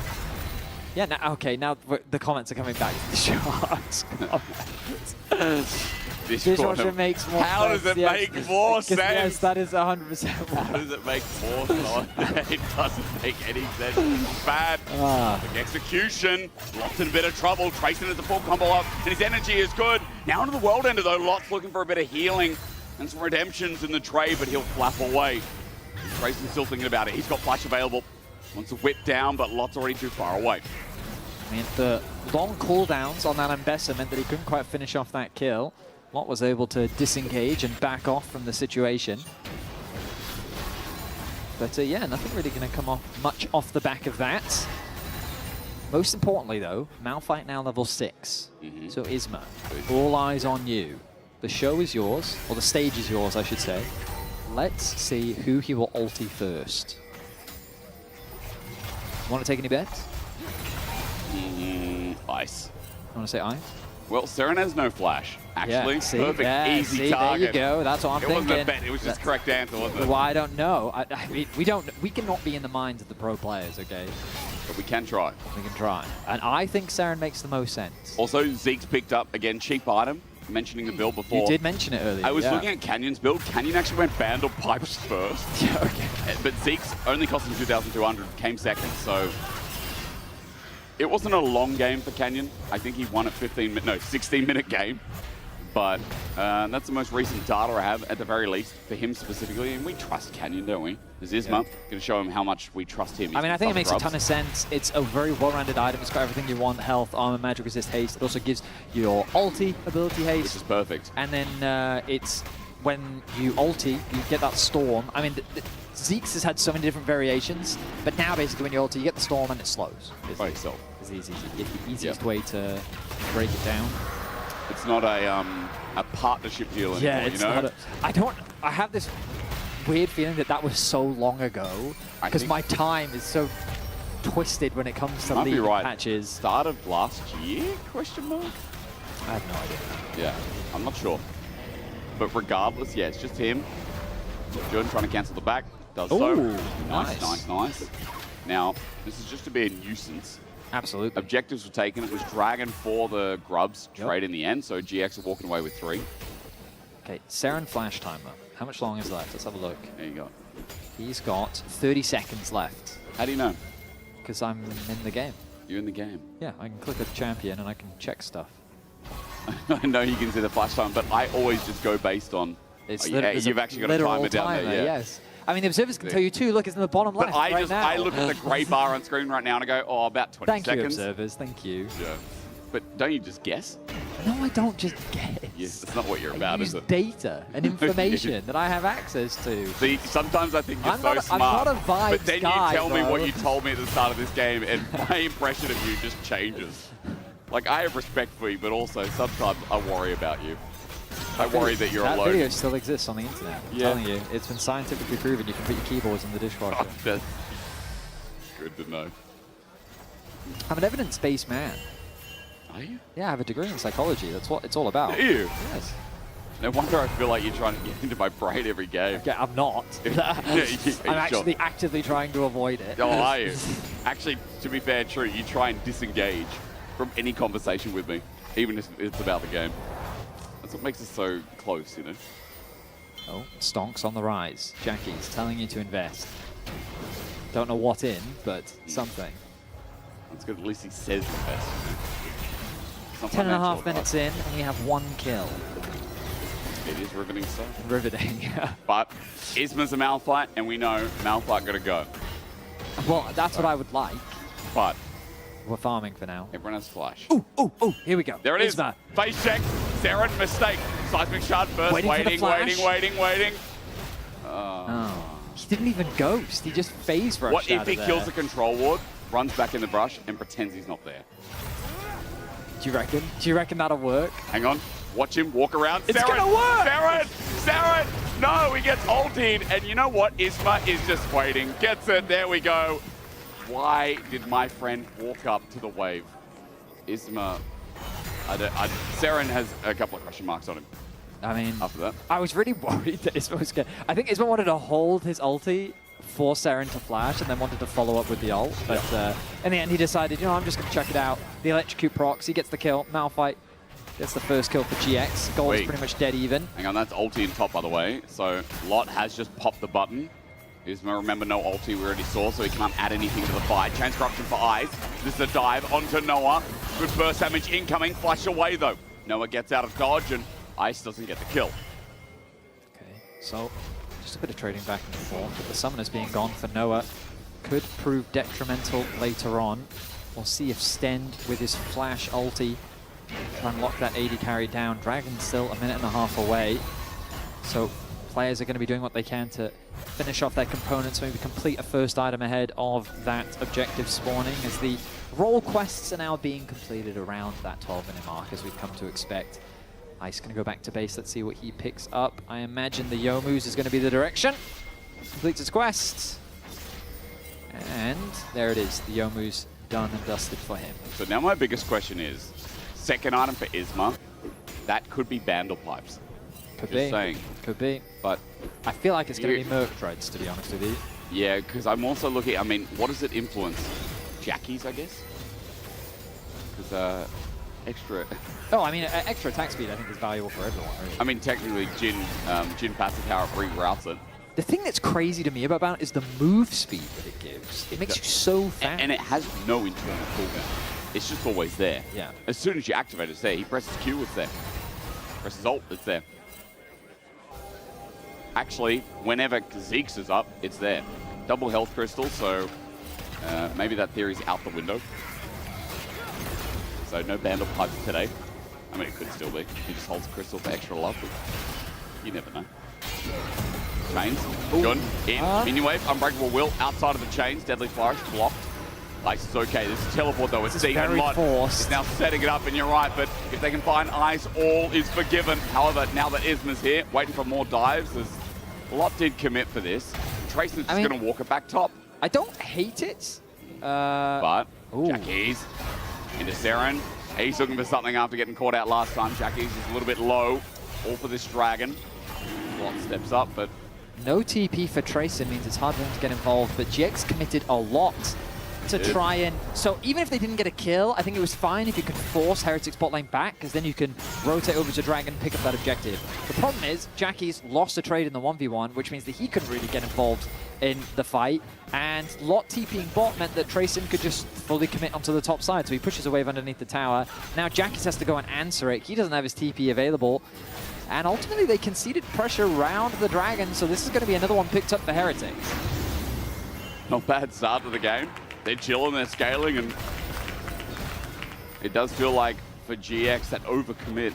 Yeah, now, okay, now the comments are coming back to the Sharks. Dishwasher makes more sense. How does it make more sense? Yes, that is 100%. How does it make more sense? It doesn't make any sense. It's bad. The execution. Lots in a bit of trouble. Trayson has a full combo up, and his energy is good. Now into the World Ender, though. Lot's looking for a bit of healing and some redemptions in the tray, but he'll flap away. Trayson's still thinking about it. He's got flash available. Wants to whip down, but Lot's already too far away. I mean, the long cooldowns on that Ambessa meant that he couldn't quite finish off that kill. Lot was able to disengage and back off from the situation. But yeah, nothing really going to come off much off the back of that. Most importantly, though, Malphite now level 6. So Isma, all eyes on you. The show is yours, or the stage is yours, I should say. Let's see who he will ulti first. Want to take any bets? Ice. You want to say ice? Well, Seren has no flash, actually. Yeah, see, perfect, easy target. There you go. That's what I'm thinking. It wasn't a bet. It was just correct answer, wasn't it? Well, I don't know. I mean, we cannot be in the minds of the pro players, okay? But we can try. We can try. And I think Seren makes the most sense. Also, Zeke's picked up, again, cheap item. Mentioning the build before. You did mention it earlier. I was looking at Canyon's build. Canyon actually went Vandal Pipes first. Yeah, okay. But Zeke's only costing 2,200, came second, so it wasn't a long game for Canyon. I think he won a 16-minute game. But that's the most recent data I have, at the very least, for him specifically. And we trust Canyon, don't we? There's Isma. Going to show him how much we trust him. I mean, I think it makes a ton of sense. It's a very well-rounded item. It's got everything you want: health, armor, magic resist, haste. It also gives your ulti ability haste. Which is perfect. And then it's when you ulti, you get that storm. I mean, Zeke's has had so many different variations, but now basically when you ulti, you get the storm and it slows. By yourself. It's the easiest way to break it down. It's not a partnership deal anymore, yeah, it's you know? Not I have this weird feeling that was so long ago, because my time is so twisted when it comes to league matches. Start of last year, question mark? I have no idea. Yeah, I'm not sure. But regardless, yeah, it's just him. Jordan trying to cancel the back. Does so. Nice. Now, this is just to be a nuisance. Absolutely. Objectives were taken. It was Dragon for the Grubs trade in the end, so GX are walking away with 3. Okay, Seren flash timer. How much long is left? Let's have a look. There you go. He's got 30 seconds left. How do you know? Because I'm in the game. You're in the game? Yeah, I can click a champion and I can check stuff. I know you can see the flash time, but I always just go based on... you've actually got a timer down there. Yeah. Yes. I mean, the observers can tell you too. Look, it's in the bottom left right now. I look at the grey bar on screen right now and I go, oh, about 20 seconds. Thank you, observers. Thank you. Yeah. But don't you just guess? No, I don't just guess. Yes, that's not what you're about, is it? Data and information that I have access to. See, sometimes I think you're so smart. I'm not a vibes But then guy, you tell me bro. what you told me at the start of this game, and my impression of you just changes. Like, I have respect for you, but also sometimes I worry about you. I worry that you're alone. That video still exists on the internet. I'm Yeah. telling you, it's been scientifically proven. You can put your keyboards in the dishwasher. That's good to know. I'm an evidence-based man. Are you? Yeah, I have a degree in psychology. That's what it's all about. Do you? Yes. No wonder I feel like you're trying to get into my brain every game. Okay, I'm not. I'm actually actively trying to avoid it. Oh, are you? Actually, to be fair, true. You try and disengage from any conversation with me, even if it's about the game. That's what makes us so close, you know? Oh, Stonks on the rise. Jackie's telling you to invest. Don't know what in, but something. That's good. At least he says invest. 10.5 minutes in, and we have 1 kill. It is riveting stuff. Riveting, yeah. But Isma's a Malphite, and we know Malphite got to go. Well, that's what I would like. But we're farming for now. Everyone has flash. Ooh, here we go. There it is. Isma. Face check. Seren, mistake. Seismic shard first. Waiting. He didn't even ghost. He just phase rushed What if out he of kills there. the control ward, runs back in the brush, and pretends he's not there? Do you reckon? Do you reckon that'll work? Hang on. Watch him walk around. It's Seren, gonna work! Seren! No, he gets ultied. And you know what? Isma is just waiting. Gets it. There we go. Why did my friend walk up to the wave? Isma... Seren has a couple of question marks on him. I mean, after that, I was really worried that Isma was going to... I think Isma wanted to hold his ulti force Saren to flash and then wanted to follow up with the ult. But in the end, he decided, you know, I'm just going to check it out. The electrocute procs, he gets the kill. Malphite gets the first kill for GX. Gold is pretty much dead even. Hang on, that's ulti in top, by the way. So Lot has just popped the button. Remember, no ulti we already saw, so he can't add anything to the fight. Chains Corruption for Eyes. This is a dive onto Noah. Good burst damage incoming. Flash away, though. Noah gets out of dodge, and Ice doesn't get the kill. Okay, so just a bit of trading back and forth, but the Summoners being gone for Noah could prove detrimental later on. We'll see if Stend with his flash ulti can lock that AD carry down. Dragon's still 1.5 minutes away, so players are going to be doing what they can to finish off their components, maybe complete a first item ahead of that objective spawning, as the role quests are now being completed around that 12-minute mark, as we've come to expect. Ice going to go back to base. Let's see what he picks up. I imagine the Youmuu's is going to be the direction. Completes his quest. And there it is. The Youmuu's done and dusted for him. So now my biggest question is, second item for Isma, that could be Bandle Pipes. Could Just be. saying. Could be. But I feel like it's going to be Merc Dreads, to be honest with you. Yeah, because I'm also looking, I mean, what does it influence? Jackies, I guess? Because extra... Oh, I mean, extra attack speed I think is valuable for everyone. Really. I mean, technically, Jin passive power reroutes it. The thing that's crazy to me about Bound is the move speed that it gives. It makes you so fast. And it has no internal cooldown. It's just always there. Yeah. As soon as you activate it, it's there. He presses Q, it's there. Presses ult, it's there. Actually, whenever Zeke's is up, it's there. Double health crystal, so maybe that theory's out the window. So no Bandle Pipes today. I mean, it could still be. He just holds crystal for extra love, but you never know. Chains, good. Minion wave, Unbreakable Will, outside of the chains, Deadly Flourish, blocked. Ice is okay. This is teleport though. It's Dean and Lot is now setting it up, and you're right, but if they can find Ice, all is forgiven. However, now that Isma's here, waiting for more dives, as Lot did commit for this. Trayson's just going to walk it back top. I don't hate it. But Jackie's into Saren. He's looking for something after getting caught out last time. Jackie's is a little bit low. All for this dragon. Lot steps up, but no TP for Trayson means it's hard for him to get involved, but GX committed a lot to try and... So even if they didn't get a kill, I think it was fine if you could force Heretic's bot lane back, because then you can rotate over to Dragon and pick up that objective. The problem is, Jackie's lost a trade in the 1v1, which means that he couldn't really get involved in the fight, and Lot TPing bot meant that Trayson could just fully commit onto the top side, so he pushes a wave underneath the tower. Now Jackie's has to go and answer it. He doesn't have his TP available. And ultimately, they conceded pressure around the Dragon, so this is going to be another one picked up for Heretic. not bad start to the game. They're chilling, they're scaling, and it does feel like for GX that overcommit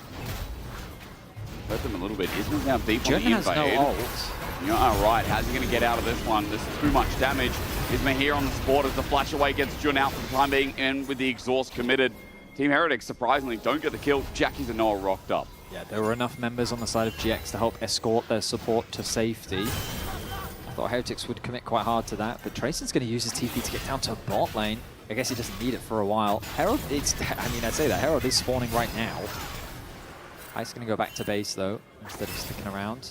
hurt them a little bit. Isma's now deep on the invade. No ult. You're right. How's he going to get out of this one? This is too much damage. Isma here on the spot as the flash away gets Jun out for the time being, and with the exhaust committed. Team Heretics, surprisingly, don't get the kill. Jackie's and Noah rocked up. Yeah, there were enough members on the side of GX to help escort their support to safety. I thought Heretics would commit quite hard to that, but Trayson's going to use his TP to get down to bot lane. I guess he doesn't need it for a while. Herald, I'd say that Herald is spawning right now. Ice going to go back to base, though, instead of sticking around.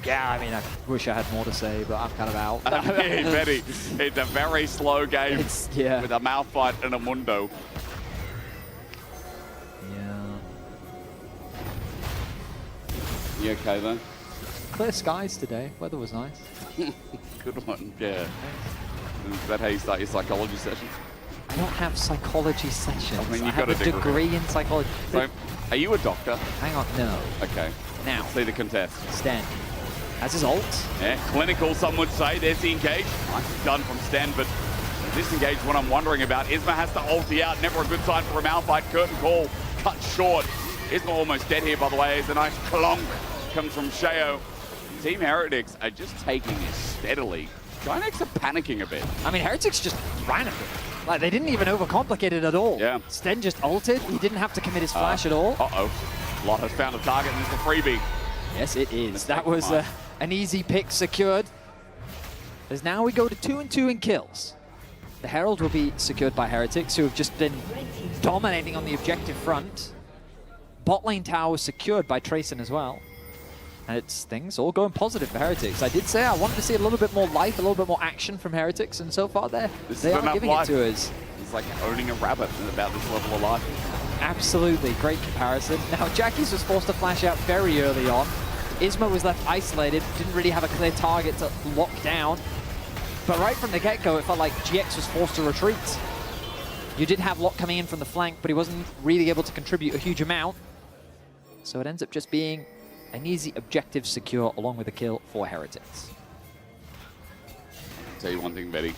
Yeah, I mean, I wish I had more to say, but I'm kind of out. It's a very slow game with a Malphite and a Mundo. Yeah. You okay, then? Clear skies today. Weather was nice. Good one, yeah. Is that how you start your psychology sessions? I don't have psychology sessions. I mean, I have a degree in psychology. So, are you a doctor? Hang on, no. Okay. Now. Let's see the contest. Sten. Has his ult. Yeah, clinical, some would say. There's the engage. Nice done from Sten, but disengage what I'm wondering about. Isma has to ulti out. Never a good sign for a Malphite. Curtain call cut short. Isma almost dead here, by the way, as a nice clonk comes from Sheo. Team Heretics are just taking this steadily. Ginex are panicking a bit. I mean, Heretics just ran at them. Like, they didn't even overcomplicate it at all. Yeah. Sten just ulted. He didn't have to commit his flash at all. Uh-oh. Lot has found a target, and it's a freebie. Yes, it is. That was an easy pick secured. As now we go to 2-2 in kills. The Herald will be secured by Heretics, who have just been dominating on the objective front. Bot lane tower was secured by Trayson as well. And it's things all going positive for Heretics. I did say I wanted to see a little bit more life, a little bit more action from Heretics, and so far they are giving it to us. It's like owning a rabbit about this level of life. Absolutely, great comparison. Now, Jackie's was forced to flash out very early on. Isma was left isolated, didn't really have a clear target to lock down. But right from the get-go, it felt like GX was forced to retreat. You did have Locke coming in from the flank, but he wasn't really able to contribute a huge amount. So it ends up just being an easy objective secure along with a kill for Heretics. I'll tell you one thing, Betty.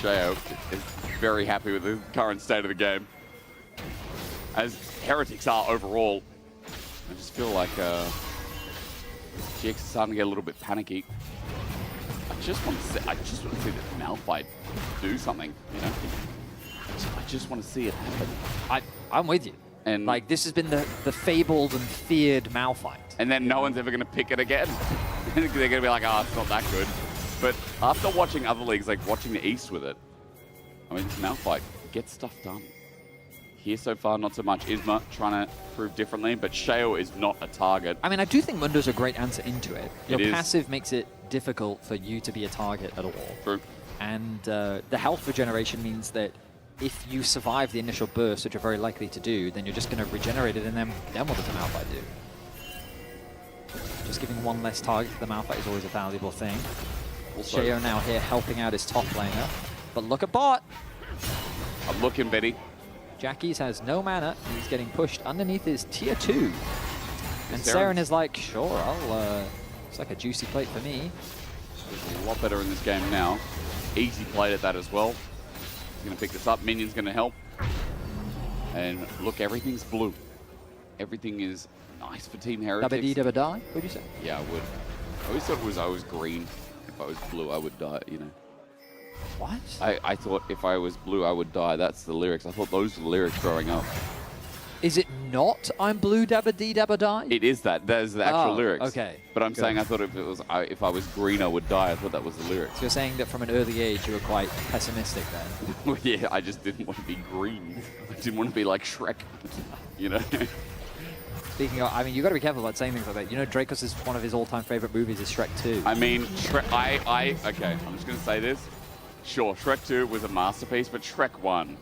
Shao is very happy with the current state of the game. As Heretics are overall, I just feel like GX is starting to get a little bit panicky. I just want to see the Malphite do something, you know? I just want to see it happen. I'm with you. And like, this has been the fabled and feared Malphite. And then no one's ever going to pick it again. They're going to be like, oh, it's not that good. But after watching other leagues, like watching the East with it, I mean, this Malphite gets stuff done. Here so far, not so much. Isma trying to prove differently, but Shao is not a target. I mean, I do think Mundo's a great answer into it. Your It is. passive makes it difficult for you to be a target at all. True. And the health regeneration means that if you survive the initial burst, which you're very likely to do, then you're just going to regenerate it, and then what does the Malphite do? Just giving one less target to the Malphite is always a valuable thing. Also, Shao now here helping out his top laner. But look at bot. I'm looking, Betty. Jackie's has no mana, and he's getting pushed underneath his tier 2. And Saren is like, sure, it's like a juicy plate for me. He's a lot better in this game now. Easy played at that as well. He's going to pick this up. Minion's going to help. And look, everything's blue. Everything is nice for Team Heretics. Dabba dee dabba die, would you say? Yeah, I would. I always thought it was I was green. If I was blue, I would die, you know. What? I thought if I was blue, I would die. That's the lyrics. I thought those were the lyrics growing up. Is it not I'm blue dabba dee dabba die? It is that. That is the actual lyrics. Okay. But I'm Good. saying I thought if I was green, I would die. I thought that was the lyrics. So you're saying that from an early age you were quite pessimistic then? Yeah, I just didn't want to be green. I didn't want to be like Shrek, you know? Speaking of, I mean, you got to be careful about saying things like that. You know, Dracos is one of his all-time favorite movies is Shrek 2. I mean, okay, I'm just going to say this. Sure, Shrek 2 was a masterpiece, but Shrek 1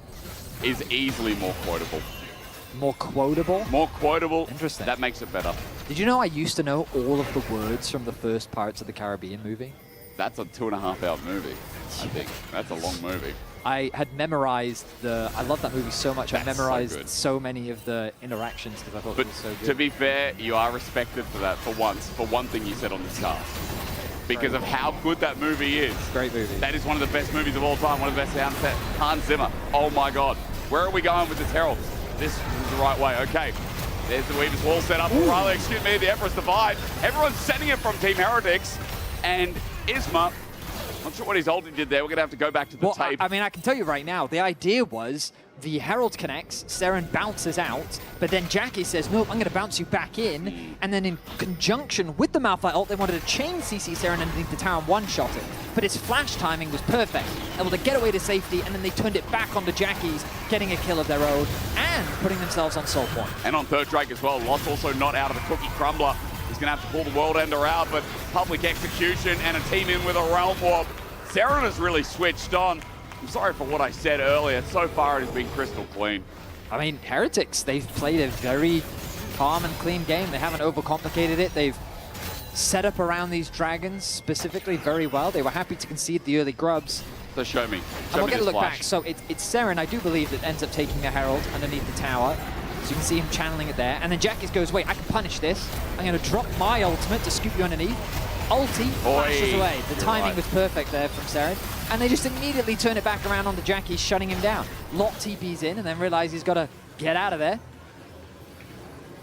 is easily more quotable. More quotable? More quotable. Interesting. That makes it better. Did you know I used to know all of the words from the first Pirates of the Caribbean movie? That's a 2.5-hour movie, I think. That's a long movie. I had memorized I love that movie so much. I memorized good. so many of the interactions because I thought it was so good. To be fair, you are respected for that for once, for one thing you said on this cast. Because of how good that movie is. Great movie. That is one of the best movies of all time, one of the best sound set. Hans Zimmer. Oh my God. Where are we going with this Herald? This is the right way. Okay. There's the Weaver's Wall set up. Riley, excuse me, the Emperor's Divide. Everyone's sending it from Team Heretics. And Isma, not sure what his ulti did there. We're going to have to go back to the tape. I mean, I can tell you right now, the idea was the Herald connects, Saren bounces out, but then Jackie says, no, I'm going to bounce you back in. And then in conjunction with the Malphite ult, they wanted to chain CC Saren underneath the tower and one-shot it. But his flash timing was perfect, able to get away to safety, and then they turned it back onto Jackie's, getting a kill of their own, and putting themselves on soul point. And on third Drake as well. Lost also not out of the Cookie Crumbler. He's going to have to pull the World Ender out, but public execution and a team in with a Realm Warp. Saren has really switched on. I'm sorry for what I said earlier. So far, it has been crystal clean. I mean, Heretics, they've played a very calm and clean game. They haven't overcomplicated it. They've set up around these dragons specifically very well. They were happy to concede the early grubs. So show me. And we'll get a look back. So it's Saren, I do believe, that ends up taking the Herald underneath the tower. So you can see him channeling it there. And then Jackie's goes, wait, I can punish this. I'm going to drop my ultimate to scoop you underneath. Ulti flashes away. The timing was perfect there from Saren. And they just immediately turn it back around onto Jackie, shutting him down. Lot TP's in and then realize he's got to get out of there.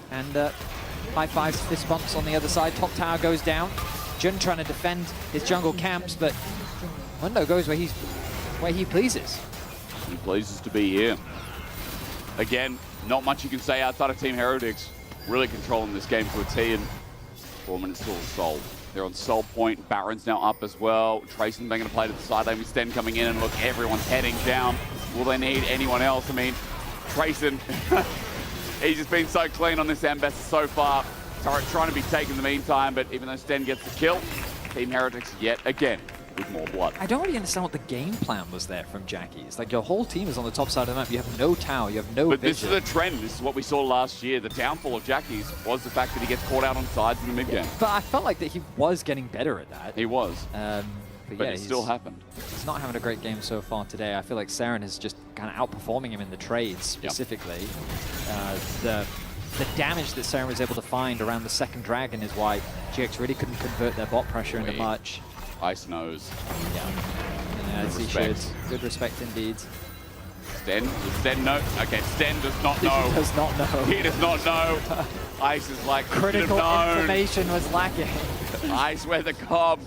And high fives, fist bumps on the other side. Top tower goes down. Jun trying to defend his jungle camps, but Mundo goes where he pleases. He pleases to be here. Again, not much you can say outside of Team Heretics. Really controlling this game to a T, and 4 minutes till Soul. They're on Soul Point. Baron's now up as well. Trayson going to play to the side lane with Sten coming in, and look, everyone's heading down. Will they need anyone else? I mean, Trayson, he's just been so clean on this Ambassador so far. Turret trying to be taken in the meantime, but even though Sten gets the kill, Team Heretics yet again with more blood. I don't really understand what the game plan was there from Jackie. It's like your whole team is on the top side of the map. You have no tower, you have no But vision. this is a trend. This is what we saw last year. The downfall of Jackie's was the fact that he gets caught out on sides in the mid game. But I felt like that he was getting better at that. He was. But yeah, it still happened. He's not having a great game so far today. I feel like Seren is just kind of outperforming him in the trades specifically. The damage that Seren was able to find around the second dragon is why GX really couldn't convert their bot pressure into much. Ice nose. Yeah, as he should. Good respect indeed. Sten? Does Sten know? Okay, Sten does not know. He does not know. He does not know. Ice is like, critical information was lacking. Ice, where the cob.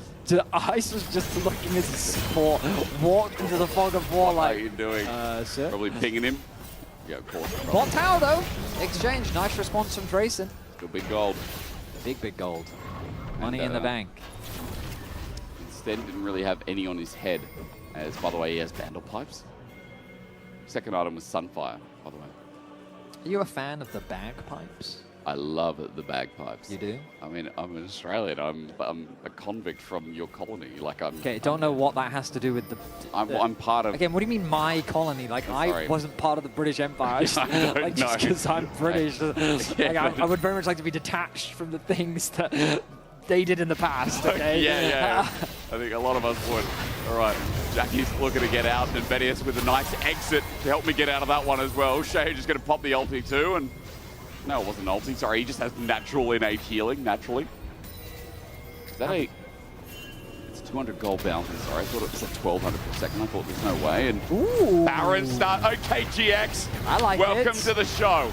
Ice was just looking as Sport walked into the fog of war like... What are you doing? Sir? Probably pinging him. Yeah, of course. Bot tower though. Exchange. Nice response from Drayson. Still big gold. Big gold. Money in the bank. Sten didn't really have any on his head. As, by the way, he has Vandal Pipes. Second item was Sunfire, by the way. Are you a fan of the bagpipes? I love the bagpipes. You do? I mean, I'm an Australian. I'm a convict from your colony. Like I'm. Okay, don't know what that has to do with the. I'm part of. Again, what do you mean my colony? Like I wasn't part of the British Empire. Like just because I'm British, like, I would very much like to be detached from the things that they did in the past. Okay. Yeah. I think a lot of us would. All right. Jackie's looking to get out, and Vedius with a nice exit to help me get out of that one as well. Shay just going to pop the ulti too, and. No, it wasn't ulti. Sorry, he just has natural innate healing, naturally. Is that a... It's 200 gold bounty. Sorry, I thought it was like 1,200 per second. I thought there's no way. And ooh. Baron start... Okay, GX. I like Welcome to the show.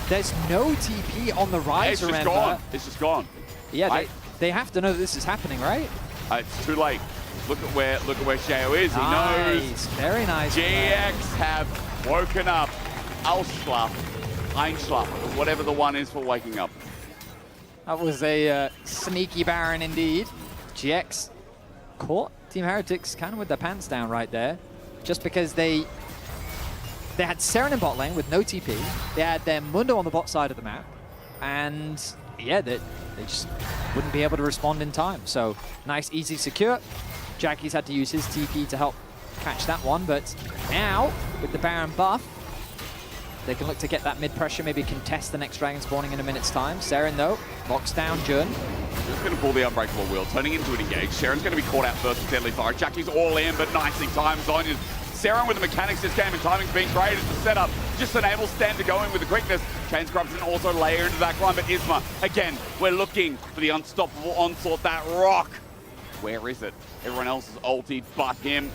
There's no TP on the rise, It's just gone. It's just gone. Yeah, they have to know that this is happening, right? It's too late. Look at where Shayo is. He knows. Very nice. GX have woken up. Ausschlaf. Einschlaf, whatever the one is for waking up. That was a sneaky Baron indeed. GX caught Team Heretics kind of with their pants down right there. Just because they had Seren in bot lane with no TP. They had their Mundo on the bot side of the map. And yeah, they just wouldn't be able to respond in time. So nice, easy, secure. Jackie's had to use his TP to help catch that one. But now, with the Baron buff, they can look to get that mid pressure, maybe contest the next dragon spawning in a minute's time. Seren, though, locks down Jun. Just going to pull the Unbreakable Wheel, turning into an engage. Sharon's going to be caught out first with Deadly Fire. Jackie's all in, but nicely timed. Zonya's Seren with the mechanics this game, and timing's being great as the setup just enables Stan to go in with the quickness. Chains Corruption also layer into that climb, but Isma, again, we're looking for the unstoppable onslaught, that rock. Where is it? Everyone else is ulti but him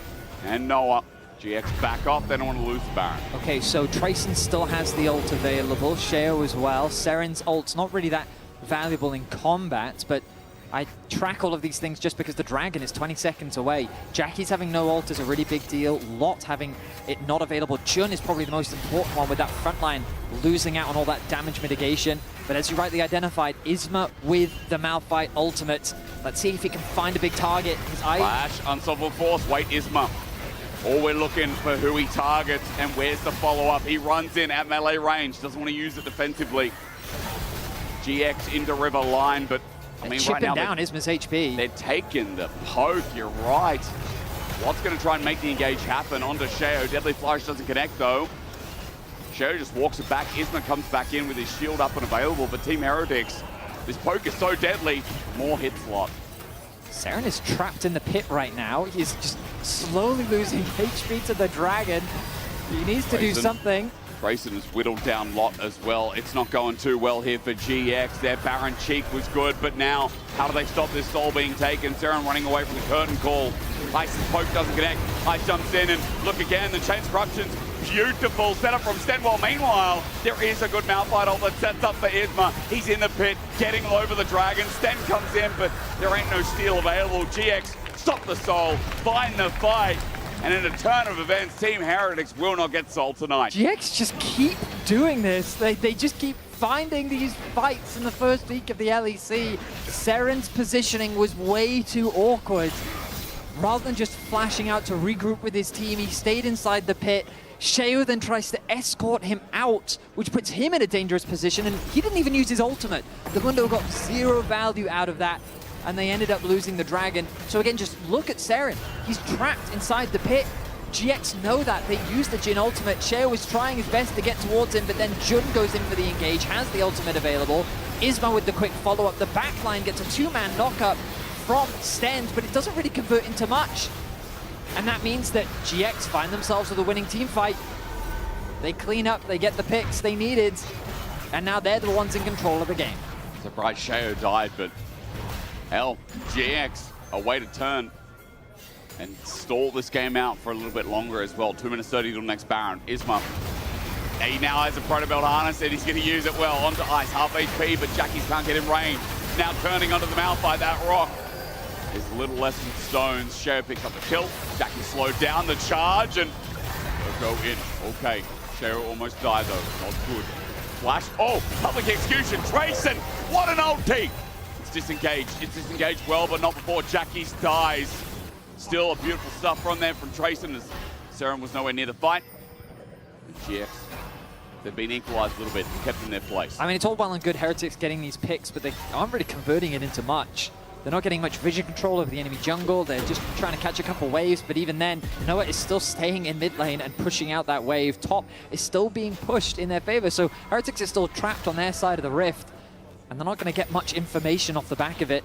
and Noah. GX back off, they don't want to lose the Baron. Okay, so Trayson still has the ult available, Sheo as well. Seren's ult's not really that valuable in combat, but I track all of these things just because the dragon is 20 seconds away. Jackie's having no ult is a really big deal. Lot having it not available. Jun is probably the most important one with that front line losing out on all that damage mitigation. But as you rightly identified, Isma with the Malphite ultimate. Let's see if he can find a big target. Flash, unstoppable force, wait Isma. Or we're looking for who he targets and where's the follow-up. He runs in at melee range, doesn't want to use it defensively. GX into river line, but I mean right now down Isma's HP. They're taking the poke, you're right. What's going to try and make the engage happen onto Sheo. Deadly Flourish doesn't connect though. Sheo just walks it back. Isma comes back in with his shield up and available, but Team Heretics, this poke is so deadly. More hit slot. Seren is trapped in the pit right now. He's just slowly losing HP to the dragon. He needs to do something. Grayson has whittled down Lot as well. It's not going too well here for GX. Their Baron Cheek was good, but now how do they stop this soul being taken? Seren running away from the curtain call. Ice's poke doesn't connect. Ice jumps in and look again. The Chains Corruption's beautiful setup from Stenwell. Meanwhile, there is a good Malphite ult that sets up for Isma. He's in the pit, getting all over the dragon. Sten comes in, but there ain't no steal available. GX stop the soul, find the fight. And in a turn of events, Team Heretics will not get sold tonight. GX just keep doing this. They just keep finding these fights in the first week of the LEC. Seren's positioning was way too awkward. Rather than just flashing out to regroup with his team, he stayed inside the pit. Sheo then tries to escort him out, which puts him in a dangerous position, and he didn't even use his ultimate. The Mundo got 0 value out of that, and they ended up losing the Dragon. So again, just look at Seren. He's trapped inside the pit. GX know that. They use the Jhin ultimate. Sheo is trying his best to get towards him, but then Jun goes in for the engage, has the ultimate available. Isma with the quick follow-up. The backline gets a 2-man knock-up from Stend, but it doesn't really convert into much. And that means that GX find themselves with a winning team fight. They clean up, they get the picks they needed, and now they're the ones in control of the game. Surprised Sheo died, but hell, GX, a way to turn and stall this game out for a little bit longer as well. 2 minutes 30 till next Baron. Isma, he now has a Protobelt harness and he's going to use it well onto ice. Half HP, but Jackies can't get in range. Now turning onto the mouth by that rock. There's a little less than stones. Sheo picks up the kill. Jackie slowed down the charge and they'll go in. Okay, Sheo almost died though. Not good. Flash. Oh, public execution. Trayson, what an ulti! It's disengaged. It's disengaged well, but not before Jackies dies. Still a beautiful stuff from there from Trayson as Seren was nowhere near the fight. And GX, they've been equalized a little bit and kept in their place. I mean, it's all well and good Heretics getting these picks, but they aren't really converting it into much. They're not getting much vision control over the enemy jungle. They're just trying to catch a couple waves, but even then, Noah is still staying in mid lane and pushing out that wave. Top is still being pushed in their favor, so Heretics is still trapped on their side of the rift, and they're not going to get much information off the back of it.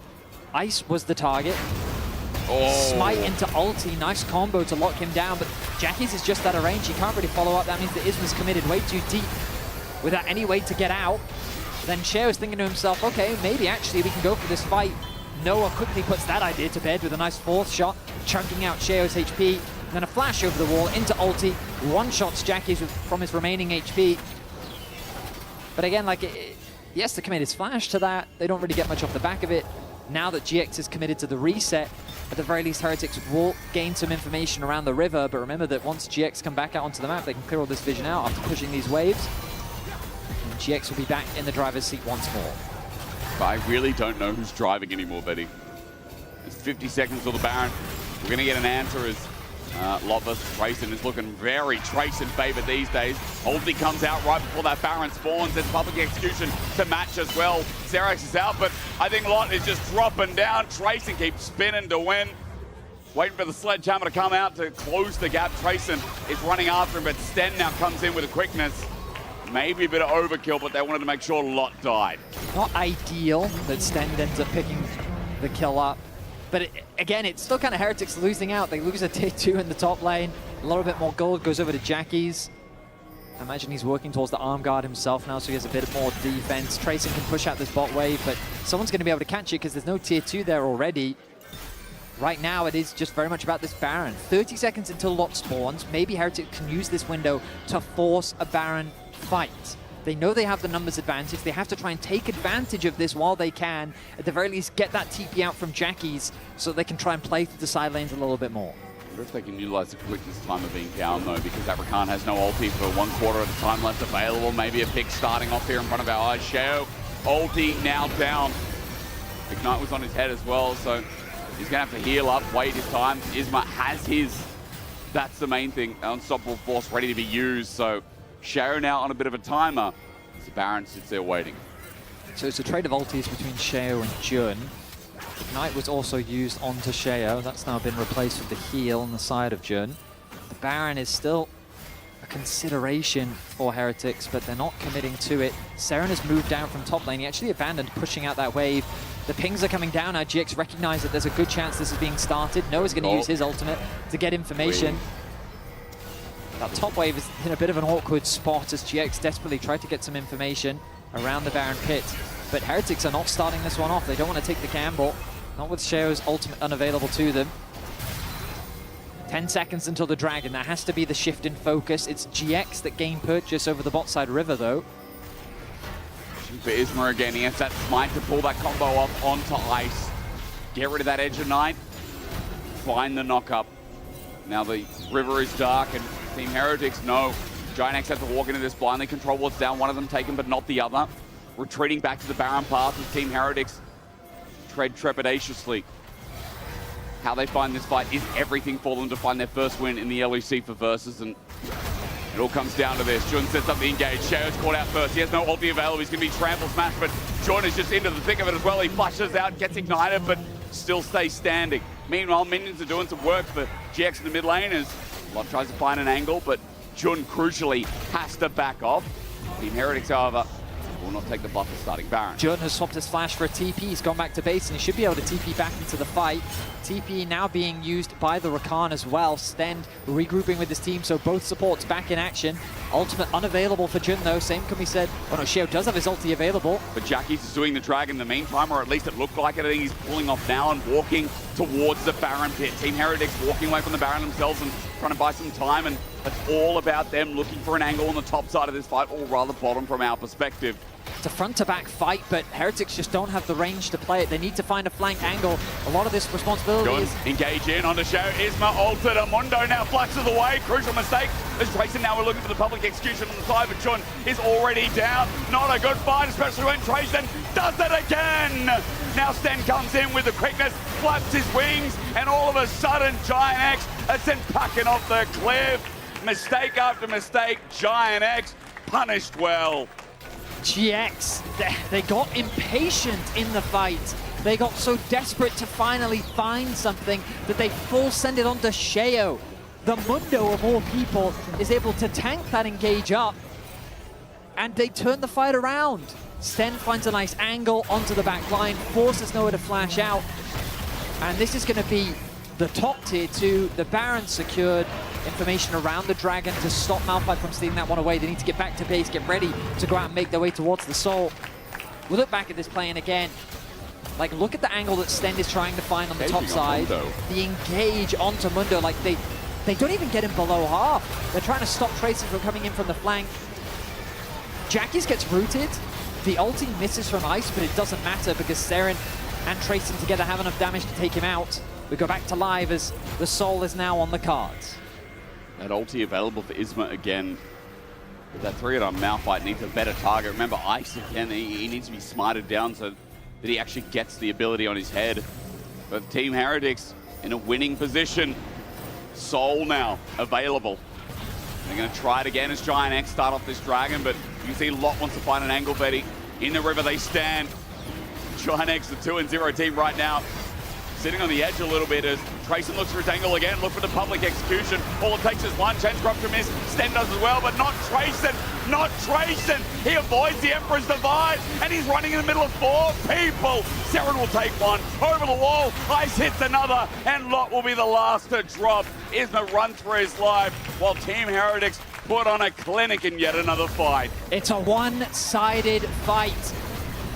Ice was the target. Oh. Smite into ulti, nice combo to lock him down, but Jackies is just out of range. He can't really follow up. That means that Isma's committed way too deep without any way to get out. Then Sheo is thinking to himself, okay, maybe actually we can go for this fight. Noah quickly puts that idea to bed with a nice 4th shot, chunking out Sheo's HP. And then a flash over the wall into ulti, one-shots Jackies from his remaining HP. But again, like, he has to commit his flash to that. They don't really get much off the back of it. Now that GX is committed to the reset, at the very least Heretics will gain some information around the river, but remember that once GX come back out onto the map, they can clear all this vision out after pushing these waves. And GX will be back in the driver's seat once more. But I really don't know who's driving anymore, Betty. It's 50 seconds till the Baron. We're going to get an answer as Lot versus Trayson is looking very Trayson favored these days. Holsey comes out right before that Baron spawns. There's public execution to match as well. Xerax is out, but I think Lot is just dropping down. Trayson keeps spinning to win. Waiting for the sledgehammer to come out to close the gap. Trayson is running after him, but Sten now comes in with a quickness. Maybe a bit of overkill, but they wanted to make sure Lot died. Not ideal that Stend ends up picking the kill up. But again, it's still kind of Heretics losing out. They lose a tier 2 in the top lane. A little bit more gold goes over to Jackies. I imagine he's working towards the arm guard himself now, so he has a bit more defense. Trayson can push out this bot wave, but someone's going to be able to catch it because there's no tier 2 there already. Right now, it is just very much about this Baron. 30 seconds until Lot spawns. Maybe Heretics can use this window to force a Baron fight. They know they have the numbers advantage. They have to try and take advantage of this while they can. At the very least, get that TP out from Jackies so they can try and play through the side lanes a little bit more. I wonder if they can utilize the quickness time of being down, though, because that Rakan has no ulti for 1/4 of the time left available. Maybe a pick starting off here in front of our eyes. Sheo, ulti now down. Ignite was on his head as well, so he's going to have to heal up, wait his time. Isma has his. That's the main thing. Unstoppable Force ready to be used, so Sheo now on a bit of a timer as the Baron sits there waiting. So it's a trade of ultis between Sheo and Jun. Ignite was also used onto Sheo. That's now been replaced with the heal on the side of Jun. The Baron is still a consideration for Heretics, but they're not committing to it. Seren has moved down from top lane. He actually abandoned pushing out that wave. The pings are coming down now. GX recognize that there's a good chance this is being started. Noah's going to use his ultimate to get information. That top wave is in a bit of an awkward spot as GX desperately tried to get some information around the Baron pit. But Heretics are not starting this one off. They don't want to take the gamble. Not with Sheo's ultimate unavailable to them. 10 seconds until the Dragon. That has to be the shift in focus. It's GX that gain purchase over the bot side river, though. For Isma again, he has that smite to pull that combo up onto ice. Get rid of that Edge of Night. Find the knock-up. Now the river is dark and Team Heretics know. Giant X has to walk into this blindly control what's down. One of them taken, but not the other. Retreating back to the Baron path as Team Heretics tread trepidatiously. How they find this fight is everything for them to find their first win in the LEC for Versus, and It all comes down to this. Jun sets up the engage. Sheo's caught out first. He has no ulti available. He's going to be trample smash, but Jun is just into the thick of it as well. He flushes out, gets ignited, but still stays standing. Meanwhile, minions are doing some work for GX in the mid lane as Lot tries to find an angle, but Jun crucially has to back off. Team Heretics, however, will not take the buffer starting Baron. Jun has swapped his flash for a TP. He's gone back to base, and he should be able to TP back into the fight. TP now being used by the Rakan as well. Stend regrouping with his team, so both supports back in action. Ultimate unavailable for Jun, though. Same can be said. Oh no, Sheo does have his ulti available. But Jackie's is doing the drag in the meantime, or at least it looked like it. I think he's pulling off now and walking towards the Baron pit. Team Heretics walking away from the Baron themselves and trying to buy some time, and it's all about them looking for an angle on the top side of this fight, or rather bottom from our perspective. It's a front-to-back fight, but Heretics just don't have the range to play it. They need to find a flank angle. A lot of this responsibility is... Engage in onto Sheo. Isma altered. Mundo now flashes away. Crucial mistake. As Trayson now we're looking for the public execution on the side, but Jun is already down. Not a good fight, especially when Trayson does it again. Now Sten comes in with the quickness, flaps his wings, and all of a sudden Giant X is sent packing off the cliff. Mistake after mistake. Giant X punished well. GX, they got impatient in the fight. They got so desperate to finally find something that they full send it onto Sheo. The Mundo of all people is able to tank that engage up, and they turn the fight around. Sten finds a nice angle onto the back line, forces Noah to flash out, and this is going to be the top tier 2. The Baron secured. Information around the Dragon to stop Malphite from stealing that one away. They need to get back to base, get ready to go out and make their way towards the Soul. We'll look back at this play, and again, like, look at the angle that Stend is trying to find on the top side. The engage onto Mundo, like, they don't even get him below half. They're trying to stop Trayson from coming in from the flank. Jackie's gets rooted. The ulti misses from Ice, but it doesn't matter because Seren and Trayson together have enough damage to take him out. We go back to live as the Soul is now on the cards. That ulti available for Isma again. But that 3-hit on Malphite needs a better target. Remember, Ice again, he needs to be smited down so that he actually gets the ability on his head. But Team Heretics in a winning position. Soul now available. They're going to try it again as Giant X start off this Dragon, but you can see Lot wants to find an angle, Betty. In the river they stand. Giant X, the 2-0 team right now, sitting on the edge a little bit as Trayson looks for his angle again, look for the public execution. All it takes is one chance crop to miss. Sten does as well, but not Trayson, not Trayson. He avoids the Emperor's Divide, and he's running in the middle of 4 people. Seren will take one, over the wall, Ice hits another, and Lot will be the last to drop. Isma runs for his life, while Team Heretics put on a clinic in yet another fight. It's a one-sided fight.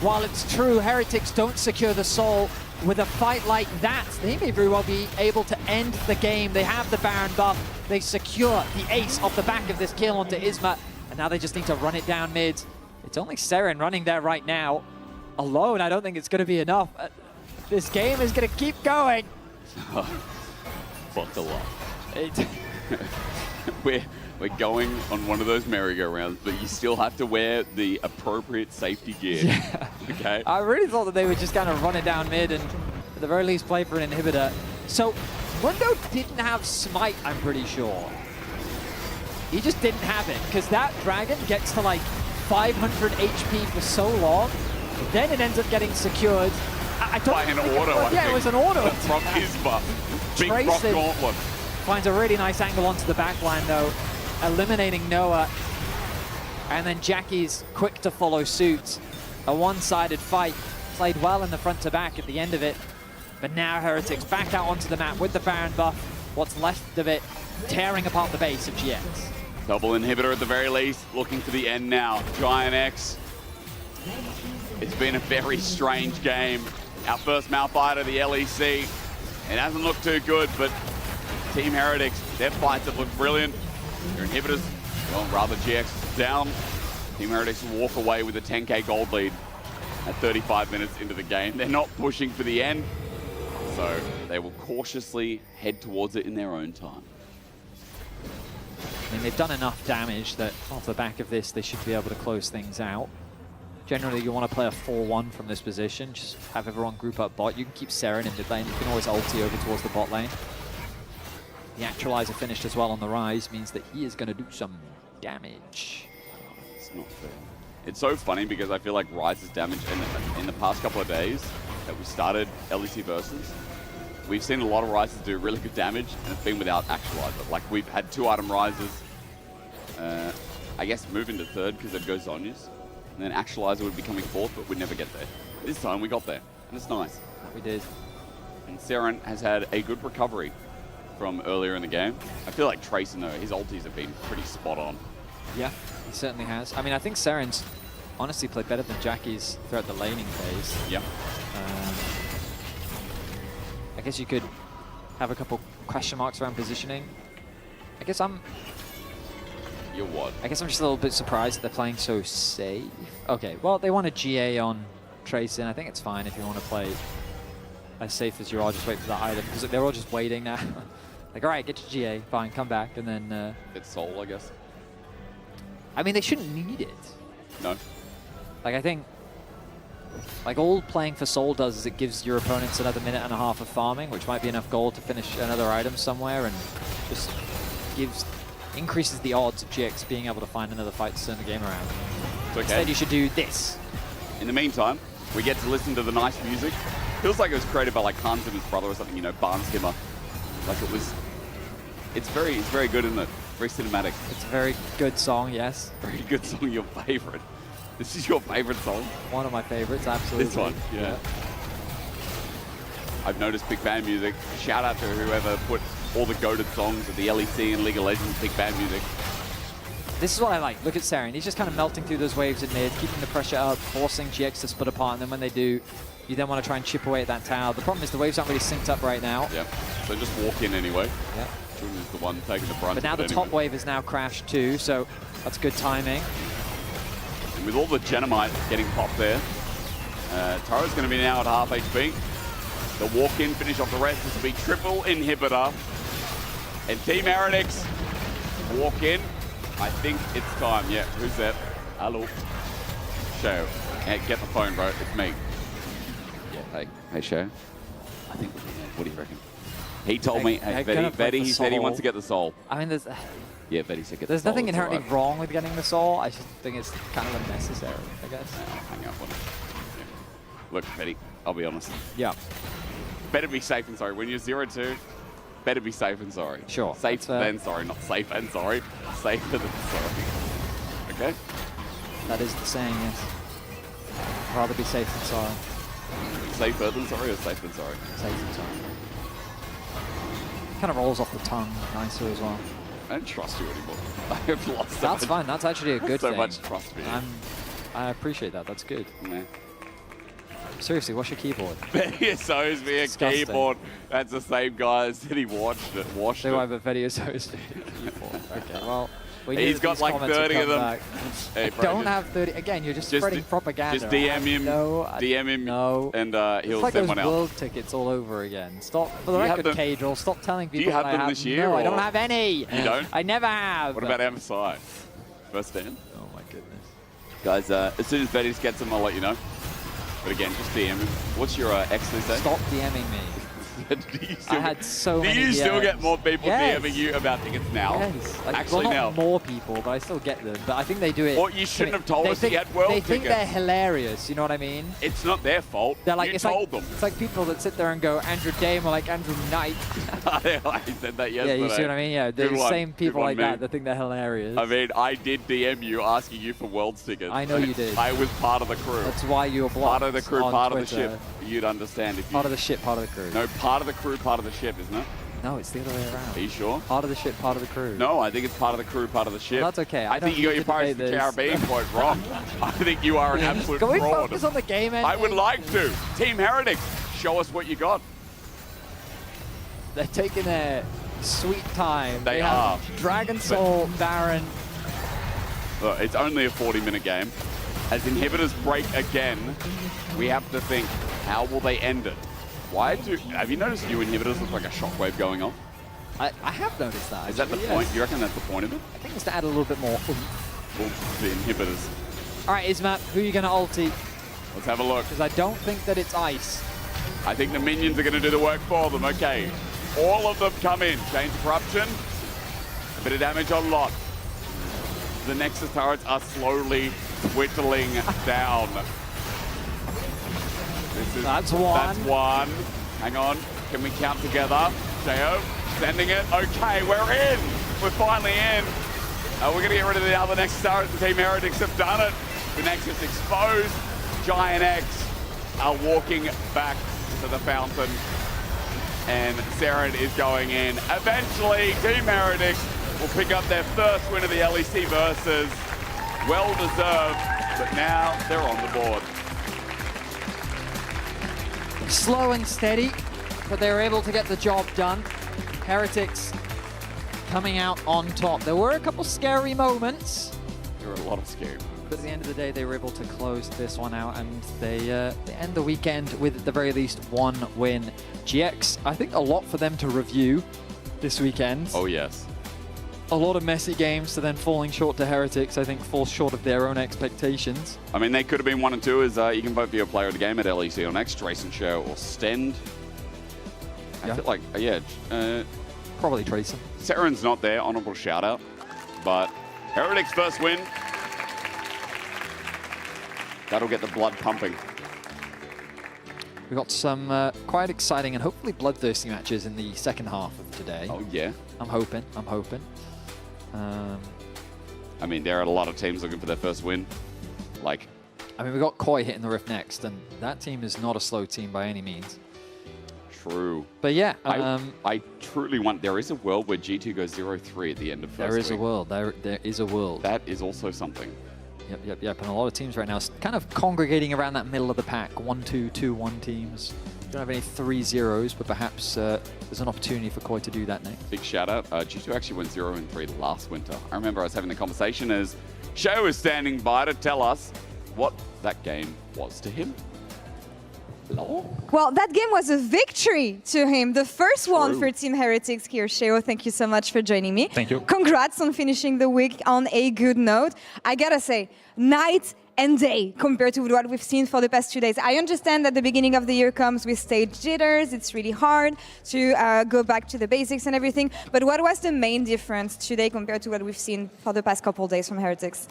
While it's true, Heretics don't secure the Soul, with a fight like that, they may very well be able to end the game. They have the Baron buff. They secure the ace off the back of this kill onto Isma, and now they just need to run it down mid. It's only Seren running there right now. Alone, I don't think it's going to be enough. This game is going to keep going. Fuck a lot. We're going on one of those merry-go-rounds, but you still have to wear the appropriate safety gear. Yeah. Okay. I really thought that they would just kind of run it down mid and at the very least play for an inhibitor. So Mundo didn't have Smite, I'm pretty sure. He just didn't have it because that Dragon gets to like 500 HP for so long. Then it ends up getting secured. I don't By an auto, I think. it was an auto. From Isma. Big rock gauntlet. Finds a really nice angle onto the backline though, eliminating Noah. And then Jackie's quick to follow suit. A one-sided fight, played well in the front to back at the end of it. But now Heretics back out onto the map with the Baron buff. What's left of it, tearing apart the base of GX. Double inhibitor at the very least, looking to the end now. Giant X. It's been a very strange game. Our first Malphite of the LEC. It hasn't looked too good, but Team Heretics, their fights have looked brilliant. Their inhibitors, well, rather GX down. Team Heretics will walk away with a 10k gold lead at 35 minutes into the game. They're not pushing for the end, so they will cautiously head towards it in their own time. I mean, they've done enough damage that off the back of this, they should be able to close things out. Generally, you want to play a 4-1 from this position. Just have everyone group up bot. You can keep Seren in mid lane. You can always ulti over towards the bot lane. The Actualizer finished as well on the rise, means that he is going to do some damage. It's not fair. It's so funny because I feel like Rise's damage in the past couple of days that we started LEC Versus, we've seen a lot of Rises do really good damage, and it's been without Actualizer. Like, we've had 2 item Rises, I guess move into 3rd because they'd go Zhonya's, and then Actualizer would be coming 4th, but we'd never get there. This time we got there, and it's nice. We did. And Seren has had a good recovery from earlier in the game. I feel like Trayson, though, his ultis have been pretty spot on. Yeah, he certainly has. I mean, I think Seren's honestly played better than Jackie's throughout the laning phase. Yeah. I guess you could have a couple question marks around positioning. I guess I'm... You're what? I guess I'm just a little bit surprised that they're playing so safe. Okay, well, they want a GA on Trayson. I think it's fine if you want to play as safe as you are, just wait for that item, because they're all just waiting now. Like, all right, get your GA, fine, come back, and then... It's Soul, I guess. I mean, they shouldn't need it. No. Like, I think, like, all playing for Soul does is it gives your opponents another minute and a half of farming, which might be enough gold to finish another item somewhere, and just increases the odds of GX being able to find another fight to turn the game around. It's okay. Instead, you should do this. In the meantime, we get to listen to the nice music. Feels like it was created by like Hans and his brother or something, you know, Barnskimmer. Like it was, it's very good, isn't it? Very cinematic. It's a very good song, yes. Very good song, your favorite. This is your favorite song? One of my favorites, absolutely. This one, yeah. I've noticed big band music. Shout out to whoever put all the goated songs of the LEC and League of Legends big band music. This is what I like. Look at Seren. He's just kind of melting through those waves in mid, keeping the pressure up, forcing GX to split apart, and then when they do, you then want to try and chip away at that tower. The problem is the waves aren't really synced up right now. Yeah, so just walk in anyway. Yeah. Jun is the one taking the brunt. But now the top wave is now crashed too, so that's good timing. And with all the Genomite getting popped there, Tara's going to be now at half HP. The walk-in finish off the rest. This will be triple inhibitor. And Team Aronix walk in. I think it's time. Yeah, who's that? Hello. Show. Hey, get the phone, bro. It's me. Yeah, hey, Show. I think, what do you reckon? He told me, hey, Vetty, he said he wants to get the soul. I mean, there's... Yeah, Vetty said get the soul. There's nothing inherently wrong with getting the soul. I just think it's kind of unnecessary, I guess. Hang up on it. Yeah. Look, Vetty, I'll be honest. Yeah. Better be safe and sorry. When you're 0-2, better be safe and sorry. Sure. Safe than sorry, not safe and sorry. Safer than sorry. Okay? That is the saying, yes. I'd rather be safe than sorry. Safer than sorry or safe than sorry? Safe than sorry. Kind of rolls off the tongue nicer as well. I don't trust you anymore. I have lost so That's fine. That's actually a good thing. So much trust me. I appreciate that. That's good. Yeah. Seriously, what's your keyboard? Vettius owes me a keyboard. That's the same guy that said he washed it. So why, but Vettius owes me a keyboard. Okay, well, he's got like 30 of them. Hey, bro, don't have 30. Again, you're just spreading propaganda. Just DM him. DM him. No. And he'll it's like send one those out. world tickets all over again. Stop. For the record, Cadril, stop telling people Do you have that them this year? No, I don't have any. You don't? I never have. What about MSI? First stand? Oh my goodness. Guys, as soon as Vettius gets them, I'll let you know. But again, just DM him. What's your X they say? Stop DMing me. I had so many Do you DMs. still get more people DMing you about tickets now? Yes. Like, Actually, well, not now. more people, but I still get them. But I think they do it. Or you shouldn't have told us he had world They tickets. think they're hilarious, you know what I mean? It's not their fault. They're like, you it's told like, them. It's like people that sit there and go, Andrew Dame or like Andrew Knight. I said that yesterday. Yeah, you see what I mean? Yeah, they're Good the one. same people Good one, like man. that think they're hilarious. I mean, I did DM you asking you for world tickets. I know you did. I was part of the crew. That's why you were blocked. Part of the crew, on part Twitter. of the ship. You'd understand if you... Part of the ship, part of the crew. No, part of the crew, part of the ship, isn't it? No, it's the other way around. Are you sure? Part of the ship, part of the crew. No, I think it's part of the crew, part of the ship. Well, that's okay. I think you got your Pirates of the Caribbean quote wrong. I think you are an absolute Can we fraud. focus on the game ending? I would like to. Team Heretics, show us what you got. They're taking their sweet time. They have are. Dragon Soul, Baron. Look, it's only a 40-minute game. As inhibitors break again, we have to think, how will they end it? Have you noticed new inhibitors look like a shockwave going off? I have noticed that. Is that the point? You reckon that's the point of it? I think it's to add a little bit more oomph. Oomph to the inhibitors. All right, Ismat, who are you going to ulti? Let's have a look. Because I don't think that it's Ice. I think the minions are going to do the work for them. Okay. All of them come in. Change Corruption. A bit of damage on Lot. The Nexus turrets are slowly whittling down. That's one. That's one. Hang on. Can we count together? J.O. sending it. Okay, we're in. We're finally in. We're going to get rid of the other Nexus turrets. The Team Heretics have done it. The Nexus exposed. Giant X are walking back to the fountain. And Seren is going in. Eventually, Team Heretics will pick up their first win of the LEC Versus. Well deserved, but now they're on the board. Slow and steady, but they were able to get the job done. Heretics coming out on top. There were a couple scary moments. There were a lot of scary moments. But at the end of the day, they were able to close this one out, and they end the weekend with, at the very least, one win. GX, I think a lot for them to review this weekend. Oh, yes. A lot of messy games to then falling short to Heretics, I think fall short of their own expectations. I mean, they could have been 1 and 2 as you can vote for your player of the game at LEC on X, Trace and Show or Stend. I feel like, probably Tracer. Seren's not there, honorable shout out. But Heretics first win. That'll get the blood pumping. We've got some quite exciting and hopefully bloodthirsty matches in the second half of today. Oh, yeah. I'm hoping. I mean, there are a lot of teams looking for their first win. Like, I mean, we got Koi hitting the Rift next, and that team is not a slow team by any means. True. But yeah, I truly want. There is a world where G2 goes 0-3 at the end of first. There is week. a world. There is a world. That is also something. Yep. And a lot of teams right now kind of congregating around that middle of the pack. 1-2, 2-1 teams. Don't have any 3-0s, but perhaps there's an opportunity for Koi to do that next. Big shout out. G2 actually went 0-3 last winter. I remember I was having the conversation as Shay was standing by to tell us what that game was to him. Well, that game was a victory to him. The first one for Team Heretics here. Sheo, thank you so much for joining me. Thank you. Congrats on finishing the week on a good note. I gotta say, night and day compared to what we've seen for the past 2 days. I understand that the beginning of the year comes with stage jitters. It's really hard to go back to the basics and everything. But what was the main difference today compared to what we've seen for the past couple of days from Heretics?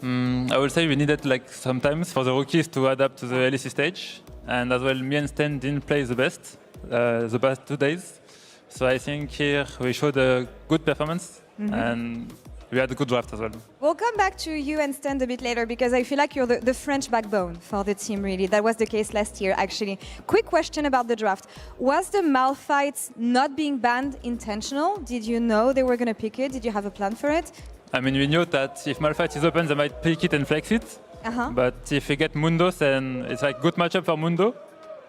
I would say we needed sometimes for the rookies to adapt to the LEC stage. And as well, me and Stan didn't play the best the past 2 days. So I think here we showed a good performance and we had a good draft as well. We'll come back to you and Stan a bit later because I feel like you're the French backbone for the team, really. That was the case last year, actually. Quick question about the draft. Was the Malphite not being banned intentional? Did you know they were going to pick it? Did you have a plan for it? I mean, we knew that if Malphite is open, they might pick it and flex it. But if we get Mundos, then it's like good matchup for Mundo.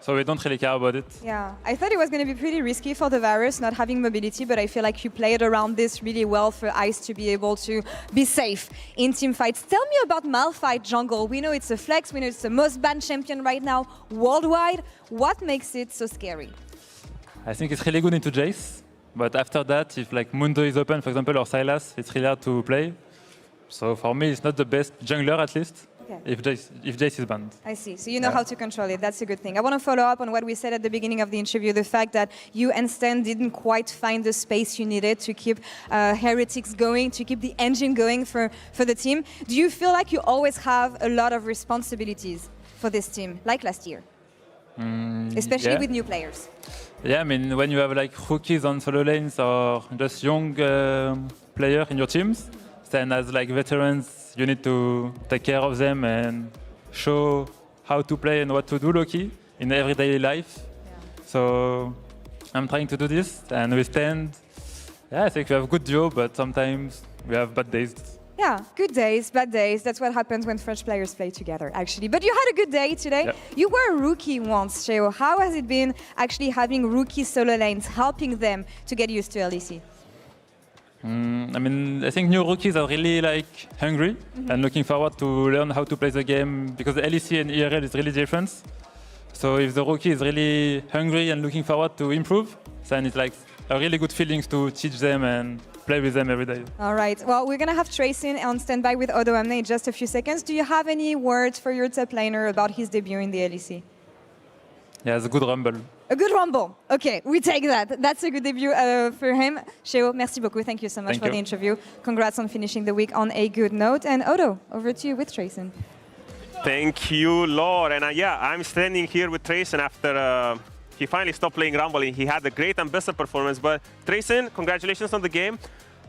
So we don't really care about it. Yeah, I thought it was going to be pretty risky for the Varus not having mobility, but I feel like you played around this really well for Ice to be able to be safe in team fights. Tell me about Malphite jungle. We know it's a flex, we know it's the most banned champion right now worldwide. What makes it so scary? I think it's really good into Jace. But after that, if like Mundo is open, for example, or Sylas, it's really hard to play. So for me, it's not the best jungler, at least, if Jace is banned. I see. So you know how to control it. That's a good thing. I want to follow up on what we said at the beginning of the interview, the fact that you and Stan didn't quite find the space you needed to keep Heretics going, to keep the engine going for the team. Do you feel like you always have a lot of responsibilities for this team, like last year? Especially with new players. Yeah, I mean, when you have like rookies on solo lanes or just young player in your teams, then as like veterans, you need to take care of them and show how to play and what to do low-key in everyday life. So I'm trying to do this, and we stand. Yeah, I think we have a good duo, but sometimes we have bad days. Yeah, good days, bad days. That's what happens when French players play together, actually. But you had a good day today. Yep. You were a rookie once, Sheo. How has it been actually having rookie solo lanes, helping them to get used to LEC? I mean, I think new rookies are really like hungry and looking forward to learn how to play the game because the LEC and ERL is really different. So if the rookie is really hungry and looking forward to improve, then it's like a really good feeling to teach them and play with them every day. All right. Well, we're going to have Tracing on standby with Odo Amne in just a few seconds. Do you have any words for your top laner about his debut in the LEC? Yeah, it's a good rumble. A good rumble. Okay, we take that. That's a good debut for him. Sheo, merci beaucoup. Thank you so much for the interview. Congrats on finishing the week on a good note. And Odo, over to you with Trayson. Thank you, Lord. And yeah, I'm standing here with Trayson after he finally stopped playing Rumble. He had a great Ambessa performance. But Trayson, congratulations on the game.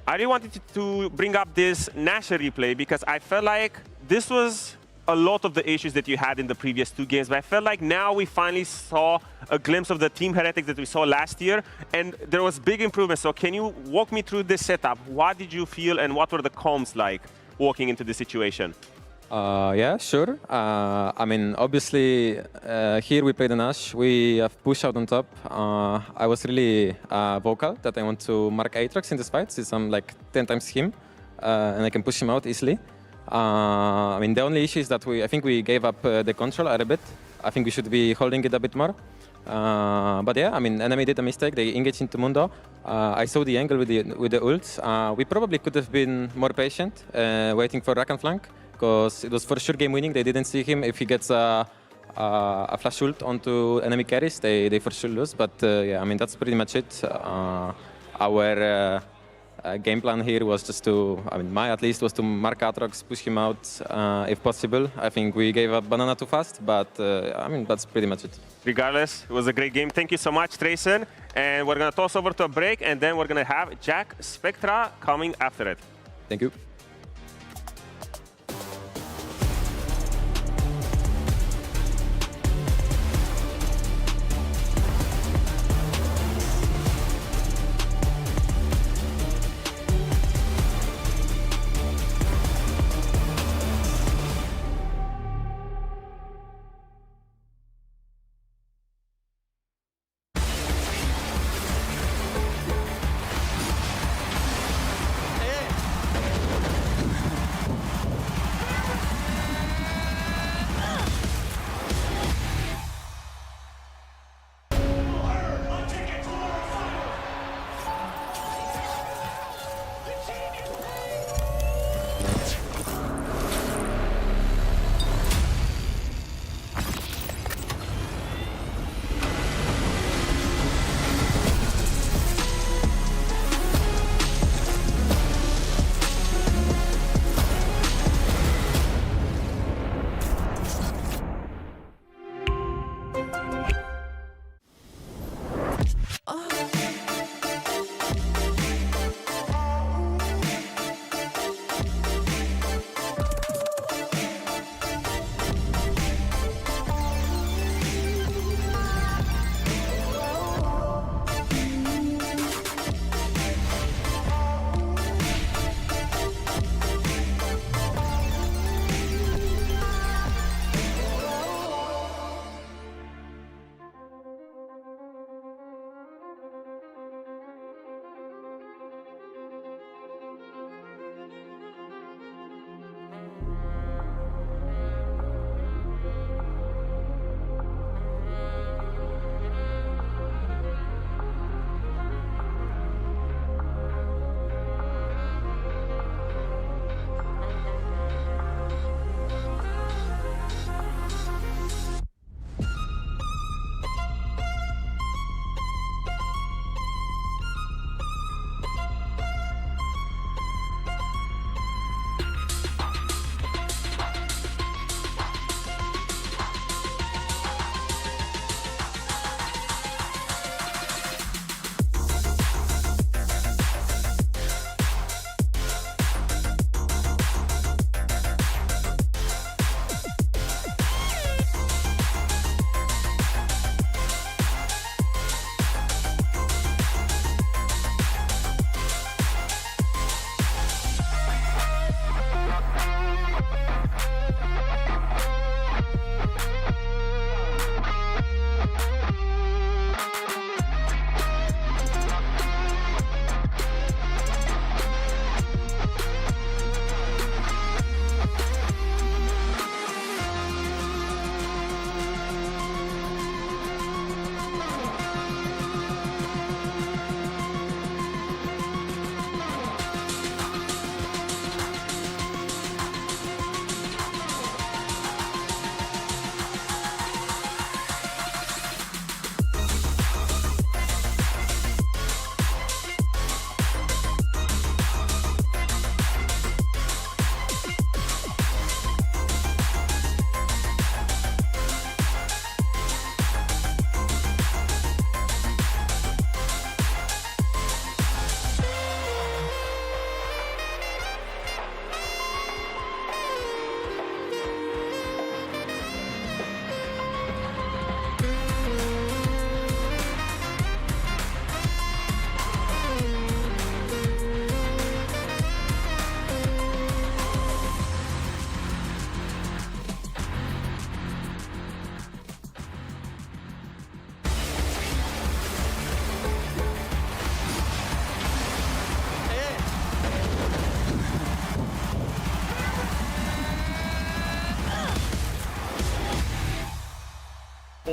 I really wanted to bring up this Nashor replay because I felt like this was a lot of the issues that you had in the previous 2 games. But I felt like now we finally saw a glimpse of the Team Heretics that we saw last year. And there was big improvements. So can you walk me through this setup? What did you feel and what were the comms like walking into this situation? Yeah, sure. I mean, obviously, here we played the Nash. We have push out on top. I was really vocal that I want to mark Aatrox in this fight since I'm like 10 times him and I can push him out easily. I mean, the only issue is that I think we gave up the control a bit. I think we should be holding it a bit more. But yeah, I mean, enemy did a mistake. They engaged into Mundo. I saw the angle with the ult. We probably could have been more patient, waiting for Rakan flank, because it was for sure game winning. They didn't see him. If he gets a flash ult onto enemy carries, they for sure lose. But yeah, I mean, that's pretty much it. Our game plan here was just to, I mean, my at least was to mark Aatrox, push him out if possible. I think we gave up banana too fast, but I mean, that's pretty much it. Regardless, it was a great game. Thank you so much, Trayson. And we're going to toss over to a break, and then we're going to have Jack Spectra coming after it. Thank you.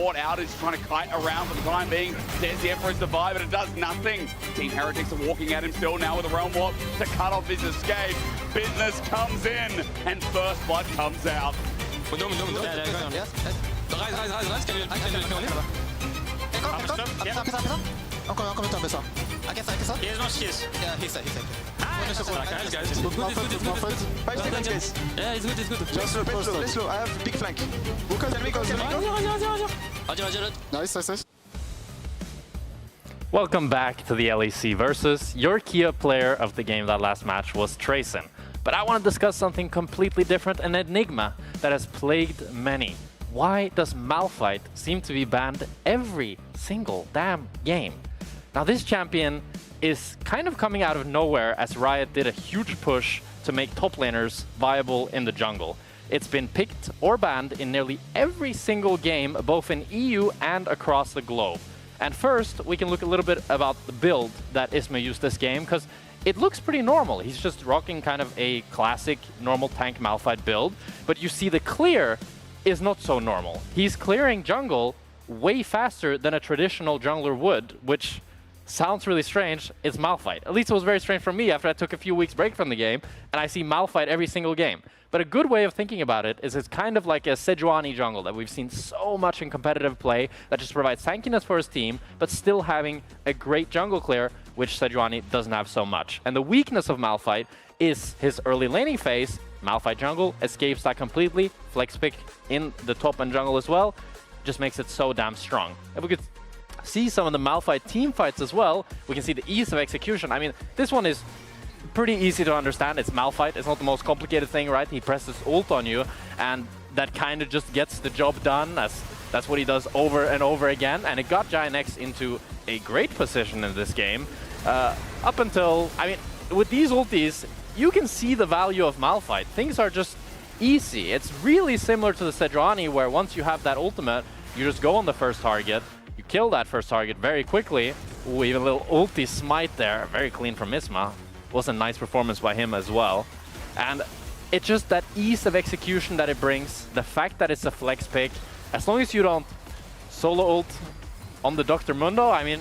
support out is trying to kite around for the time being. There's the Emperor's Divide, but it does nothing. Team Heretics are walking at him still now with a Realm Warp to cut off his escape. Business comes in, and First Blood comes out. Welcome back to the LEC Versus. Your key player of the game that last match was Tracen. But I want to discuss something completely different, an enigma that has plagued many. Why does Malphite seem to be banned every single damn game? Now this champion is kind of coming out of nowhere as Riot did a huge push to make top laners viable in the jungle. It's been picked or banned in nearly every single game, both in EU and across the globe. And first, we can look a little bit about the build that Isma used this game, because it looks pretty normal. He's just rocking kind of a classic normal tank Malphite build, but you see the clear is not so normal. He's clearing jungle way faster than a traditional jungler would, which sounds really strange. It's Malphite. At least it was very strange for me after I took a few weeks break from the game, and I see Malphite every single game. But a good way of thinking about it is it's kind of like a Sejuani jungle that we've seen so much in competitive play that just provides tankiness for his team, but still having a great jungle clear, which Sejuani doesn't have so much. And the weakness of Malphite is his early laning phase. Malphite jungle escapes that completely. Flex pick in the top and jungle as well. Just makes it so damn strong. If we could see some of the Malphite team fights as well, we can see the ease of execution. I mean, this one is pretty easy to understand. It's Malphite. It's not the most complicated thing, right? He presses ult on you, and that kind of just gets the job done. That's what he does over and over again, and it got Giant X into a great position in this game. Up until, I mean, with these ultis, you can see the value of Malphite. Things are just easy. It's really similar to the Sejuani, where once you have that ultimate, you just go on the first target, you kill that first target very quickly. Ooh, even a little ulti smite there, very clean from Isma. Was a nice performance by him as well. And it's just that ease of execution that it brings, the fact that it's a flex pick. As long as you don't solo ult on the Dr. Mundo, I mean,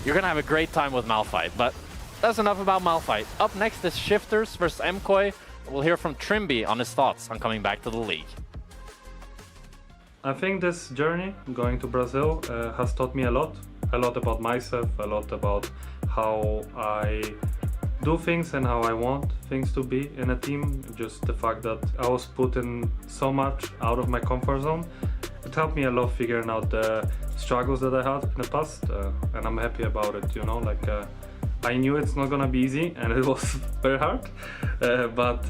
you're gonna have a great time with Malphite. But that's enough about Malphite. Up next is Shifters versus MKOI. We'll hear from Trimby on his thoughts on coming back to the league. I think this journey, going to Brazil, has taught me a lot about myself, a lot about how I do things and how I want things to be in a team. Just the fact that I was put in so much out of my comfort zone, it helped me a lot figuring out the struggles that I had in the past, and I'm happy about it, you know, like I knew it's not gonna be easy and it was very hard, but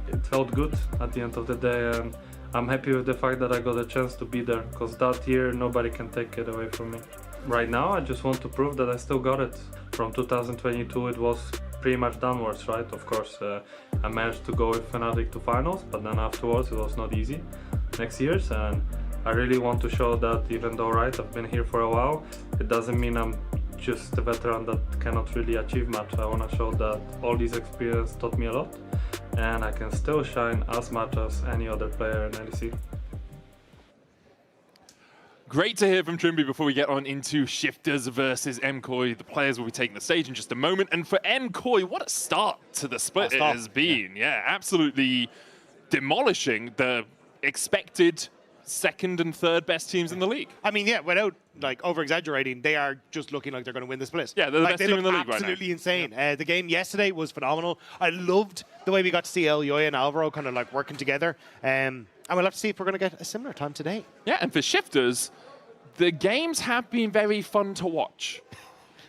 it felt good at the end of the day, and I'm happy with the fact that I got a chance to be there, because that year nobody can take it away from me. Right now I just want to prove that I still got it. From 2022 it was pretty much downwards, right? Of course, I managed to go with Fnatic to finals, but then afterwards it was not easy next year's, and I really want to show that even though, right, I've been here for a while, it doesn't mean I'm just a veteran that cannot really achieve much. I want to show that all this experience taught me a lot, and I can still shine as much as any other player in LEC. Great to hear from Trimby before we get on into Shifters versus MKOI. The players will be taking the stage in just a moment. And for MKOI, what a start to the split it has been. Yeah, absolutely demolishing the expected second and third best teams in the league. I mean, yeah, without like over-exaggerating, they are just looking like they're going to win the split. Yeah, they're the best team in the league right now. Absolutely insane. The game yesterday was phenomenal. I loved the way we got to see Elyoya and Alvaro kind of like working together. And we'll have to see if we're going to get a similar time today. Yeah, and for Shifters, the games have been very fun to watch.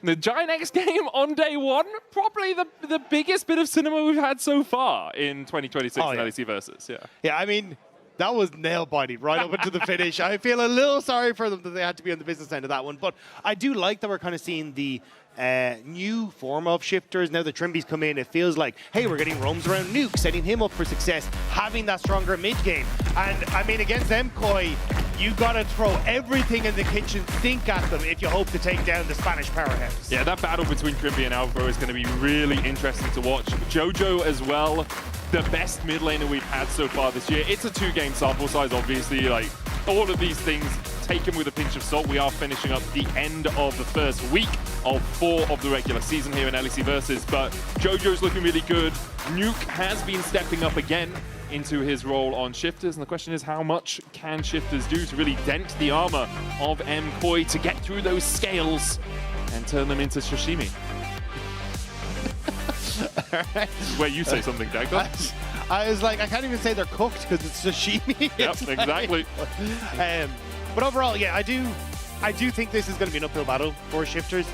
The Giant X game on day one, probably the biggest bit of cinema we've had so far in 2026 in LEC Versus. Yeah. Yeah, I mean, that was nail-biting right up into the finish. I feel a little sorry for them that they had to be on the business end of that one. But I do like that we're kind of seeing the new form of Shifters. Now that Trimby's come in, it feels like, hey, we're getting roams around Nuke, setting him up for success, having that stronger mid-game. And, I mean, against MKOI, you got to throw everything in the kitchen sink at them if you hope to take down the Spanish powerhouse. Yeah, that battle between Trimby and Alvaro is going to be really interesting to watch. Jojo as well, the best mid laner we've had so far this year. It's a 2-game sample size, obviously. Like, all of these things take them with a pinch of salt. We are finishing up the end of the first week of 4 of the regular season here in LEC Versus, but Jojo's looking really good. Nuke has been stepping up again into his role on Shifters, and the question is, how much can Shifters do to really dent the armor of MKoi to get through those scales and turn them into sashimi? Where you say something, Dagda. I was like, I can't even say they're cooked because it's sashimi. Yep, exactly. But overall, yeah, I do think this is going to be an uphill battle for Shifters.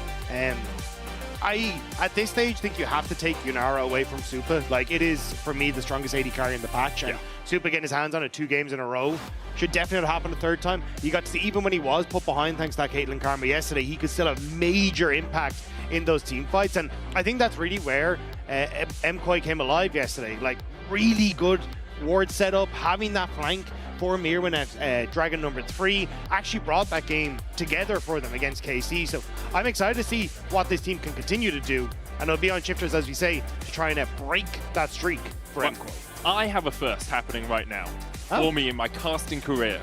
I, at this stage, think you have to take Yunara away from Supa. Like, it is, for me, the strongest AD carry in the patch. And Supa getting his hands on it 2 games in a row should definitely happen a third time. You got to see, even when he was put behind, thanks to that Caitlyn Karma yesterday, he could still have major impact in those team fights. And I think that's really where MKoi came alive yesterday. Like, really good ward setup, having that flank for Mirwin at Dragon number 3 actually brought that game together for them against KC. So I'm excited to see what this team can continue to do, and it'll be on Shifters, as we say, to try and break that streak for MKoi. I have a first happening right now for me in my casting career.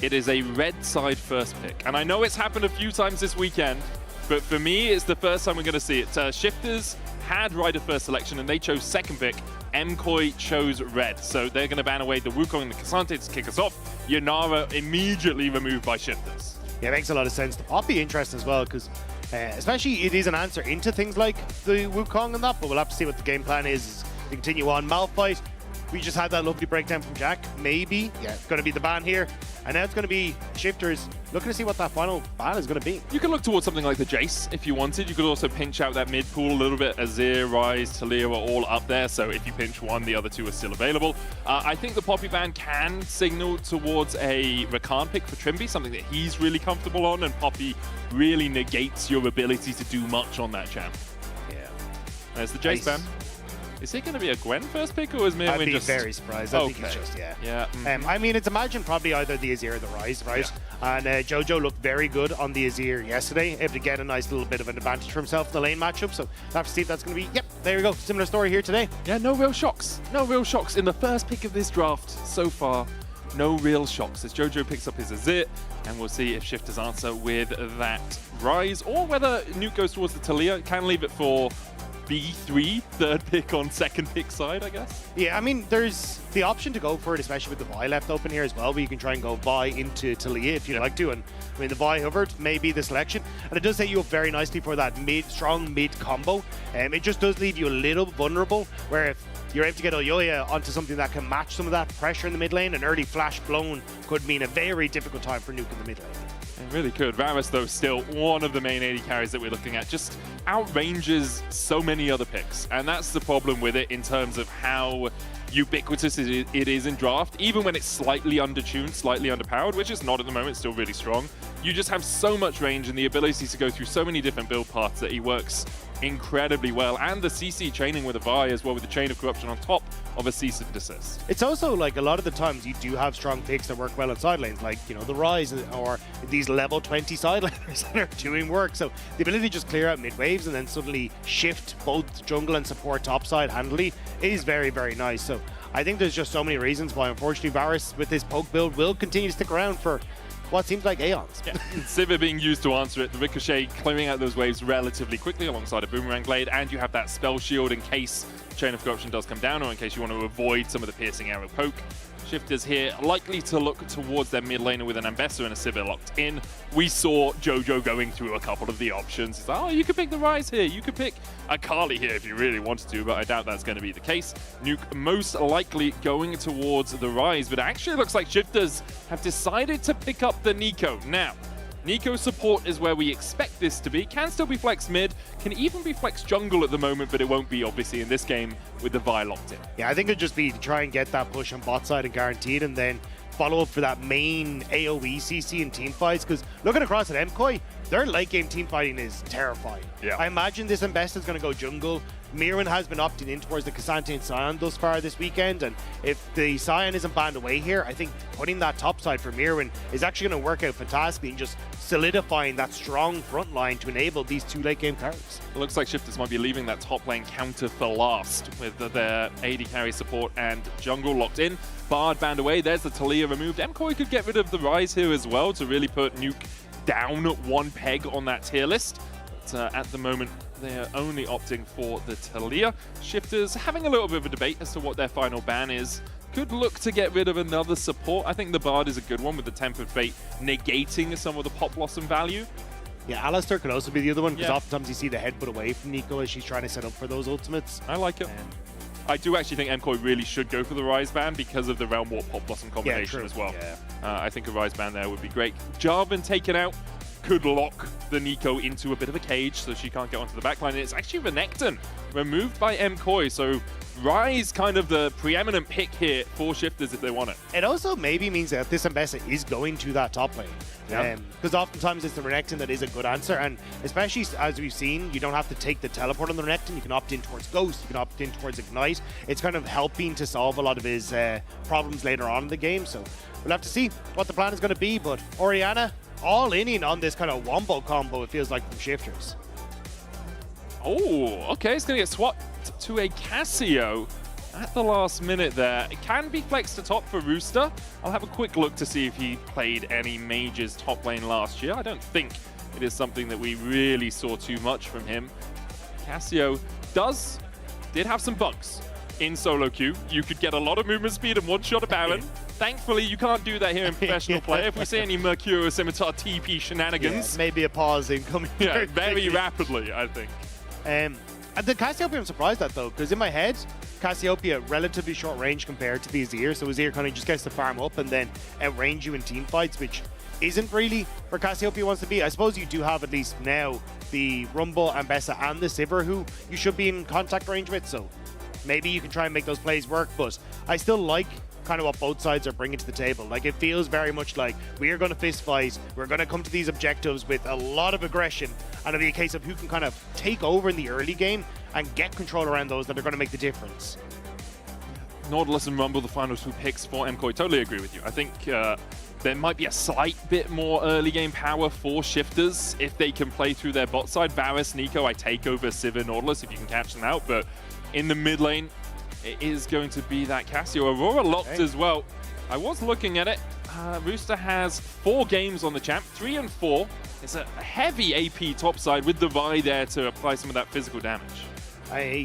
It is a red side first pick, and I know it's happened a few times this weekend, but for me, it's the first time we're going to see it. Shifters had Ryder first selection, and they chose second pick. MKoi chose red, so they're going to ban away the Wukong and the K'Sante to kick us off. Yunara immediately removed by Shifters. Yeah, it makes a lot of sense. The Poppy interest as well, because especially it is an answer into things like the Wukong and that, but we'll have to see what the game plan is to continue on. Malphite, we just had that lovely breakdown from Jack. Maybe, it's going to be the ban here. And now it's going to be Shifters looking to see what that final ban is going to be. You can look towards something like the Jace if you wanted. You could also pinch out that mid pool a little bit. Azir, Ryze, Talia are all up there, so if you pinch one, the other 2 are still available. I think the Poppy ban can signal towards a Rakan pick for Trimby, something that he's really comfortable on, and Poppy really negates your ability to do much on that champ. Yeah. There's the Jace ban. Is it going to be a Gwen first pick, or is Mirwin I'd be just... very surprised. I think it's just, Yeah. I mean, it's imagined probably either the Azir or the Ryze, right? Yeah. And Jojo looked very good on the Azir yesterday, able to get a nice little bit of an advantage for himself in the lane matchup. So we'll have to see if that's going to be... Yep, there we go. Similar story here today. Yeah, no real shocks. No real shocks in the first pick of this draft so far. No real shocks as Jojo picks up his Azir, and we'll see if Shifters answer with that Ryze, or whether Nuke goes towards the Talia. Can leave it for B3, third pick on second pick side, I guess. Yeah, I mean, there's the option to go for it, especially with the Vi left open here as well, where you can try and go Vi into Talia if you'd like to. And I mean, the Vi Hubbard may be the selection, and it does set you up very nicely for that strong mid combo. It just does leave you a little vulnerable, where if you're able to get Oyoya onto something that can match some of that pressure in the mid lane, an early flash blown could mean a very difficult time for Nuke in the mid lane. It really could. Varus, though, still one of the main AD carries that we're looking at. Just outranges so many other picks. And that's the problem with it in terms of how ubiquitous it is in draft. Even when it's slightly undertuned, slightly underpowered, which it's not at the moment, still really strong. You just have so much range and the ability to go through so many different build paths that he works incredibly well. And the CC chaining with a Vi as well, with the Chain of Corruption on top of a cease and desist. It's also like a lot of the times you do have strong picks that work well in side lanes, like, you know, the Ryze or these level 20 side laners that are doing work. So the ability to just clear out mid waves and then suddenly shift both jungle and support topside handily is very, very nice. So I think there's just so many reasons why, unfortunately, Varus with this poke build will continue to stick around for what seems like aeons. Yeah. Sivir being used to answer it, the Ricochet clearing out those waves relatively quickly alongside a Boomerang Blade, and you have that spell shield in case Chain of Corruption does come down, or in case you want to avoid some of the piercing arrow poke. Shifters here likely to look towards their mid laner with an Ambessa and a Sivir locked in. We saw Jojo going through a couple of the options. It's like, oh, you could pick the Ryze here, you could pick a Kali here if you really wanted to, but I doubt that's going to be the case. Nuke most likely going towards the Ryze, but it actually looks like Shifters have decided to pick up the Neeko. Now, Neeko support is where we expect this to be. Can still be flex mid, can even be flex jungle at the moment, but it won't be obviously in this game with the Vi locked in. Yeah, I think it'd just be to try and get that push on bot side and guaranteed, and then follow up for that main AoE CC in team fights, because looking across at MKoi, their late game team fighting is terrifying. Yeah. I imagine this Mbesta is going to go jungle. Mirwin has been opting in towards the K'Sante and Sion thus far this weekend, and if the Sion isn't banned away here, I think putting that top side for Mirwin is actually going to work out fantastically and just solidifying that strong front line to enable these 2 late game carries. It looks like Shifters might be leaving that top lane counter for last with their AD carry support and jungle locked in. Bard banned away, there's the Taliyah removed. MKOI could get rid of the Rise here as well to really put Nuke down 1 peg on that tier list. But at the moment, they are only opting for the Taliyah. Shifters having a little bit of a debate as to what their final ban is. Could look to get rid of another support. I think the Bard is a good one with the Tempered Fate negating some of the pop blossom value. Yeah, Alistair could also be the other one, because Yeah. oftentimes you see the headbutt away from Neeko as she's trying to set up for those ultimates. I like it. I do actually think MKOI really should go for the Rise ban because of the Realm Warp Pop Blossom combination true. as well. Yeah. I think a Rise ban there would be great. Jarvan taken out could lock the Neeko into a bit of a cage so she can't get onto the backline. And it's actually Renekton removed by MKOI, so Rise kind of the preeminent pick here for Shifters if they want it. It also maybe means that this Mbessa is going to that top lane. Yeah. Because oftentimes it's the Renekton that is a good answer, and especially as we've seen, you don't have to take the teleport on the Renekton. You can opt in towards Ghost, you can opt in towards Ignite. It's kind of helping to solve a lot of his problems later on in the game, so we'll have to see what the plan is going to be, but Orianna all in on this kind of wombo combo, it feels like, from Shifters. Oh, okay, it's going to get swapped to a Cassio at the last minute there. It can be flexed to top for Rooster. I'll have a quick look to see if he played any mages top lane last year. I don't think it is something that we really saw too much from him. Cassio did have some bugs in solo queue. You could get a lot of movement speed and one-shot a Baron. Thankfully, you can't do that here in professional play. If we see any Mercurial Scimitar TP shenanigans... Yeah, maybe a pause incoming. Yeah, very rapidly, I think. And the Cassiopeia, I'm surprised at, though, because in my head, Cassiopeia, relatively short range compared to the Azir, so Azir kind of just gets to farm up and then outrange you in team fights, which isn't really where Cassiopeia wants to be. I suppose you do have, at least now, the Rumble, Mbessa, and the Sivir, who you should be in contact range with, so maybe you can try and make those plays work, but I still like kind of what both sides are bringing to the table. Like, it feels very much like we are going to fist fight, we're going to come to these objectives with a lot of aggression, and it'll be a case of who can kind of take over in the early game and get control around those that are going to make the difference. Nautilus and Rumble, the final 2 picks for MKOI. Totally agree with you. I think there might be a slight bit more early game power for Shifters if they can play through their bot side. Varus, Neeko, I take over Sivir, Nautilus if you can catch them out, but in the mid lane, it is going to be that Cassio. Aurora locked as well. I was looking at it. Rooster has 4 games on the champ, 3 and 4. It's a heavy AP topside with the Vi there to apply some of that physical damage. I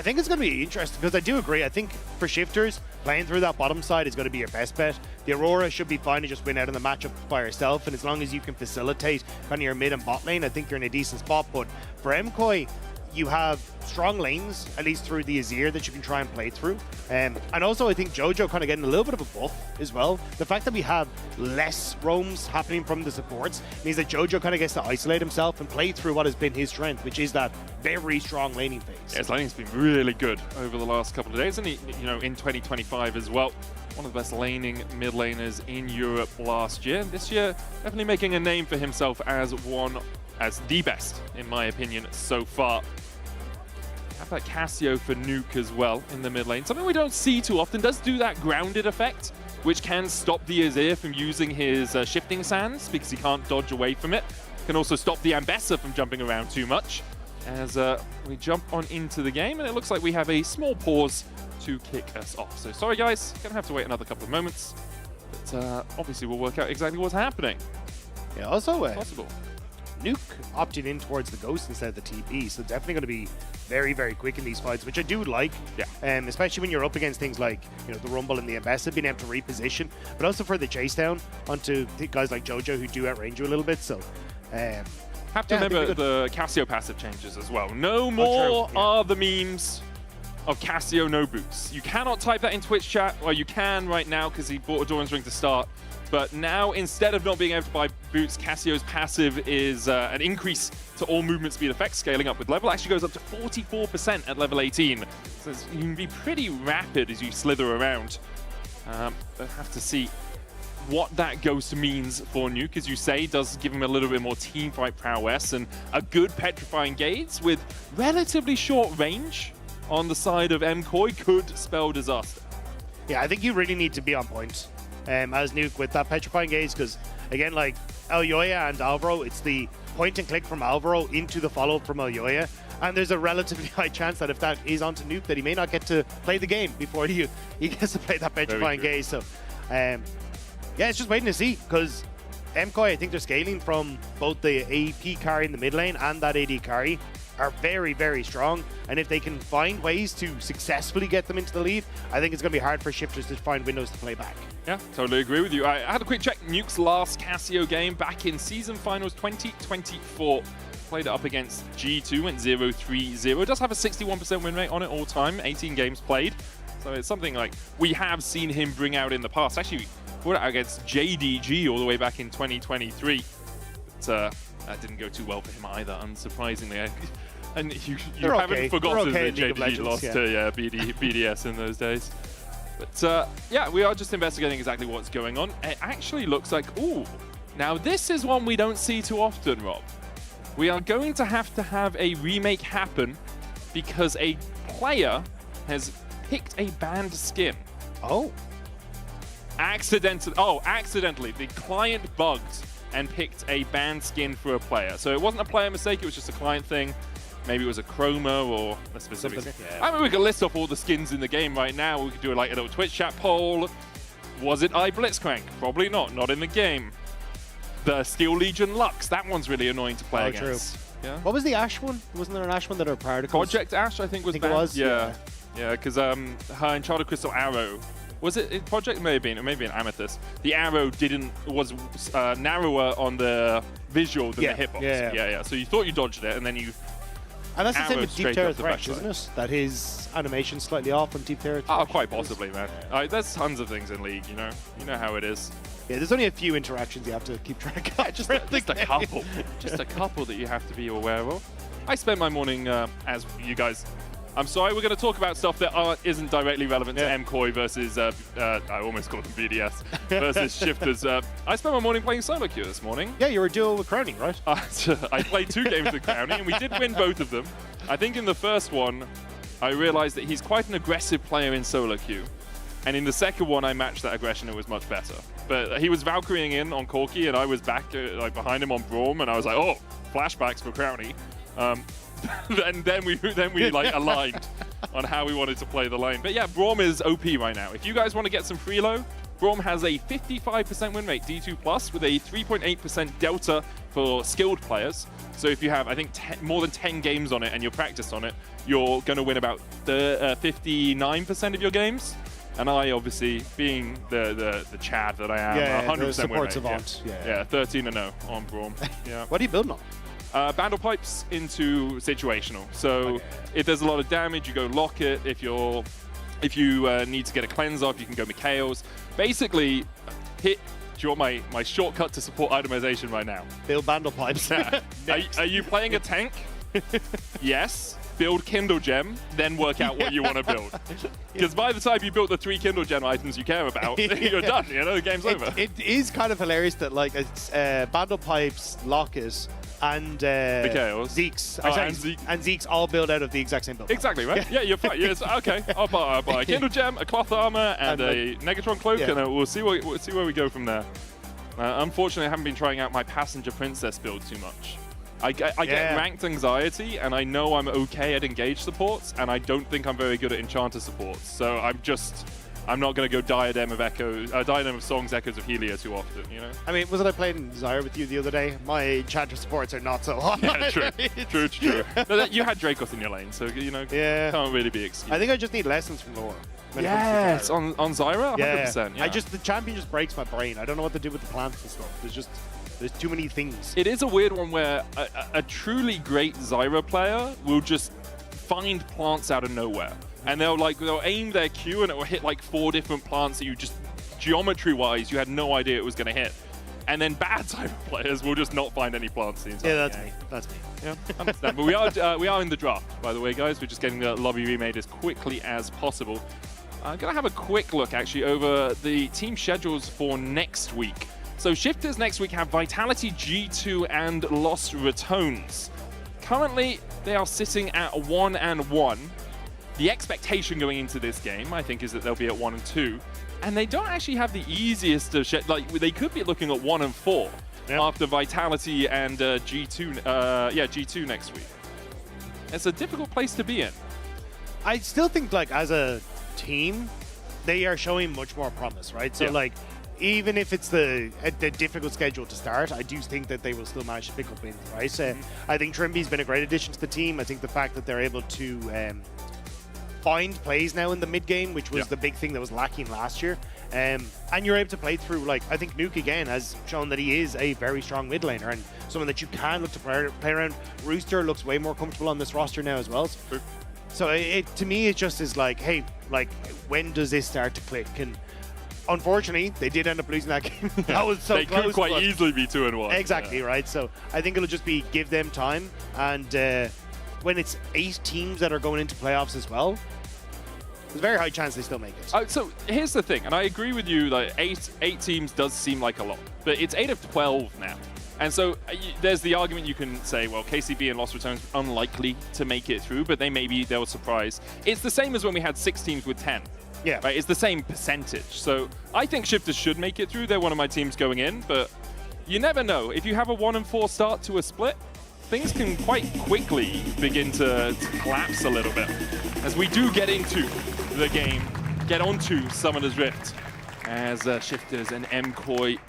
think it's going to be interesting because I do agree. I think for Shifters, playing through that bottom side is going to be your best bet. The Aurora should be fine to just win out in the matchup by herself, and as long as you can facilitate kind of your mid and bot lane, I think you're in a decent spot. But for MKOI, you have strong lanes, at least through the Azir, that you can try and play through. And also, I think Jojo kind of getting a little bit of a buff as well. The fact that we have less roams happening from the supports means that Jojo kind of gets to isolate himself and play through what has been his strength, which is that very strong laning phase. Yeah, his laning's been really good over the last couple of days, and in 2025 as well. One of the best laning mid laners in Europe last year. This year, definitely making a name for himself as the best, in my opinion, so far. How about Cassio for Nuke as well in the mid lane? Something we don't see too often. Does do that grounded effect, which can stop the Azir from using his shifting sands because he can't dodge away from it. Can also stop the Ambessa from jumping around too much. As we jump on into the game, and it looks like we have a small pause to kick us off. So sorry guys, gonna have to wait another couple of moments. But obviously we'll work out exactly what's happening. Yeah, also possible. Nuke opting in towards the Ghost instead of the TP, so definitely going to be very, very quick in these fights, which I do like. Yeah. Especially when you're up against things like the Rumble and the Ambessa, being able to reposition, but also for the chase down onto guys like Jojo who do outrange you a little bit. So have to remember the Cassio passive changes as well. No more are the memes of Cassio no boots. You cannot type that in Twitch chat. Well, you can right now because he bought a Doran's Ring to start. But now, instead of not being able to buy boots, Cassio's passive is an increase to all movement speed effects, scaling up with level. Actually goes up to 44% at level 18. So you can be pretty rapid as you slither around. But have to see what that ghost means for Nuke, as you say, does give him a little bit more teamfight prowess and a good petrifying gaze with relatively short range on the side of MKOI could spell disaster. Yeah, I think you really need to be on point as Nuke with that petrifying gaze, because again, like Elyoya and Alvaro, it's the point and click from Alvaro into the follow from Elyoya, and there's a relatively high chance that if that is onto Nuke, that he may not get to play the game before he gets to play that petrifying gaze. So yeah, it's just waiting to see, because MKOI, I think they're scaling from both the AP carry in the mid lane and that AD carry are very, very strong. And if they can find ways to successfully get them into the lead, I think it's going to be hard for shifters to find windows to play back. Yeah, totally agree with you. I had a quick check. Nuke's last Casio game back in season finals 2024. Played it up against G2, went 0-3-0. It does have a 61% win rate on it all time, 18 games played. So it's something like we have seen him bring out in the past. Actually, we out against JDG all the way back in 2023. But that didn't go too well for him either, unsurprisingly. And you haven't forgotten that JDG lost to BDS in those days. But yeah, we are just investigating exactly what's going on. It actually looks like, ooh, now this is one we don't see too often, Rob. We are going to have a remake happen because a player has picked a banned skin. Oh. Accidentally. The client bugged and picked a banned skin for a player. So it wasn't a player mistake, it was just a client thing. Maybe it was a chroma or a specific skin. Yeah. I mean, we could list off all the skins in the game right now. We could do like a little Twitch chat poll. Was it Blitzcrank? Probably not in the game. The Steel Legion Lux, that one's really annoying to play against. True. Yeah. What was the Ash one? Wasn't there an Ash one that are particles? Project Ash, I think was banned. It was? Yeah, because her Enchanted Crystal Arrow, was it Project? It may have been Amethyst. The arrow was narrower on the visual than the hitbox. Yeah. So you thought you dodged it, and then you. And that's the same with Deep Terror Thresh, isn't it? That his animation's slightly off on Deep Terror Thresh. Oh, quite possibly, man. There's tons of things in League, you know how it is. Yeah, there's only a few interactions you have to keep track of. Just a couple. Just a couple that you have to be aware of. I spent my morning, as you guys... I'm sorry, we're going to talk about stuff that isn't directly relevant to MKOI versus... I almost called them BDS. Versus Shifters. I spent my morning playing solo queue this morning. Yeah, you were duo with Crowning, right? I played 2 games with Crowning, and we did win both of them. I think in the first one, I realized that he's quite an aggressive player in solo queue. And in the second one, I matched that aggression. It was much better. But he was Valkyrying in on Corki, and I was back behind him on Braum, and I was like, oh, flashbacks for Crowny. And then we like aligned on how we wanted to play the lane. But yeah, Braum is OP right now. If you guys want to get some freelo, Braum has a 55% win rate, D2+, with a 3.8% delta for skilled players. So if you have, I think, more than 10 games on it and you practice on it, you're going to win about 59% of your games. And I, obviously, being the Chad that I am, 100% win rate. Savant. Yeah, 13-0 on Braum. Yeah. What are you building on? Bandle pipes into situational. So if there's a lot of damage, you go lock it. If you need to get a cleanse off, you can go Mikhail's. Basically, do you want my shortcut to support itemization right now? Build bandle pipes. Are you playing a tank? Yes. Build Kindle Gem, then work out what you want to build. Because by the time you built the 3 Kindle Gem items you care about, you're done. You know, the game's over. It is kind of hilarious that like it's bandle pipes, lockers, and Zeke's. And Zeke's all build out of the exact same build. Exactly, right? Yeah, you're fine. Yes, okay, I'll buy a Kindle Gem, a cloth armor, and a Negatron cloak, and we'll see where we go from there. Unfortunately, I haven't been trying out my Passenger Princess build too much. I get ranked anxiety, and I know I'm okay at engage supports, and I don't think I'm very good at enchanter supports. So I'm not going to go Diadem of Songs, Echoes of Helia too often, you know? I mean, wasn't I playing Zyra with you the other day? My enchanter supports are not so hot. Yeah, true. No, you had Dracos in your lane, so, you know, can't really be excused. I think I just need lessons from lore. Yes, on Zyra? 100%, yeah. The champion just breaks my brain. I don't know what to do with the plants and stuff. There's too many things. It is a weird one where a truly great Zyra player will just find plants out of nowhere. And they'll aim their Q and it will hit like 4 different plants that you just, geometry-wise, you had no idea it was going to hit. And then bad Zyra players will just not find any plants the entire game. That's me. Yeah, understand. But we are in the draft, by the way, guys. We're just getting the lobby remade as quickly as possible. I'm going to have a quick look, actually, over the team schedules for next week. So Shifters next week have Vitality, G2, and Lost Ratones. Currently, they are sitting at 1-1. The expectation going into this game, I think, is that they'll be at 1-2. And they don't actually have the easiest of like they could be looking at 1-4 after Vitality and G2 next week. It's a difficult place to be in. I still think, like, as a team, they are showing much more promise, right? So, like, even if it's the difficult schedule to start, I do think that they will still manage to pick up wins, right? I think Trimby's been a great addition to the team. I think the fact that they're able to find plays now in the mid game, which was the big thing that was lacking last year, and you're able to play through, like, I think Nuke again has shown that he is a very strong mid laner and someone that you can look to play around. Rooster looks way more comfortable on this roster now as well. So to me, it just is like, hey, like, when does this start to click? And unfortunately, they did end up losing that game. That was so they close. They could quite easily be 2-1. Exactly, right? So I think it'll just be give them time. And when it's 8 teams that are going into playoffs as well, there's a very high chance they still make it. So here's the thing, and I agree with you, like 8 teams does seem like a lot, but it's 8 of 12 now. And so there's the argument you can say, well, KCB and Lost Ratones unlikely to make it through, but they'll surprise. It's the same as when we had 6 teams with 10. Yeah. Right? It's the same percentage. So I think Shifters should make it through. They're one of my teams going in, but you never know. If you have a 1-4 start to a split, things can quite quickly begin to collapse a little bit. As we do get into the game, get onto Summoner's Rift, as Shifters and MKOI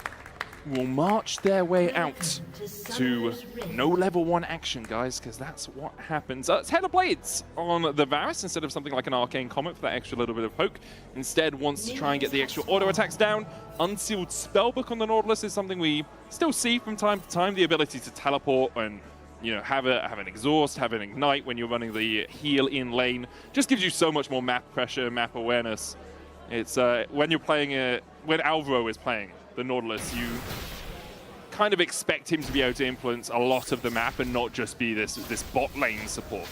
will march their way out to no level 1 action, guys, because that's what happens. It's Head of Blades on the Varus instead of something like an Arcane Comet for that extra little bit of poke. Instead wants to try and get the extra auto attacks down. Unsealed Spellbook on the Nautilus is something we still see from time to time, the ability to teleport and, you know, have an exhaust, have an ignite when you're running the heal in lane. Just gives you so much more map pressure, map awareness. It's when you're playing when Alvaro is playing the Nautilus, you kind of expect him to be able to influence a lot of the map and not just be this bot lane support.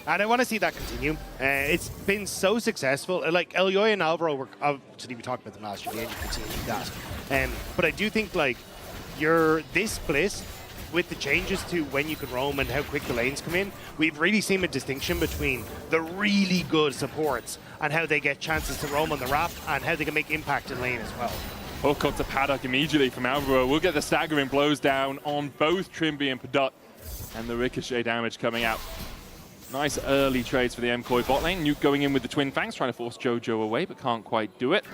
And I want to see that continue. It's been so successful. Like, Elyoy and Alvaro were, obviously we talked about them last year, you continue that. But I do think, like, this split, with the changes to when you can roam and how quick the lanes come in, we've really seen a distinction between the really good supports and how they get chances to roam on the ramp and how they can make impact in lane as well. Hook up to Paddock immediately from Alvaro. We'll get the staggering blows down on both Trimby and Paddock, and the ricochet damage coming out. Nice early trades for the MKOI bot lane. Nuke going in with the Twin Fangs, trying to force Jojo away, but can't quite do it.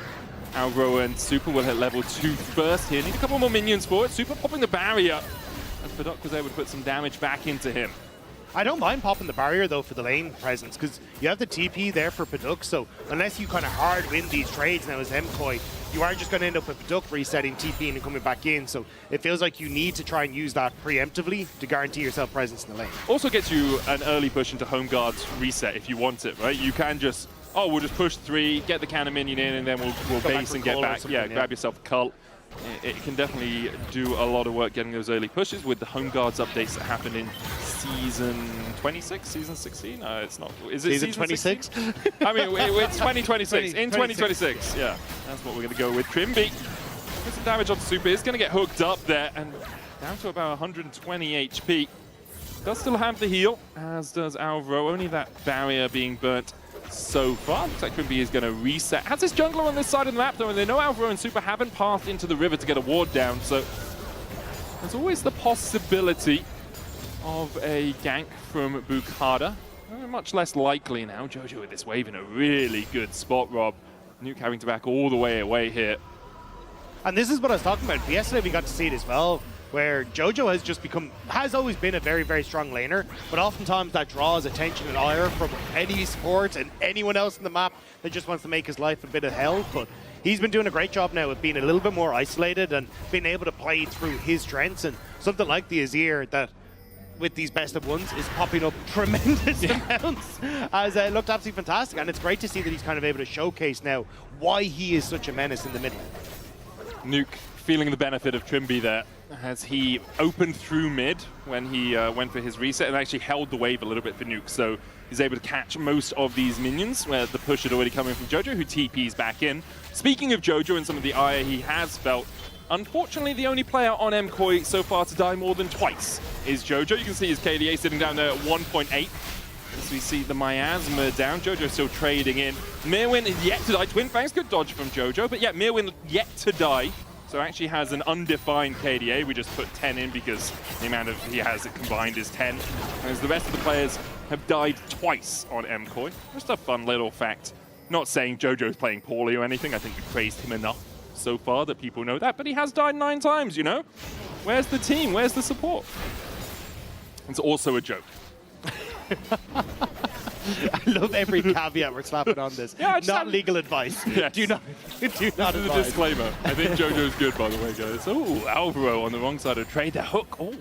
Alvaro and Super will hit level 2 first here. Need a couple more minions for it. Super popping the barrier, as Paddock was able to put some damage back into him. I don't mind popping the barrier, though, for the lane presence, because you have the TP there for Paddock, so unless you kind of hard win these trades now as MKOI, you are just going to end up with Paddock resetting TP and coming back in, so it feels like you need to try and use that preemptively to guarantee yourself presence in the lane. Also gets you an early push into Home Guard's reset if you want it, right? You can just, we'll just push 3, get the cannon minion in, and then we'll base and get back. Yeah, grab yourself a cult. It can definitely do a lot of work getting those early pushes with the Home Guards updates that happened in Season 26, Season 16? It's not. Is it Season 26? I mean, it's 2026. In 2026, yeah. That's what we're going to go with. Trimby. Get some damage on Super. Is going to get hooked up there and down to about 120 HP. Does still have the heal, as does Alvaro. Only that barrier being burnt so far. Looks like Trimby is going to reset. Has his jungler on this side of the map, though, and they know Alvaro and Super haven't passed into the river to get a ward down, so there's always the possibility of a gank from Bukada. Much less likely now. Jojo with this wave in a really good spot, Rob. Nuke having to back all the way away here. And this is what I was talking about. Yesterday we got to see it as well, where Jojo has always been a very, very strong laner, but oftentimes that draws attention and ire from any support and anyone else in the map that just wants to make his life a bit of hell. But he's been doing a great job now of being a little bit more isolated and being able to play through his strengths, and something like the Azir that with these best of ones is popping up tremendous amounts, as it looked absolutely fantastic. And it's great to see that he's kind of able to showcase now why he is such a menace in the middle. Nuke feeling the benefit of Trimby there as he opened through mid when he went for his reset and actually held the wave a little bit for Nuke. So he's able to catch most of these minions where the push had already come in from Jojo, who TPs back in. Speaking of Jojo and some of the ire he has felt, unfortunately the only player on MKOI so far to die more than twice is Jojo. You can see his KDA sitting down there at 1.8. As we see the Miasma down, Jojo still trading in. Mirwin is yet to die. Twin Fangs, good dodge from Jojo, but yeah, Mirwin yet to die. So actually has an undefined KDA. We just put 10 in because the amount of he has it combined is 10. As the rest of the players have died twice on MKOI. Just a fun little fact. Not saying Jojo's playing poorly or anything. I think we praised him enough so far that people know that, but he has died 9 times, you know? Where's the team? Where's the support? It's also a joke. I love every caveat we're slapping on this. Yeah, not legal advice. Yes. Do not This advise. is a disclaimer. I think Jojo's good, by the way, guys. Oh, Alvaro on the wrong side of trade. The hook. Oh,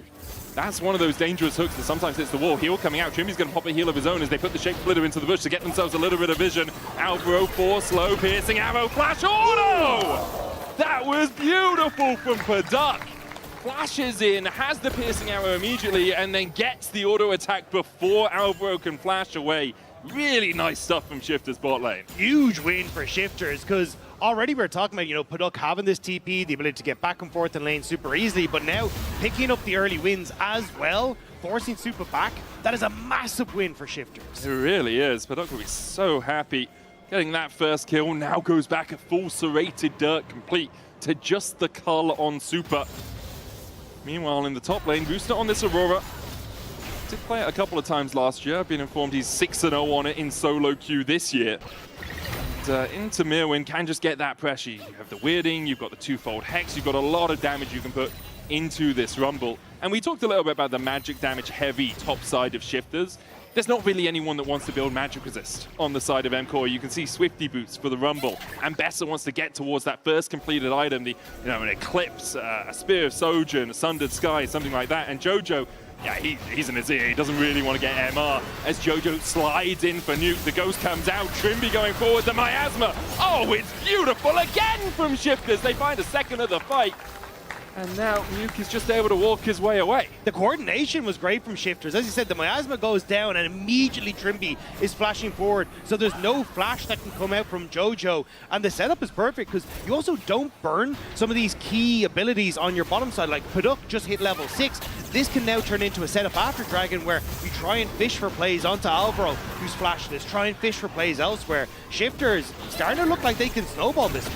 that's one of those dangerous hooks that sometimes hits the wall. Heal coming out. Trimby's going to pop a heal of his own as they put the Shape Splitter into the bush to get themselves a little bit of vision. Alvaro, 4 slow, piercing arrow, flash auto! That was beautiful from Paduk. Flashes in, has the piercing arrow immediately, and then gets the auto attack before Alvaro can flash away. Really nice stuff from Shifter's bot lane. Huge win for Shifters, because already we were talking about, you know, Paduk having this TP, the ability to get back and forth in lane super easily, but now picking up the early wins as well, forcing Super back, that is a massive win for Shifters. It really is. Paduk will be so happy. Getting that first kill, now goes back a full serrated dirt complete to just the cull on Super. Meanwhile, in the top lane, Booster on this Aurora. Did play it a couple of times last year. I've been informed he's 6-0 on it in solo queue this year. And, into Mirwin can just get that pressure. You have the weirding, you've got the 2-fold hex, you've got a lot of damage you can put into this Rumble. And we talked a little bit about the magic damage heavy top side of Shifters. There's not really anyone that wants to build magic resist on the side of MKOI. You can see Swifty boots for the Rumble, and Bessa wants to get towards that first completed item, the an Eclipse, a Spear of Sojourn, a Sundered Sky, something like that. And Jojo, yeah, he's in his ear. He doesn't really want to get MR. As Jojo slides in for Nuke, the Ghost comes out. Trimby going forward, the Miasma. Oh, it's beautiful again from Shifters. They find a second of the fight. And now Nuke is just able to walk his way away. The coordination was great from Shifters. As you said, the Miasma goes down and immediately Trimby is flashing forward. So there's no flash that can come out from Jojo. And the setup is perfect because you also don't burn some of these key abilities on your bottom side. Like Paduk just hit level 6. This can now turn into a setup after Dragon where you try and fish for plays onto Alvaro, who's flashless. Try and fish for plays elsewhere. Shifters starting to look like they can snowball this.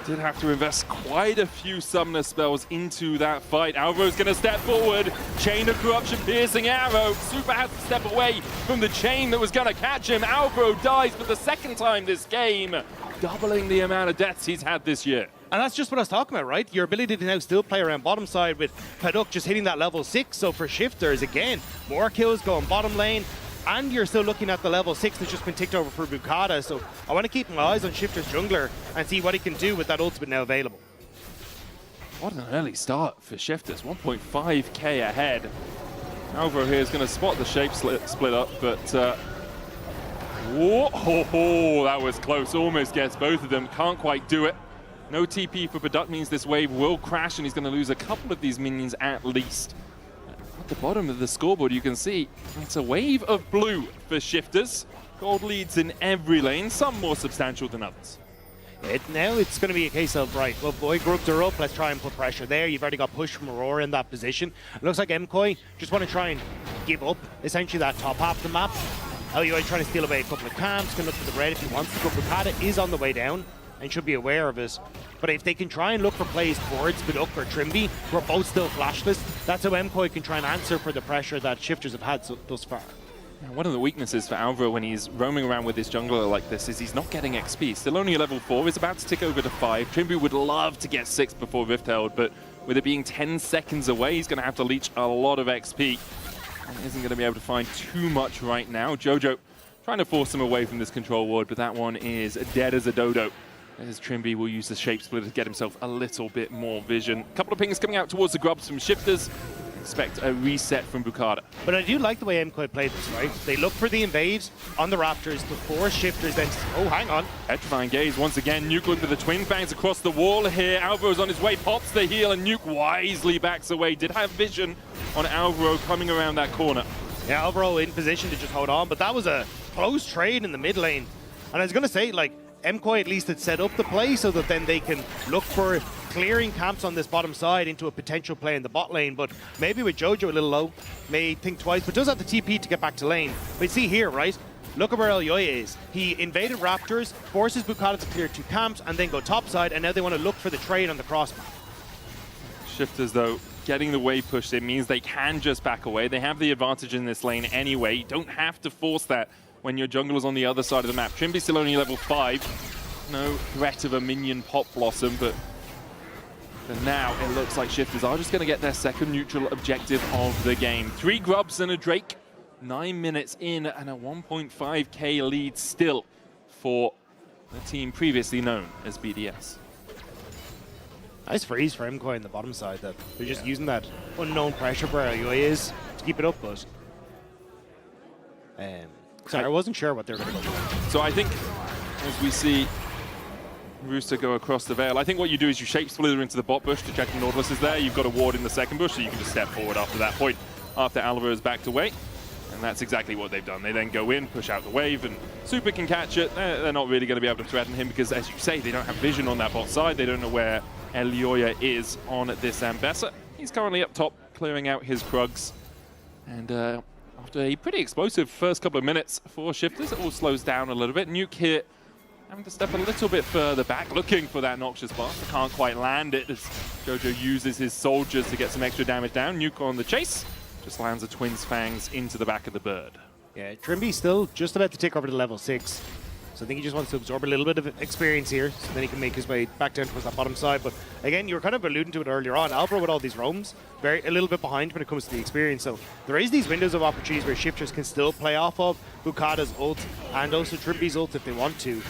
Did have to invest quite a few summoner spells into that fight. Alvaro's going to step forward. Chain of Corruption, piercing arrow. Super has to step away from the chain that was going to catch him. Alvaro dies for the second time this game, doubling the amount of deaths he's had this year. And that's just what I was talking about, right? Your ability to now still play around bottom side with Paduk just hitting that level 6. So for Shifters, again, more kills going bottom lane. And you're still looking at the level 6 that's just been ticked over for Bukata. So I want to keep my eyes on Shifter's jungler and see what he can do with that ultimate now available. What an early start for Shifters. 1.5k ahead. Alvaro here is going to spot the shape split up, but whoa, that was close. Almost gets both of them. Can't quite do it. No TP for Paduk means this wave will crash, and he's going to lose a couple of these minions at least. At the bottom of the scoreboard, you can see it's a wave of blue for Shifters. Gold leads in every lane, some more substantial than others. Now it's going to be a case of, right, well, boy, groups are up, let's try and put pressure there. You've already got push from Aurora in that position. It looks like MKOI just want to try and give up, essentially, that top half of the map. LUI trying to steal away a couple of camps, can look for the red if he wants to, but Bukata is on the way down and should be aware of it. But if they can try and look for plays towards Paduk or Trimby, who are both still flashless, that's how MKOI can try and answer for the pressure that Shifters have had thus far. One of the weaknesses for Alvaro when he's roaming around with his jungler like this is he's not getting XP. Still only a level 4, is about to tick over to 5. Trimby would love to get 6 before Rift Herald, but with it being 10 seconds away, he's going to have to leech a lot of XP. And isn't going to be able to find too much right now. Jojo trying to force him away from this control ward, but that one is dead as a dodo. As Trimby will use the Shape Splitter to get himself a little bit more vision. A couple of pings coming out towards the grubs from Shifters. expect a reset from Bukata. But I do like the way EMEA played this, right? They look for the invade on the Raptors to force Shifters then to, oh, hang on. Petrifying gaze once again. Nuke with the twin fangs across the wall here. Alvaro's on his way, pops the heal, and Nuke wisely backs away. Did have vision on Alvaro coming around that corner. Yeah, Alvaro in position to just hold on, but that was a close trade in the mid lane. And I was going to say, like, EMEA at least had set up the play so that then they can look for clearing camps on this bottom side into a potential play in the bot lane, but maybe with Jojo a little low, may think twice, but does have the TP to get back to lane. But see here, right? Look at where Elyoya is. He invaded Raptors, forces Bukata to clear 2 camps, and then go topside, and now they want to look for the trade on the crossbar. Shifters, though, getting the wave pushed, it means they can just back away. They have the advantage in this lane anyway. You don't have to force that when your jungler's on the other side of the map. Trimby's still only level 5. No threat of a minion pop blossom, but for now it looks like Shifters are just going to get their second neutral objective of the game. 3 grubs and a Drake. 9 minutes in and a 1.5k lead still for the team previously known as BDS. Nice freeze for EMEA in the bottom side. That they're just using that unknown pressure where Elyoya is to keep it up, but sorry, I wasn't sure what they were going to go for. So I think as we see Rooster go across the Veil, I think what you do is you shape slither into the bot bush to check the Nautilus is there. You've got a ward in the second bush, so you can just step forward after that point, after Alvaro is backed away. And that's exactly what they've done. They then go in, push out the wave, and Super can catch it. They're not really going to be able to threaten him because, as you say, they don't have vision on that bot side. They don't know where Elyoya is on this Ambessa. He's currently up top, clearing out his Krugs. And after a pretty explosive first couple of minutes for Shifters, it all slows down a little bit. Nuke here having to step a little bit further back, looking for that Noxious Blast. They can't quite land it as Jojo uses his soldiers to get some extra damage down. Nuke on the chase. Just lands a Twin's Fangs into the back of the bird. Yeah, Trimby's still just about to take over to level 6. So I think he just wants to absorb a little bit of experience here, so then he can make his way back down towards that bottom side. But again, you were kind of alluding to it earlier on. Alvaro with all these roams, a little bit behind when it comes to the experience. So there is these windows of opportunities where Shifters can still play off of Bukata's ult and also Trimby's ult if they want to.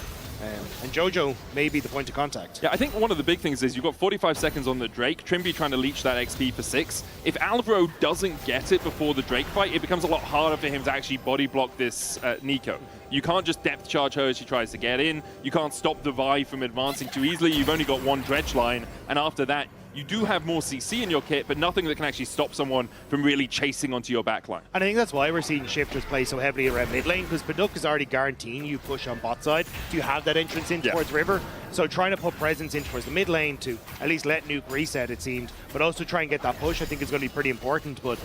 And Jojo may be the point of contact. Yeah, I think one of the big things is you've got 45 seconds on the Drake. Trimby trying to leech that XP for 6. If Alvaro doesn't get it before the Drake fight, it becomes a lot harder for him to actually body block this Nico. You can't just depth charge her as she tries to get in. You can't stop the Vi from advancing too easily. You've only got 1 dredge line, and after that, you do have more CC in your kit, but nothing that can actually stop someone from really chasing onto your backline. And I think that's why we're seeing Shifters play so heavily around mid lane, because Paduk is already guaranteeing you push on bot side. Do you have that entrance in towards River? So trying to put presence in towards the mid lane to at least let Nuke reset, it seemed, but also try and get that push, I think is going to be pretty important. But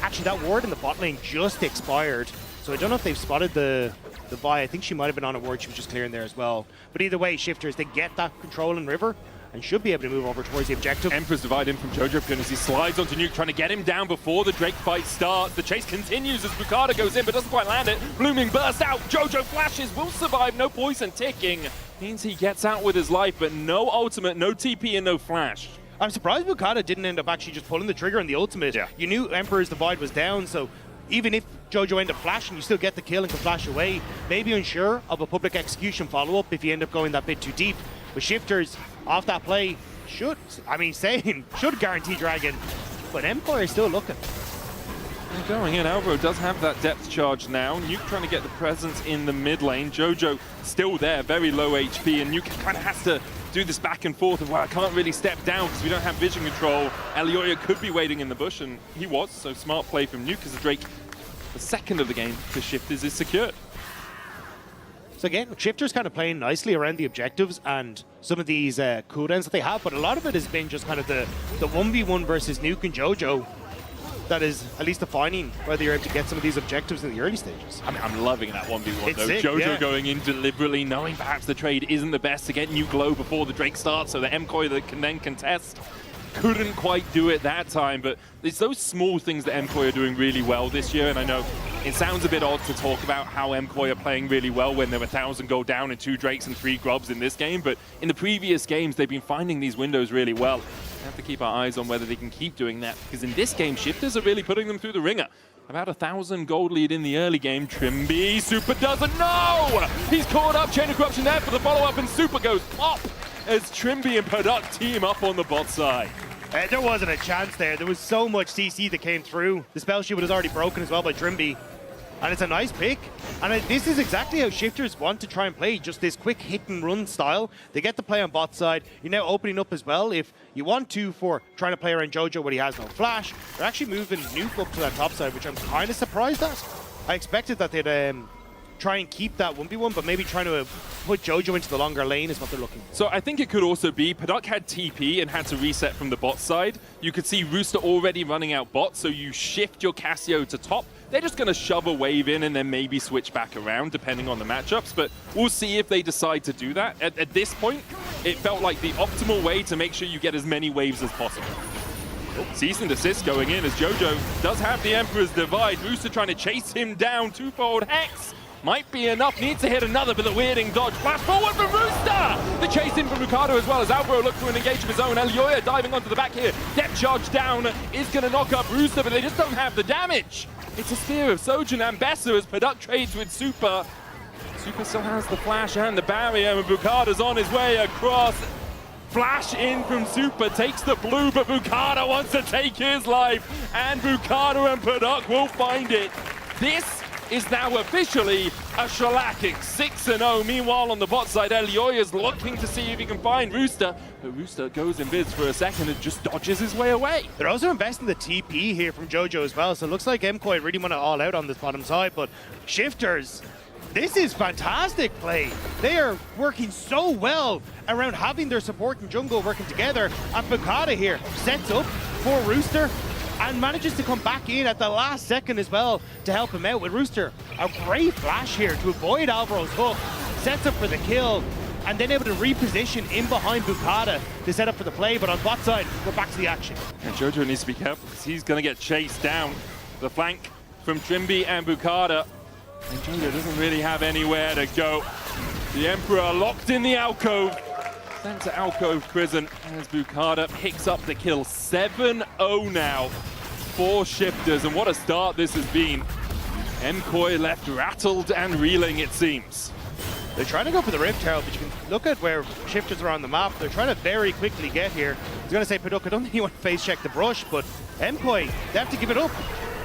actually that ward in the bot lane just expired, so I don't know if they've spotted the Vi. I think she might have been on a ward, she was just clearing there as well. But either way, Shifters, they get that control in River and should be able to move over towards the objective. Emperor's divide in from Jojo as he slides onto Nuke, trying to get him down before the Drake fight starts. The chase continues as Bukata goes in, but doesn't quite land it. Blooming burst out. Jojo flashes, will survive. No poison ticking. Means he gets out with his life, but no ultimate, no TP, and no flash. I'm surprised Bukata didn't end up actually just pulling the trigger on the ultimate. Yeah. You knew Emperor's divide was down, so even if Jojo ended up flashing, you still get the kill and can flash away. Maybe unsure of a public execution follow-up if you end up going that bit too deep. But Shifters, off that play, should guarantee Dragon, but EMEA is still looking. And going in, Alvaro does have that depth charge now. Nuke trying to get the presence in the mid lane. Jojo still there, very low HP, and Nuke kind of has to do this back and forth of, well, I can't really step down because we don't have vision control. Elyoya could be waiting in the bush, and he was, so smart play from Nuke as the Drake, the second of the game for Shifters, is secured. So again, Shifters kind of playing nicely around the objectives and some of these cooldowns that they have, but a lot of it has been just kind of the 1v1 versus Nuke and Jojo that is at least defining whether you're able to get some of these objectives in the early stages. I mean, I'm loving that 1v1 it's though. Sick, Jojo going in deliberately, knowing perhaps the trade isn't the best to get Nuke low before the Drake starts, so the EMEA that can then contest. Couldn't quite do it that time, but it's those small things that EMEA are doing really well this year, and I know it sounds a bit odd to talk about how EMEA are playing really well when they're 1,000 gold down and 2 Drakes and 3 Grubs in this game, but in the previous games, they've been finding these windows really well. We have to keep our eyes on whether they can keep doing that, because in this game, Shifters are really putting them through the ringer. About 1,000 gold lead in the early game. Trimby, Super doesn't know! He's caught up, Chain of Corruption there for the follow-up, and Super goes pop as Trimby and Paduk team up on the bot side. There wasn't a chance there. There was so much CC that came through. The spell shield was already broken as well by Trimby. And it's a nice pick. And this is exactly how Shifters want to try and play, just this quick hit and run style. They get to play on bot side. You're now opening up as well, if you want to, for trying to play around Jojo when he has no flash. They're actually moving Nuke up to that top side, which I'm kind of surprised at. I expected that they'd try and keep that 1v1, but maybe trying to put Jojo into the longer lane is what they're looking for. So I think it could also be Paduk had TP and had to reset from the bot side. You could see Rooster already running out bot, so you shift your Cassio to top. They're just going to shove a wave in and then maybe switch back around depending on the matchups, but we'll see if they decide to do that. At this point, it felt like the optimal way to make sure you get as many waves as possible. Cease and desist going in as Jojo does have the Emperor's Divide. Rooster trying to chase him down. Twofold Hex might be enough. Needs to hit another, but the weirding dodge. Flash forward from Rooster! The chase in from Ricardo as well as Alvaro look for an engage of his own. Elioya diving onto the back here. Depth charge down is going to knock up Rooster, but they just don't have the damage. It's a spear of Sojin and Besser as Paduk trades with Super. Super still has the flash and the barrier, and Bukada's on his way across. Flash in from Super, takes the blue, but Bukada wants to take his life, and Bukada and Paduk will find it. This is now officially a shellacking 6-0. Meanwhile, on the bot side, Elioya's looking to see if he can find Rooster, but Rooster goes in vids for a second and just dodges his way away. They're also investing the TP here from Jojo as well, so it looks like MKOI really want to all out on this bottom side, but Shifters, this is fantastic play. They are working so well around having their support and jungle working together, and Bukada here sets up for Rooster and manages to come back in at the last second as well to help him out with Rooster. A great flash here to avoid Alvaro's hook, sets up for the kill, and then able to reposition in behind Bukada to set up for the play, but on bot side, we're back to the action. And Jojo needs to be careful because he's going to get chased down the flank from Trimby and Bukada. And Jojo doesn't really have anywhere to go. The Emperor locked in the alcove. Sent to alcove prison as Bukada picks up the kill. 7-0 now for Shifters, and what a start this has been. MKOI left rattled and reeling, it seems. They're trying to go for the Rift Herald, but you can look at where Shifters are on the map. They're trying to very quickly get here. I was going to say, Paduk, I don't think you want to face check the brush, but MKOI, they have to give it up.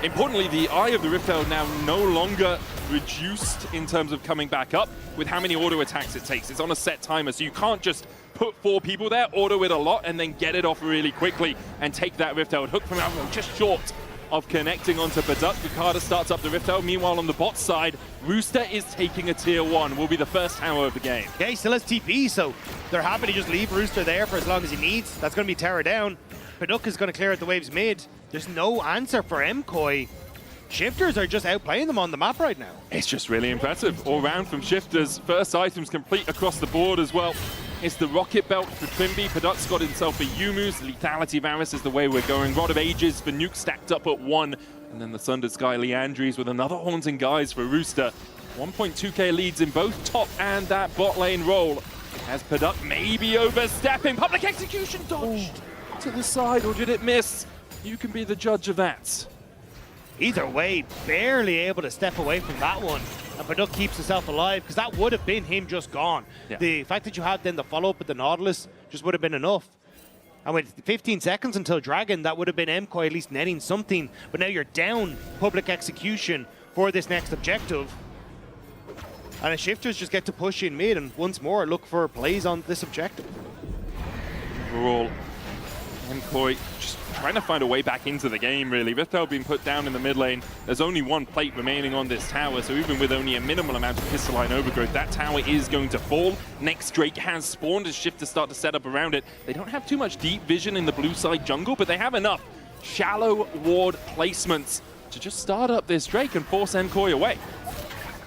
Importantly, the Eye of the Rift Herald now no longer reduced in terms of coming back up with how many auto attacks it takes. It's on a set timer, so you can't just put 4 people there, auto it a lot, and then get it off really quickly and take that Rift Herald. Hook from Alvaro just short of connecting onto Paduk. Bukada starts up the Rift Herald. Meanwhile, on the bot side, Rooster is taking a tier 1. Will be the first tower of the game. Yeah, he still has TP, so they're happy to just leave Rooster there for as long as he needs. That's going to be tower down. Paduk is going to clear out the waves mid. There's no answer for MKOI. Shifters are just outplaying them on the map right now. It's just really impressive. All round from Shifters. First items complete across the board as well. It's the Rocket Belt for Trimby. Paduk's got himself a Yumu's. Lethality Varus is the way we're going. Rod of Ages for Nuke stacked up at 1. And then the Sundered Sky Leandries with another Haunting Guise for Rooster. 1.2k leads in both top and that bot lane role. As Paduk maybe overstepping. Public Execution dodged to the side, or did it miss? You can be the judge of that. Either way, barely able to step away from that one. And Paduk keeps himself alive, because that would have been him just gone. Yeah. The fact that you had then the follow-up with the Nautilus just would have been enough. And with 15 seconds until Dragon, that would have been MKOI at least netting something. But now you're down Public Execution for this next objective. And the Shifters just get to push in mid and once more look for plays on this objective. Overall, MKOI just trying to find a way back into the game, really. Rift Herald being put down in the mid lane. There's only 1 plate remaining on this tower, so even with only a minimal amount of crystalline overgrowth, that tower is going to fall. Next Drake has spawned as Shifters start to set up around it. They don't have too much deep vision in the blue side jungle, but they have enough shallow ward placements to just start up this Drake and force MKOI away.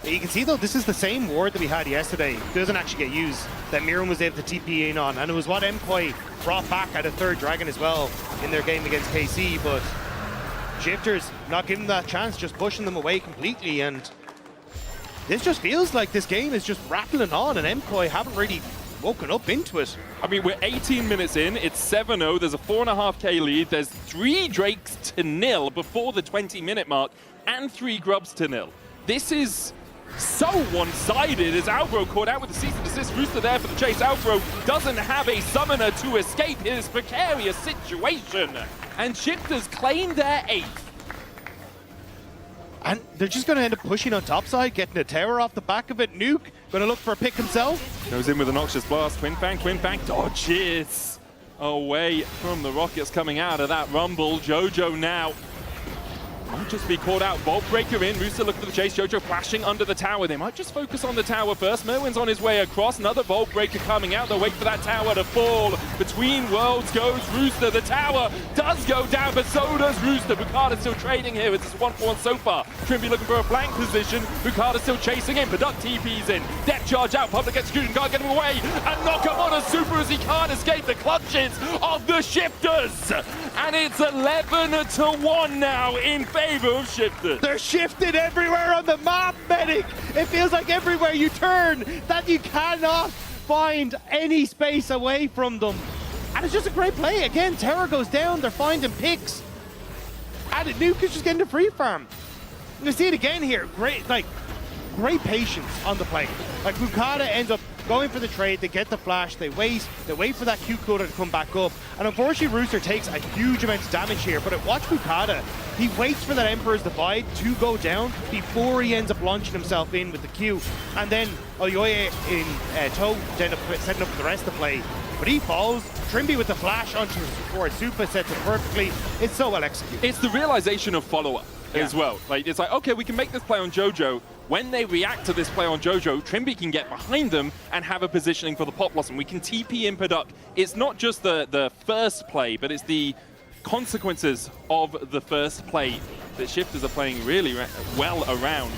You can see, though, this is the same ward that we had yesterday. It doesn't actually get used, that Miram was able to TP in on. And it was what MKOI brought back at a 3rd Dragon as well in their game against KC. But Shifters not giving them that chance, just pushing them away completely. And this just feels like this game is just rattling on, and MKOI haven't really woken up into it. I mean, we're 18 minutes in, it's 7-0, there's a 4.5k lead, there's 3 Drakes to 0 before the 20-minute mark, and 3 Grubs to 0. This is so one-sided as Alvaro caught out with the cease and desist. Rooster there for the chase. Alvaro doesn't have a summoner to escape his precarious situation. And Shifters claim their 8th. And they're just going to end up pushing on topside, getting a tower off the back of it. Nuke going to look for a pick himself. Goes in with a Noxious Blast. Twin Fang dodges away from the rockets coming out of that rumble. Jojo now might just be caught out. Vault Breaker in. Rooster looking for the chase. Jojo flashing under the tower. They might just focus on the tower first. Merwin's on his way across. Another Vault Breaker coming out. They'll wait for that tower to fall. Between worlds goes Rooster. The tower does go down, but so does Rooster. Bukata's still trading here. It's 1-for-1 so far. Trimby looking for a flank position. Bukata still chasing in. Paduk TP's in. Depth charge out. Public execution can't get him away. And Nakamura super as he can't escape the clutches of the Shifters. And it's 11-1 now in favor of Shifters. They're shifted everywhere on the map, Medic. It feels like everywhere you turn that you cannot find any space away from them. And it's just a great play. Again, Terra goes down. They're finding picks. And Nuke is just getting the free farm. You see it again here. Great patience on the play. Like Bukata ends up going for the trade, they get the flash, they wait for that Q coder to come back up. And unfortunately, Rooster takes a huge amount of damage here, but watch Bukata. He waits for that Emperor's Divide to go down before he ends up launching himself in with the Q. And then Oyoye in tow end up setting up the rest of the play. But he falls. Trimby with the flash onto his support. Supa sets it perfectly. It's so well executed. It's the realization of follow-up as well. Like, it's like, okay, we can make this play on Jojo. When they react to this play on Jojo, Trimby can get behind them and have a positioning for the Pop Blossom. We can TP in Paduk. It's not just the first play, but it's the consequences of the first play that Shifters are playing really well around.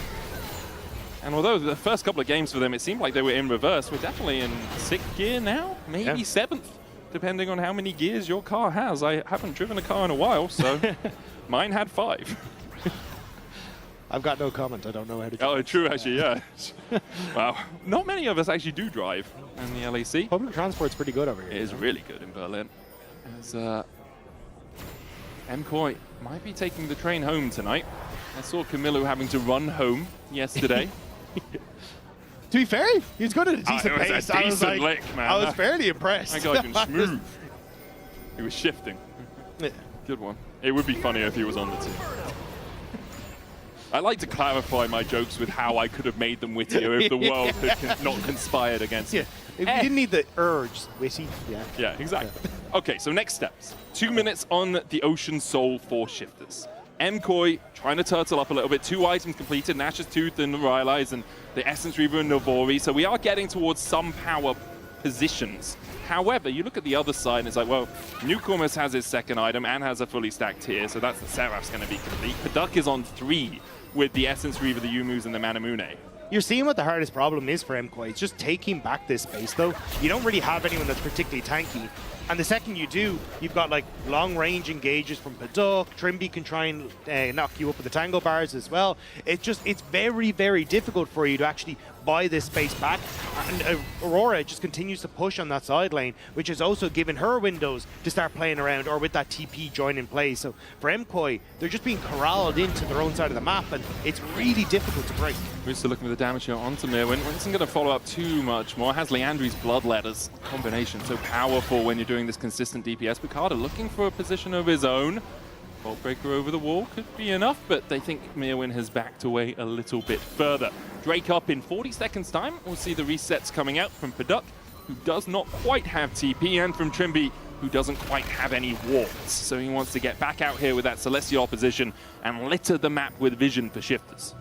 And although the first couple of games for them, it seemed like they were in reverse, we're definitely in 6th gear now, maybe 7th, depending on how many gears your car has. I haven't driven a car in a while, so mine had 5. I've got no comment. I don't know how to drive. Oh, true, actually, yeah. Wow. Not many of us actually do drive in the LEC. Public transport's pretty good over here. It is really good in Berlin. As MCoy might be taking the train home tonight. I saw Camilo having to run home yesterday. To be fair, he was good at a decent pace. I was lick, man. I was fairly impressed. That guy's been smooth. He was shifting. Yeah. Good one. It would be funny if he was on the team. I like to clarify my jokes with how I could have made them wittier if the world had not conspired against me. We didn't need the urge, witty. Yeah, exactly. Okay, so next steps. 2 minutes on the Ocean Soul for Shifters. MCoy trying to turtle up a little bit. 2 items completed, Nash's Tooth and the Rylai's and the Essence Reaver and Novori. So we are getting towards some power positions. However, you look at the other side and it's like, well, Nuke almost has his second item and has a fully stacked tier, so that's the Seraph's going to be complete. Paduk is on 3 with the Essence Reaver, the Yumus, and the Manamune. You're seeing what the hardest problem is for MCoy. It's just taking back this space, though. You don't really have anyone that's particularly tanky. And the second you do, you've got like long-range engages from Paduk. Trimby can try and knock you up with the tango bars as well. It's very, very difficult for you to actually buy this space back. And Aurora just continues to push on that side lane, which has also given her windows to start playing around or with that TP join in play. So for MCoy, they're just being corralled into their own side of the map, and it's really difficult to break. We're still looking for the damage here onto Mirwin. Isn't going to follow up too much more. Has Leandri's Bloodletters combination so powerful when you're doing this consistent DPS. Bukata looking for a position of his own. Vault Breaker over the wall could be enough, but they think Mirwin has backed away a little bit further. Drake up in 40 seconds time. We'll see the resets coming out from Paduk, who does not quite have TP, and from Trimby, who doesn't quite have any wards. So he wants to get back out here with that Celestial position and litter the map with vision for Shifters.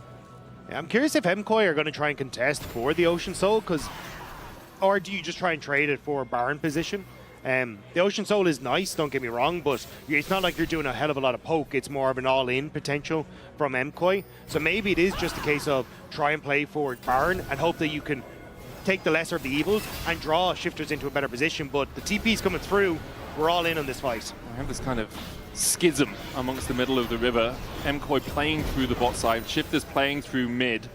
Yeah, I'm curious if MCoy are going to try and contest for the Ocean Soul, or do you just try and trade it for a Baron position? The Ocean Soul is nice, don't get me wrong, but it's not like you're doing a hell of a lot of poke. It's more of an all-in potential from MCoy. So maybe it is just a case of try and play for Baron and hope that you can take the lesser of the evils and draw Shifters into a better position. But the TP's coming through. We're all in on this fight. I have this kind of schism amongst the middle of the river. MCoy playing through the bot side, Shifters playing through mid.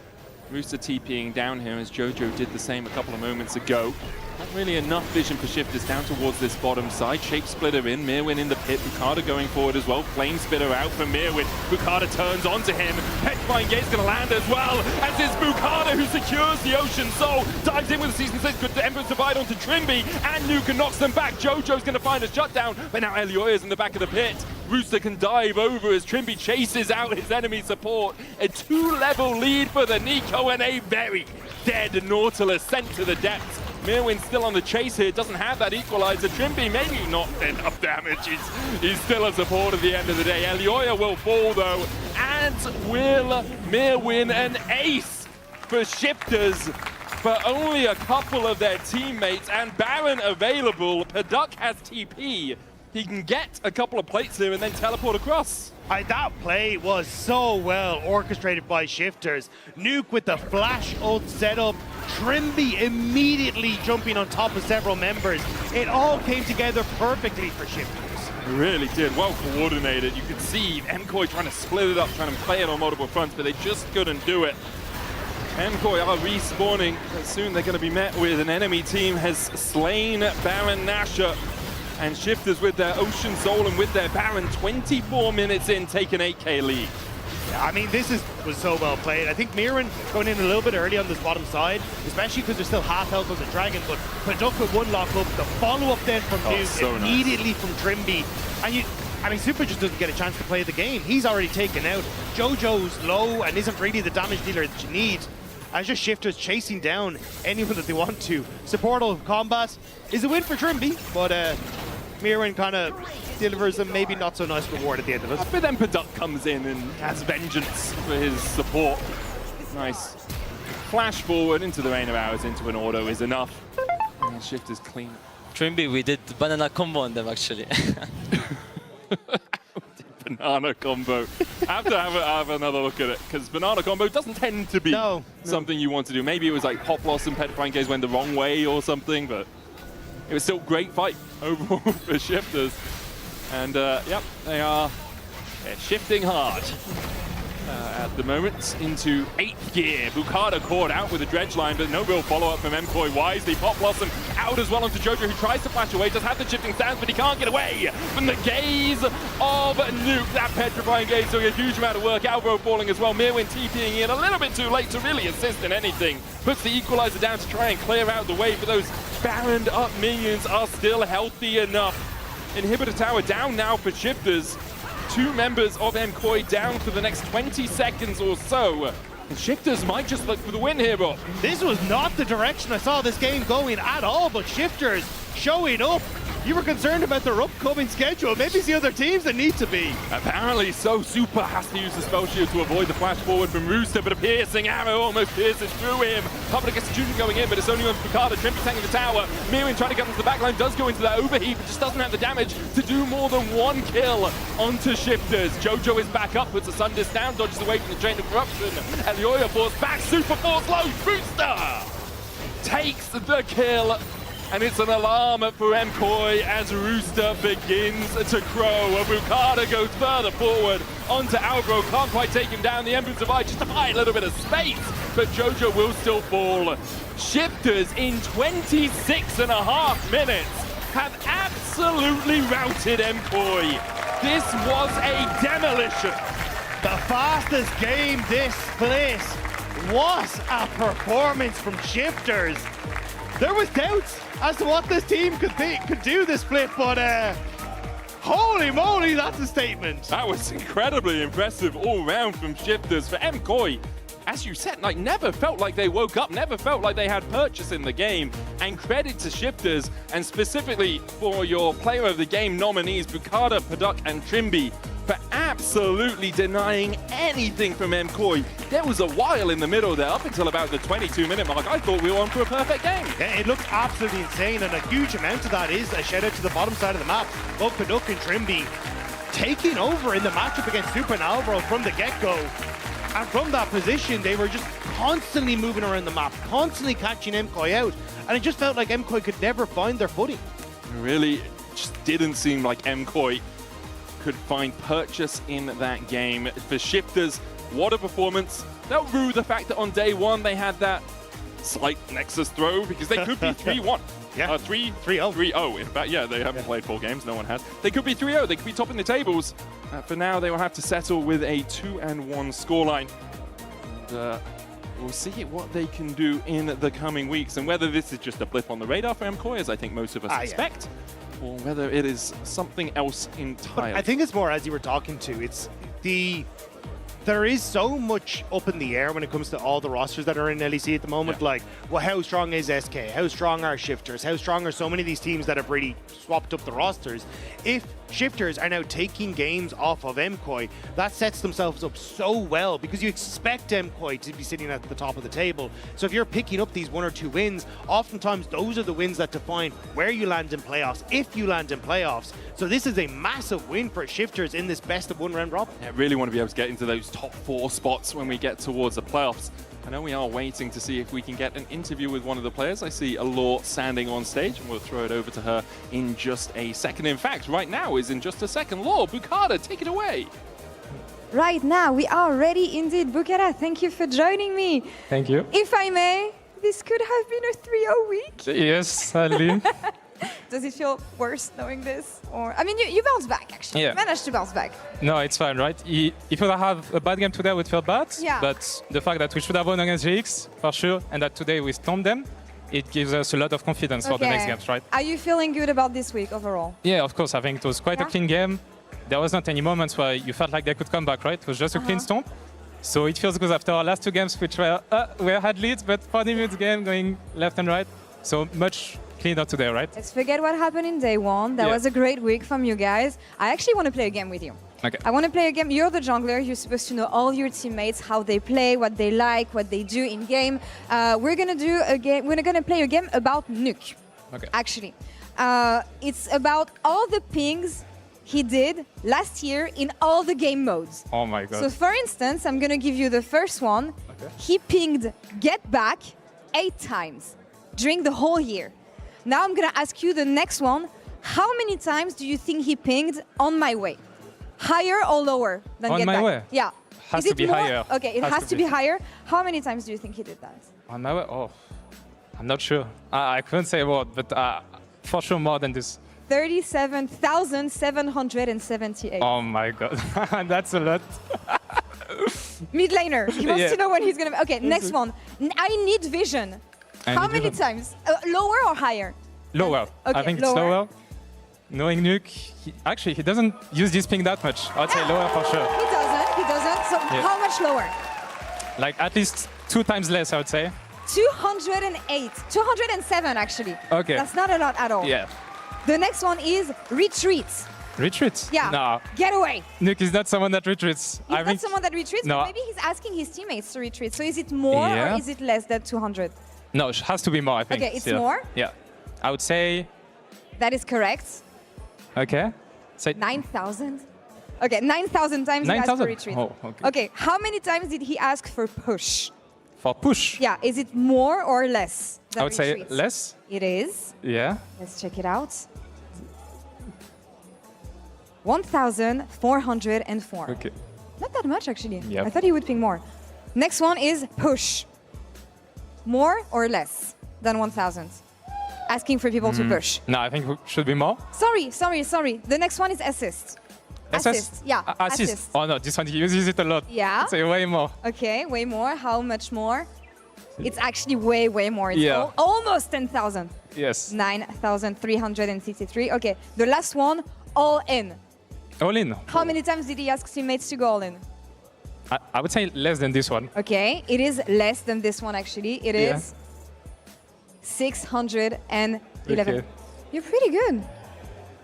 Rooster TPing down here as Jojo did the same a couple of moments ago. Not really enough vision for Shifters down towards this bottom side. Shape Splitter in, Mirwin in the pit, Bukada going forward as well. Flame Spitter out for Mirwin. Bukada turns onto him. Petrifying Gate's going to land as well, as it's Bukada who secures the Ocean Soul. Dives in with the Season 6, good to Emperor's Divide onto Trimby, and Nuka knocks them back. Jojo's going to find a shutdown, but now Elioya's in the back of the pit. Rooster can dive over as Trimby chases out his enemy support. A 2-level lead for the Nico, and a very dead Nautilus sent to the depths. Mirwin still on the chase here, doesn't have that equalizer. Trimby maybe not enough damage. He's still a support at the end of the day. Elioya will fall though, and will Mirwin an ace for Shifters for only a couple of their teammates, and Baron available. Paduk has TP. He can get a couple of plates here and then teleport across. That play was so well orchestrated by Shifters. Nuke with the flash ult setup, Trimby immediately jumping on top of several members. It all came together perfectly for Shifters. It really did, well coordinated. You could see MKOI trying to split it up, trying to play it on multiple fronts, but they just couldn't do it. MKOI are respawning, but soon they're going to be met with an enemy team has slain Baron Nashor. And Shifters with their Ocean Soul and with their Baron, 24 minutes in, take an 8K lead. Yeah, I mean, this was so well played. I think Mirren going in a little bit early on this bottom side, especially because they're still half health on the Dragon, but Paduk with one lock up, the follow-up then from Nuke, so immediately from Trimby. And I mean, Super just doesn't get a chance to play the game. He's already taken out. Jojo's low and isn't really the damage dealer that you need. And just Shifters chasing down anyone that they want to. Supportal combat is a win for Trimby, but Mirren kind of delivers a maybe not so nice reward at the end of it. But then Paduk comes in and has vengeance for his support. Nice. Flash forward into the Rain of Hours, into an auto is enough. And Shifters clean. Trimby, we did banana combo on them actually. Banana combo. I have to have another look at it, because banana combo doesn't tend to be something you want to do. Maybe it was like Pop Blossom, Petrifying Gaze went the wrong way or something, but it was still a great fight overall for Shifters. And yep, they're shifting hard at the moment into 8th gear. Bukada caught out with a dredge line, but no real follow-up from MKOI wisely. Pop Blossom out as well onto Jojo, who tries to flash away, does have the shifting stance, but he can't get away from the gaze of Nuke. That Petrifying Gaze doing a huge amount of work. Alvaro falling as well. Mirwin TPing in a little bit too late to really assist in anything. Puts the equalizer down to try and clear out the way, but those Baroned up minions are still healthy enough. Inhibitor tower down now for Shifters. 2 members of MKOI down for the next 20 seconds or so. And Shifters might just look for the win here, Rob. This was not the direction I saw this game going at all, but Shifters showing up. You were concerned about their upcoming schedule. Maybe it's the other teams that need to be. Apparently so. Super has to use the spell shield to avoid the flash forward from Rooster, but a piercing arrow almost pierces through him. Public execution going in, but it's only on Bukada. Trimby taking the tower. Mirwin trying to get onto the backline, does go into that overheat, but just doesn't have the damage to do more than 1 kill onto Shifters. Jojo is back up, puts the Sundis down, dodges away from the Chain of Corruption. Elioya force back, Super force low. Rooster takes the kill. And it's an alarm for MKOI as Rooster begins to crow. Bukada goes further forward onto Alvaro, can't quite take him down. The Emperor's Divide just to buy a little bit of space, but Jojo will still fall. Shifters in 26.5 minutes have absolutely routed MKOI. This was a demolition. The fastest game this place. What a performance from Shifters. There was doubts as to what this team could do this split, but holy moly, that's a statement. That was incredibly impressive all round from Shifters. For MKOI, as you said, like never felt like they woke up, never felt like they had purchase in the game. And credit to Shifters, and specifically for your player of the game nominees, Bukada, Paduk, and Trimby, for absolutely denying anything from MKOI. There was a while in the middle there, up until about the 22-minute mark. I thought we were on for a perfect game. Yeah, it looked absolutely insane, and a huge amount of that is a shout out to the bottom side of the map. Both Paduk and Trimby taking over in the matchup against Super and Alvaro from the get-go. And from that position, they were just constantly moving around the map, constantly catching MKOI out. And it just felt like MKOI could never find their footing. It really just didn't seem like MKOI could find purchase in that game. For Shifters, what a performance. They'll rue the fact that on day 1 they had that slight Nexus throw, because they could be 3-1 Yeah. 3-0. 3-0. 3-0. In fact, yeah, they haven't played 4 games. No one has. They could be 3-0. They could be topping the tables. For now, they will have to settle with a 2-1 scoreline. We'll see what they can do in the coming weeks, and whether this is just a blip on the radar for MCOY, as I think most of us expect, or whether it is something else entirely. But I think it's more, as you were talking to, there is so much up in the air when it comes to all the rosters that are in LEC at the moment. Like, well, how strong is SK? How strong are Shifters? How strong are so many of these teams that have really swapped up the rosters? If Shifters are now taking games off of MCOY, that sets themselves up so well, because you expect MCOY to be sitting at the top of the table. So if you're picking up these 1 or 2 wins, oftentimes those are the wins that define where you land in playoffs, if you land in playoffs. So this is a massive win for Shifters in this best of 1 round robin. I really want to be able to get into those top 4 spots when we get towards the playoffs. I know we are waiting to see if we can get an interview with one of the players. I see Allure standing on stage, and we'll throw it over to her in just a second. In fact, right now is in just a second. Allure, Bukada, take it away. Right now, we are ready indeed. Bukada, thank you for joining me. Thank you. If I may, this could have been a 3-0 week. Yes, sadly. Does it feel worse knowing this? Or I mean, you bounced back, actually. Yeah. You managed to bounce back. No, it's fine, right? If I have a bad game today, I would feel bad. Yeah. But the fact that we should have won against GX, for sure, and that today we stomped them, it gives us a lot of confidence for the next games, right? Are you feeling good about this week overall? Yeah, of course. I think it was quite a clean game. There was not any moments where you felt like they could come back, right? It was just a clean stomp. So it feels good after our last 2 games, which were we had leads, but 40 minutes game going left and right. So much cleaner today, right? Let's forget what happened in day 1. That was a great week from you guys. I actually want to play a game with you. Okay. I want to play a game. You're the jungler. You're supposed to know all your teammates, how they play, what they like, what they do in game. We're gonna do a game. We're gonna play a game about Nuke. Okay. Actually, it's about all the pings he did last year in all the game modes. Oh my god. So for instance, I'm gonna give you the first one. Okay. He pinged get back 8 times during the whole year. Now I'm gonna ask you the next one. How many times do you think he pinged on my way? Higher or lower than On get my back? way? Yeah. Has Is to it be more? higher. Okay, it has to be higher. How many times do you think he did that? On my way? Oh, I'm not sure. I couldn't say what, but for sure more than this. 37,778. Oh my god, that's a lot. Mid laner. He wants Yeah. to know when he's gonna. Okay, next one. I need vision. I How need many vision. times? Lower or higher? Lower. Okay, I think lower. it's lower. Knowing Nuke, he doesn't use this ping that much. I'd say lower for sure. He doesn't. He doesn't. So Yeah. how much lower? Like at least 2 times less, I would say. 208. 207 actually. Okay. That's not a lot at all. Yeah. The next one is retreats. Retreat? Yeah. No. Get away. Nuke is not someone that retreats. He's not someone that retreats, No. but maybe he's asking his teammates to retreat. So is it more Yeah. or is it less than 200? No, it has to be more, I think. Okay, it's Yeah. more? Yeah. I would say, That is correct. okay. Say 9,000. Okay, 9,000 times he asked for 9,000? retreat. Oh, okay. Okay, how many times did he ask for push? For push, Yeah, is it more or less than I would say retreats? less. It is. Yeah. Let's check it out. 1,404. Okay. Not that much, actually. Yep. I thought he would ping more. Next one is push. More or less than 1,000? Asking for people to push. No, I think it should be more. Sorry. The next one is assist. Assist. Yeah, Assist. Oh no, this one he uses it a lot. Yeah. Say way more. Okay, way more. How much more? It's actually way more. It's Yeah. almost 10,000. Yes. 9,363. Okay, the last one, all in. All in. How many times did he ask teammates to go all in? I would say less than this one. Okay, it is less than this one actually. It Yeah. is 611. Okay. You're pretty good.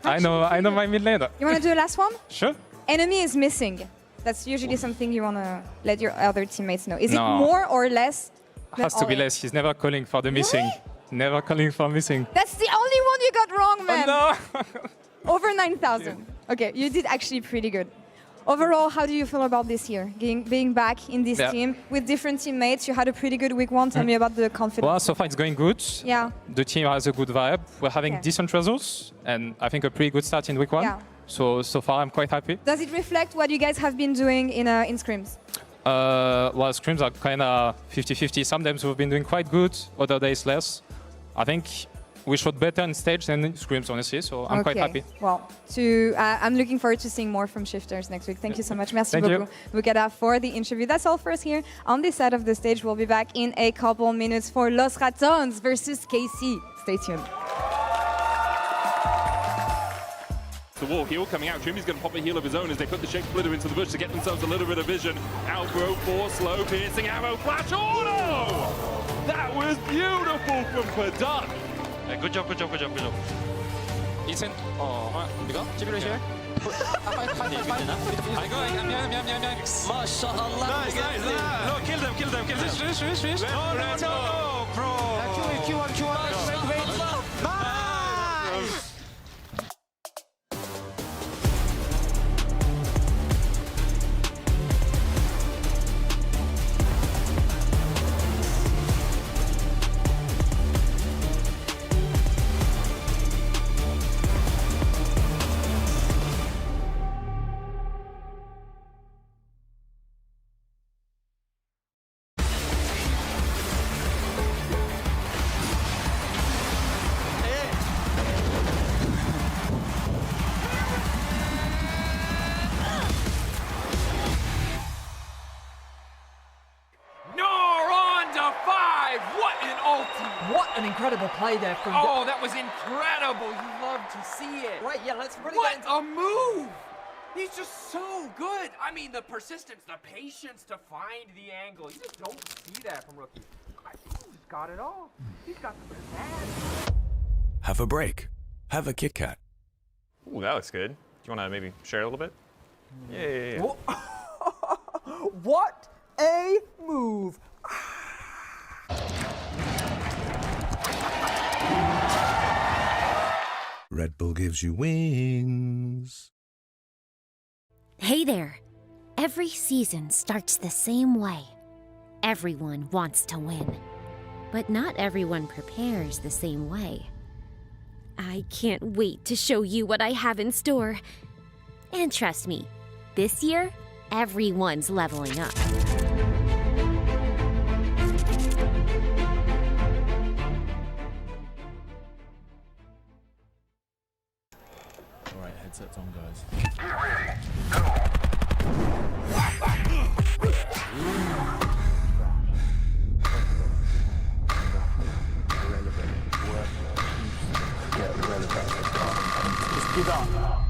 I know my mid laner. You want to do the last one? Sure. Enemy is missing. That's usually something you want to let your other teammates know. Is it No. more or less? than Has to all be in? less. He's never calling for the missing. Never calling for missing. That's the only one you got wrong, man. Oh, no. Over 9,000. Okay, you did actually pretty good. Overall, how do you feel about this year? Being back in this Yeah. team with different teammates, you had a pretty good week 1. Tell me about the confidence. Well, so far it's going good. Yeah. The team has a good vibe. We're having Okay. decent results, and I think a pretty good start in week 1. Yeah. So far I'm quite happy. Does it reflect what you guys have been doing in scrims? Well, scrims are kind of 50-50. Some days we've been doing quite good, other days less. I think we showed better on stage than Screams, honestly, so I'm quite happy. Well, I'm looking forward to seeing more from Shifters next week. Thank you so much. Merci Thank beaucoup, Bukada, for the interview. That's all for us here on this side of the stage. We'll be back in a couple minutes for Los Ratones versus KC. Stay tuned. The wall heal coming out. Trimby's going to pop a heal of his own as they put the Shake Splitter into the bush to get themselves a little bit of vision. Outbro for slow piercing ammo. Flash auto! That was beautiful from Padak. Good job, good job, good job, good job. Ethan, 이거? GB로 share? 아이고, 냠냠냠냠냠. 마샤알라. Nice. No, kill them. Swish. No, bro. Q1. Wait. Nice. What an incredible play there from... Oh, that was incredible. You love to see it. Right, yeah, let's really What get into... a move! He's just so good. I mean, the persistence, the patience to find the angle. You just don't see that from rookies. I think he's got it all. He's got the pizzazz. Have a break. Have a Kit Kat. Ooh, that looks good. Do you want to maybe share a little bit? Yeah. What a move! Red Bull gives you wings. Hey there. Every season starts the same way. Everyone wants to win. But not everyone prepares the same way. I can't wait to show you what I have in store. And trust me, this year, everyone's leveling up. Alright, headsets on, guys. Just give up.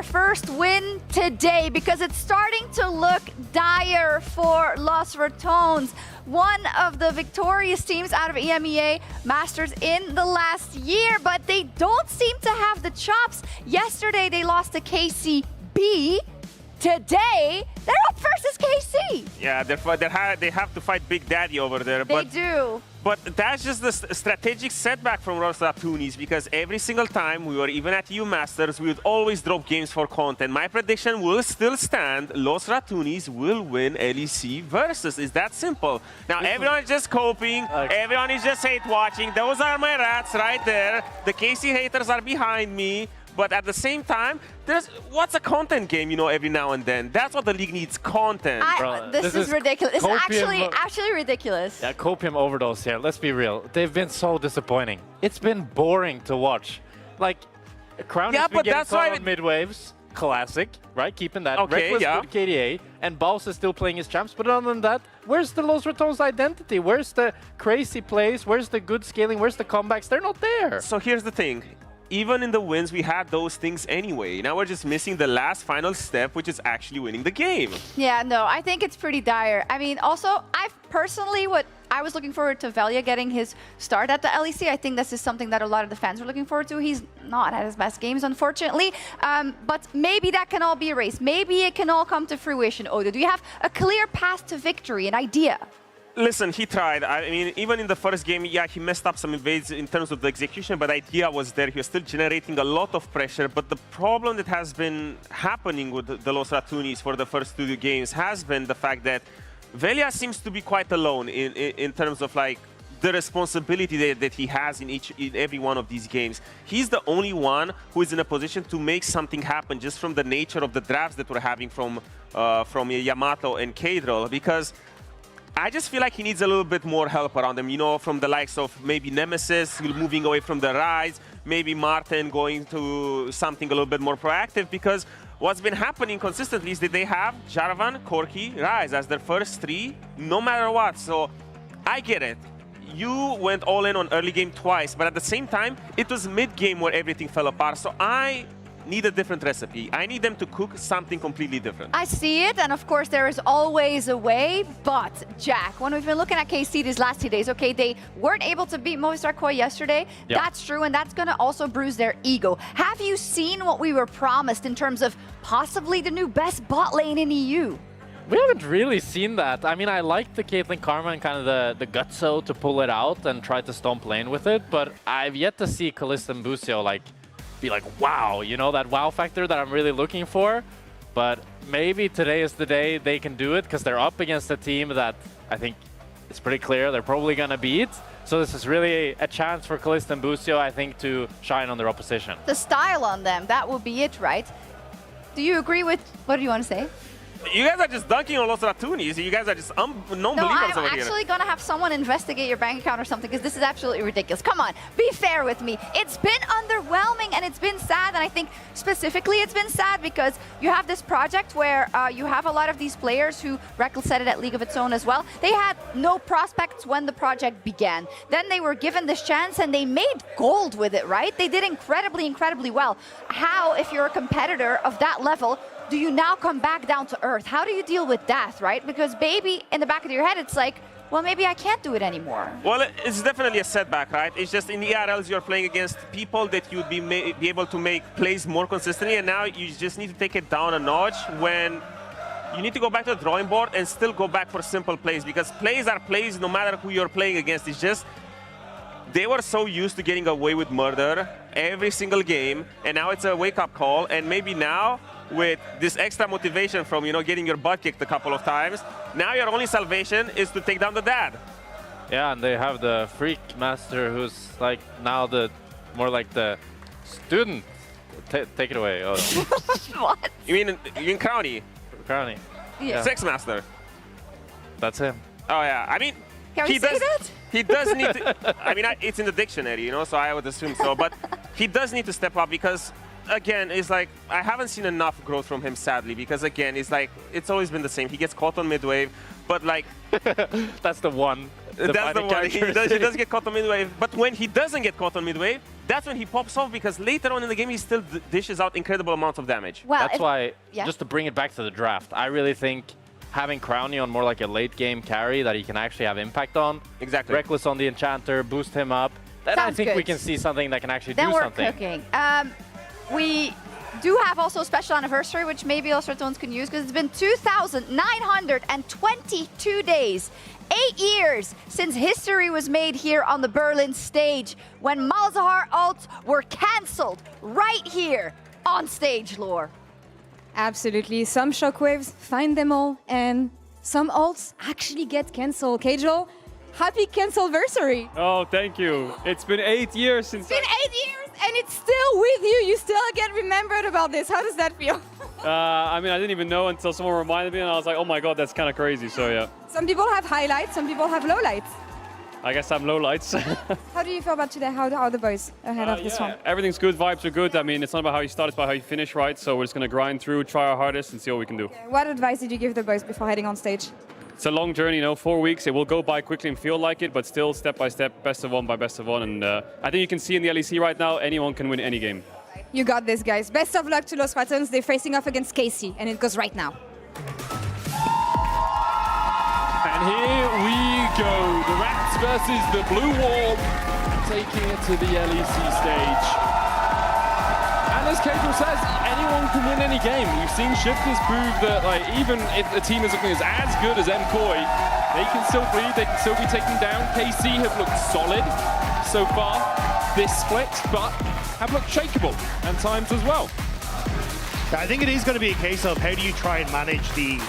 their first win today because it's starting to look dire for Los Ratones, one of the victorious teams out of EMEA Masters in the last year, but they don't seem to have the chops. Yesterday they lost to KCB. Today, they're up versus KC. Yeah, they have to fight Big Daddy over there. They do. But that's just the strategic setback from Los Ratones, because every single time we were even at EU Masters, we would always drop games for content. My prediction will still stand. Los Ratones will win LEC Versus. It's that simple. Now, everyone is just coping. Everyone is just hate watching. Those are my rats right there. The KC haters are behind me. But at the same time, what's a content game, you know, every now and then? That's what the league needs, content. This is ridiculous. It's actually ridiculous. Yeah, copium overdose here. Let's be real. They've been so disappointing. It's been boring to watch. Like, Crown has been getting caught on mid-waves. Classic, right? Keeping that. Okay, Reckless with KDA. And Baus is still playing his champs. But other than that, where's the Los Ratones identity? Where's the crazy plays? Where's the good scaling? Where's the comebacks? They're not there. So here's the thing. Even in the wins, we had those things anyway. Now we're just missing the last final step, which is actually winning the game. Yeah, no, I think it's pretty dire. I mean, also, I was looking forward to Velia getting his start at the LEC. I think this is something that a lot of the fans were looking forward to. He's not at his best games, unfortunately. But maybe that can all be erased. Maybe it can all come to fruition, Odo. Do you have a clear path to victory, an idea? Listen, he tried. I mean, even in the first game, yeah, he messed up some invades in terms of the execution, but the idea was there. He was still generating a lot of pressure. But the problem that has been happening with the Los Ratones for the first 2 games has been the fact that Velia seems to be quite alone in terms of like the responsibility that he has in every one of these games. He's the only one who is in a position to make something happen just from the nature of the drafts that we're having from Yamato and Kadril, because I just feel like he needs a little bit more help around him, you know, from the likes of maybe Nemesis moving away from the Rise, maybe Martin going to something a little bit more proactive, because what's been happening consistently is that they have Jarvan, Corki, Rise as their first 3, no matter what. So I get it. You went all in on early game twice, but at the same time, it was mid-game where everything fell apart. So I need a different recipe. I need them to cook something completely different. I see it, and of course there is always a way, but Jack, when we've been looking at KC these last 2 days, okay, they weren't able to beat Movistar Koi yesterday. Yep. That's true, and that's gonna also bruise their ego. Have you seen what we were promised in terms of possibly the new best bot lane in EU? We haven't really seen that. I mean, I like the Caitlyn Karmine, kind of the gutso to pull it out and try to stomp lane with it, but I've yet to see Kalista and Busio be like, wow, you know, that wow factor that I'm really looking for. But maybe today is the day they can do it, because they're up against a team that I think it's pretty clear they're probably going to beat. So this is really a chance for Kalista and Busio, I think, to shine on their opposition. The style on them, that would be it, right? Do you agree with, what do you want to say? You guys are just dunking on Los Ratones. You guys are just non-believers over here. No, I'm actually going to have someone investigate your bank account or something, because this is absolutely ridiculous. Come on, be fair with me. It's been underwhelming and it's been sad, and I think specifically it's been sad because you have this project where you have a lot of these players who, Reckless said it at League of Its Own as well, they had no prospects when the project began. Then they were given this chance and they made gold with it, right? They did incredibly, incredibly well. How, if you're a competitor of that level, do you now come back down to earth? How do you deal with death, right? Because maybe in the back of your head, it's like, well, maybe I can't do it anymore. Well, it's definitely a setback, right? It's just in the ERLs, you're playing against people that you'd be able to make plays more consistently, and now you just need to take it down a notch when you need to go back to the drawing board and still go back for simple plays, because plays are plays no matter who you're playing against. It's just they were so used to getting away with murder every single game, and now it's a wake-up call, and maybe now with this extra motivation from, you know, getting your butt kicked a couple of times, now your only salvation is to take down the dad. Yeah, and they have the Freak Master, who's like now more like the student. Take it away. Oh. What? You mean Crownie? Crownie. Yeah. Sex Master. That's him. Oh yeah, I mean, Can we say that? He does need to, I mean, it's in the dictionary, you know, so I would assume so, but he does need to step up, because again, it's like, I haven't seen enough growth from him, sadly, because again, it's like, it's always been the same. He gets caught on mid-wave, but like... That's the one. That's the one. He does get caught on mid-wave, but when he doesn't get caught on mid-wave, that's when he pops off, because later on in the game, he still dishes out incredible amounts of damage. Well, That's why, yeah. just to bring it back to the draft, I really think having Crownie on more like a late game carry that he can actually have impact on. Exactly. Reckless on the Enchanter, boost him up. Then I Sounds think we good. can see something that can actually Then do we're something. cooking. We do have also a special anniversary, which maybe also Ratones can use, because it's been 2,922 days, 8 years since history was made here on the Berlin stage, when Malzahar ults were cancelled right here on stage, Lore. Absolutely. Some shockwaves find them all, and some ults actually get cancelled. Kajol, happy cancel-versary. Oh, thank you. It's been 8 years since. It's been 8 years, and it's still with you. You still get remembered about this. How does that feel? I mean, I didn't even know until someone reminded me, and I was like, oh my god, that's kind of crazy. So yeah, Some people have highlights, some people have lowlights. I guess I'm low lights. How do you feel about today? How are the boys ahead of this one? Everything's good, vibes are good. I mean, it's not about how you start, it's about how you finish, right? So we're just going to grind through, try our hardest, and see what we can do. What advice did you give the boys before heading on stage? It's a long journey, 4 weeks. It will go by quickly and feel like it, but still step by step, best of one by best of one. And I think you can see in the LEC right now, anyone can win any game. You got this, guys. Best of luck to Los Ratones. They're facing off against Casey, and it goes right now. And here we go. The Rats versus the Blue Wall, taking it to the LEC stage. And as Kajol says, anyone can win any game. We've seen Shifters prove that, like, even if the team is looking as good as MKOI, they can still bleed, they can still be taken down. KC have looked solid so far this split, but have looked shakeable at times as well. I think it is going to be a case of how do you try and manage the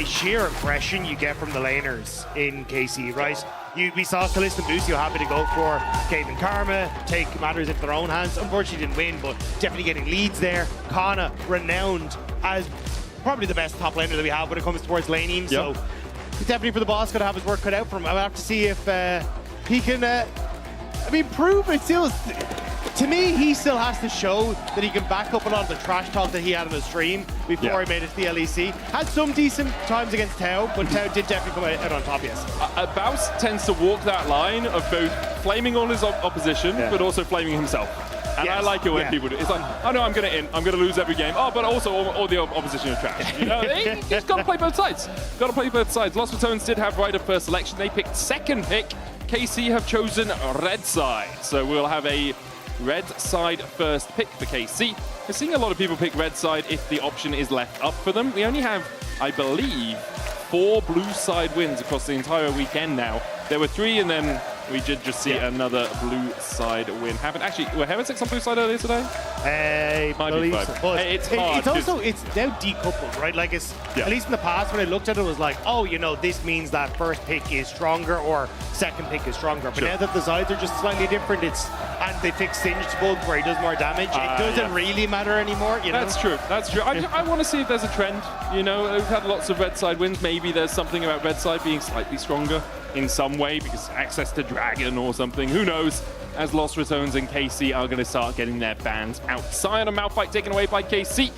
sheer aggression you get from the laners in KC, right? We saw Kalista and Lucio happy to go for Cave and Karma, take matters into their own hands. Unfortunately didn't win, but definitely getting leads there. Kana, renowned as probably the best top laner that we have when it comes towards laning. So definitely for the boss, got to have his work cut out for him. I'll have to see if he can, prove it still. To me, he still has to show that he can back up a lot of the trash talk that he had on the stream before he made it to the LEC. Had some decent times against Tao, but Tao did definitely come out on top, yes. Baus tends to walk that line of both flaming on his opposition, but also flaming himself. And I like it when people do. It's like, oh no, I'm going to I'm going to lose every game. Oh, but also all the opposition are trash. You know, he's got to play both sides. Got to play both sides. Lost Ratones did have right of first selection. They picked second pick. KC have chosen red side. So we'll have a red side first pick for KC. We're seeing a lot of people pick red side if the option is left up for them. We only have, I believe, 4 blue side wins across the entire weekend now. There were 3, and then we did just see another blue side win happen. Actually, were Heaven 6 on blue side earlier today? Might be fine. so. It's hard. It's also, it's now decoupled, right? Like, it's, at least in the past, when I looked at it, it was like, oh, this means that first pick is stronger or second pick is stronger. But now that the sides are just slightly different, and they pick Singed Bug where he does more damage, it doesn't really matter anymore, That's true. That's true. I want to see if there's a trend. We've had lots of red side wins. Maybe there's something about red side being slightly stronger in some way because access to Dragon or something. Who knows? As Lost Ratones and KC are going to start getting their bans outside. A Malphite taken away by KC.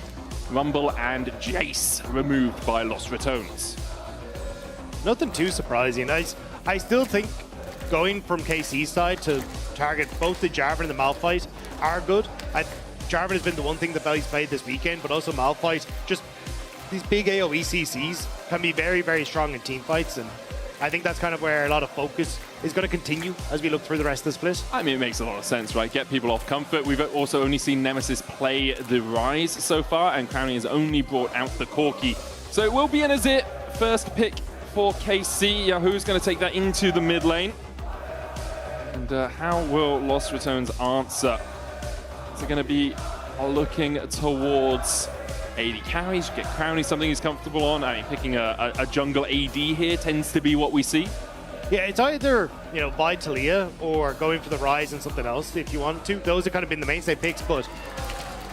Rumble and Jace removed by Lost Ratones. Nothing too surprising. I still think going from KC's side to target both the Jarvan and the Malphite are good. Jarvan has been the one thing that Valley's played this weekend, but also Malphite, just these big AoE CCs can be very, very strong in team fights, and I think that's kind of where a lot of focus is going to continue as we look through the rest of the split. I mean, it makes a lot of sense, right? Get people off comfort. We've also only seen Nemesis play the Rise so far, and Crownie has only brought out the Corki. So it will be an Azir first pick for KC. Yahoo's going to take that into the mid lane. And how will Lost Ratones answer? Is it going to be looking towards AD carries, get Crownie something he's comfortable on? I mean, picking a jungle AD here tends to be what we see. Yeah, it's either, buy Talia or going for the Rise and something else if you want to. Those have kind of been the mainstay picks, but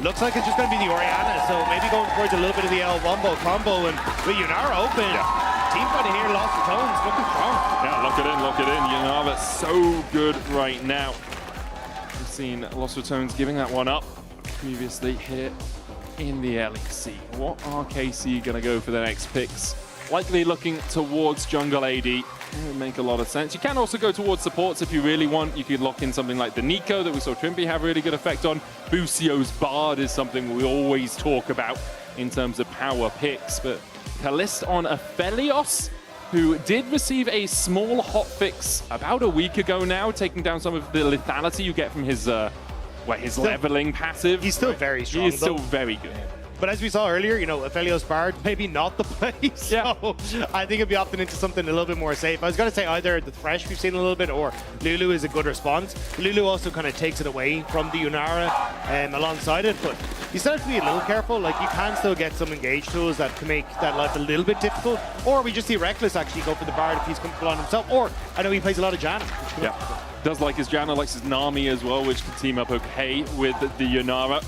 looks like it's just going to be the Orianna, so maybe going towards a little bit of the El Wombo combo, and with Yunara open, team fighting here, Lost Ratones, looking strong. Yeah, lock it in. Yunara's so good right now. We've seen Lost Ratones giving that one up previously here in the LEC. What are KC going to go for their next picks? likely looking towards jungle AD. It would make a lot of sense. You can also go towards supports if you really want. You could lock in something like the Nico that we saw Trimby have a really good effect on. Bucio's Bard is something we always talk about in terms of power picks, but Kalist on Aphelios, who did receive a small hotfix about a week ago now, taking down some of the lethality you get from his leveling passive. He's still very strong. He is still very good. But as we saw earlier, you know, Aphelios Bard, maybe not the play. So I think it'd be opting into something a little bit more safe. I was going to say either the Thresh we've seen a little bit or Lulu is a good response. Lulu also kind of takes it away from the Yunara alongside it, but you still have to be a little careful. Like, you can still get some engage tools that can make that life a little bit difficult. Or we just see Reckless actually go for the Bard if he's comfortable on himself. Or I know he plays a lot of Janna. Does like his Janna, likes his Nami as well, which can team up okay with the Yunara.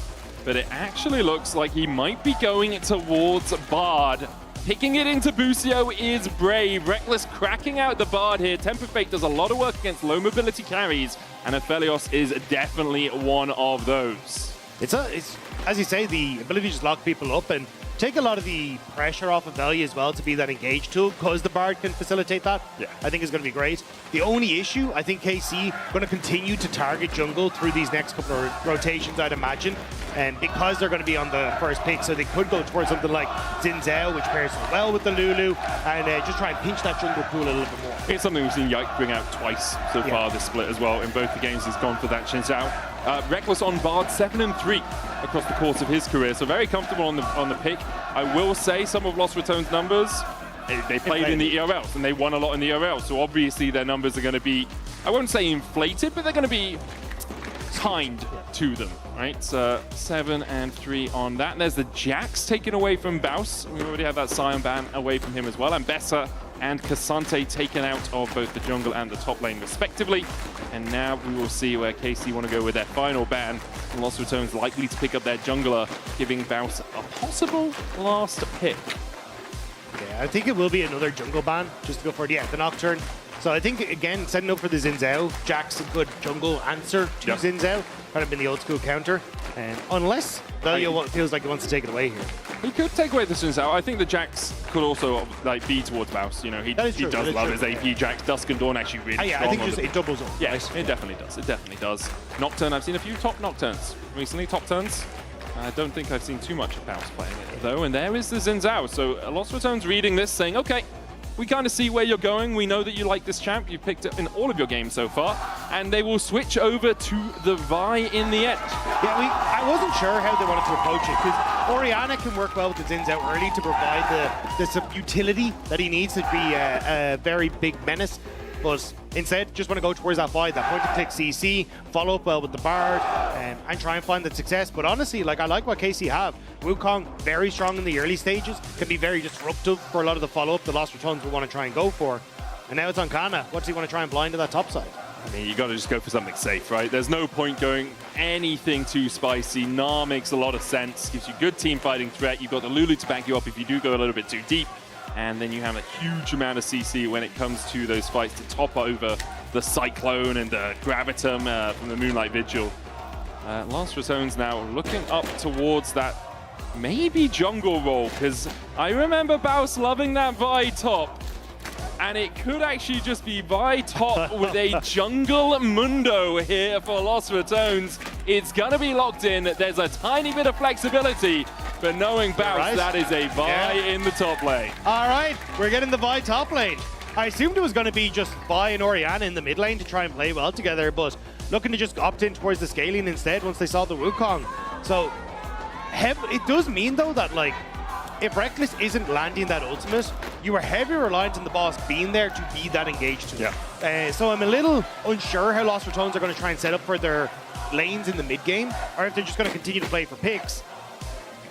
But it actually looks like he might be going towards Bard. Picking it into Bucio is brave. Reckless cracking out the Bard here. Temper Fate does a lot of work against low mobility carries, and Aphelios is definitely one of those. It's as you say, the ability to just lock people up and take a lot of the pressure off of Velia as well to be that engage tool, because the Bard can facilitate that. I think is going to be great. The only issue, I think KC going to continue to target jungle through these next couple of rotations, I'd imagine, and because they're going to be on the first pick, so they could go towards something like Xin Zhao, which pairs well with the Lulu, and just try and pinch that jungle pool a little bit more. It's something we've seen Yike bring out twice so far this split as well. In both the games, he's gone for that Xin Zhao. Reckless on Bard, 7-3 across the course of his career, so very comfortable on the pick. I will say some of Lost Ratones' numbers, they played in the ERLs and they won a lot in the ERLs, so obviously their numbers are going to be, I won't say inflated, but they're going to be kind to them, right? 7-3 on that. And there's the Jax taken away from Baus. We already have that Scion ban away from him as well. And Bessa and Cassante taken out of both the jungle and the top lane respectively. And now we will see where KC want to go with their final ban. Lost Ratones likely to pick up their jungler, giving Baus a possible last pick. Yeah, I think it will be another jungle ban, just to go for the Nocturne. So I think, again, setting up for the Xin Zhao, Jack's a good jungle answer to Xin Zhao. Kind of been the old school counter. Unless Velia feels like he wants to take it away here. He could take away the Xin Zhao. I think the Jax could also be towards Baus. You know, he does love his AP Jax. Dusk and Dawn actually really strong. I think just it doubles up. Yes, it definitely does. It definitely does. Nocturne, I've seen a few top Nocturnes recently, top turns. I don't think I've seen too much of Baus playing it, though. And there is the Xin Zhao. So Lost Ratones reading this, saying, okay, we kind of see where you're going. We know that you like this champ. You've picked it in all of your games so far. And they will switch over to the Vi in the end. Yeah, I wasn't sure how they wanted to approach it, because Orianna can work well with the Xin Zhao early to provide the utility that he needs to be a very big menace. But instead, just want to go towards that Vi, that point-and-click CC, follow up well with the Bard, and try and find that success. But honestly, like, I like what KC have. Wukong, very strong in the early stages, can be very disruptive for a lot of the follow-up the Lost Ratones will want to try and go for. And now it's on Kana. What does he want to try and blind to that top side? I mean, you got to just go for something safe, right? There's no point going anything too spicy. Gnar makes a lot of sense, gives you good team fighting threat. You've got the Lulu to back you up if you do go a little bit too deep. And then you have a huge amount of CC when it comes to those fights to top over the Cyclone and the Gravitum from the Moonlight Vigil. Lost Ratones now looking up towards that maybe jungle role, because I remember Baus loving that Vi top. And it could actually just be Vi top with a jungle mundo here for Lost Ratones. It's going to be locked in. There's a tiny bit of flexibility, but knowing Baus, that is a Vi in the top lane. All right, we're getting the Vi top lane. I assumed it was going to be just Vi and Orianna in the mid lane to try and play well together, but looking to just opt in towards the scaling instead once they saw the Wukong. So it does mean, though, that, like, if Reckless isn't landing that ultimate, you are heavy reliant on the boss being there to be that engaged to so I'm a little unsure how Lost Ratones are going to try and set up for their lanes in the mid game, or if they're just going to continue to play for picks.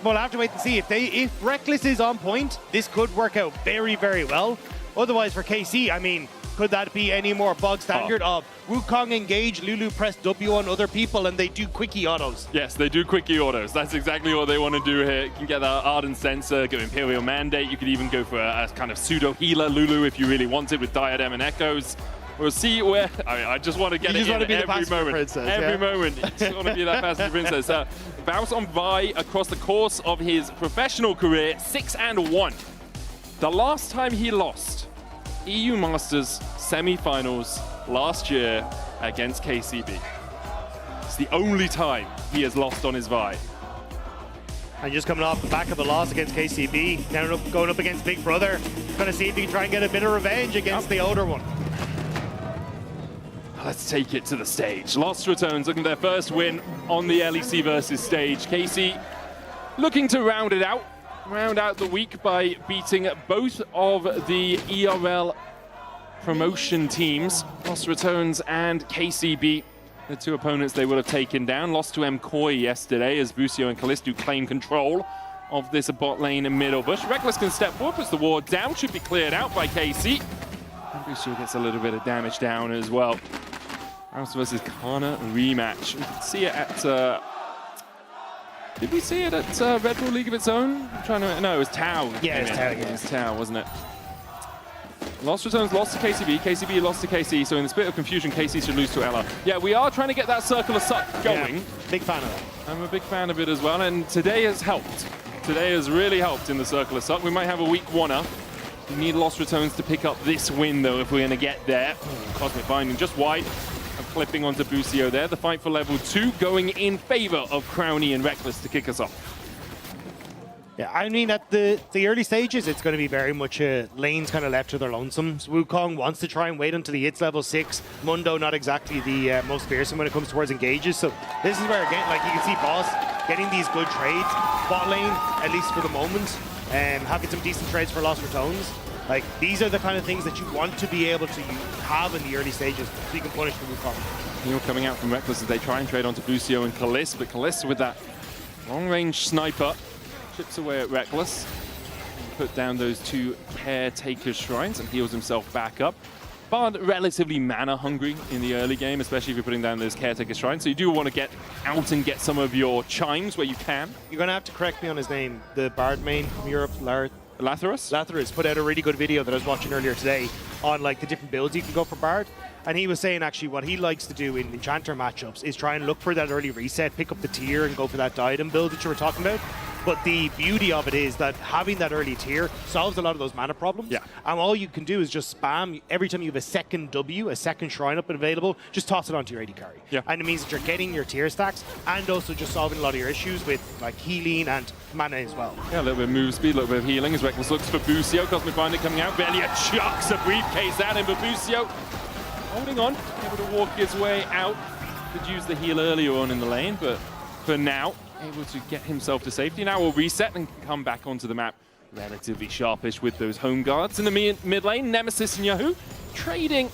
We'll have to wait and see. If Reckless is on point, this could work out very, very well. Otherwise, for KC, I mean, could that be any more bog standard of Wukong engage, Lulu press W on other people, and they do quickie autos? Yes, they do quickie autos. That's exactly what they want to do here. You can get that Ardent Sensor, go Imperial Mandate. You could even go for a kind of pseudo-healer Lulu if you really wanted with Diadem and Echoes. We'll see where... I just want to get it in every moment. Princess, every moment. You just want to be that passenger princess. Baus on Vi across the course of his professional career, 6-1. The last time he lost, EU Masters semi-finals last year against KCB. It's the only time he has lost on his Vi. And just coming off the back of a loss against KCB, now going up against Big Brother, going to see if he can try and get a bit of revenge against the older one. Let's take it to the stage. Lost Ratones looking at their first win on the LEC Versus stage. KC looking to round out the week by beating both of the ERL promotion teams, Lost Ratones and KCB. The two opponents they would have taken down. Lost to MCOY yesterday as Busio and Callisto claim control of this bot lane in middle bush. Reckless can step forward, puts the ward down, should be cleared out by KC. And Busio gets a little bit of damage down as well. House versus Kana rematch. We can see it at... did we see it at Red Bull League of its own? I'm trying to... No, it was Tau. Yeah, it was Tau, yeah. It was Tau, wasn't it? Lost Ratones lost to KCB, KCB lost to KC, so in the spirit of confusion, KC should lose to Ella. Yeah, we are trying to get that circular suck going. Yeah, big fan of that. I'm a big fan of it as well, and today has helped. Today has really helped in the circular suck. We might have a weak one-er. We need Lost Ratones to pick up this win, though, if we're going to get there. Cosmic Binding just wide. Clipping onto Busio there. The fight for level 2 going in favor of Crowny and Reckless to kick us off. Yeah, I mean, at the early stages, it's going to be very much lanes kind of left to their lonesome. So Wukong wants to try and wait until he hits level 6. Mundo not exactly the most fearsome when it comes towards engages. So this is where, again, like you can see Boss getting these good trades. Bot lane, at least for the moment, having some decent trades for Lost Ratones. Like, these are the kind of things that you want to be able to have in the early stages so you can punish the Wukong. Heal coming out from Reckless as they try and trade onto Busio and Callisto, but Callisto with that long-range sniper chips away at Reckless. Put down those two Caretaker Shrines and heals himself back up. Bard relatively mana hungry in the early game, especially if you're putting down those Caretaker Shrines, so you do want to get out and get some of your chimes where you can. You're going to have to correct me on his name. The Bard main from Europe, Latharus put out a really good video that I was watching earlier today on like the different builds you can go for Bard. And he was saying actually what he likes to do in Enchanter matchups is try and look for that early reset, pick up the tier and go for that diadem build that you were talking about. But the beauty of it is that having that early tier solves a lot of those mana problems. Yeah. And all you can do is just spam every time you have a second W, a second shrine up and available, just toss it onto your AD carry. Yeah. And it means that you're getting your tier stacks and also just solving a lot of your issues with like healing and mana as well. Yeah, a little bit of move speed, a little bit of healing as Reckless looks for Busio. Cosmic Binding coming out. Velia chucks a briefcase at him, but Busio holding on, able to walk his way out. Could use the heal earlier on in the lane, but for now, able to get himself to safety. Now we'll reset and come back onto the map relatively sharpish with those home guards. In the mid lane, Nemesis and Yahoo trading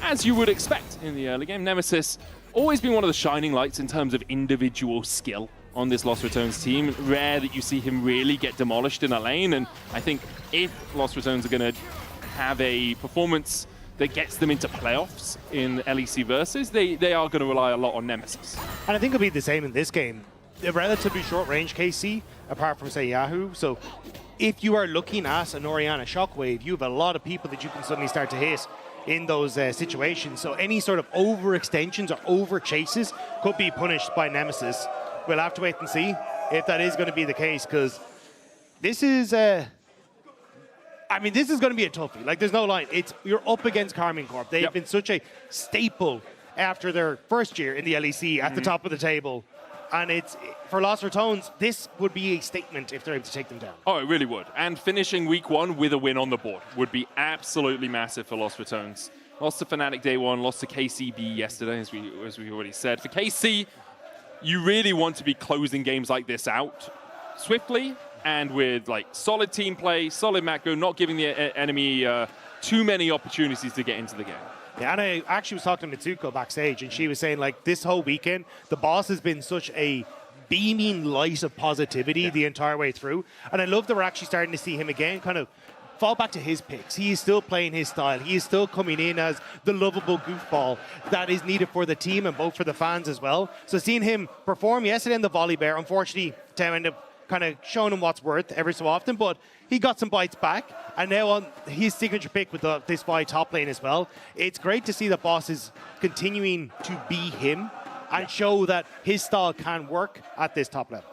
as you would expect in the early game. Nemesis always been one of the shining lights in terms of individual skill on this Lost Ratones team. Rare that you see him really get demolished in a lane, and I think if Lost Ratones are going to have a performance that gets them into playoffs in LEC Versus, they are going to rely a lot on Nemesis. And I think it'll be the same in this game. A relatively short range KC, apart from, say, Yahoo. So if you are looking at an Orianna Shockwave, you have a lot of people that you can suddenly start to hit in those situations. So any sort of overextensions or over chases could be punished by Nemesis. We'll have to wait and see if that is going to be the case, because this is... I mean, this is going to be a toughie. Like, there's no line. You're up against Karmine Corp. They've been such a staple after their first year in the LEC at the top of the table. And it's for Lost Ratones, this would be a statement if they're able to take them down. Oh, it really would. And finishing week 1 with a win on the board would be absolutely massive for Lost Ratones. Lost to Fnatic day 1, lost to KCB yesterday, as we already said. For KC, you really want to be closing games like this out swiftly and with like solid team play, solid macro, not giving the enemy too many opportunities to get into the game. Yeah, and I actually was talking to Mitsuko backstage, and she was saying, like, this whole weekend, the boss has been such a beaming light of positivity the entire way through. And I love that we're actually starting to see him again kind of fall back to his picks. He is still playing his style. He is still coming in as the lovable goofball that is needed for the team and both for the fans as well. So seeing him perform yesterday in the volley bear, unfortunately, to end up kind of showing him what's worth every so often, but he got some bites back, and now on his signature pick with this Vi top lane as well. It's great to see that Boss is continuing to be him and show that his style can work at this top level.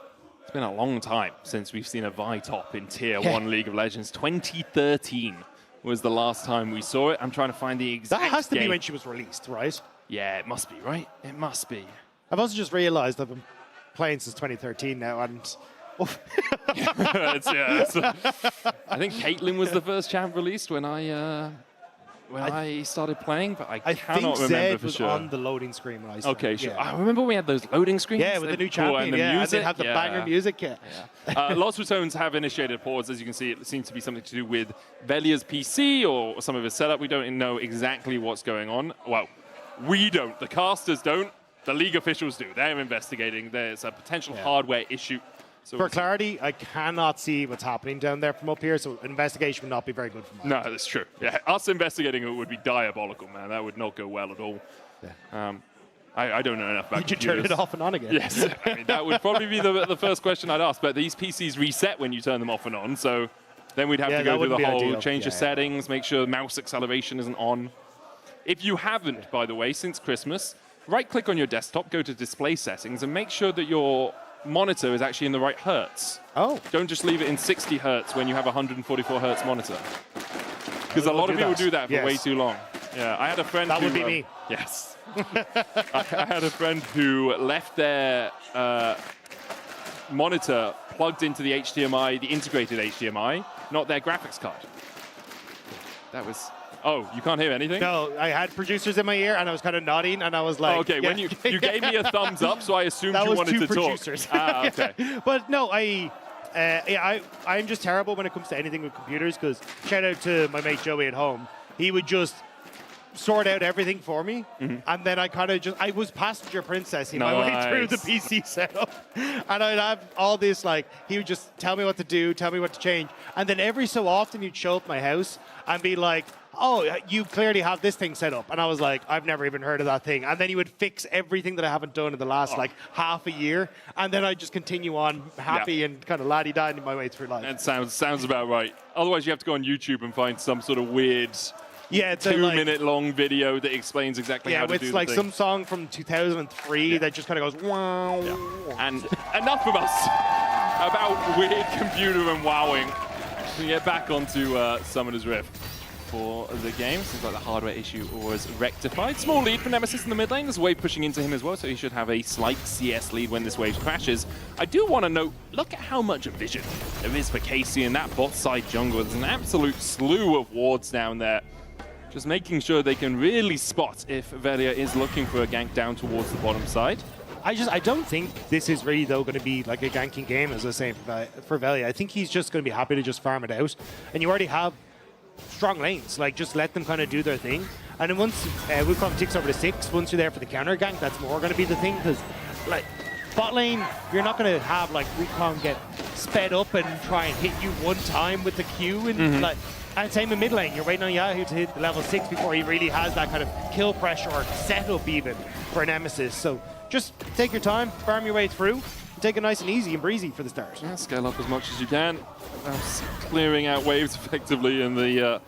It's been a long time since we've seen a Vi top in Tier 1 League of Legends. 2013 was the last time we saw it. I'm trying to find the exact That has to game. be when she was released, right? Yeah, it must be, right? It must be. I've also just realized I've been playing since 2013 now, and I think Caitlyn was the first champ released when I started playing, but I cannot think remember Zed for was sure. on the loading screen when I started. Okay, sure. Yeah. I remember we had those loading screens. Yeah, with the new Cool, champion, and the and music. they have the banger music. Yeah. Lots of Ratones have initiated pause. As you can see, it seems to be something to do with Velia's PC or some of his setup. We don't know exactly what's going on. Well, we don't. The casters don't. The league officials do. They're investigating. There's a potential hardware issue. So For clarity, I cannot see what's happening down there from up here, so an investigation would not be very good for me. No, that's true. Yeah, us investigating it would be diabolical, man. That would not go well at all. I don't know enough about Did you turn it computers. off and on again? Yes. I mean, that would probably be the first question I'd ask. But these PCs reset when you turn them off and on, so then we'd have to go through the whole change of settings, make sure mouse acceleration isn't on. If you haven't, by the way, since Christmas, right-click on your desktop, go to display settings, and make sure that your monitor is actually in the right hertz. Oh. Don't just leave it in 60 hertz when you have a 144 hertz monitor. Because a lot of people do that for way too long. Yeah, I had a friend That who... would be me. Yes. I had a friend who left their monitor plugged into the HDMI, the integrated HDMI, not their graphics card. That was... Oh, you can't hear anything? No, I had producers in my ear, and I was kind of nodding, and I was like... Oh, okay, when you gave me a thumbs up, so I assumed that you was wanted two to producers. talk. Ah, okay. But no, I'm just terrible when it comes to anything with computers, because shout out to my mate Joey at home. He would just sort out everything for me, and then I was passenger princessing my way through the PC setup, and I'd have all this, like, he would just tell me what to do, tell me what to change, and then every so often he'd show up at my house and be like, oh, you clearly have this thing set up. And I was like, I've never even heard of that thing. And then he would fix everything that I haven't done in the last like half a year. And then I'd just continue on happy and kind of laddie-da my way through life. That sounds about right. Otherwise, you have to go on YouTube and find some sort of weird it's a, 2-minute long video that explains exactly how to do it's the like thing. some song from 2003 that just kind of goes, wow. And enough of us about weird computer and wowing. We get back onto Summoner's Rift for the game. Seems like the hardware issue was rectified. Small lead for Nemesis in the mid lane. There's a wave pushing into him as well, so he should have a slight CS lead when this wave crashes. I do want to note, look at how much vision there is for Casey in that bot side jungle. There's an absolute slew of wards down there. Just making sure they can really spot if Velia is looking for a gank down towards the bottom side. I don't think this is really, though, going to be like a ganking game, as I was saying, for Velia. I think he's just going to be happy to just farm it out. And you already have strong lanes. Like, just let them kind of do their thing. And then once Wukong ticks over to 6, once you're there for the counter gank, that's more going to be the thing. Because, like, bot lane, you're not going to have, like, Wukong get sped up and try and hit you one time with the Q. And, like, and same in mid lane. You're waiting on Yahoo to hit the level 6 before he really has that kind of kill pressure or setup even for Nemesis. So just take your time, farm your way through, and take it nice and easy and breezy for the start. Yeah, scale up as much as you can. Clearing out waves effectively in the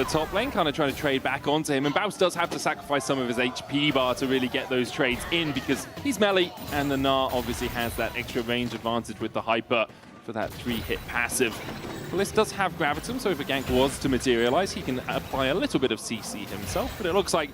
top lane, kind of trying to trade back onto him. And Baus does have to sacrifice some of his HP bar to really get those trades in because he's melee, and the Gnar obviously has that extra range advantage with the Hyper for that 3-hit passive. Bliss does have Gravitum, so if a gank was to materialize, he can apply a little bit of CC himself, but it looks like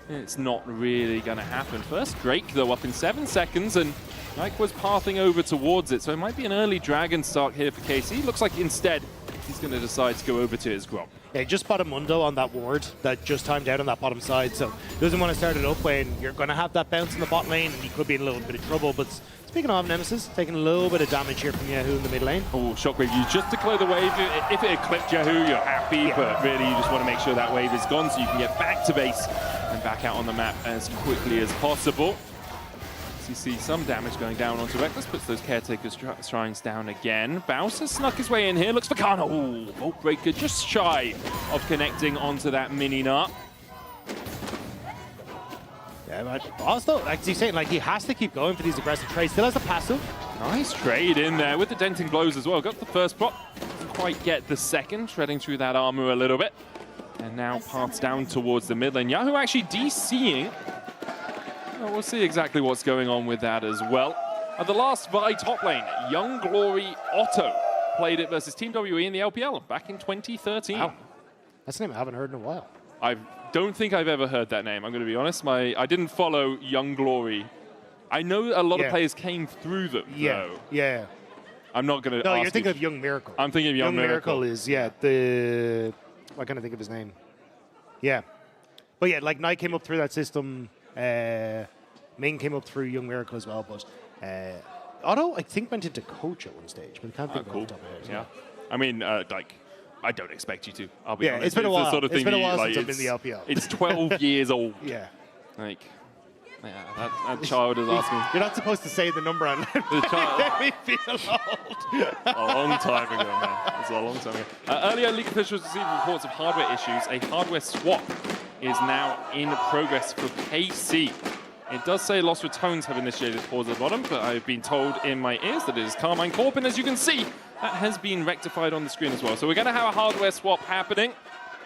it's not really going to happen. First Drake, though, up in 7 seconds, and Mike was pathing over towards it, so it might be an early Dragon start here for KC. Looks like instead he's going to decide to go over to his Gromp. Yeah, he just spot a Mundo on that ward that just timed out on that bottom side, so doesn't want to start it up when you're going to have that bounce in the bot lane, and he could be in a little bit of trouble. But speaking of Nemesis, taking a little bit of damage here from Yahoo in the mid lane. Oh, Shockwave used just to clear the wave. If it had clipped Yahoo, you're happy, but really you just want to make sure that wave is gone so you can get back to base and back out on the map as quickly as possible. So you see some damage going down onto Reckless, puts those Caretaker Shrines down again. Baus has snuck his way in here, looks for Kana. Oh, Vault Breaker just shy of connecting onto that mini Gnar. Yeah, but also, like he's saying, like he has to keep going for these aggressive trades. Still has a passive. Nice trade in there with the denting blows as well. Got the first prop, doesn't quite get the second, shredding through that armor a little bit. And now paths down towards the mid lane. Yahoo actually DCing. Well, we'll see exactly what's going on with that as well. The last VI top lane, Young Glory Otto, played it versus Team WE in the LPL back in 2013. Wow. That's a name I haven't heard in a while. I don't think I've ever heard that name, I'm going to be honest. I didn't follow Young Glory. I know a lot of players came through them, though. Yeah. I'm not going to No, ask you're thinking of Young Miracle. I'm thinking of Young Miracle. Is, the... I can't think of his name. Yeah. But yeah, like Knight came up through that system. Ming came up through Young Miracle as well. But Otto, I think, went into coach at one stage, but I can't think of off the top of my head. Yeah. I mean, I don't expect you to. I'll be honest. It's been a while. The sort of It's thing been a while like, since I've been in the LPL. It's 12 years old. Yeah. Like, yeah, that child is asking. You're not supposed to say the number on the child. Let me feel old. A long time ago, man. It's a long time ago. Earlier, league officials received reports of hardware issues. A hardware swap is now in progress for KC. It does say Lost Ratones have initiated towards the bottom, but I've been told in my ears that it is Karmine Corp, and as you can see, that has been rectified on the screen as well. So we're going to have a hardware swap happening.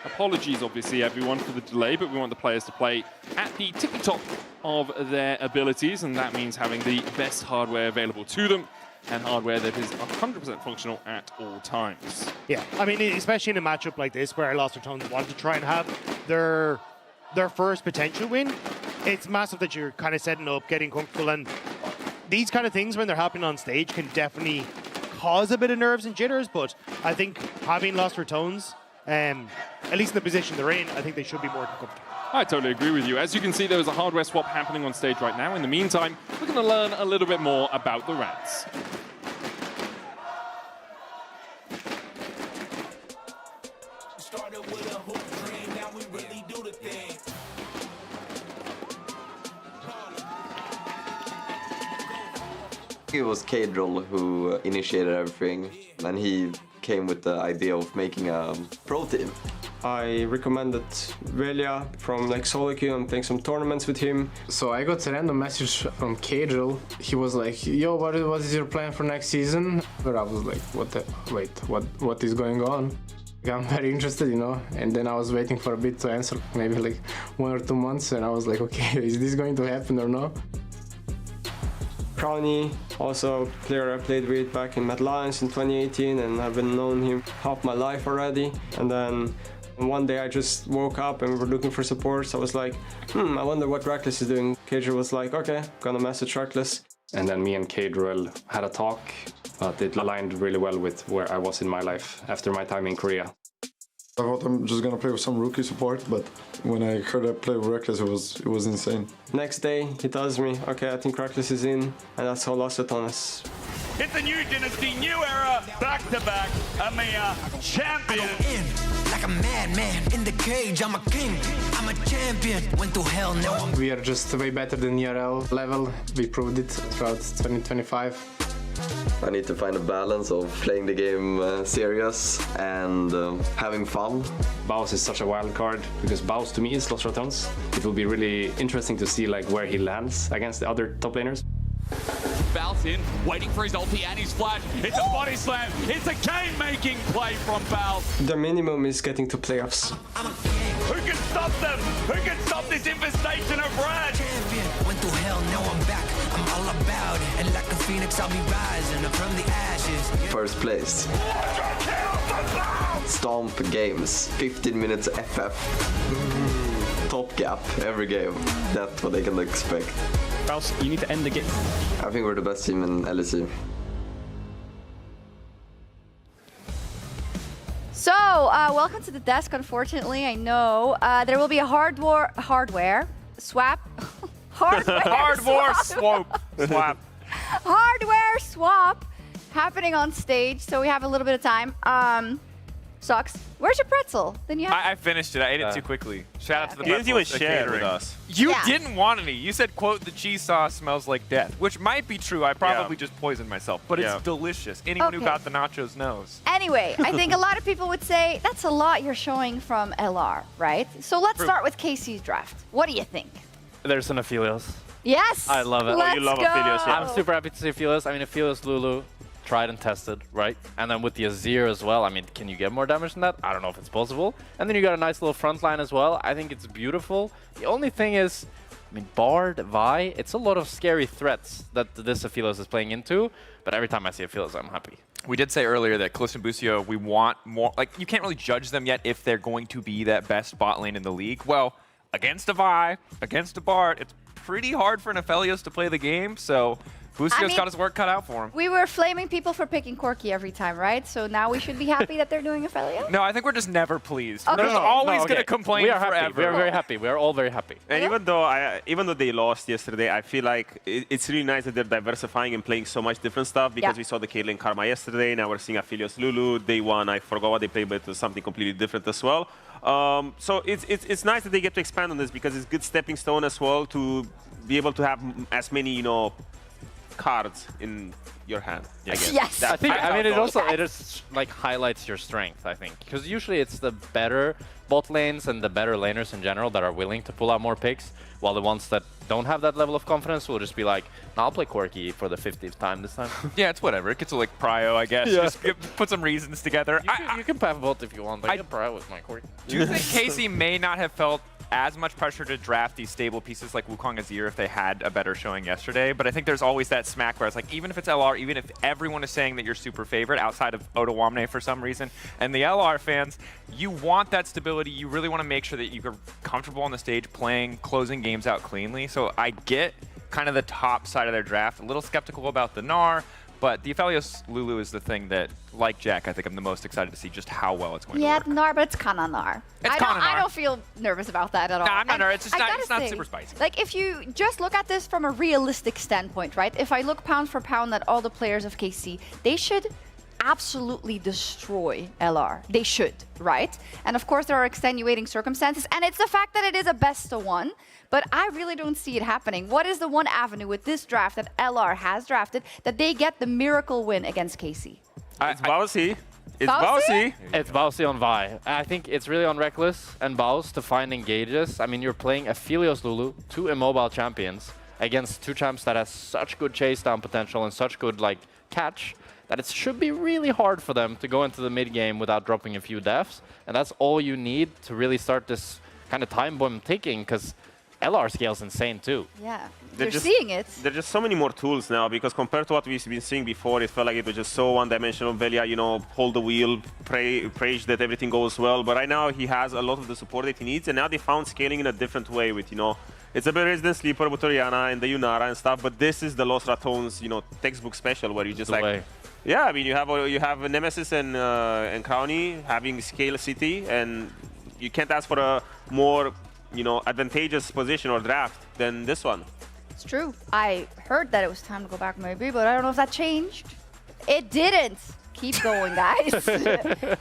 Apologies, obviously, everyone, for the delay, but we want the players to play at the tippy-top of their abilities, and that means having the best hardware available to them, and hardware that is 100% functional at all times. Yeah, I mean, especially in a matchup like this, where Lost Ratones want to try and have their first potential win, it's massive that you're kind of setting up, getting comfortable, and these kind of things, when they're happening on stage, can definitely cause a bit of nerves and jitters, but I think having Lost Ratones, at least in the position they're in, I think they should be more comfortable. I totally agree with you. As you can see, there is a hardware swap happening on stage right now. In the meantime, we're going to learn a little bit more about the Rats. It was Kadril who initiated everything, and he came with the idea of making a pro team. I recommended Velia from like solo queue and playing some tournaments with him. So I got a random message from Kadril. He was like, "Yo, what is your plan for next season?" But I was like, what is going on? I'm very interested, you know. And then I was waiting for a bit to answer, maybe like 1 or 2 months, and I was like, okay, is this going to happen or not? Crowny, also a player I played with back in Mad Lions in 2018, and I've been known him half my life already. And then one day I just woke up and we were looking for support, so I was like, I wonder what Reckless is doing. Kadril was like, okay, gonna message Reckless. And then me and Kadril had a talk, but it aligned really well with where I was in my life after my time in Korea. I thought I'm just gonna play with some rookie support, but when I heard I play with Reckless, it was insane. Next day, he tells me, okay, I think Reckless is in, and that's how Lost Ratones. It's a new dynasty, new era, back-to-back EMEA champion. Like a madman in the cage, I'm a king, I'm a champion. Went to hell, now I'm... We are just way better than ERL level. We proved it throughout 2025. I need to find a balance of playing the game serious and having fun. Baus is such a wild card because Baus to me is Lost Ratones. It will be really interesting to see like where he lands against the other top laners. Baus in, waiting for his ulti and his flash. It's a body slam. It's a game-making play from Baus. The minimum is getting to playoffs. Who can stop them? Who can stop this infestation of Brad? Went to hell, now I'm back. I'm all about it. And like a phoenix, I'll be rising up from the ashes. First place. Stomp games, 15 minutes FF. Top gap every game. That's what they can expect. Baus, you need to end the game. I think we're the best team in LEC. So, welcome to the desk, unfortunately, I know. There will be a hardware swap. Hardware swap. Hardware swap happening on stage, so we have a little bit of time. Sucks. Where's your pretzel? Then you have I finished it. I ate it too quickly. Shout out to the He didn't even pretzel share catering. with us. You Yeah. didn't want any. You said, quote, the cheese sauce smells like death, which might be true. I probably just poisoned myself, but Yeah. it's delicious. Anyone who Okay. got the nachos knows. Anyway, I think a lot of people would say that's a lot you're showing from LR, right? So let's start with KC's draft. What do you think? There's an Aphelios. Yes. I love it. Let's go. I'm super happy to see Aphelios. I mean, Aphelios, Lulu, tried and tested, right? And then with the Azir as well, I mean, can you get more damage than that? I don't know if it's possible. And then you got a nice little front line as well. I think it's beautiful. The only thing is, I mean, Bard, Vi, it's a lot of scary threats that this Aphelios is playing into, but every time I see Aphelios, I'm happy. We did say earlier that Callisto and Busio, we want more, like, you can't really judge them yet if they're going to be that best bot lane in the league. Well, against a Vi, against a Bard, it's pretty hard for an Aphelios to play the game, so Busio's got his work cut out for him. We were flaming people for picking Corki every time, right? So now we should be happy that they're doing Aphelios? No, I think we're just never pleased. Okay. We're just always going to complain we are forever. happy. We are very happy. We are all very happy. And even though they lost yesterday, I feel like it's really nice that they're diversifying and playing so much different stuff, because we saw the Caitlyn Karma yesterday, now we're seeing Aphelios Lulu. Day one, I forgot what they played, but it was something completely different as well. So it's nice that they get to expand on this, because it's a good stepping stone as well to be able to have as many, you know, cards in your hand. I guess. Yes. I mean, it just like highlights your strength, I think, because usually it's the better bot lanes and the better laners in general that are willing to pull out more picks, while the ones that don't have that level of confidence will just be like, no, I'll play Corki for the 50th time this time. Yeah, it's whatever. It gets to like prio, I guess. Yeah. Just put some reasons together. You can path both if you want. Like, I get prio with my Corki. Do you think Casey may not have felt as much pressure to draft these stable pieces like Wukong Azir if they had a better showing yesterday? But I think there's always that smack where it's like, even if it's LR, even if everyone is saying that you're super favorite outside of Ottawamne for some reason, and the LR fans, you want that stability. You really want to make sure that you're comfortable on the stage playing, closing games out cleanly. So I get kind of the top side of their draft. A little skeptical about the Gnar, but the Aphelios Lulu is the thing that, like Jack, I think I'm the most excited to see just how well it's going to work. Yeah, Gnar, but it's Kana Gnar. I don't feel nervous about that at all. No, I'm not nervous. It's And not super spicy. Like, if you just look at this from a realistic standpoint, right? If I look pound for pound at all the players of KC, they should absolutely destroy LR. They should, right? And of course, there are extenuating circumstances, and it's the fact that it is a best of one, but I really don't see it happening. What is the one avenue with this draft that LR has drafted that they get the miracle win against KC? It's Bowsy. It's Bowsy? Bowsy. It's Bowsy on Vi. I think it's really on Reckless and Baus to find engages. I mean, you're playing Aphelios Lulu, two immobile champions, against two champs that has such good chase down potential and such good like catch, that it should be really hard for them to go into the mid game without dropping a few deaths. And that's all you need to really start this kind of time bomb ticking, because LR scale's insane too. Yeah, they're seeing it. There's just so many more tools now, because compared to what we've been seeing before, it felt like it was just so one-dimensional. Velia, you know, hold the wheel, pray that everything goes well. But right now, he has a lot of the support that he needs, and now they found scaling in a different way with, you know, it's a bit Resident Sleeper with Oriana and the Yunara and stuff, but this is the Lost Ratones, you know, textbook special, where you just like... Yeah, I mean, you have Nemesis and Crowny having scale city, and you can't ask for a more, you know, advantageous position or draft than this one. It's true. I heard that it was time to go back maybe, but I don't know if that changed. It didn't. Keep going, guys.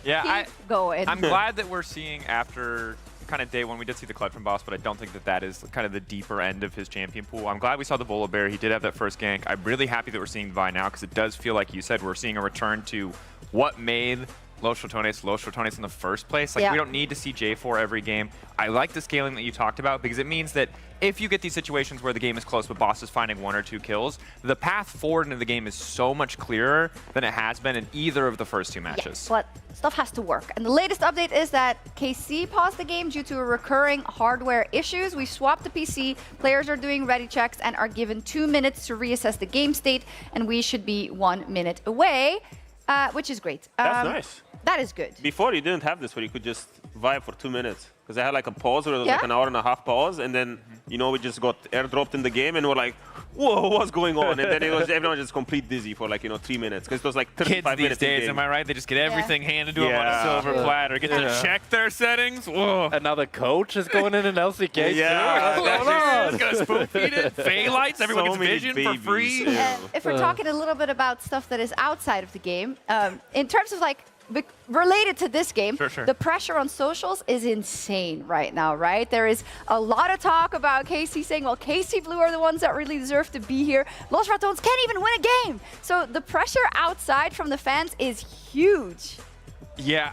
Yeah, Keep going. I'm glad that we're seeing after kind of day one, we did see the Clutch from Boss, but I don't think that that is kind of the deeper end of his champion pool. I'm glad we saw the Volibear. He did have that first gank. I'm really happy that we're seeing Vi now, because it does feel like you said we're seeing a return to what made Los Ratones in the first place. Like, we don't need to see J4 every game. I like the scaling that you talked about, because it means that if you get these situations where the game is close but Boss is finding 1 or 2 kills, the path forward into the game is so much clearer than it has been in either of the first 2 matches. Yes, but stuff has to work. And the latest update is that KC paused the game due to recurring hardware issues. We swapped the PC, players are doing ready checks and are given 2 minutes to reassess the game state, and we should be 1 minute away, which is great. That's nice. That is good. Before, you didn't have this where you could just vibe for 2 minutes. Because I had like a pause, or like an hour and a half pause, and then, you know, we just got airdropped in the game, and we're like, whoa, what's going on? And then it was everyone just complete dizzy for like, you know, 3 minutes. Because it was like 35 Kids minutes these days, am I right? They just get everything handed to them on a silver platter. Get to check their settings. Whoa. Another coach is going in an LCK yeah, too. What's going on? Gonna spoon feed it. Faye lights, everyone gets vision for free. If we're talking a little bit about stuff that is outside of the game, in terms of like, related to this game, the pressure on socials is insane right now, right? There is a lot of talk about KC saying, well, KC Blue are the ones that really deserve to be here. Los Ratones can't even win a game. So the pressure outside from the fans is huge. Yeah,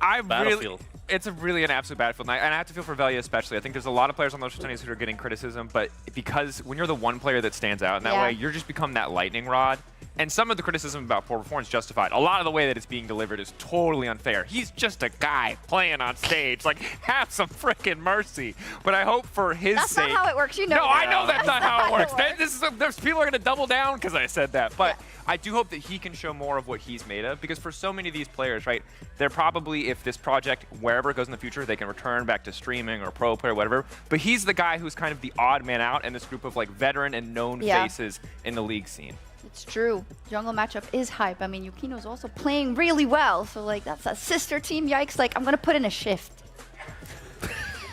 I really... It's really an absolute battlefield, and I have to feel for Velia especially. I think there's a lot of players on Los Ratones who are getting criticism, but because when you're the one player that stands out in that way, you're just become that lightning rod. And some of the criticism about poor performance is justified. A lot of the way that it's being delivered is totally unfair. He's just a guy playing on stage. Like, have some freaking mercy. But I hope for his That's sake. not how it works. You know. No, that. I know that's not how it works. works. There's people are going to double down because I said that. But I do hope that he can show more of what he's made of, because for so many of these players, right, they're probably, if this project, wherever it goes in the future, they can return back to streaming or pro player, whatever. But he's the guy who's kind of the odd man out in this group of like veteran and known faces in the league scene. It's true. Jungle matchup is hype. I mean, Yukino's also playing really well. So, like, that's a sister team. Yikes. Like, I'm going to put in a shift.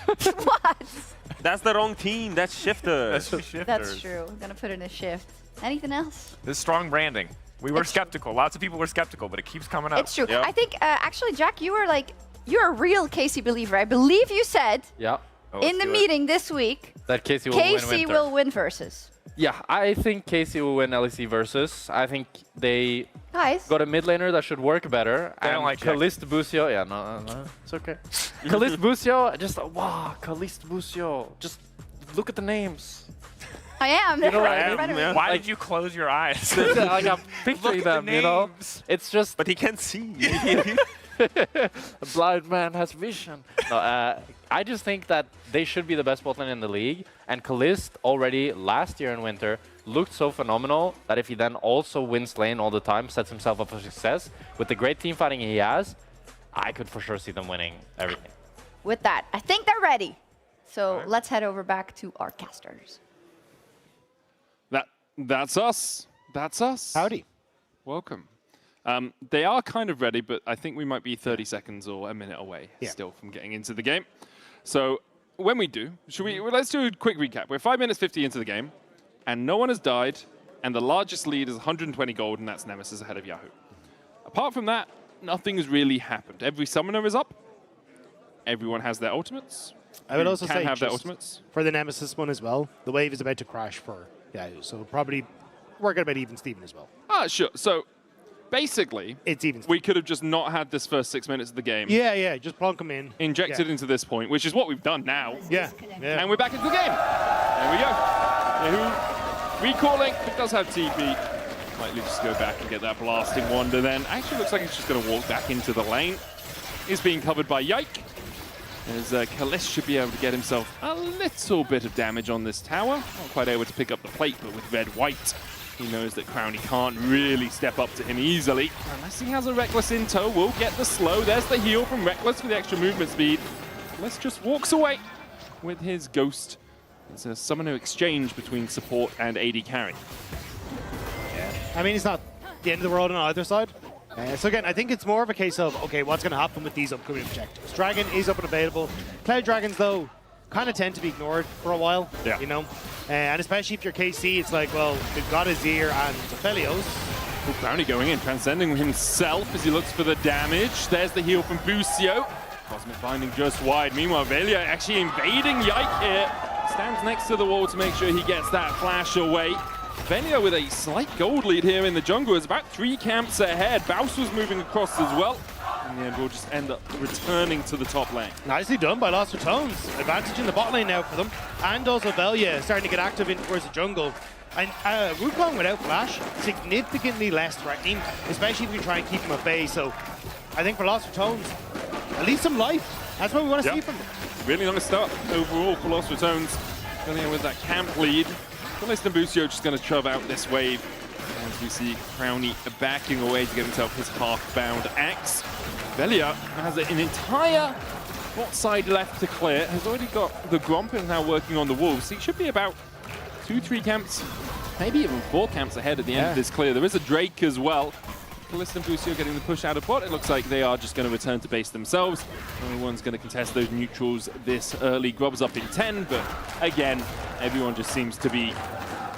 What? That's the wrong team. That's Shifters. That's true. I'm going to put in a shift. Anything else? This is strong branding. We were skeptical. Lots of people were skeptical, but it keeps coming up. It's true. I think, actually, Jack, you're a real Casey believer. I believe you said in the meeting this week that Casey will win Versus. Yeah, I think Casey will win LEC Versus. I think they got a mid laner that should work better. They don't like Kalist Busio. Yeah, no, it's okay. Kalist Busio, wow, Kalist Busio. Just look at the names. I am. You know what I mean? Why did you close your eyes? Like I'm picturing them, you know? It's just... But he can't see. A blind man has vision. No, I just think that they should be the best bot lane in the league. And Kalist already last year in winter looked so phenomenal that if he then also wins lane all the time, sets himself up for success, with the great team fighting he has, I could for sure see them winning everything. With that, I think they're ready. So let's head over back to our casters. That's us. That's us. Howdy. Welcome. They are kind of ready, but I think we might be 30 seconds or a minute away still from getting into the game. So when we do, let's do a quick recap. We're 5 minutes 50 into the game, and no one has died, and the largest lead is 120 gold, and that's Nemesis ahead of Yahoo. Apart from that, nothing has really happened. Every summoner is up. Everyone has their ultimates. I would also say have their ultimates. For the Nemesis one as well, the wave is about to crash for Yahoo, so probably working about even Steven as well. Sure. So basically, it's even. We could have just not had this first 6 minutes of the game. Yeah, just plonk them in. Injected into this point, which is what we've done now. Yeah. And we're back into the game. There we go. Yahoo recalling. It does have TP. Might just go back and get that blasting wand, and then actually looks like he's just going to walk back into the lane. He's being covered by Yike. As Kalist should be able to get himself a little bit of damage on this tower. Not quite able to pick up the plate, but with red-white, he knows that Crownie can't really step up to him easily. Unless he has a Reckless in tow, we'll get the slow. There's the heal from Reckless for the extra movement speed. Kalist just walks away with his Ghost. It's a summoner exchange between support and AD carry. Yeah. I mean, it's not the end of the world on either side. So again, I think it's more of a case of, okay, what's going to happen with these upcoming objectives? Dragon is up and available. Cloud Dragons, though, kind of tend to be ignored for a while, you know? And especially if you're KC, it's like, well, they've got Azir and Aphelios. Brownie going in, transcending himself as he looks for the damage. There's the heal from Busio. Cosmic Binding just wide. Meanwhile, Velia actually invading Yike here. Stands next to the wall to make sure he gets that flash away. Velia with a slight gold lead here in the jungle is about 3 camps ahead. Baus was moving across as well. In the end, we'll just end up returning to the top lane. Nicely done by Lost Ratones. Advantage in the bot lane now for them. And also Velia starting to get active in towards the jungle. And Wukong without flash, significantly less threatening, especially if you try and keep him at bay. So I think for Lost Ratones, at least some life. That's what we want to see from them. Really nice start overall for Lost Ratones. Velia with that camp lead. Kalist and Busio just going to shove out this wave as we see Crownie backing away to get himself his half-bound axe. Velia has an entire bot side left to clear, has already got the Gromp and now working on the Wolves. He should be about 2-3 camps, maybe even 4 camps ahead at the end of this clear. There is a Drake as well. Kalist and Busio getting the push out of bot. It looks like they are just going to return to base themselves. No one's going to contest those neutrals this early. Grub's up in 10, but again, everyone just seems to be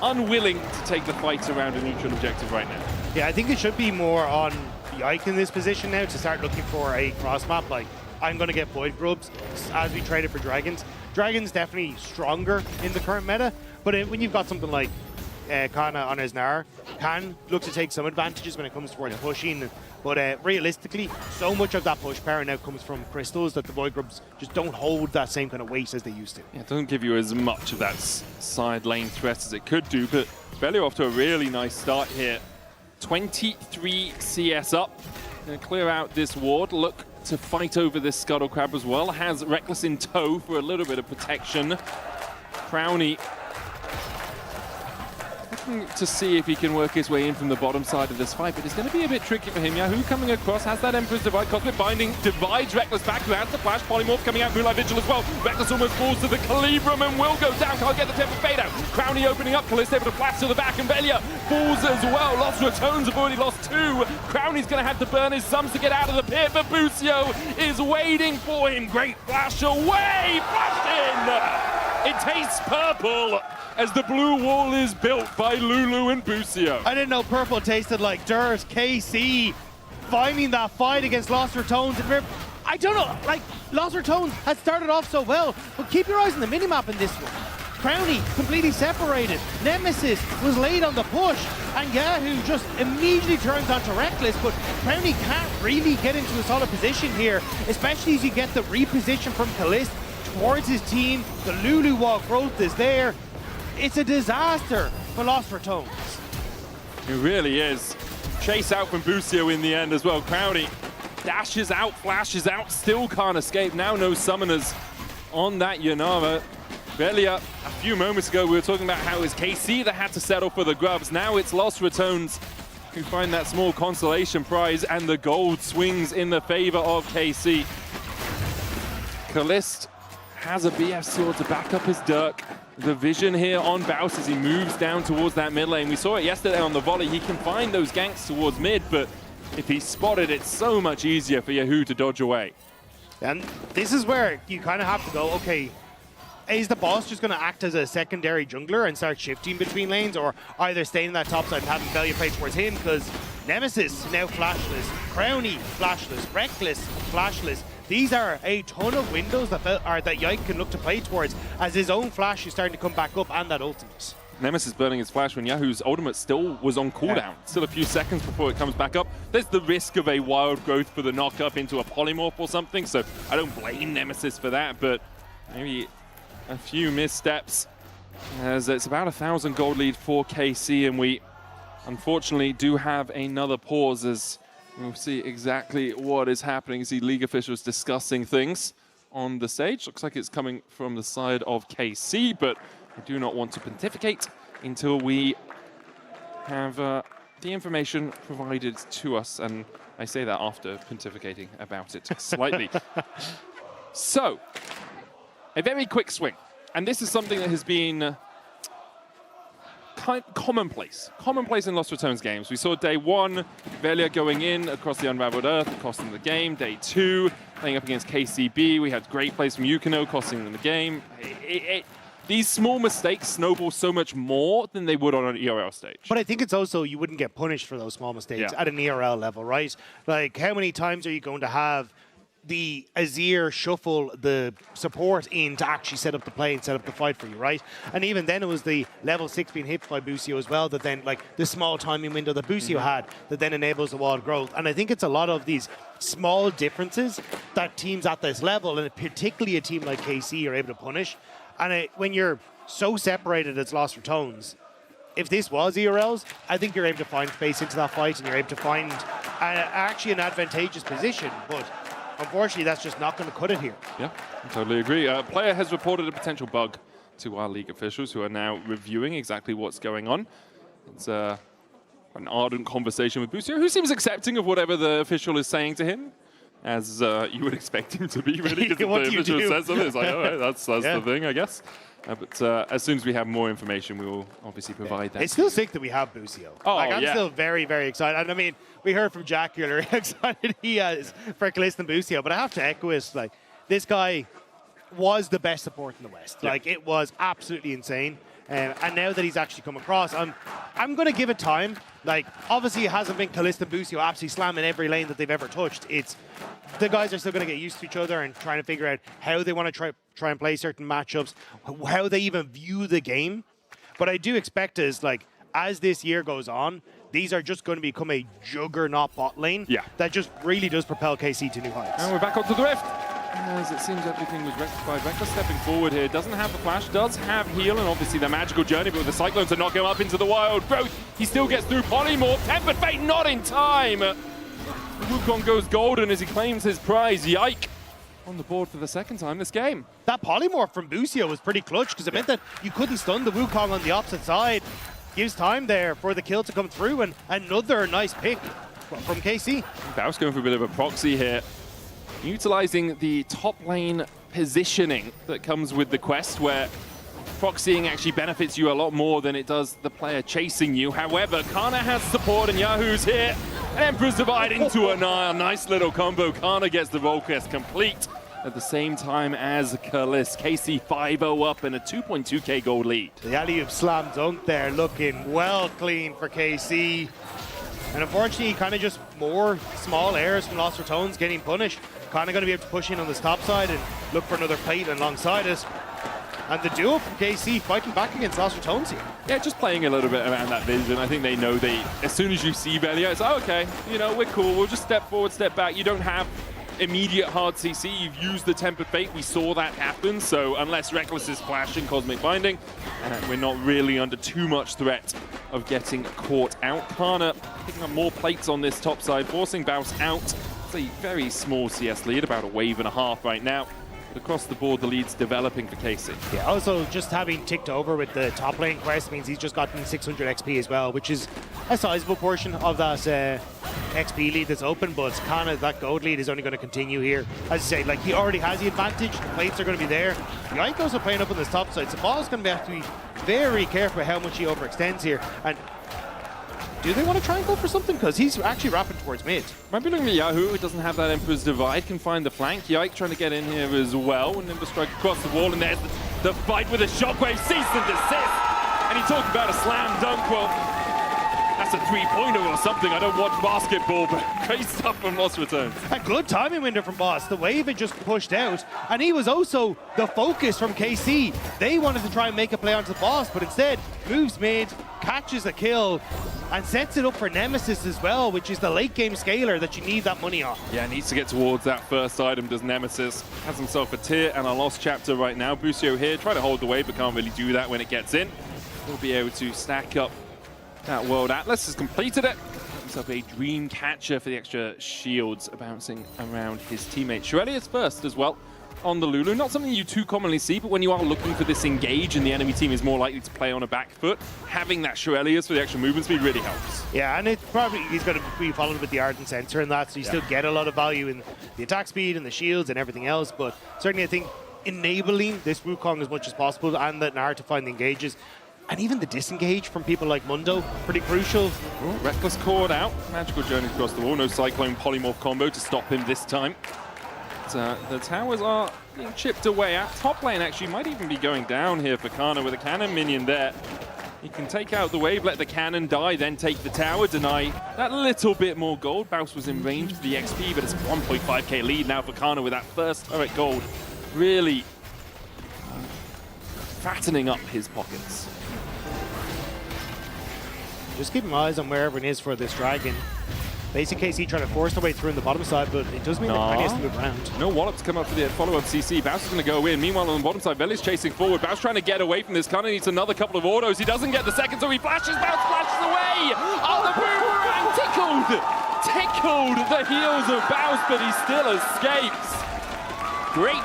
unwilling to take the fight around a neutral objective right now. Yeah, I think it should be more on Yike in this position now to start looking for a cross map. Like, I'm going to get Void Grubs as we traded for Dragons. Dragons definitely stronger in the current meta, but when you've got something like Kana on his Nar, can look to take some advantages when it comes towards pushing, but realistically, so much of that push power now comes from crystals that the Void Grubs just don't hold that same kind of weight as they used to. Yeah, it doesn't give you as much of that side lane threat as it could do, but Velia off to a really nice start here. 23 CS up. Gonna clear out this ward. Look to fight over this Scuttle Crab as well. Has Reckless in tow for a little bit of protection. Crownie looking to see if he can work his way in from the bottom side of this fight, but it's going to be a bit tricky for him. Yahoo coming across, has that Emperor's Divide. Cosmic Binding divides Reckless back, who has the flash. Polymorph coming out, Moonlight Vigil as well. Reckless almost falls to the Calibrum and will go down. Can't get the Temple Fade out. Crownie opening up, Callisto able to flash to the back, and Velia falls as well. Lost Ratones have already lost 2. Crownie's going to have to burn his sums to get out of the pit, but Busio is waiting for him. Great flash away, flash in! It tastes purple as the blue wall is built by Lulu and Busio. I didn't know purple tasted like dirt. KC finding that fight against Lost Ratones. And I don't know, like, Lost Ratones had started off so well, but keep your eyes on the minimap in this one. Crownie completely separated. Nemesis was late on the push, and Yahoo just immediately turns onto Reckless, but Crownie can't really get into a solid position here, especially as you get the reposition from Callisto towards his team. The Lulu wall growth is there. It's a disaster for Lost Ratones. It really is. Chase out from Busio in the end as well. Crownie dashes out, flashes out, still can't escape. Now no summoners on that Yanara. Velia, a few moments ago we were talking about how it was KC that had to settle for the grubs. Now it's Lost Ratones who find that small consolation prize, and the gold swings in the favor of KC. Callisto has a BF sword to back up his Dirk. The vision here on Baus as he moves down towards that mid lane. We saw it yesterday on the volley. He can find those ganks towards mid, but if he's spotted, it's so much easier for Yahoo to dodge away. And this is where you kind of have to go, okay, is the boss just going to act as a secondary jungler and start shifting between lanes, or either staying in that top side and having Velia play towards him? Because Nemesis now flashless, Crownie flashless, Reckless flashless. These are a ton of windows that Yike can look to play towards, as his own flash is starting to come back up, and that ultimate. Nemesis burning his flash when Yahoo's ultimate still was on cooldown. Yeah. Still a few seconds before it comes back up. There's the risk of a wild growth for the knock up into a polymorph or something, so I don't blame Nemesis for that, but maybe a few missteps, as it's about 1,000 gold lead for KC, and we unfortunately do have another pause as we'll see exactly what is happening. See league officials discussing things on the stage. Looks like it's coming from the side of KC, but I do not want to pontificate until we have the information provided to us, and I say that after pontificating about it slightly. So, a very quick swing, and this is something that has been commonplace in Lost Ratones games. We saw day 1, Velia going in across the Unraveled Earth, costing the game. Day 2, playing up against KCB, we had great plays from Yukino, costing them the game. These small mistakes snowball so much more than they would on an ERL stage. But I think it's also, you wouldn't get punished for those small mistakes at an ERL level, right? Like, how many times are you going to have the Azir shuffle the support in to actually set up the play and set up the fight for you, right? And even then it was the level 6 being hit by Busio as well, that then, like, the small timing window that Busio had that then enables the wall growth. And I think it's a lot of these small differences that teams at this level, and particularly a team like KC, are able to punish. And when you're so separated as Lost Ratones, if this was ERLs, I think you're able to find space into that fight, and you're able to find actually an advantageous position, but unfortunately, that's just not going to cut it here. Yeah, I totally agree. Player has reported a potential bug to our league officials, who are now reviewing exactly what's going on. It's an ardent conversation with Busio, who seems accepting of whatever the official is saying to him, as you would expect him to be, really. Because what the do you official do? says something, it's like, all right, that's the thing, I guess. But as soon as we have more information, we will obviously provide that. It's still sick that we have Busio. Oh, like, I'm still very, very excited. And I mean, we heard from Jack earlier how excited he is for Callisto and Busio, but I have to echo it. Like, this guy was the best support in the West. Yeah. Like, it was absolutely insane. And now that he's actually come across, I'm going to give it time. Like, obviously it hasn't been Callisto and Busio absolutely slamming every lane that they've ever touched. It's the guys are still going to get used to each other and trying to figure out how they want to try and play certain matchups, how they even view the game. But I do expect as this year goes on, these are just going to become a juggernaut bot lane that just really does propel KC to new heights. And we're back onto the Rift, as it seems everything was rectified. Reckless stepping forward here, doesn't have the flash, does have heal, and obviously the magical journey, but with the Cyclone to knock him up into the wild growth. He still gets through Polymorph. Tempered Fate not in time. Wukong goes golden as he claims his prize. Yike on the board for the second time this game. That polymorph from Busio was pretty clutch because it meant that you couldn't stun the Wukong on the opposite side. Gives time there for the kill to come through, and another nice pick from KC. Baus going for a bit of a proxy here. Utilizing the top lane positioning that comes with the quest, where proxying actually benefits you a lot more than it does the player chasing you. However, Kana has support and Yahoo's here. And Emperor's Divide into a nice little combo. Kana gets the Volcast complete at the same time as Kalis. KC 5-0 up and a 2.2k gold lead. The alley-oop slam dunk there looking well clean for KC. And unfortunately, kind of just more small errors from Lost Ratones getting punished. Kind of going to be able to push in on this top side and look for another plate alongside it. And the duo from KC fighting back against Lost Ratones here. Yeah, just playing a little bit around that vision. I think they know as soon as you see Belia, it's okay, you know, we're cool. We'll just step forward, step back. You don't have immediate hard CC. You've used the Tempered Fate. We saw that happen. So unless Reckless is flashing Cosmic Binding, we're not really under too much threat of getting caught out. Kana picking up more plates on this top side, forcing Baus out. It's a very small CS lead, about a wave and a half right now. But across the board, the lead's developing for KC. Yeah, also just having ticked over with the top lane quest means he's just gotten 600 XP as well, which is a sizable portion of that XP lead that's open, but kind of that gold lead is only going to continue here. As I say, like, he already has the advantage, the plates are going to be there. The Icos are playing up on this top side, so Ball's going to have to be very careful how much he overextends here. And do they want to try and go for something? Because he's actually wrapping towards mid. Might be looking at Yahoo, who doesn't have that Emperor's Divide, can find the flank. Yike trying to get in here as well. And Nimble Strike across the wall, and there's the fight with a shockwave, cease and desist. And he talked about a slam dunk. Well, that's a three-pointer or something. I don't watch basketball, but great stuff from Lost Ratones. A good timing window from Boss. The wave had just pushed out, and he was also the focus from KC. They wanted to try and make a play onto the Boss, but instead moves mid, catches a kill, and sets it up for Nemesis as well, which is the late game scaler that you need that money on. Yeah, needs to get towards that first item, does Nemesis. Has himself a tier and a lost chapter right now. Busio here, try to hold the wave, but can't really do that when it gets in. He'll be able to stack up that World Atlas, has completed it. Himself a Dream Catcher for the extra shields bouncing around his teammate. Shurelia's first as well on the Lulu. Not something you too commonly see, but when you are looking for this engage and the enemy team is more likely to play on a back foot, having that Shurelia's for the extra movement speed really helps. Yeah, and it's probably, he's going to be followed with the Ardent Sensor and that, so you still get a lot of value in the attack speed and the shields and everything else, but certainly I think enabling this Wukong as much as possible and that Nar to find the engages, and even the disengage from people like Mundo, pretty crucial. Ooh, Reckless caught out. Magical Journey across the wall. No Cyclone Polymorph combo to stop him this time. The towers are being chipped away at. Top lane actually might even be going down here for Kana with a cannon minion there. He can take out the wave, let the cannon die, then take the tower, deny that little bit more gold. Baus was in range for the XP, but it's a 1.5k lead now for Kana with that first turret gold. Really fattening up his pockets. Just keeping eyes on where everyone is for this dragon. Basic KC trying to force their way through on the bottom side, but it does mean that Karmine has to move around. No wallops come up for the follow-up CC. Baus is going to go in. Meanwhile, on the bottom side, Veli's chasing forward. Baus trying to get away from this. Kana needs another couple of autos. He doesn't get the second, so he flashes. Baus flashes away. Oh, the boomerang tickled the heels of Baus, but he still escapes. Great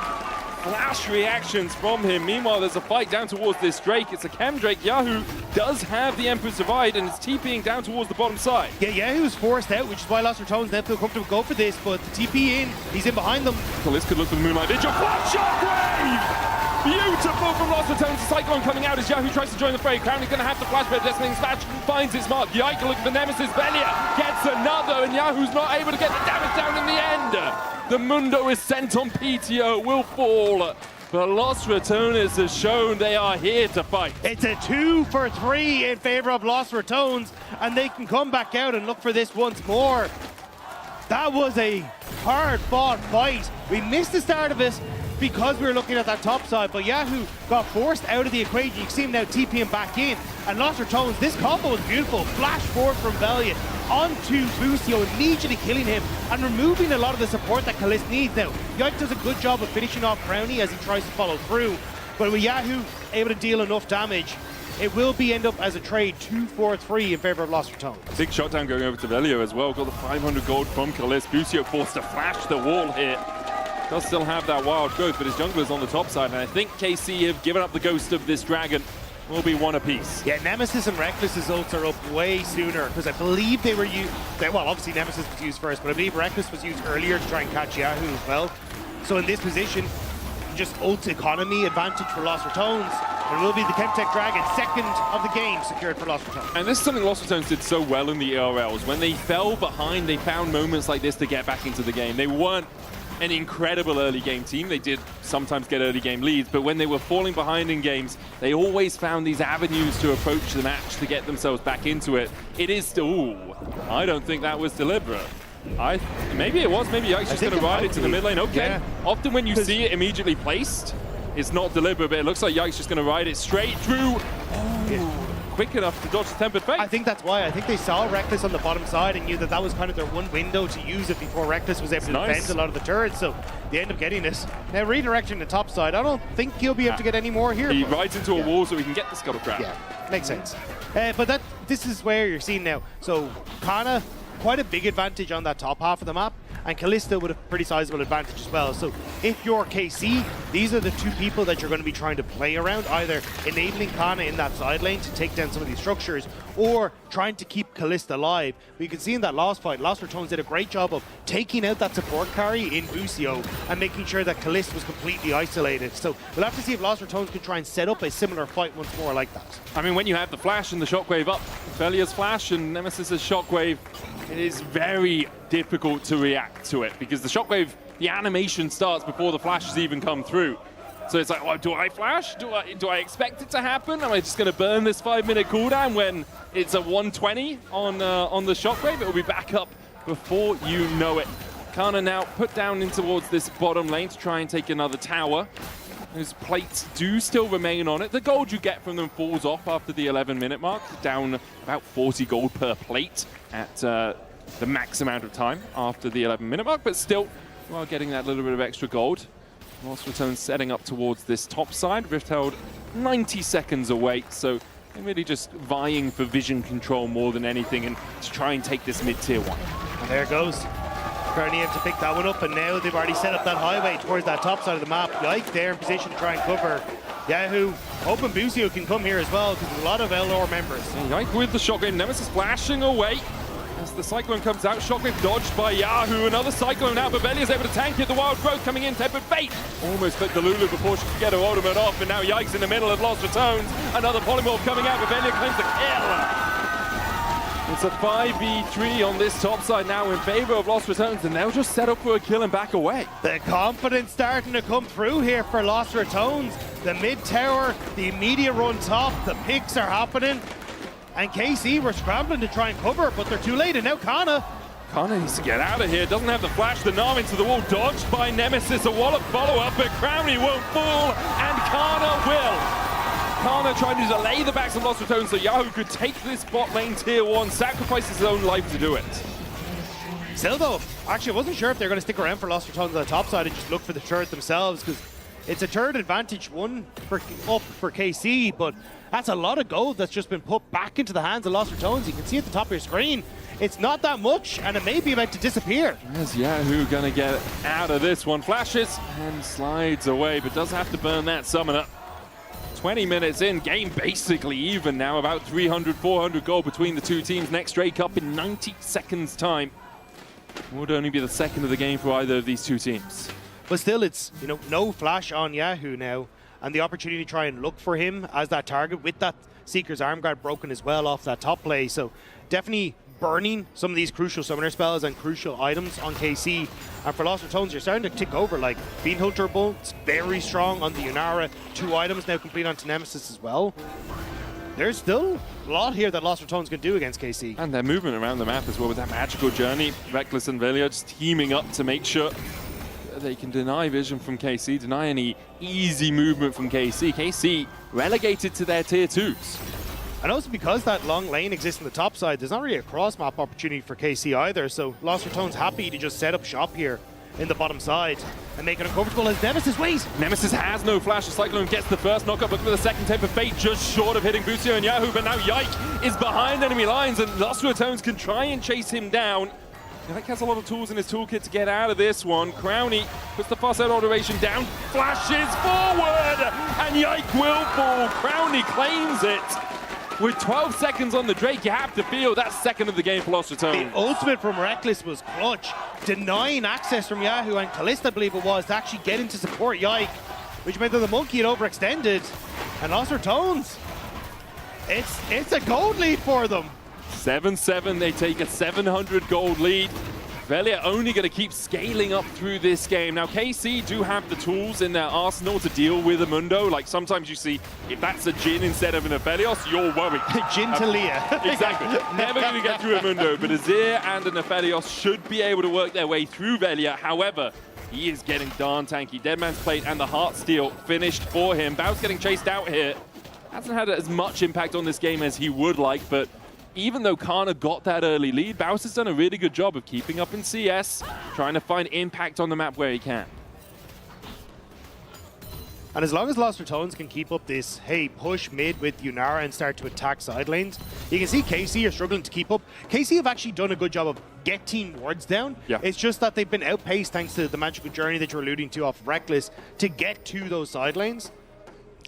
flash reactions from him. Meanwhile, there's a fight down towards this Drake. It's a Chem Drake. Yahoo does have the Emperor's Divide and is TPing down towards the bottom side. Yeah, Yahoo's forced out, which is why Lost Ratones then feel comfortable to go for this, but the TP in, he's in behind them. Kalis could look for the Moonlight Vigil. Flash shockwave! Beautiful from Lost Ratones. The Cyclone coming out as Yahoo tries to join the fray. Crown is going to have the flash, but Deafening Slash finds its mark. Yike looking for Nemesis. Velia gets another, and Yahoo's not able to get the damage down in the end. The Mundo is sent on PTO, will fall. But Lost Ratones has shown they are here to fight. It's a 2 for 3 in favor of Lost Ratones, and they can come back out and look for this once more. That was a hard-fought fight. We missed the start of it because we were looking at that top side, but Yahoo got forced out of the equation. You can see him now TPing back in, and Lost Ratones, this combo was beautiful. Flash forward from Valiant onto Busio, immediately killing him and removing a lot of the support that Kalis needs now. Yike does a good job of finishing off Brownie as he tries to follow through, but with Yahoo able to deal enough damage, it will be end up as a trade 2-4-3 in favor of Lost Ratones. Big shot down going over to Velio as well. Got the 500 gold from Kalist. Busio forced to flash the wall here. Does still have that wild growth, but his jungler's on the top side, and I think KC have given up the ghost of this dragon. Will be one apiece. Yeah, Nemesis and Reckless's ults are up way sooner, because I believe they were used, well, obviously Nemesis was used first, but I believe Reckless was used earlier to try and catch Yahoo as well. So in this position, just ult economy advantage for Lost Ratones, and will be the Chemtech Dragon, second of the game secured for Lost Ratones. And this is something Lost Ratones did so well in the ERLs. When they fell behind, they found moments like this to get back into the game. They weren't an incredible early game team. They did sometimes get early game leads, but when they were falling behind in games, they always found these avenues to approach the match to get themselves back into it. It is still, ooh, I don't think that was deliberate. Maybe it was, maybe Yike's just going to ride it to the mid lane. Okay, yeah. Often when you see it immediately placed, it's not deliberate, but it looks like Yike's just going to ride it straight through. Quick enough to dodge the Tempered Fate. I think that's why. I think they saw Reckless on the bottom side and knew that that was kind of their one window to use it before Reckless was able to defend a lot of the turrets, so they end up getting this. Now redirecting the top side, I don't think he'll be able to get any more here. He rides into a wall so we can get the Scuttlecraft. Yeah, makes sense. But this is where you're seeing now. So Kana, quite a big advantage on that top half of the map, and Kalista with a pretty sizable advantage as well. So if you're KC, these are the two people that you're going to be trying to play around, either enabling Kana in that side lane to take down some of these structures, or trying to keep Kalista alive. But you can see in that last fight, Lost Ratones did a great job of taking out that support carry in Busio and making sure that Kalista was completely isolated. So we'll have to see if Lost Ratones can try and set up a similar fight once more like that. I mean, when you have the flash and the shockwave up, Velia's flash and Nemesis's shockwave, it is very difficult to react to it because the shockwave, the animation starts before the flashes even come through. So it's like, well, do I flash? Do I expect it to happen? Am I just going to burn this 5-minute cooldown when it's a 120 on the shockwave? It will be back up before you know it. Kana now put down in towards this bottom lane to try and take another tower. Those plates do still remain on it. The gold you get from them falls off after the 11-minute mark, down about 40 gold per plate at the max amount of time after the 11-minute mark, but still, you are getting that little bit of extra gold. Lost Ratones setting up towards this top side. Rift held 90 seconds away, so they're really just vying for vision control more than anything and to try and take this mid-tier one. And there it goes. Karmine to pick that one up, and now they've already set up that highway towards that top side of the map. Yike there in position to try and cover Yahoo. Hoping Busio can come here as well, because there's a lot of LR members. Yike with the shotgun. Nemesis flashing away as the Cyclone comes out. Shockwave dodged by Yahoo. Another Cyclone out, but Belly is able to tank it. The Wild Growth coming in. Tempered Fate almost clipped the Lulu before she could get her ultimate off, and now Yike's in the middle of Lost Ratones. Another Polymorph coming out, but Belly claims the kill. It's a 5v3 on this top side now in favor of Lost Ratones, and they'll just set up for a kill and back away. The confidence starting to come through here for Lost Ratones. The mid tower, the immediate run top, the picks are happening. And KC were scrambling to try and cover, but they're too late, and now Kana needs to get out of here. Doesn't have the flash. The Narm into the wall, dodged by Nemesis. A wallop follow-up, but Crowley won't fall, and Kana will. Kana trying to delay the backs of Lost Ratones so Yahoo could take this bot lane tier 1, sacrifice his own life to do it. Still though, actually I wasn't sure if they're going to stick around for Lost Ratones on the top side and just look for the turret themselves, because it's a turret advantage up for KC, but that's a lot of gold that's just been put back into the hands of Lost Ratones. You can see at the top of your screen, it's not that much, and it may be about to disappear. Is Yahoo gonna get out of this one? Flashes and slides away, but does have to burn that summoner. 20 minutes in, game basically even now, about 300, 400 gold between the two teams. Next Drake up in 90 seconds time. Would only be the second of the game for either of these two teams. But still, it's, you know, no flash on Yahoo now, and the opportunity to try and look for him as that target with that Seeker's Arm Guard broken as well off that top play. So definitely burning some of these crucial summoner spells and crucial items on KC. And for Lost Ratones, you're starting to tick over, like Fiend Hunter Bolt's very strong on the Yunara. 2 items now complete onto Nemesis as well. There's still a lot here that Lost Ratones can do against KC. And their movement around the map as well with that magical journey. Reckless and Velia just teaming up to make sure they can deny vision from KC, deny any easy movement from KC. KC relegated to their tier 2s. And also because that long lane exists on the top side, there's not really a cross-map opportunity for KC either, so Lost Ratones happy to just set up shop here in the bottom side and make it uncomfortable as Nemesis waits. Nemesis has no flash. The Cyclone gets the first knockup, looking for the second Temper Fate, just short of hitting Busio and Yahoo, but now Yike is behind enemy lines, and Lost Ratones can try and chase him down. Yike has a lot of tools in his toolkit to get out of this one. Crowny puts the fast out alteration down, flashes forward, and Yike will fall. Crowny claims it. With 12 seconds on the Drake, you have to feel that's second of the game for Lost Ratones. The ultimate from Reckless was clutch, denying access from Yahoo and Kalista, I believe it was, to actually get into support Yike, which meant that the Monkey had overextended. And Lost Ratones, it's a gold lead for them. 7-7, they take a 700 gold lead. Velia only going to keep scaling up through this game. Now, KC do have the tools in their arsenal to deal with a Mundo. Like, sometimes you see, if that's a Jhin instead of an Aphelios, you're worried. Jhin to Leah. Exactly. Never going to get through a Mundo, but Azir and an Aphelios should be able to work their way through Velia. However, he is getting darn tanky. Deadman's Plate and the Heartsteel finished for him. Bao's getting chased out here. Hasn't had as much impact on this game as he would like, but even though Kana got that early lead, Baus has done a really good job of keeping up in CS, trying to find impact on the map where he can. And as long as Lost Ratones can keep up this, hey, push mid with Yunara and start to attack side lanes, you can see KC are struggling to keep up. KC have actually done a good job of getting wards down. Yeah. It's just that they've been outpaced thanks to the magical journey that you're alluding to off Reckless to get to those side lanes.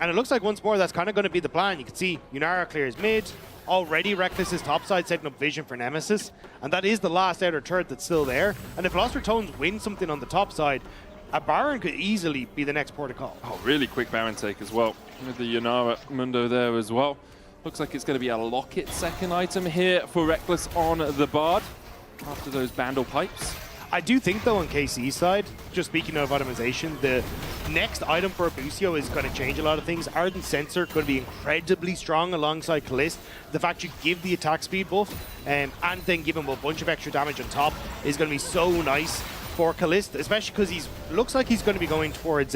And it looks like once more that's kind of going to be the plan. You can see Yunara clears mid. Already Reckless's topside setting up vision for Nemesis, and that is the last outer turret that's still there. And if Lost Ratones win something on the top side, a Baron could easily be the next port of call. Oh, really quick Baron take as well, with the Yunara Mundo there as well. Looks like it's going to be a Locket second item here for Reckless on the Bard after those Bandle pipes. I do think, though, on KC's side, just speaking of itemization, the next item for Busio is going to change a lot of things. Ardent Sensor could be incredibly strong alongside Kalist. The fact you give the attack speed buff and then give him a bunch of extra damage on top is going to be so nice for Kalist, especially because he looks like he's going to be going towards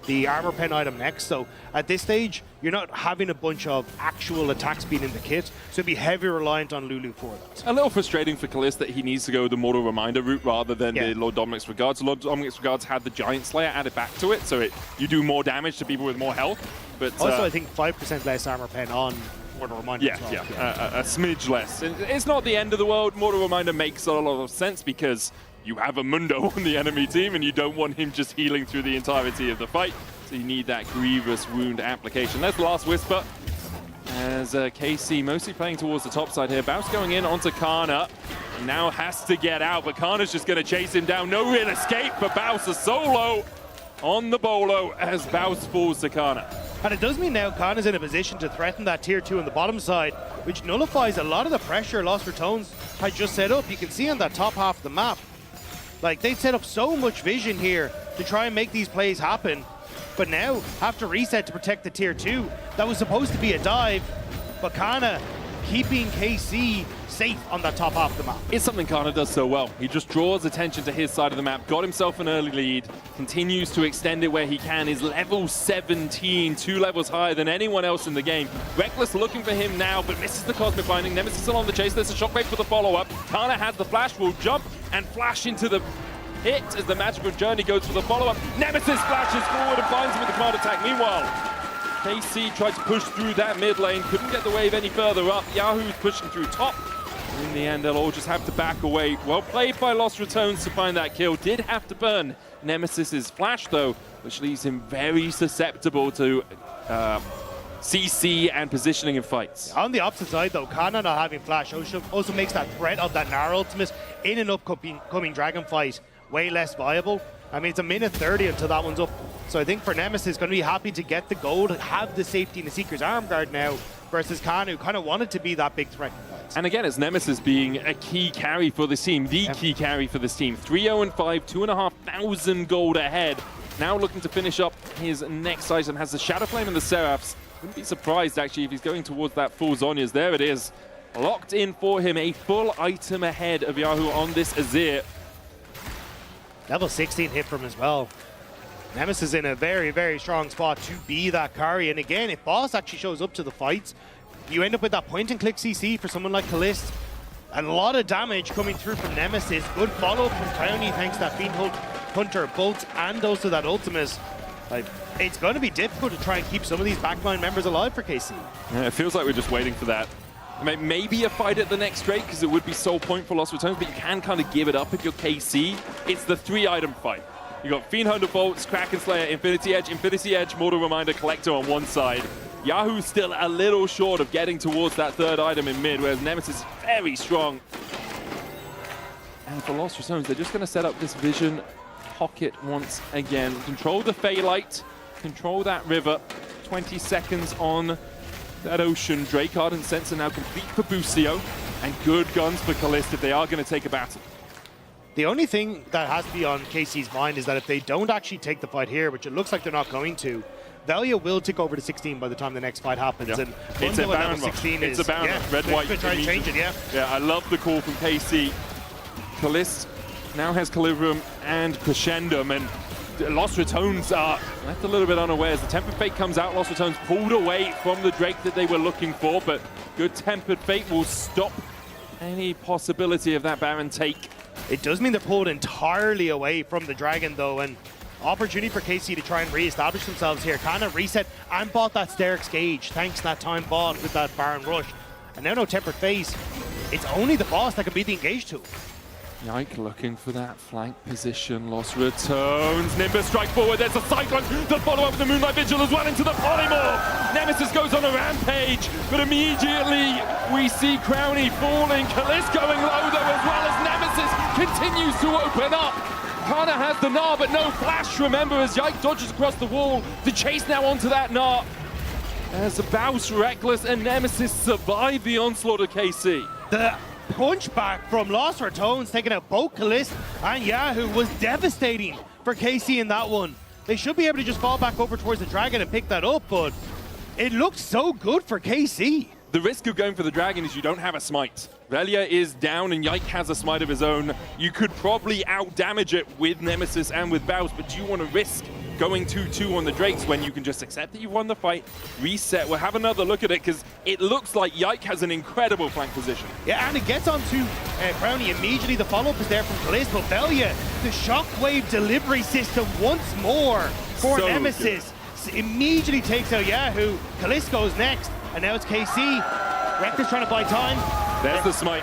the armor pen item next. So at this stage, you're not having a bunch of actual attack speed in the kit, so be heavy reliant on Lulu for that. A little frustrating for Kalist that he needs to go the Mortal Reminder route rather than the Lord Dominic's Regards. Lord Dominic's Regards had the Giant Slayer added back to it, so you do more damage to people with more health. But also, I think 5% less armor pen on Mortal Reminder as well. A smidge less. It's not the end of the world. Mortal Reminder makes a lot of sense because you have a Mundo on the enemy team and you don't want him just healing through the entirety of the fight. So you need that grievous wound application. That's the last Whisper. As KC mostly playing towards the top side here. Baus going in onto Kana. Now has to get out, but Kana's just going to chase him down. No real escape for Baus. A solo on the Bolo as Baus falls to Kana. And it does mean now Kana's in a position to threaten that tier 2 on the bottom side, which nullifies a lot of the pressure Lost Ratones had just set up. You can see on that top half of the map, like they set up so much vision here to try and make these plays happen, but now have to reset to protect the tier 2. That was supposed to be a dive, but Kana keeping KC safe on that top half of the map. It's something Kana does so well. He just draws attention to his side of the map, got himself an early lead, continues to extend it where he can, is level 17, 2 levels higher than anyone else in the game. Reckless looking for him now, but misses the Cosmic Binding. Nemesis still on the chase. There's a Shockwave for the follow-up. Kana has the flash, will jump and flash into the hit as the Magical Journey goes for the follow-up. Nemesis flashes forward and finds him with the command attack. Meanwhile, KC tried to push through that mid lane, couldn't get the wave any further up. Yahoo's pushing through top. In the end, they'll all just have to back away. Well played by Lost Ratones to find that kill. Did have to burn Nemesis's flash, though, which leaves him very susceptible to CC and positioning in fights. On the opposite side, though, Kana not having flash also makes that threat of that Nara ultimate in an upcoming dragon fight way less viable. I mean, it's a minute 30 until that one's up. So I think for Nemesis, going to be happy to get the gold, have the safety in the Seeker's Arm Guard now, versus Kana, who kind of wanted to be that big threat. And again, it's Nemesis being a key carry for this team, the key carry for this team. 3-0-5, 2,500 gold ahead. Now looking to finish up his next item, has the Shadow Flame and the Seraphs. Wouldn't be surprised, actually, if he's going towards that full Zhonya's. There it is. Locked in for him, a full item ahead of Yahoo on this Azir. Level 16 hit from as well. Nemesis in a very, very strong spot to be that carry. And again, if Boss actually shows up to the fights, you end up with that point-and-click CC for someone like Kalist. And a lot of damage coming through from Nemesis. Good follow-up from Crowny thanks to that Fiend Hulk Hunter bolts and goes to that ultimate, like, it's going to be difficult to try and keep some of these backline members alive for KC. Yeah, it feels like we're just waiting for that. Maybe a fight at the next Drake, because it would be soul point for Lost Ratones, but you can kind of give it up if you're KC. It's the 3-item fight. You got Fiend Hunter Bolts, Kraken Slayer, Infinity Edge, Mortal Reminder, Collector on one side. Yahoo's still a little short of getting towards that 3rd item in mid, whereas Nemesis is very strong. And for Lost Ratones, they're just going to set up this vision pocket once again. Control the Phaelite, control that river. 20 seconds on that ocean. Drake Ardent Sensor now complete for Busio, and good guns for Kalist if they are going to take a battle. The only thing that has to be on KC's mind is that if they don't actually take the fight here, which it looks like they're not going to, Velia will tick over to 16 by the time the next fight happens. Yeah. And It's a Baron rush. It's a Baron rush. Red, white. Try to change it, yeah. Yeah, I love the call from KC. Kalist now has Calibrum and Crescendum, and Lost Ratones are left a little bit unawares. The Tempered Fate comes out. Lost Ratones pulled away from the Drake that they were looking for, but good Tempered Fate will stop any possibility of that Baron take. It does mean they're pulled entirely away from the Dragon, though, and opportunity for KC to try and re-establish themselves here. Kind of reset and bought that Sterix Gauge, thanks to that time bought with that Baron Rush. And now no Tempered Fate. It's only the boss that can beat the Engage tool. Yike looking for that flank position. Lost Ratones. Nimbus strike forward. There's a Cyclone. The follow-up with the Moonlight Vigil as well into the Polymorph. Nemesis goes on a rampage, but immediately we see Crownie falling. Kalist going low though, as well as Nemesis continues to open up. Kana has the Gnar, but no flash. Remember, as Yike dodges across the wall, the chase now onto that Gnar. As Baus, Reckless, and Nemesis survive the onslaught of KC. The punchback from Lost Ratones, taking out both Kalist and Yahoo, was devastating for KC in that one. They should be able to just fall back over towards the Dragon and pick that up, but it looked so good for KC. The risk of going for the Dragon is you don't have a smite. Velia is down and Yike has a smite of his own. You could probably out-damage it with Nemesis and with Baus, but do you want to risk going 2-2 on the Drakes when you can just accept that you've won the fight, reset? We'll have another look at it, because it looks like Yike has an incredible flank position. Yeah, and it gets onto Crownie immediately. The follow-up is there from Kalist, but Velia, the shockwave delivery system once more for So Nemesis. Immediately takes out Yahoo. Kalist goes next, and now it's KC. Reckless trying to buy time. There's the smite.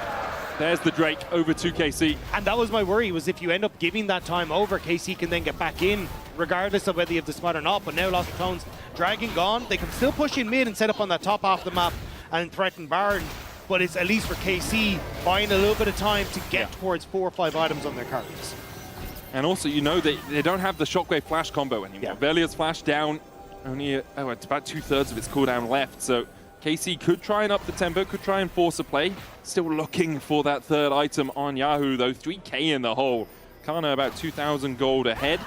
There's the Drake over to KC. And that was my worry, was if you end up giving that time over, KC can then get back in, regardless of whether you have the smite or not. But now Lost Ratones, Dragon gone. They can still push in mid and set up on that top half of the map and threaten Baron. But it's at least for KC buying a little bit of time to get towards 4 or 5 items on their cards. And also, you know, they don't have the Shockwave flash combo anymore. Velia's flash down, only it's about 2/3 of its cooldown left. So KC could try and up the tempo, could try and force a play. Still looking for that 3rd item on Yahoo, though. 3K in the hole. Kana about 2,000 gold ahead.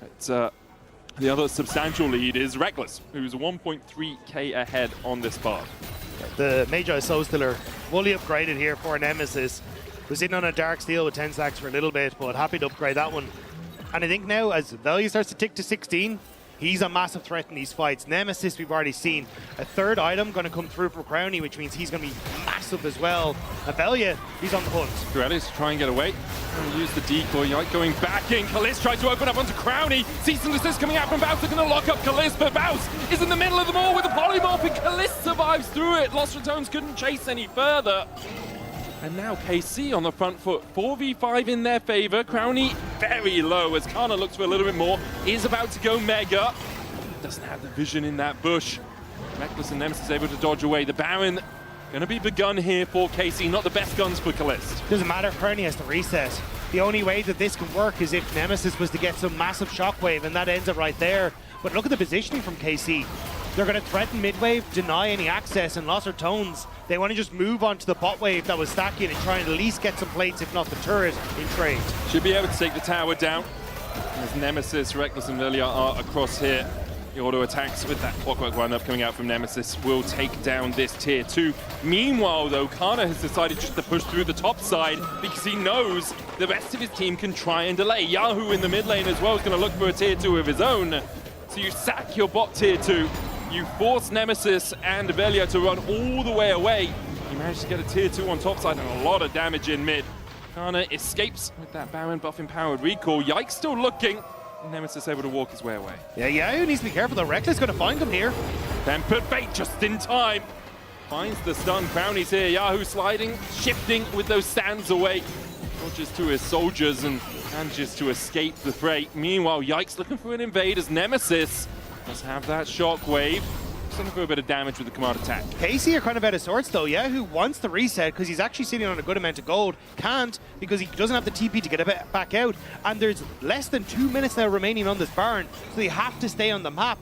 But, the other substantial lead is Reckless, who's 1.3K ahead on this part. The Magi Soul Stealer fully upgraded here for Nemesis. Was sitting on a Dark Steel with 10 stacks for a little bit, but happy to upgrade that one. And I think now, as Velia starts to tick to 16, he's a massive threat in these fights. Nemesis, we've already seen a 3rd item going to come through for Crownie, which means he's going to be massive as well. And Velia, he's on the hunt. Duelis to try and get away. And use the decoy. Yike going back in. Kalist tries to open up onto Crownie. Cease and desist coming out from Baus. They're going to lock up Kalist, but Baus is in the middle of them all with a polymorph, and Kalist survives through it. Lost Ratones couldn't chase any further. And now KC on the front foot. 4v5 in their favor. Crownie very low as Kana looks for a little bit more. Is about to go mega. Doesn't have the vision in that bush. Reckless and Nemesis able to dodge away. The Baron going to be begun here for KC. Not the best guns for Kalist. Doesn't matter, Crownie has to reset. The only way that this can work is if Nemesis was to get some massive shockwave, and that ends it right there. But look at the positioning from KC. They're going to threaten mid-wave, deny any access, and Lost Ratones, they want to just move on to the pot wave that was stacking and try and at least get some plates, if not the turret, in trade. Should be able to take the tower down. As Nemesis, Reckless, and Velia are across here. The auto attacks with that clockwork run-up coming out from Nemesis will take down this tier 2. Meanwhile, though, Kana has decided just to push through the top side because he knows the rest of his team can try and delay. Yahoo in the mid lane as well is going to look for a tier 2 of his own. So you sack your bot tier 2. You force Nemesis and Velia to run all the way away. He managed to get a tier 2 on top side and a lot of damage in mid. Kana escapes with that Baron buff empowered recall. Yike still looking. Nemesis able to walk his way away. Yeah, Yahoo needs to be careful though. Reckless going to find him here. Then put bait just in time. Finds the stun. Brownie's here. Yahoo sliding, shifting with those stands away. Dodges to his soldiers and manages to escape the fray. Meanwhile, Yike's looking for an invade as Nemesis does have that shockwave. Looking for a bit of damage with the command attack. Casey are kind of out of sorts though. Yahoo wants the reset because he's actually sitting on a good amount of gold. Can't because he doesn't have the TP to get it back out. And there's less than 2 minutes now remaining on this Baron, so they have to stay on the map.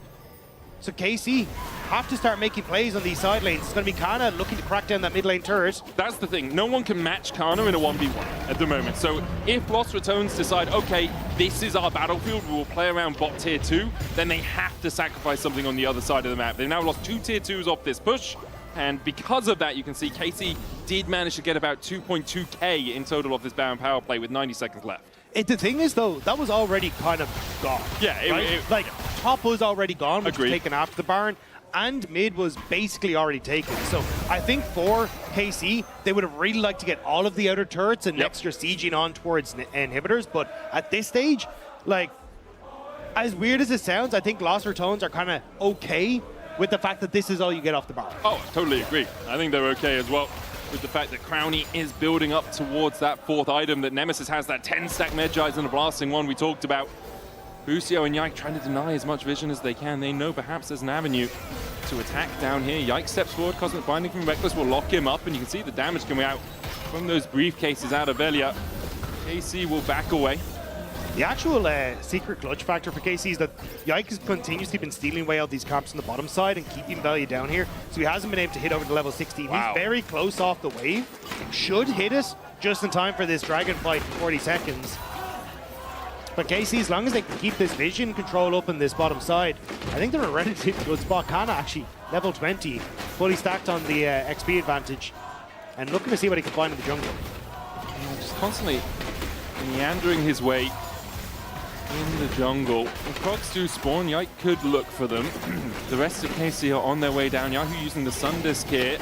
So KC have to start making plays on these side lanes. It's going to be Kana looking to crack down that mid lane turret. That's the thing. No one can match Kana in a 1v1 at the moment. So if Lost Ratones decide, okay, this is our battlefield, we will play around bot tier 2, then they have to sacrifice something on the other side of the map. They've now lost 2 tier 2s off this push. And because of that, you can see KC did manage to get about 2.2k in total off this Baron power play with 90 seconds left. The thing is, though, that was already kind of gone. Yeah, like top was already gone, which was Agreed. taken after the Baron, and mid was basically already taken. So I think for KC, they would have really liked to get all of the outer turrets and extra sieging on towards inhibitors. But at this stage, like, as weird as it sounds, I think Lost Ratones are kind of okay with the fact that this is all you get off the Baron. Oh, I totally agree. I think they're okay as well with the fact that Crownie is building up towards that 4th item, that Nemesis has that 10-stack Medjais and a blasting one we talked about. Busio and Yike trying to deny as much vision as they can. They know perhaps there's an avenue to attack down here. Yike steps forward, Cosmic Binding from Reckless will lock him up, and you can see the damage coming out from those briefcases out of Elia. KC will back away. The actual secret clutch factor for KC is that Yike has continuously been stealing away all these camps on the bottom side and keeping value down here, so he hasn't been able to hit over to level 16. Wow. He's very close off the wave. Should hit it just in time for this dragon fight in 40 seconds. But KC, as long as they can keep this vision control up in this bottom side, I think they're in a relatively good spot. Kana actually, level 20, fully stacked on the XP advantage, and looking to see what he can find in the jungle. Yeah, just constantly meandering his way in the jungle. If Procs do spawn, Yike could look for them. The rest of KC are on their way down. Yahoo using the Sun Disc here.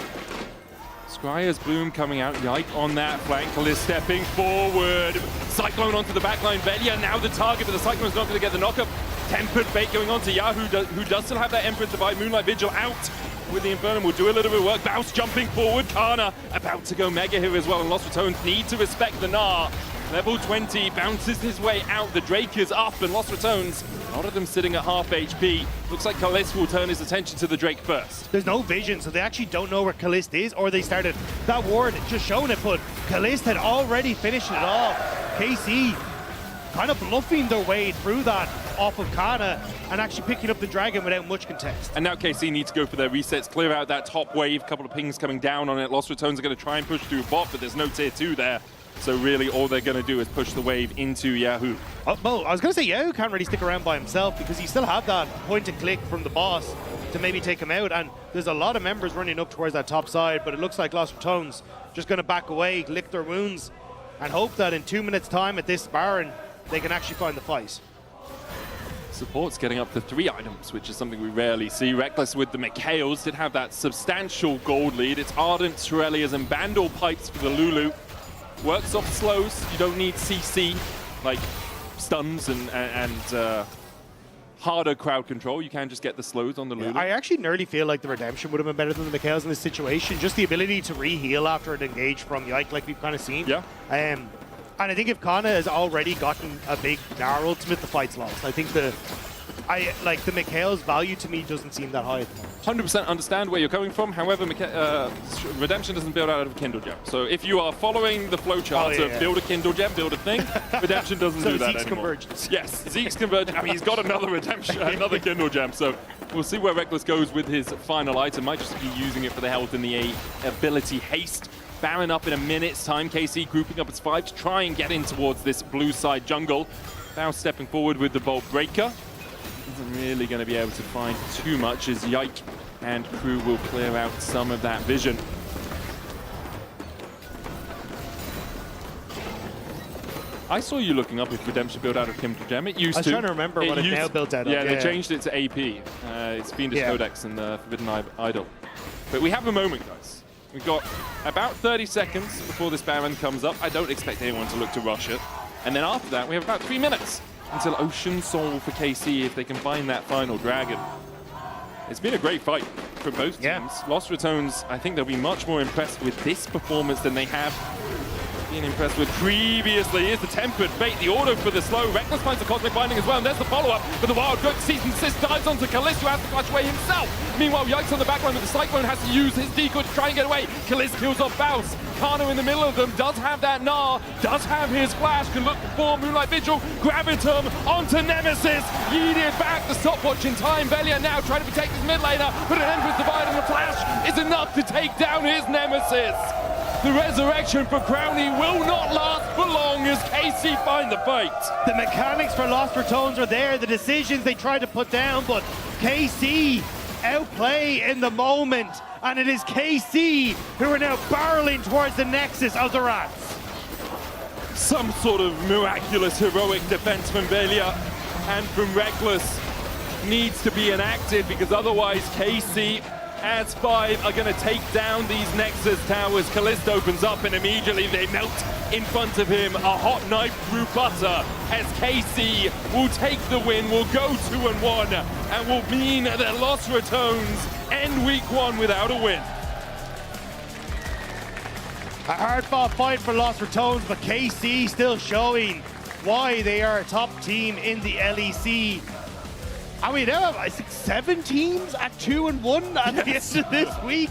Scryer's Bloom coming out. Yike on that flank. Kalisz stepping forward. Cyclone onto the backline. Velia now the target, but the Cyclone's not going to get the knockup. Tempered Fate going on to Yahoo, who does still have that Emperor Divide. Moonlight Vigil out with the Infernum. Will do a little bit of work. Bounce jumping forward. Kana about to go mega here as well. And Lost Ratones need to respect the Gnar. Level 20 bounces his way out. The Drake is up, and Lost Ratones, a lot of them sitting at half HP. Looks like Kalisz will turn his attention to the Drake first. There's no vision, so they actually don't know where Kalisz is, or they started that ward just showing it, but Kalisz had already finished it off. KC kind of bluffing their way through that off of Kana and actually picking up the dragon without much contest. And now KC need to go for their resets, clear out that top wave. Couple of pings coming down on it. Lost Ratones are going to try and push through bot, but there's no tier 2 there. So really all they're going to do is push the wave into Yahoo. Well, I was going to say Yahoo can't really stick around by himself because you still have that point and click from the boss to maybe take him out. And there's a lot of members running up towards that top side, but it looks like Lost Ratones just going to back away, lick their wounds, and hope that in 2 minutes' time at this Baron, they can actually find the fight. Support's getting up to 3 items, which is something we rarely see. Reckless with the Mikhails did have that substantial gold lead. It's Ardent, Turelias, and Bandle Pipes for the Lulu. Works off slows. You don't need CC, like stuns and harder crowd control. You can just get the slows on the Lulu. I actually nearly feel like the Redemption would have been better than the Mikhails in this situation. Just the ability to re-heal after an engage from Yike, like we've kind of seen. Yeah. And I think if Kana has already gotten a big Gnar ultimate, the fight's lost. I think the Mikhail's value to me doesn't seem that high at the moment. 100% understand where you're coming from. However, Redemption doesn't build out of a Kindle Gem. So if you are following the flowchart of build a Kindle Gem, build a thing, Redemption doesn't do that Zeke's anymore. Convergence. Yes, Zeke's Convergence. I mean, he's got another Redemption, another Kindle Gem. So we'll see where Reckless goes with his final item. Might just be using it for the health and the ability haste. Baron up in a minute's time. KC grouping up its 5 to try and get in towards this blue side jungle. Now stepping forward with the Bolt Breaker. Isn't really going to be able to find too much as Yike and crew will clear out some of that vision. I saw you looking up if Redemption built out of Kindle Gem. It used to. I was trying to remember what it now built out of. Yeah, they changed it to AP. It's Fiendish Codex and the Forbidden Idol. But we have a moment, guys. We've got about 30 seconds before this Baron comes up. I don't expect anyone to look to rush it. And then after that, we have about 3 minutes until Ocean Soul for KC if they can find that final dragon. It's been a great fight for both teams. Lost Ratones, I think they'll be much more impressed with this performance than they have been impressed with previously. Here's the Tempered Fate, the auto for the slow. Reckless finds the Cosmic Binding as well, and there's the follow-up. But the Wild Goat Cease and Desist dives onto Kalist, who has to clutch away himself. Meanwhile, Yikes on the back line, but the Cyclone has to use his decoy to try and get away. Kalist kills off Baus. Kano in the middle of them, does have that Gnar, does have his flash, can look for Moonlight Vigil. Gravitum onto Nemesis, yeeted back the stopwatch in time. Velia now trying to protect his mid laner, but an Emperor's Divide and the flash is enough to take down his Nemesis. The resurrection for Crownie will not last for long as KC find the fight. The mechanics for Lost Ratones are there, the decisions they tried to put down, but KC outplay in the moment, and it is KC who are now barreling towards the nexus of the Rats. Some sort of miraculous heroic defense from Velia and from Reckless needs to be enacted, because otherwise KC as 5 are going to take down these Nexus towers. Kalist opens up and immediately they melt in front of him. A hot knife through butter as KC will take the win, will go 2-1, and will mean that Lost Ratones end week 1 without a win. A hard-fought fight for Lost Ratones, but KC still showing why they are a top team in the LEC. I mean, now I think 7 teams at 2-1 at the end of this week.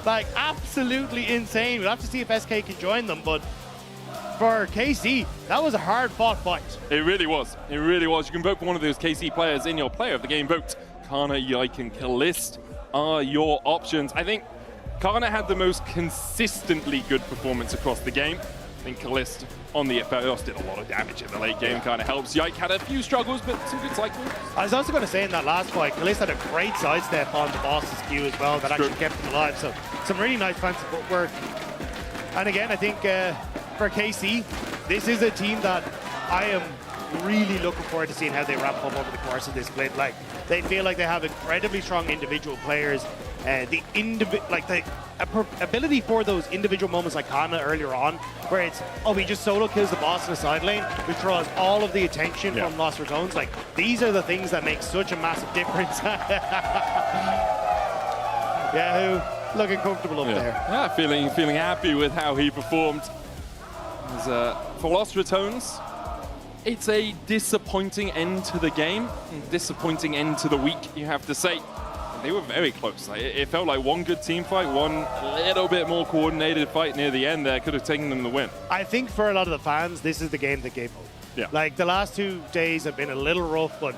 Like, absolutely insane. We'll have to see if SK can join them, but for KC, that was a hard-fought fight. It really was. It really was. You can vote for one of those KC players in your player of the game vote. Kana, Yike, and Kalist are your options. I think Kana had the most consistently good performance across the game. I think Kalist on the FLS did a lot of damage in the late game, kind of helps. Yike had a few struggles, but some good cycles. I was also going to say in that last fight, Kalist had a great sidestep on the boss's Q as well that actually kept him alive. So some really nice fancy footwork. And again, I think for KC, this is a team that I am really looking forward to seeing how they ramp up over the course of this split. Like, they feel like they have incredibly strong individual players. The ability for those individual moments like Kana earlier on, where it's, oh, he just solo kills the boss in the side lane, which draws all of the attention from Lost Ratones. Like, these are the things that make such a massive difference. Yahoo, looking comfortable up there. Yeah, feeling happy with how he performed. For Lost Ratones, it's a disappointing end to the game, disappointing end to the week, you have to say. They were very close. It felt like one good team fight, one little bit more coordinated fight near the end there could have taken them the win. I think for a lot of the fans, this is the game that gave hope. Yeah. Like, the last 2 days have been a little rough, but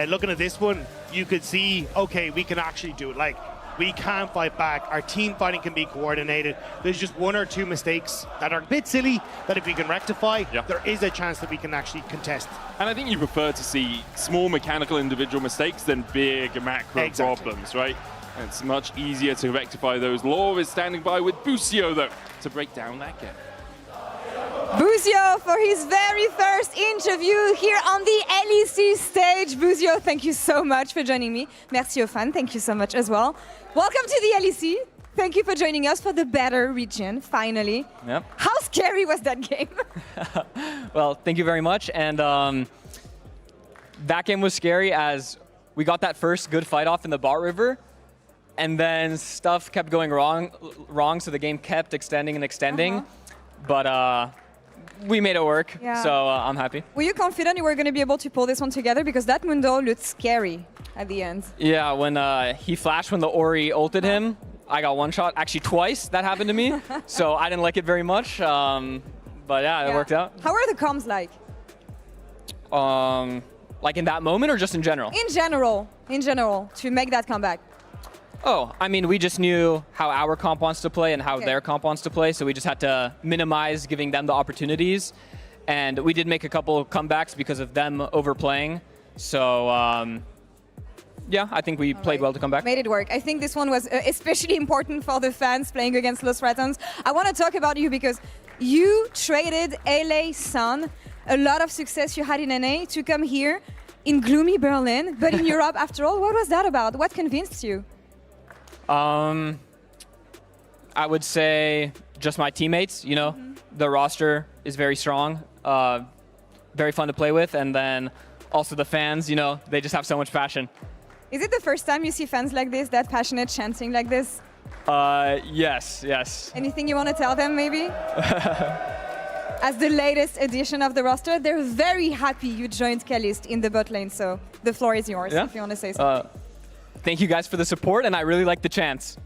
looking at this one, you could see, okay, we can actually do it. Like, we can fight back. Our team fighting can be coordinated. There's just 1 or 2 mistakes that are a bit silly that if we can rectify, there is a chance that we can actually contest. And I think you prefer to see small mechanical individual mistakes than big macro problems, right? And it's much easier to rectify those. Law is standing by with Busio, though, to break down that game. Busio for his very first interview here on the LEC stage. Busio, thank you so much for joining me. Merci aux fans, thank you so much as well. Welcome to the LEC. Thank you for joining us for the better region, finally. Yep. How scary was that game? Well, thank you very much. And that game was scary as we got that first good fight off in the bot river, and then stuff kept going wrong, so the game kept extending and extending. But we made it work, so I'm happy. Were you confident you were going to be able to pull this one together? Because that Mundo looked scary at the end. Yeah, when he flashed when the Ori ulted him, I got one shot. Actually, twice that happened to me, so I didn't like it very much. But yeah, it worked out. How are the comms like? Like in that moment or just in general? In general, to make that comeback. Oh, I mean, we just knew how our comp wants to play and how their comp wants to play, so we just had to minimize giving them the opportunities. And we did make a couple comebacks because of them overplaying. So, yeah, I think we played well to come back. Made it work. I think this one was especially important for the fans playing against Lost Ratones. I want to talk about you because you traded LA Sun, a lot of success you had in NA, to come here in gloomy Berlin, but in Europe after all. What was that about? What convinced you? I I would say just my teammates, you know. The roster is very strong, very fun to play with, and then also the fans, you know, they just have so much passion. Is it the first time you see fans like this, that passionate chanting like this? Yes. Anything you want to tell them, maybe? As the latest edition of the roster, they're very happy you joined Calist in the bot lane, so the floor is yours if you want to say something. Thank you guys for the support, and I really like the chants.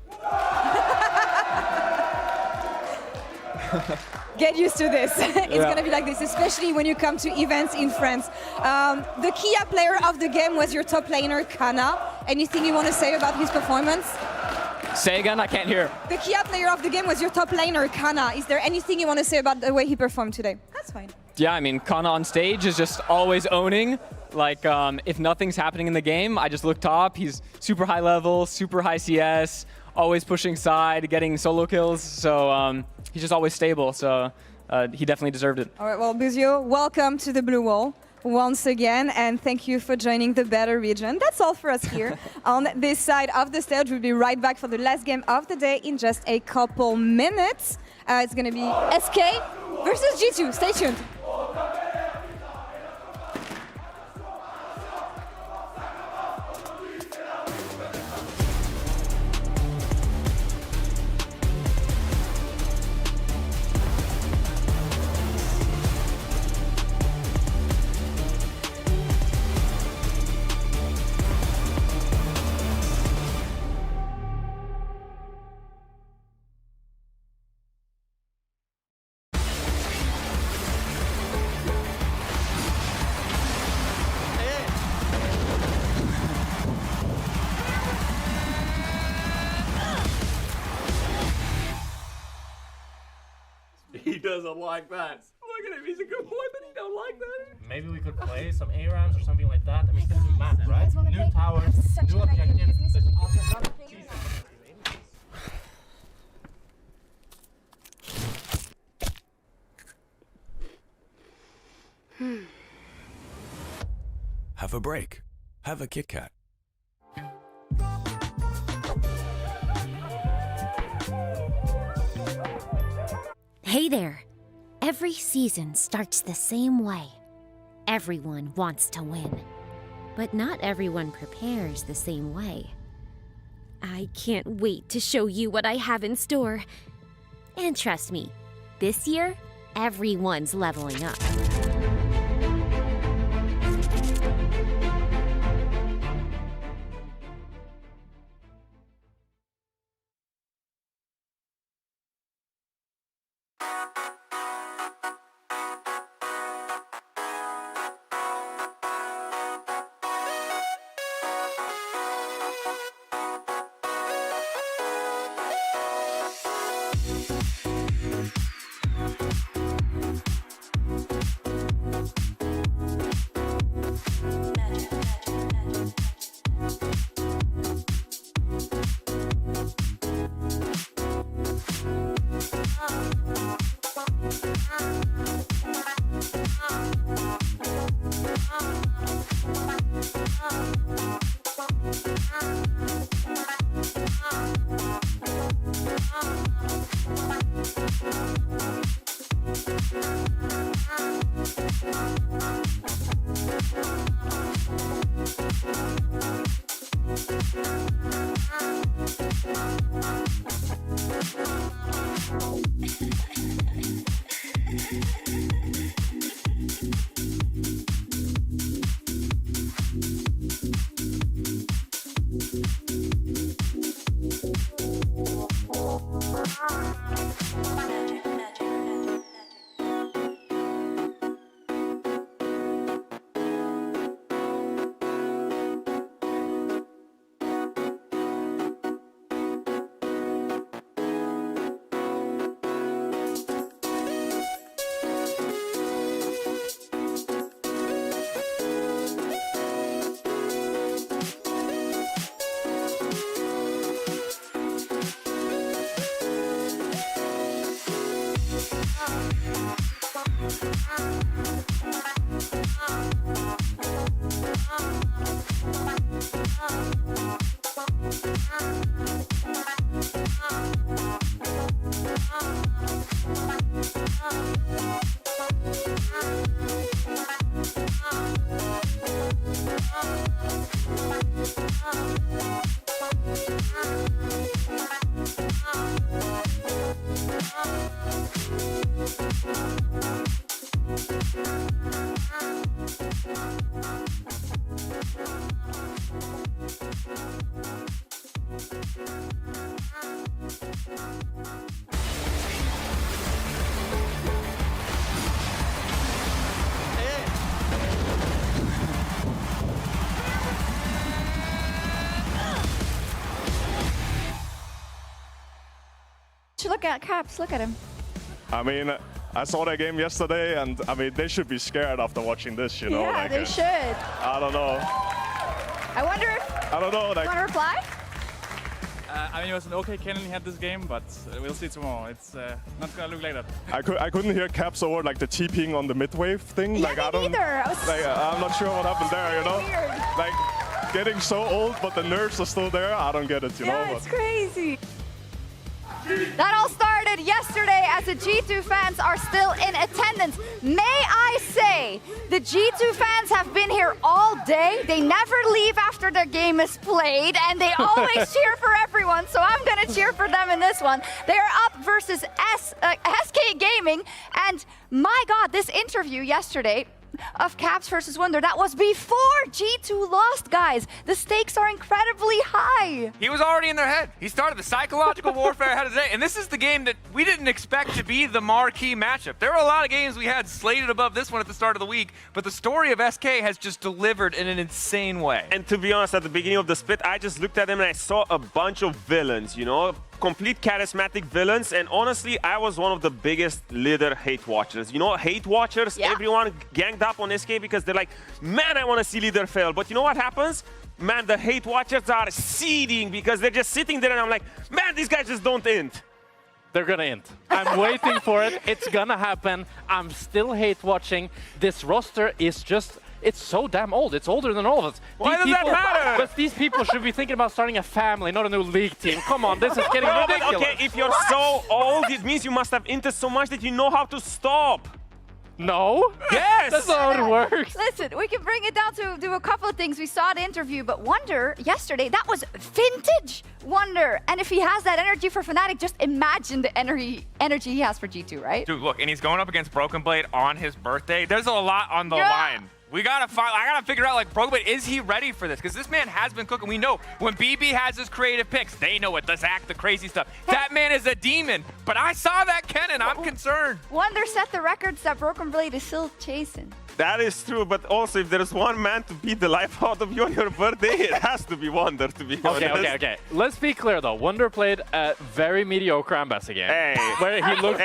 Get used to this. It's going to be like this, especially when you come to events in France. The Kia player of the game was your top laner, Kana. Anything you want to say about his performance? Say again, I can't hear. The Kia player of the game was your top laner, Kana. Is there anything you want to say about the way he performed today? That's fine. Yeah, I mean, Kana on stage is just always owning. Like, if nothing's happening in the game, I just look top. He's super high level, super high CS, always pushing side, getting solo kills. So he's just always stable. So he definitely deserved it. All right, well, Buzio, welcome to the Blue Wall once again, and thank you for joining the Better Region. That's all for us here on this side of the stage. We'll be right back for the last game of the day in just a couple minutes. It's going to be SK versus G2. Stay tuned. He doesn't like that. Look at him, he's a good boy, but he don't like that. Maybe we could play some ARAMs or something like that. I mean, it's a new map, right? New towers, new objectives. Have a break. Have a Kit Kat. Hey there. Every season starts the same way. Everyone wants to win. But not everyone prepares the same way. I can't wait to show you what I have in store. And trust me, this year, everyone's leveling up. Look at Caps, look at him. I mean, I saw that game yesterday, and I mean, they should be scared after watching this, you know? Yeah, like, they should. I don't know. I wonder if... I don't know. Like, you want to reply? I mean, it was an okay cannon he had this game, but we'll see tomorrow. It's not gonna look like that. I couldn't hear Caps over like the TPing on the mid-wave thing. Yeah, like, me I don't. neither. Like, I'm not sure what happened there, you know? Weird. Like, getting so old, but the nerves are still there. I don't get it, you know? Yeah, it's crazy. That all started yesterday as the G2 fans are still in attendance. May I say, the G2 fans have been here all day. They never leave after their game is played, and they always cheer for everyone, so I'm going to cheer for them in this one. They are up versus SK Gaming, and my God, this interview yesterday of Caps versus Wunder, that was before G2 lost, guys. The stakes are incredibly high. He was already in their head. He started the psychological warfare ahead of the day, and this is the game that we didn't expect to be the marquee matchup. There were a lot of games we had slated above this one at the start of the week, but the story of SK has just delivered in an insane way. And to be honest, at the beginning of the split, I just looked at them and I saw a bunch of villains, you know? Complete charismatic villains, and honestly, I was one of the biggest leader hate watchers. You know, hate watchers, everyone ganged up on SK because they're like, man, I want to see leader fail. But you know what happens? Man, the hate watchers are seething because they're just sitting there and I'm like, man, these guys just don't int. They're gonna int. I'm waiting for it. It's gonna happen. I'm still hate watching. This roster is just, it's so damn old. It's older than all of us. Why does that matter? But these people should be thinking about starting a family, not a new league team. Come on, this is getting No, but ridiculous. okay, if you're so old, it means you must have inted so much that you know how to stop. No? Yes! That's not how it works. Listen, we can bring it down to do a couple of things. We saw the interview, but Wunder yesterday, that was vintage Wunder. And if he has that energy for Fnatic, just imagine the energy he has for G2, right? Dude, look, and he's going up against Broken Blade on his birthday. There's a lot on the line. I gotta figure out, like, Broken Blade, is he ready for this? Because this man has been cooking. We know when BB has his creative picks, they know it, the Zac, the crazy stuff. That man is a demon, but I saw that cannon. I'm concerned. Wunder set the records that Broken Blade is still chasing. That is true, but also if there's one man to beat the life out of you on your birthday, it has to be Wunder, to be honest. Okay. Let's be clear though. Wunder played a very mediocre Ambassador game, where he looked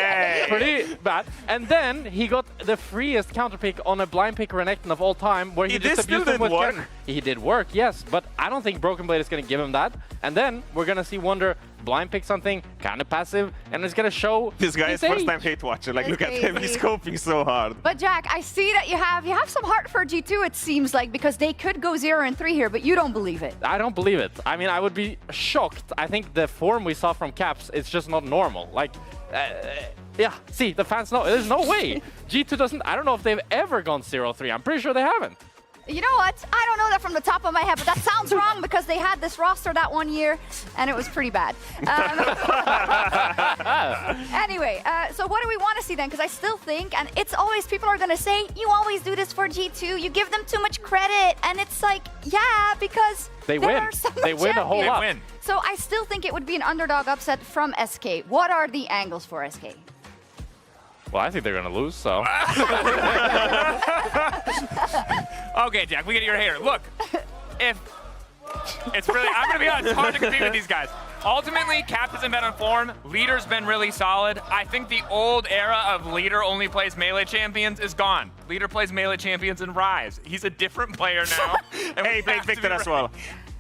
pretty bad, and then he got the freest counter pick on a blind pick Renekton of all time, where he just abused him with cannon. He did work, yes, but I don't think Broken Blade is going to give him that. And then we're going to see Wunder blind pick something kind of passive, and it's going to show this guy is first time hate watcher. Like, look at him, he's scoping so hard. But Jack, I see that you have some heart for G2, it seems like, because they could go 0-3 here, but you don't believe it. I don't believe it. I mean, I would be shocked. I think the form we saw from Caps is just not normal. Like, yeah, see, the fans know. There's no way. G2 doesn't, I don't know if they've ever gone 0-3. I'm pretty sure they haven't. You know what? I don't know that from the top of my head, but that sounds wrong because they had this roster that one year, and it was pretty bad. Anyway, so what do we want to see then? Because I still think, and it's always, people are going to say, you always do this for G2. You give them too much credit. And it's like, yeah, because they there win. are so They win a whole lot. So I still think it would be an underdog upset from SK. What are the angles for SK? Well, I think they're going to lose, so. Okay, Jack, we get your hater. Look, if it's really, I'm gonna be honest, it's hard to compete with these guys. Ultimately, Cap hasn't been on form. Leader's been really solid. I think the old era of Leader only plays melee champions is gone. Leader plays melee champions and Rise. He's a different player now. And hey, played Victor as well.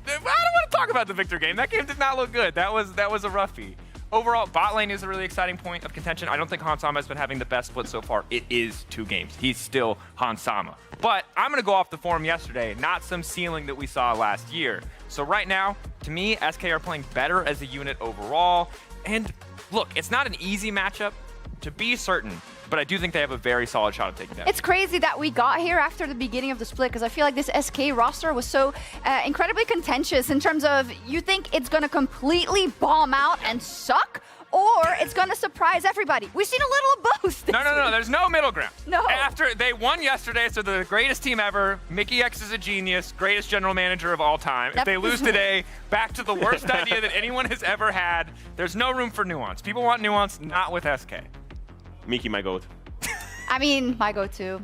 I don't want to talk about the Victor game. That game did not look good. That was a roughie. Overall, bot lane is a really exciting point of contention. I don't think Hansama has been having the best split so far. It is 2 games. He's still Hansama. But I'm going to go off the form yesterday, not some ceiling that we saw last year. So right now, to me, SK are playing better as a unit overall. And look, it's not an easy matchup. To be certain, but I do think they have a very solid shot of taking that. It's crazy that we got here after the beginning of the split, because I feel like this SK roster was so incredibly contentious in terms of you think it's going to completely bomb out and suck, or it's going to surprise everybody. We've seen a little of both. No. There's no middle ground. No. After they won yesterday, so they're the greatest team ever. Mickey X is a genius, greatest general manager of all time. If they lose today, back to the worst idea that anyone has ever had. There's no room for nuance. People want nuance, not with SK. Mickey, my goat. I mean, my go-to.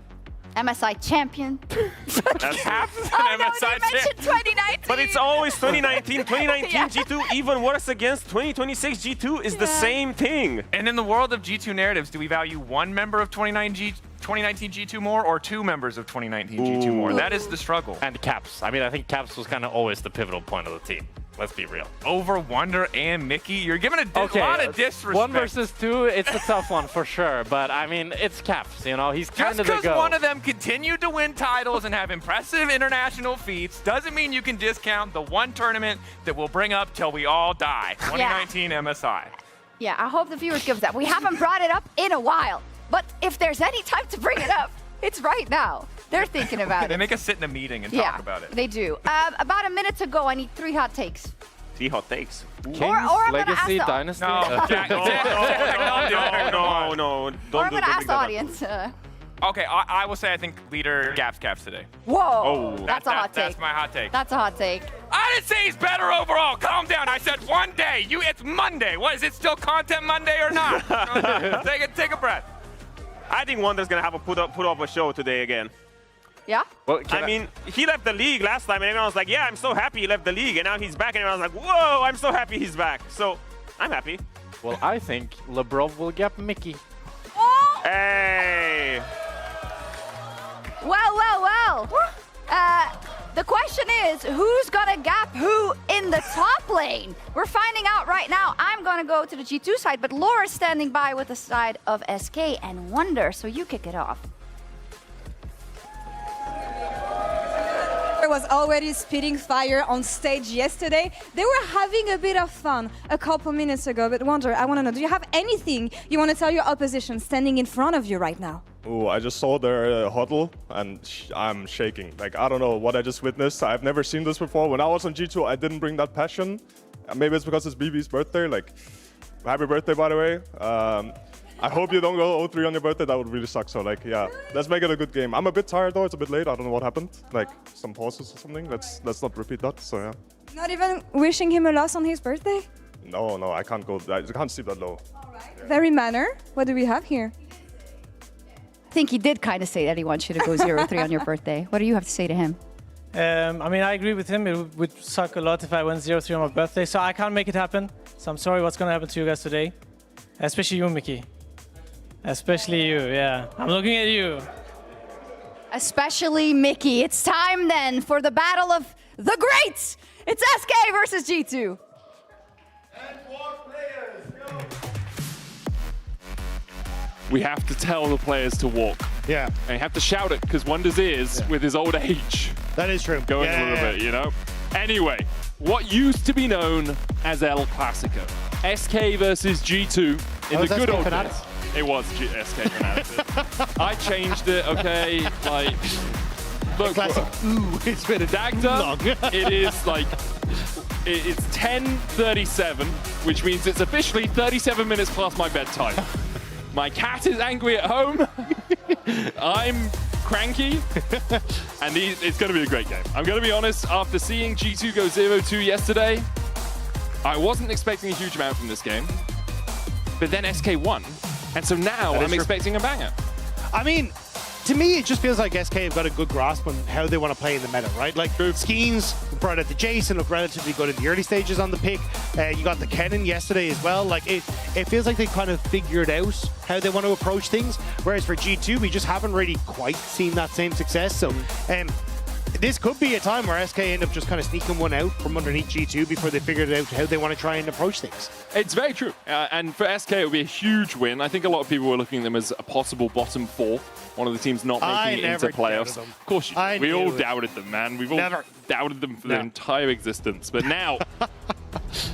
MSI champion. That's Caps Oh, no, they mentioned 2019. But it's always 2019. 2019 Yeah. G2, even worse against 2026 G2 is the same thing. And in the world of G2 narratives, do we value one member of 2019 G2 more or two members of 2019 G2 more? That is the struggle. And Caps. I mean, I think Caps was kind of always the pivotal point of the team. Let's be real. Over Wonder and Mickey, you're giving a lot of disrespect. 1 versus 2, it's a tough one for sure. But I mean, it's Caps. You know, he's kind of the Just go. because one of them continued to win titles and have impressive international feats doesn't mean you can discount the one tournament that we'll bring up till we all die. 2019 MSI. Yeah, I hope the viewers give us that. We haven't brought it up in a while, but if there's any time to bring it up, it's right now. They're thinking about They it. make us sit in a meeting and Yeah, talk about it. they do. About a minute to go. I need 3 hot takes. 3 hot takes. Kings, Or I'm gonna Legacy, ask the- Dynasty. No, Jack, No, Or I'm going to ask the audience. Okay, I will say I think leader Gaps today. Whoa, that's a hot take. That's my hot take. That's a hot take. I didn't say he's better overall. Calm down. I said one day. It's Monday. What, is it still Content Monday or not? Take a breath. I think Wonder's gonna have a put up a show today again. Yeah? Well, I mean, he left the league last time, and everyone was like, "Yeah, I'm so happy he left the league," and now he's back, and everyone was like, "Whoa, I'm so happy he's back." So I'm happy. Well, I think LeBron will get Mickey. Hey. Well. The question is, who's gonna gap who in the top lane? We're finding out right now. I'm gonna go to the G2 side, but Laura's standing by with the side of SK and Wonder, so you kick it off. Was already spitting fire on stage yesterday. They were having a bit of fun a couple minutes ago, but Wonder, I want to know, do you have anything you want to tell your opposition standing in front of you right now? Oh, I just saw their huddle and I'm shaking. Like, I don't know what I just witnessed. I've never seen this before. When I was on G2, I didn't bring that passion. Maybe it's because it's BB's birthday. Like, happy birthday, by the way. I hope you don't go 0-3 on your birthday. That would really suck. So, like, yeah, let's make it a good game. I'm a bit tired, though. It's a bit late. I don't know what happened. Like, some pauses or something. Let's not repeat that. So, yeah. Not even wishing him a loss on his birthday? No, I can't go. I can't sleep that low. Very manner. What do we have here? I think he did kind of say that he wants you to go 0-3 on your birthday. What do you have to say to him? I mean, I agree with him. It would suck a lot if I went 0-3 on my birthday, so I can't make it happen. So I'm sorry what's going to happen to you guys today. Especially you, Mickey. Especially you, yeah. I'm looking at you. Especially Mickey. It's time then for the battle of the greats. It's SK versus G2. We have to tell the players to walk. Yeah. And you have to shout it, because Wonder's ears, with his old age, that is true. Going a little bit, you know? Anyway, what used to be known as El Clasico. SK versus G2 in the good old days. It was SK Fanatics. I changed it, okay? Like, look, ooh, it's been a Dagda, it is like, it's 10:37, which means it's officially 37 minutes past my bedtime. My cat is angry at home. I'm cranky. And it's going to be a great game. I'm going to be honest, after seeing G2 go 0-2 yesterday, I wasn't expecting a huge amount from this game. But then SK won. And so now I'm expecting a banger. I mean, to me, it just feels like SK have got a good grasp on how they want to play in the meta, right? Like, Skeens brought out the Jason, looked relatively good in the early stages on the pick. You got the Kennen yesterday as well. Like, it feels like they kind of figured out how they want to approach things. Whereas for G2, we just haven't really quite seen that same success. So, this could be a time where SK end up just kind of sneaking one out from underneath G2 before they figured out how they want to try and approach things. It's very true. And for SK, it would be a huge win. I think a lot of people were looking at them as a possible bottom 4. One of the teams not making it into playoffs. Of course you did. We all doubted them, man. We've all doubted them for their entire existence. But now, we're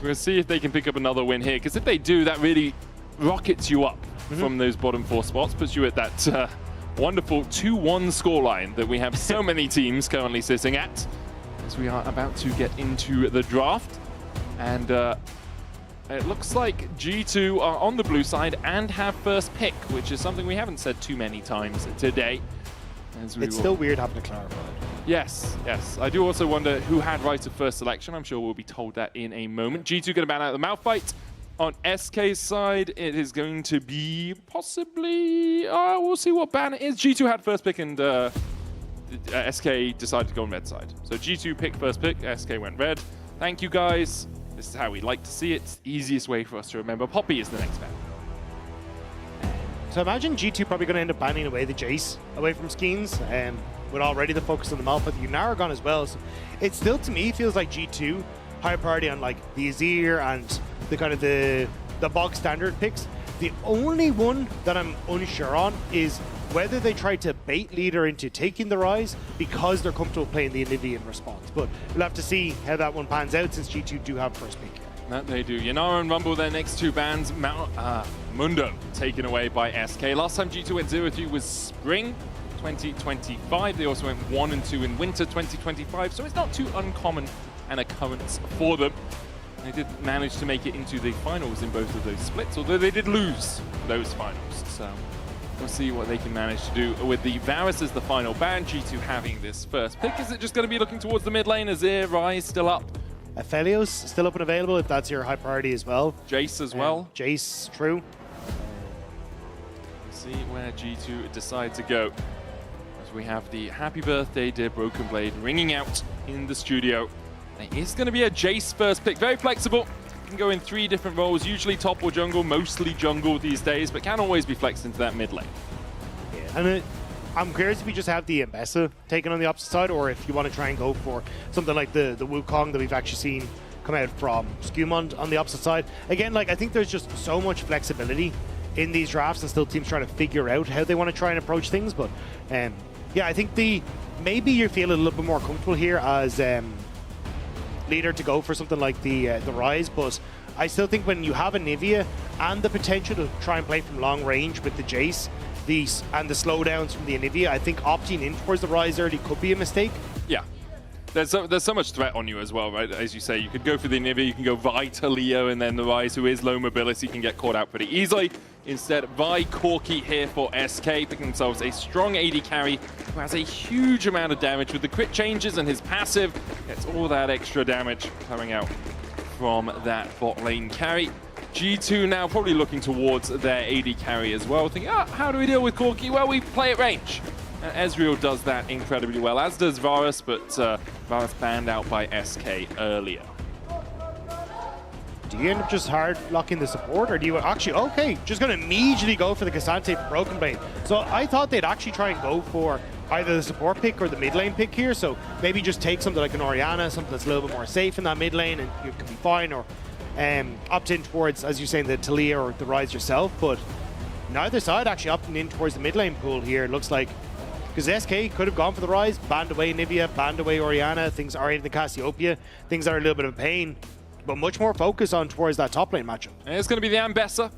going to see if they can pick up another win here. Because if they do, that really rockets you up from those bottom 4 spots, puts you at that wonderful 2-1 scoreline that we have so many teams currently sitting at as we are about to get into the draft. And it looks like G2 are on the blue side and have first pick, which is something we haven't said too many times today. It's still weird having to clarify. Yes, yes. I do also wonder who had right of first selection. I'm sure we'll be told that in a moment. G2 going to ban out the mouth fight. On SK's side, it is going to be possibly... we'll see what ban it is. G2 had first pick and SK decided to go on red side. So G2 picked first pick, SK went red. Thank you, guys. This is how we like to see it. It's the easiest way for us to remember. Poppy is the next ban. So imagine G2 probably going to end up banning away the Jace away from Skeens, with already the focus on the Malphite, the Unaragon as well. So it still, to me, feels like G2 high priority on like the Azir and the kind of the bog standard picks. The only one that I'm unsure on is whether they try to bait leader into taking the Rise because they're comfortable playing the Anivia in response. But we'll have to see how that one pans out since G2 do have first pick. That they do. Yanara and Rumble, their next 2 bans. Mundo taken away by SK. Last time G2 went 0-3 was spring 2025. They also went 1-2 in winter 2025. So it's not too uncommon an occurrence for them. They did manage to make it into the finals in both of those splits, although they did lose those finals. So we'll see what they can manage to do with the Varus as the final ban. G2 having this first pick. Is it just going to be looking towards the mid lane? Azir, Rise still up. Aphelios still up and available if that's your high priority as well. Jace as well. Jace, true. We'll see where G2 decide to go. As we have the Happy Birthday Dear Broken Blade ringing out in the studio. It is going to be a Jace first pick. Very flexible. Can go in 3 different roles, usually top or jungle, mostly jungle these days, but can always be flexed into that mid lane. Yeah, and I'm curious if you just have the Mbessa taken on the opposite side, or if you want to try and go for something like the Wukong that we've actually seen come out from Skumond on the opposite side. Again, like I think there's just so much flexibility in these drafts, and still teams trying to figure out how they want to try and approach things. But yeah, I think maybe you feel a little bit more comfortable here as leader to go for something like the Rise, but I still think when you have a Nivea and the potential to try and play from long range with the Jace, and the slowdowns from the Anivia, I think opting in towards the Rise early could be a mistake. Yeah. There's so much threat on you as well, right? As you say, you could go for the Anivia, you can go Vi to Leo, and then the Rise, who is low mobility, can get caught out pretty easily. Instead, Vi Corki here for SK, picking themselves a strong AD carry who has a huge amount of damage with the crit changes, and his passive gets all that extra damage coming out from that bot lane carry. G2 now probably looking towards their AD carry as well, thinking, how do we deal with Corki? Well, we play at range. And Ezreal does that incredibly well, as does Varus, but Varus banned out by SK earlier. Do you end up just hard locking the support, or do you actually, just going to immediately go for the Cassante for Broken Blade? So I thought they'd actually try and go for either the support pick or the mid lane pick here, so maybe just take something like an Orianna, something that's a little bit more safe in that mid lane, and you can be fine, or opt in towards, as you're saying, the Talia or the Rise yourself. But neither side actually opting in towards the mid lane pool here. It looks like, because SK could have gone for the Rise, banned away Nivea, banned away Orianna, things are in the Cassiopeia, things are a little bit of a pain, but much more focus on towards that top lane matchup. And it's going to be the Ambessa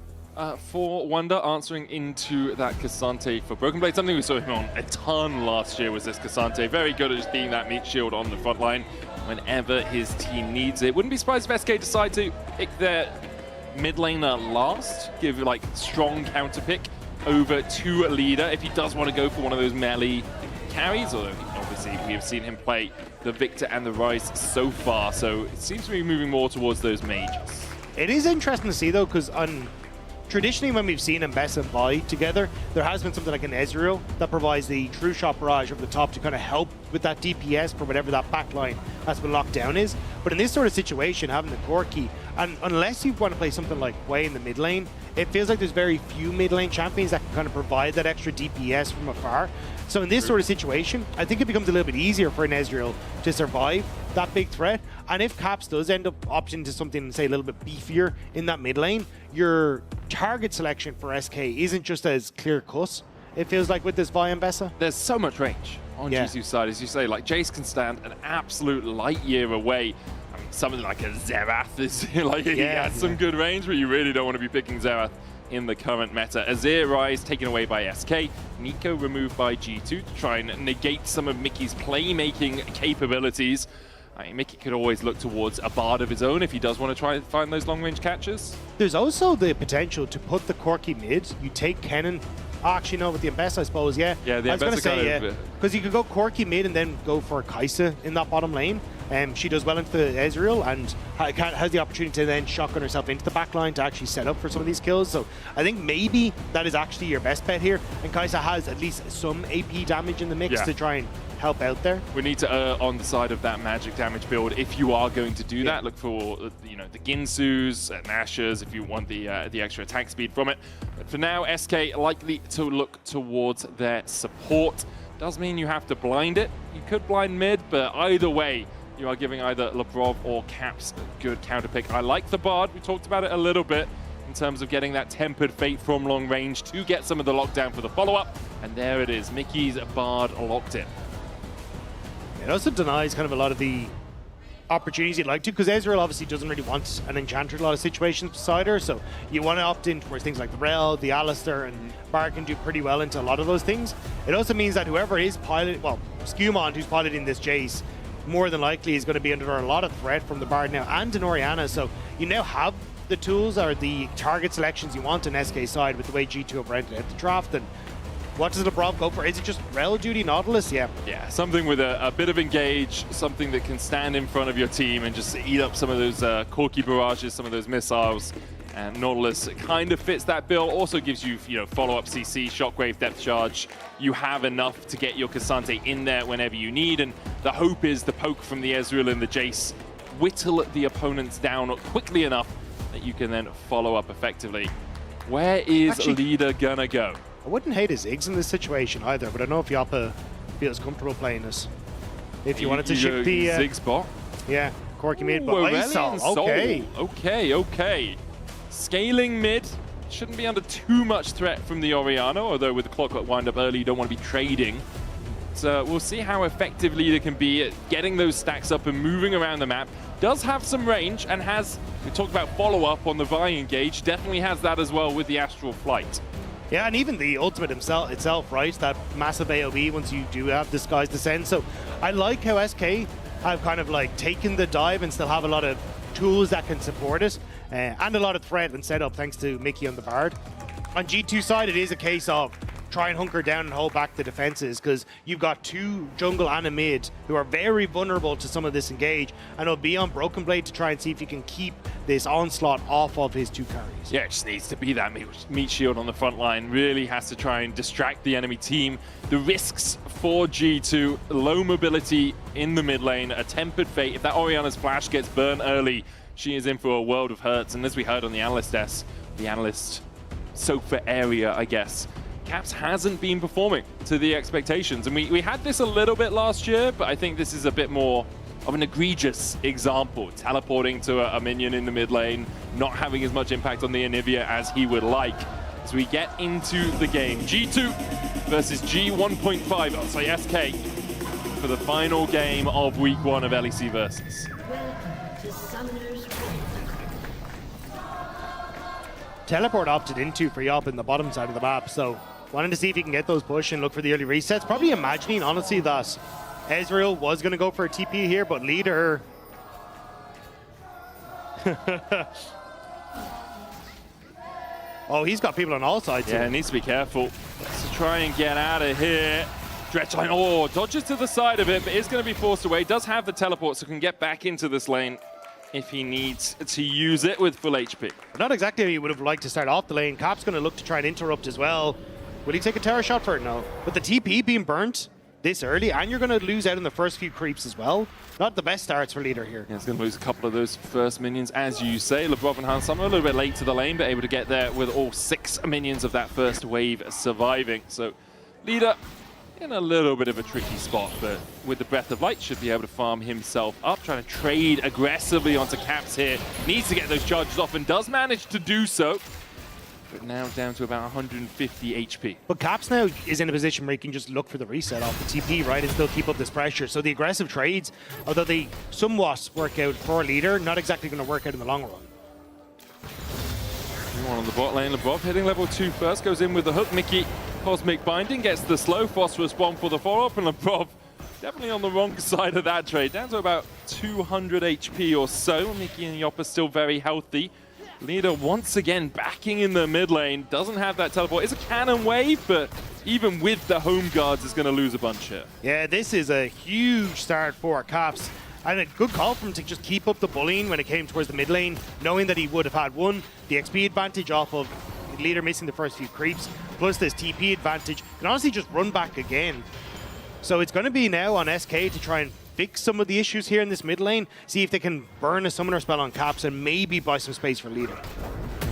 for Wonder, answering into that Cassante for Broken Blade. Something we saw him on a ton last year was this Cassante. Very good at just being that meat shield on the front line whenever his team needs it. Wouldn't be surprised if SK decide to pick their mid laner last, give like strong counter pick over to a leader if he does want to go for one of those melee carries, although obviously we have seen him play the Victor and the Rise so far, so it seems to be moving more towards those mages. It is interesting to see though, because traditionally when we've seen Mbessa and Vi together, there has been something like an Ezreal that provides the true shot barrage over the top to kind of help with that DPS for whatever that backline that's been locked down is. But in this sort of situation, having the Corki, and unless you want to play something like Wei in the mid lane, it feels like there's very few mid lane champions that can kind of provide that extra DPS from afar. So in this sort of situation, I think it becomes a little bit easier for an Ezreal to survive that big threat. And if Caps does end up opting to something, say, a little bit beefier in that mid lane, your target selection for SK isn't just as clear-cut, it feels like, with this Vi and Mbessa. There's so much range on G2's side, as you say. Like, Jace can stand an absolute light year away. Something like a Xerath is like he has some good range, but you really don't want to be picking Xerath in the current meta. Azir Rise taken away by SK, Nico removed by G2 to try and negate some of Mickey's playmaking capabilities. I mean, Mickey could always look towards a Bard of his own if he does want to try and find those long-range catches. There's also the potential to put the Corki mid. You take Kennen. Actually, no, with the Mbessa, I suppose, yeah. Yeah, the I was going to say, yeah. Because you could go Corki mid and then go for Kai'Sa in that bottom lane. She does well into the Ezreal and has the opportunity to then shotgun herself into the back line to actually set up for some of these kills. So I think maybe that is actually your best bet here. And Kai'Sa has at least some AP damage in the mix to try and help out there. We need to err on the side of that magic damage build if you are going to do that. Look for the Ginsus and Nashers if you want the extra attack speed from it. But for now, SK likely to look towards their support. Does mean you have to blind it. You could blind mid, but either way, you are giving either Labrov or Caps a good counter pick. I like the Bard. We talked about it a little bit in terms of getting that Tempered Fate from long range to get some of the lockdown for the follow-up. And there it is, Mickey's Bard locked in. It also denies kind of a lot of the opportunities you'd like to, because Ezreal obviously doesn't really want an Enchanter in a lot of situations beside her, so you want to opt in towards things like the Rel, the Alistair, and Bard can do pretty well into a lot of those things. It also means that whoever is piloting, well, Skewmont, who's piloting this Jace, more than likely is going to be under a lot of threat from the Bard now and an Orianna, so you now have the tools or the target selections you want on SK side with the way G2 have rented at the draft. And what does Labrov go for? Is it just Rel duty Nautilus? Yeah, something with a bit of engage, something that can stand in front of your team and just eat up some of those Corki barrages, some of those missiles. And Nautilus kind of fits that bill. Also gives you, follow-up CC, Shockwave, Depth Charge. You have enough to get your Cassante in there whenever you need. And the hope is the poke from the Ezreal and the Jace whittle the opponents down quickly enough that you can then follow up effectively. Where is Leader gonna go? I wouldn't hate his Ziggs in this situation either, but I don't know if Yappa feels comfortable playing this. If you wanted to ship the Ziggs bot? Yeah, Corki mid, but okay. Okay. Scaling mid. Shouldn't be under too much threat from the Orianna, although with the clock wind up early, you don't want to be trading. So we'll see how effective Leader can be at getting those stacks up and moving around the map. Does have some range and has, we talked about follow-up on the Vi engage, definitely has that as well with the Astral Flight. Yeah, and even the ultimate itself, right? That massive AoE once you do have Disguised Descent. So I like how SK have kind of like taken the dive and still have a lot of tools that can support it. And a lot of threat and setup thanks to Mickey on the Bard. On G2 side, it is a case of try and hunker down and hold back the defenses, because you've got two jungle and a mid who are very vulnerable to some of this engage, and it'll be on Broken Blade to try and see if you can keep this onslaught off of his two carries. Yeah, it just needs to be that meat shield on the front line. Really has to try and distract the enemy team. The risks for G2, low mobility in the mid lane, a Tempered Fate. If that Orianna's flash gets burned early, she is in for a world of hurts. And as we heard on the analyst desk, the analyst sofa area, I guess, Caps hasn't been performing to the expectations. And we had this a little bit last year, but I think this is a bit more of an egregious example. Teleporting to a minion in the mid lane, not having as much impact on the Anivia as he would like. As we get into the game, G2 versus G1.5, oh, sorry, SK, for the final game of week 1 of LEC Versus. Teleport opted into for Yop in the bottom side of the map, so wanting to see if he can get those push and look for the early resets. Probably imagining, honestly, that Ezreal was going to go for a TP here, but Leader... Oh, he's got people on all sides Yeah, here. he needs to be careful. Let's try and get out of here. Dredgeline, oh, dodges to the side of it, but is going to be forced away. Does have the teleport, so can get back into this lane if he needs to use it with full HP. Not exactly how you would have liked to start off the lane. Cap's going to look to try and interrupt as well. Will he take a terror shot for it? No. But the TP being burnt this early, and you're going to lose out in the first few creeps as well. Not the best starts for Leader here. Yeah, he's going to lose a couple of those first minions, as you say. Labrov and Hans Summer a little bit late to the lane, but able to get there with all 6 minions of that first wave surviving. So Leader in a little bit of a tricky spot, but with the Breath of Light should be able to farm himself up, trying to trade aggressively onto Caps here. Needs to get those charges off and does manage to do so, but now down to about 150 HP. But Caps now is in a position where he can just look for the reset off the TP, right, and still keep up this pressure. So the aggressive trades, although they somewhat work out for Leader, not exactly going to work out in the long run. Everyone on the bot lane. Lebrov hitting level 2 first, goes in with the hook. Mickey, Cosmic Binding, gets the slow. Phosphorus Bomb for the follow-up, and Lebrov definitely on the wrong side of that trade. Down to about 200 HP or so. Mickey and Yoppa still very healthy. Leader once again backing in the mid lane. Doesn't have that teleport. It's a cannon wave, but even with the home guards, is going to lose a bunch here. Yeah, this is a huge start for Caps. And a good call for him to just keep up the bullying when it came towards the mid lane, knowing that he would have had the XP advantage off of the leader missing the first few creeps, plus this TP advantage. Can honestly just run back again. So it's going to be now on SK to try and fix some of the issues here in this mid lane, see if they can burn a summoner spell on Caps and maybe buy some space for leader.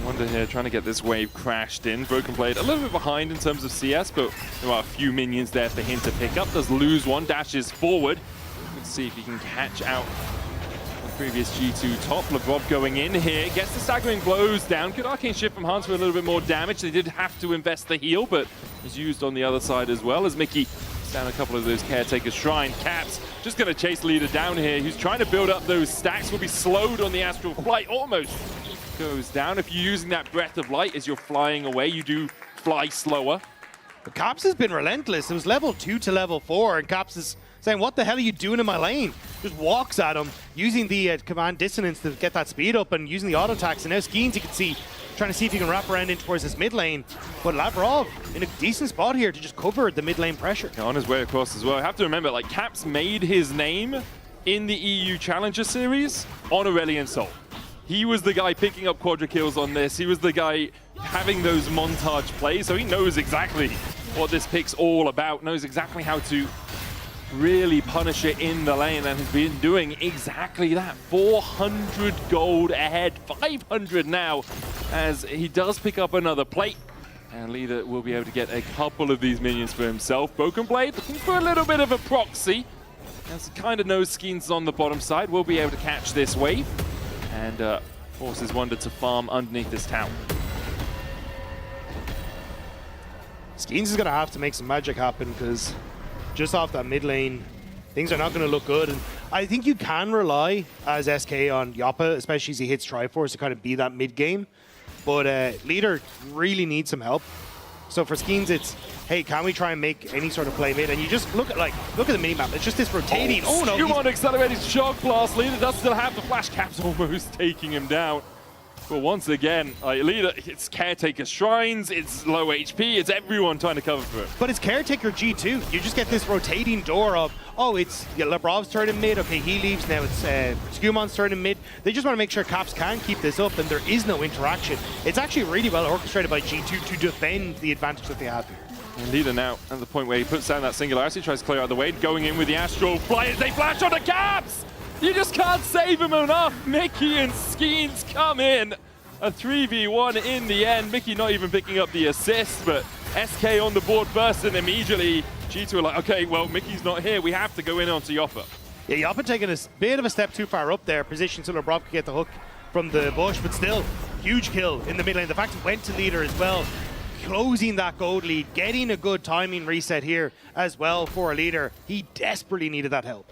Wonder here trying to get this wave crashed in. Broken Blade a little bit behind in terms of CS, but there are a few minions there for him to pick up. Does lose one, dashes forward. Let's see if he can catch out the previous G2 top. Lebrov going in here, gets the staggering blows down. Good arcane shift from Hans for a little bit more damage. They did have to invest the heal, but was used on the other side as well as Mickey down a couple of those Caretaker Shrine. Caps just going to chase leader down here. Who's trying to build up those stacks. Will be slowed on the Astral Flight. Almost goes down. If you're using that Breath of Light as you're flying away, you do fly slower. But Caps has been relentless. It was level 2 to level 4, and Caps is saying, what the hell are you doing in my lane? Just walks at him, using the command dissonance to get that speed up and using the auto attacks. And now Skeens, you can see, trying to see if he can wrap around in towards this mid lane. But Lebrov in a decent spot here to just cover the mid lane pressure. On his way across as well. I have to remember, like, Caps made his name in the EU Challenger Series on Aurelion Sol. He was the guy picking up quadra kills on this. He was the guy having those montage plays, so he knows exactly what this pick's all about, knows exactly how to really punish it in the lane, and has been doing exactly that. 400 gold ahead, 500 now, as he does pick up another plate. And Leader will be able to get a couple of these minions for himself. Broken Blade looking for a little bit of a proxy, as he kind of knows Skeens on the bottom side. Will be able to catch this wave, and forces Wonder to farm underneath this tower. Skeens is going to have to make some magic happen, because just off that mid lane, things are not going to look good. And I think you can rely as SK on Yoppa, especially as he hits Triforce, to kind of be that mid game. But Leader really needs some help. So for Skeens, it's, hey, can we try and make any sort of play mid? And you just look at the minimap. It's just this rotating. Oh no! You want accelerated shock blast. Leader does still have the flash. Caps almost taking him down. But once again, Leader, it's Caretaker Shrines, it's low HP, it's everyone trying to cover for it. But it's Caretaker G2. You just get this rotating door of, oh, it's Lebrov's turn in mid, okay, he leaves, now it's Skumon's turn in mid. They just want to make sure Caps can keep this up, and there is no interaction. It's actually really well orchestrated by G2 to defend the advantage that they have here. And Leader now at the point where he puts down that Singularity, tries to clear out the way, going in with the Astral Flight as they flash on the Caps! You just can't save him enough. Mickey and Skeens come in. A 3v1 in the end. Mickey not even picking up the assist, but SK on the board first, and immediately G2 are like, okay, well, Mickey's not here. We have to go in onto Yoppa. Yeah, Yoppa taking a bit of a step too far up there, position so Lebrov could get the hook from the bush, but still, huge kill in the mid lane. The fact it went to Leader as well, closing that gold lead, getting a good timing reset here as well for a Leader. He desperately needed that help.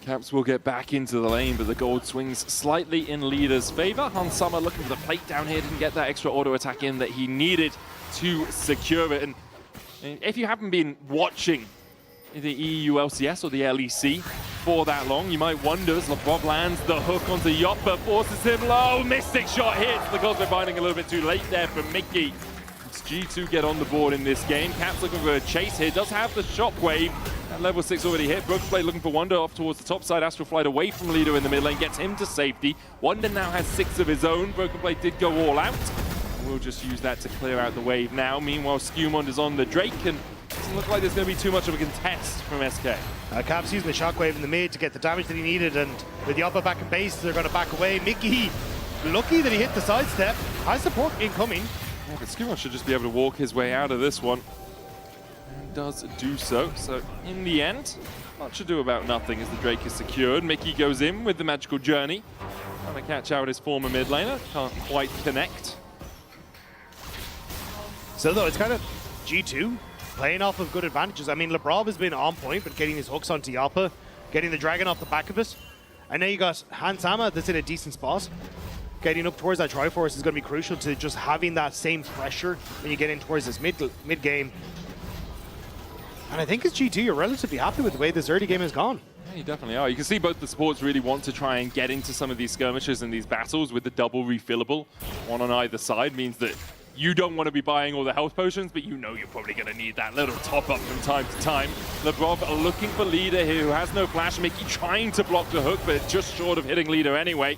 Caps will get back into the lane, but the gold swings slightly in Leader's favor. Hans Summer looking for the plate down here, didn't get that extra auto attack in that he needed to secure it. And if you haven't been watching the EU LCS or the LEC for that long, you might wonder as Lebrov lands the hook onto Yoppa, forces him low, Mystic Shot hits. The Cosmic Binding a little bit too late there for Mickey. It's G2 get on the board in this game. Caps looking for a chase here, does have the Shockwave. At level 6 already hit. Broken Blade looking for Wonder off towards the top side. Astral Flight away from Leader in the mid lane, gets him to safety. Wonder now has 6 of his own. Broken Blade did go all out. We'll just use that to clear out the wave now. Meanwhile, Skumond is on the Drake, and doesn't look like there's going to be too much of a contest from SK. Caps using the Shockwave in the mid to get the damage that he needed, and with Yoppa back in base, they're going to back away. Mickey, lucky that he hit the sidestep. High support incoming. Yeah, but Skumond should just be able to walk his way out of this one. And does do so. So in the end, much ado about nothing as the Drake is secured. Mickey goes in with the Magical Journey. Trying to catch out his former mid laner. Can't quite connect. So though, it's kind of G2 playing off of good advantages. I mean, Lebrov has been on point, but getting his hooks onto Yoppa, getting the dragon off the back of it. And now you got Hans Sama that's in a decent spot. getting up towards that Triforce is going to be crucial to just having that same pressure when you get in towards this mid game. And I think as G2, you're relatively happy with the way this early game has gone. Yeah, you definitely are. You can see both the supports really want to try and get into some of these skirmishes and these battles with the double refillable. One on either side means that you don't want to be buying all the health potions, but you know you're probably going to need that little top-up from time to time. Lebrov are looking for Leader here, who has no flash. Mickey trying to block the hook, but just short of hitting Leader anyway.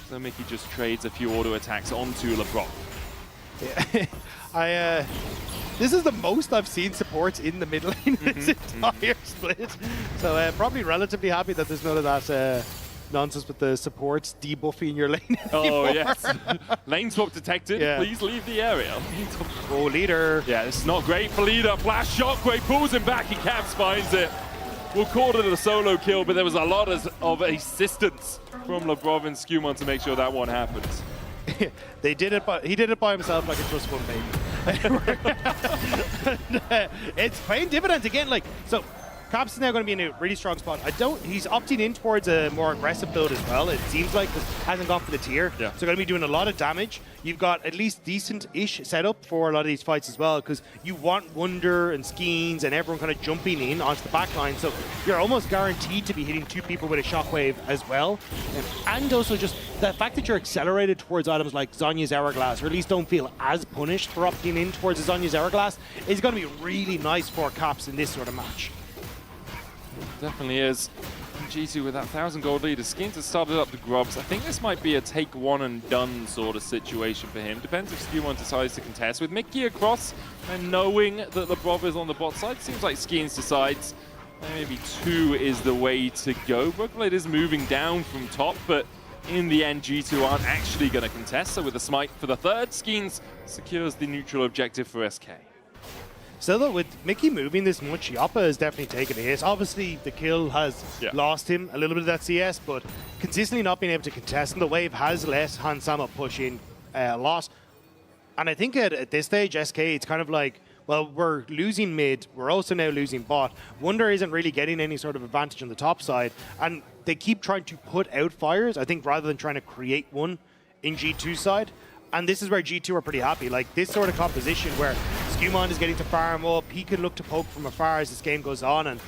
So Mickey just trades a few auto attacks onto Lebrov. Yeah. This is the most I've seen supports in the mid lane this entire split. So probably relatively happy that there's none of that nonsense with the supports debuffing your lane anymore. Oh, yes. Lane swap detected. Yeah. Please leave the area. Oh, Leader. Yeah, it's not great for Leader. Flash Shockwave pulls him back and Caps finds it. We'll call it a solo kill, but there was a lot of assistance from Lebrov and Skewmon to make sure that one happens. He did it by himself like a trust fund baby. It's paying dividends again. So Caps is now going to be in a really strong spot. He's opting in towards a more aggressive build as well. It seems like this hasn't gone for the tier. Yeah. So going to be doing a lot of damage. You've got at least decent-ish setup for a lot of these fights as well, because you want Wunder and Skeens and everyone kind of jumping in onto the back line. So you're almost guaranteed to be hitting 2 people with a Shockwave as well. And also just the fact that you're accelerated towards items like Zhonya's Hourglass, or at least don't feel as punished for opting in towards the Zhonya's Hourglass, is going to be really nice for Caps in this sort of match. Definitely is. G2 with that 1,000 gold lead. Skins has started up the grubs. I think this might be a take one and done sort of situation for him. Depends if Skewmon decides to contest. With Mickey across and knowing that Lebrov is on the bot side, seems like Skins decides maybe 2 is the way to go. Brookblade is moving down from top, but in the end, G2 aren't actually going to contest. So with a smite for the 3rd, Skins secures the neutral objective for SK. Still though, with Mickey moving this much, Yappa has definitely taken a hit. Obviously, the kill has lost him a little bit of that CS, but consistently not being able to contest, and the wave has let Hansama push in a lot. And I think at this stage, SK, it's kind of like, well, we're losing mid, we're also now losing bot. Wunder isn't really getting any sort of advantage on the top side, and they keep trying to put out fires, I think, rather than trying to create one in G2 side. And this is where G2 are pretty happy. Like, this sort of composition where Skewmon is getting to farm up, he can look to poke from afar as this game goes on, and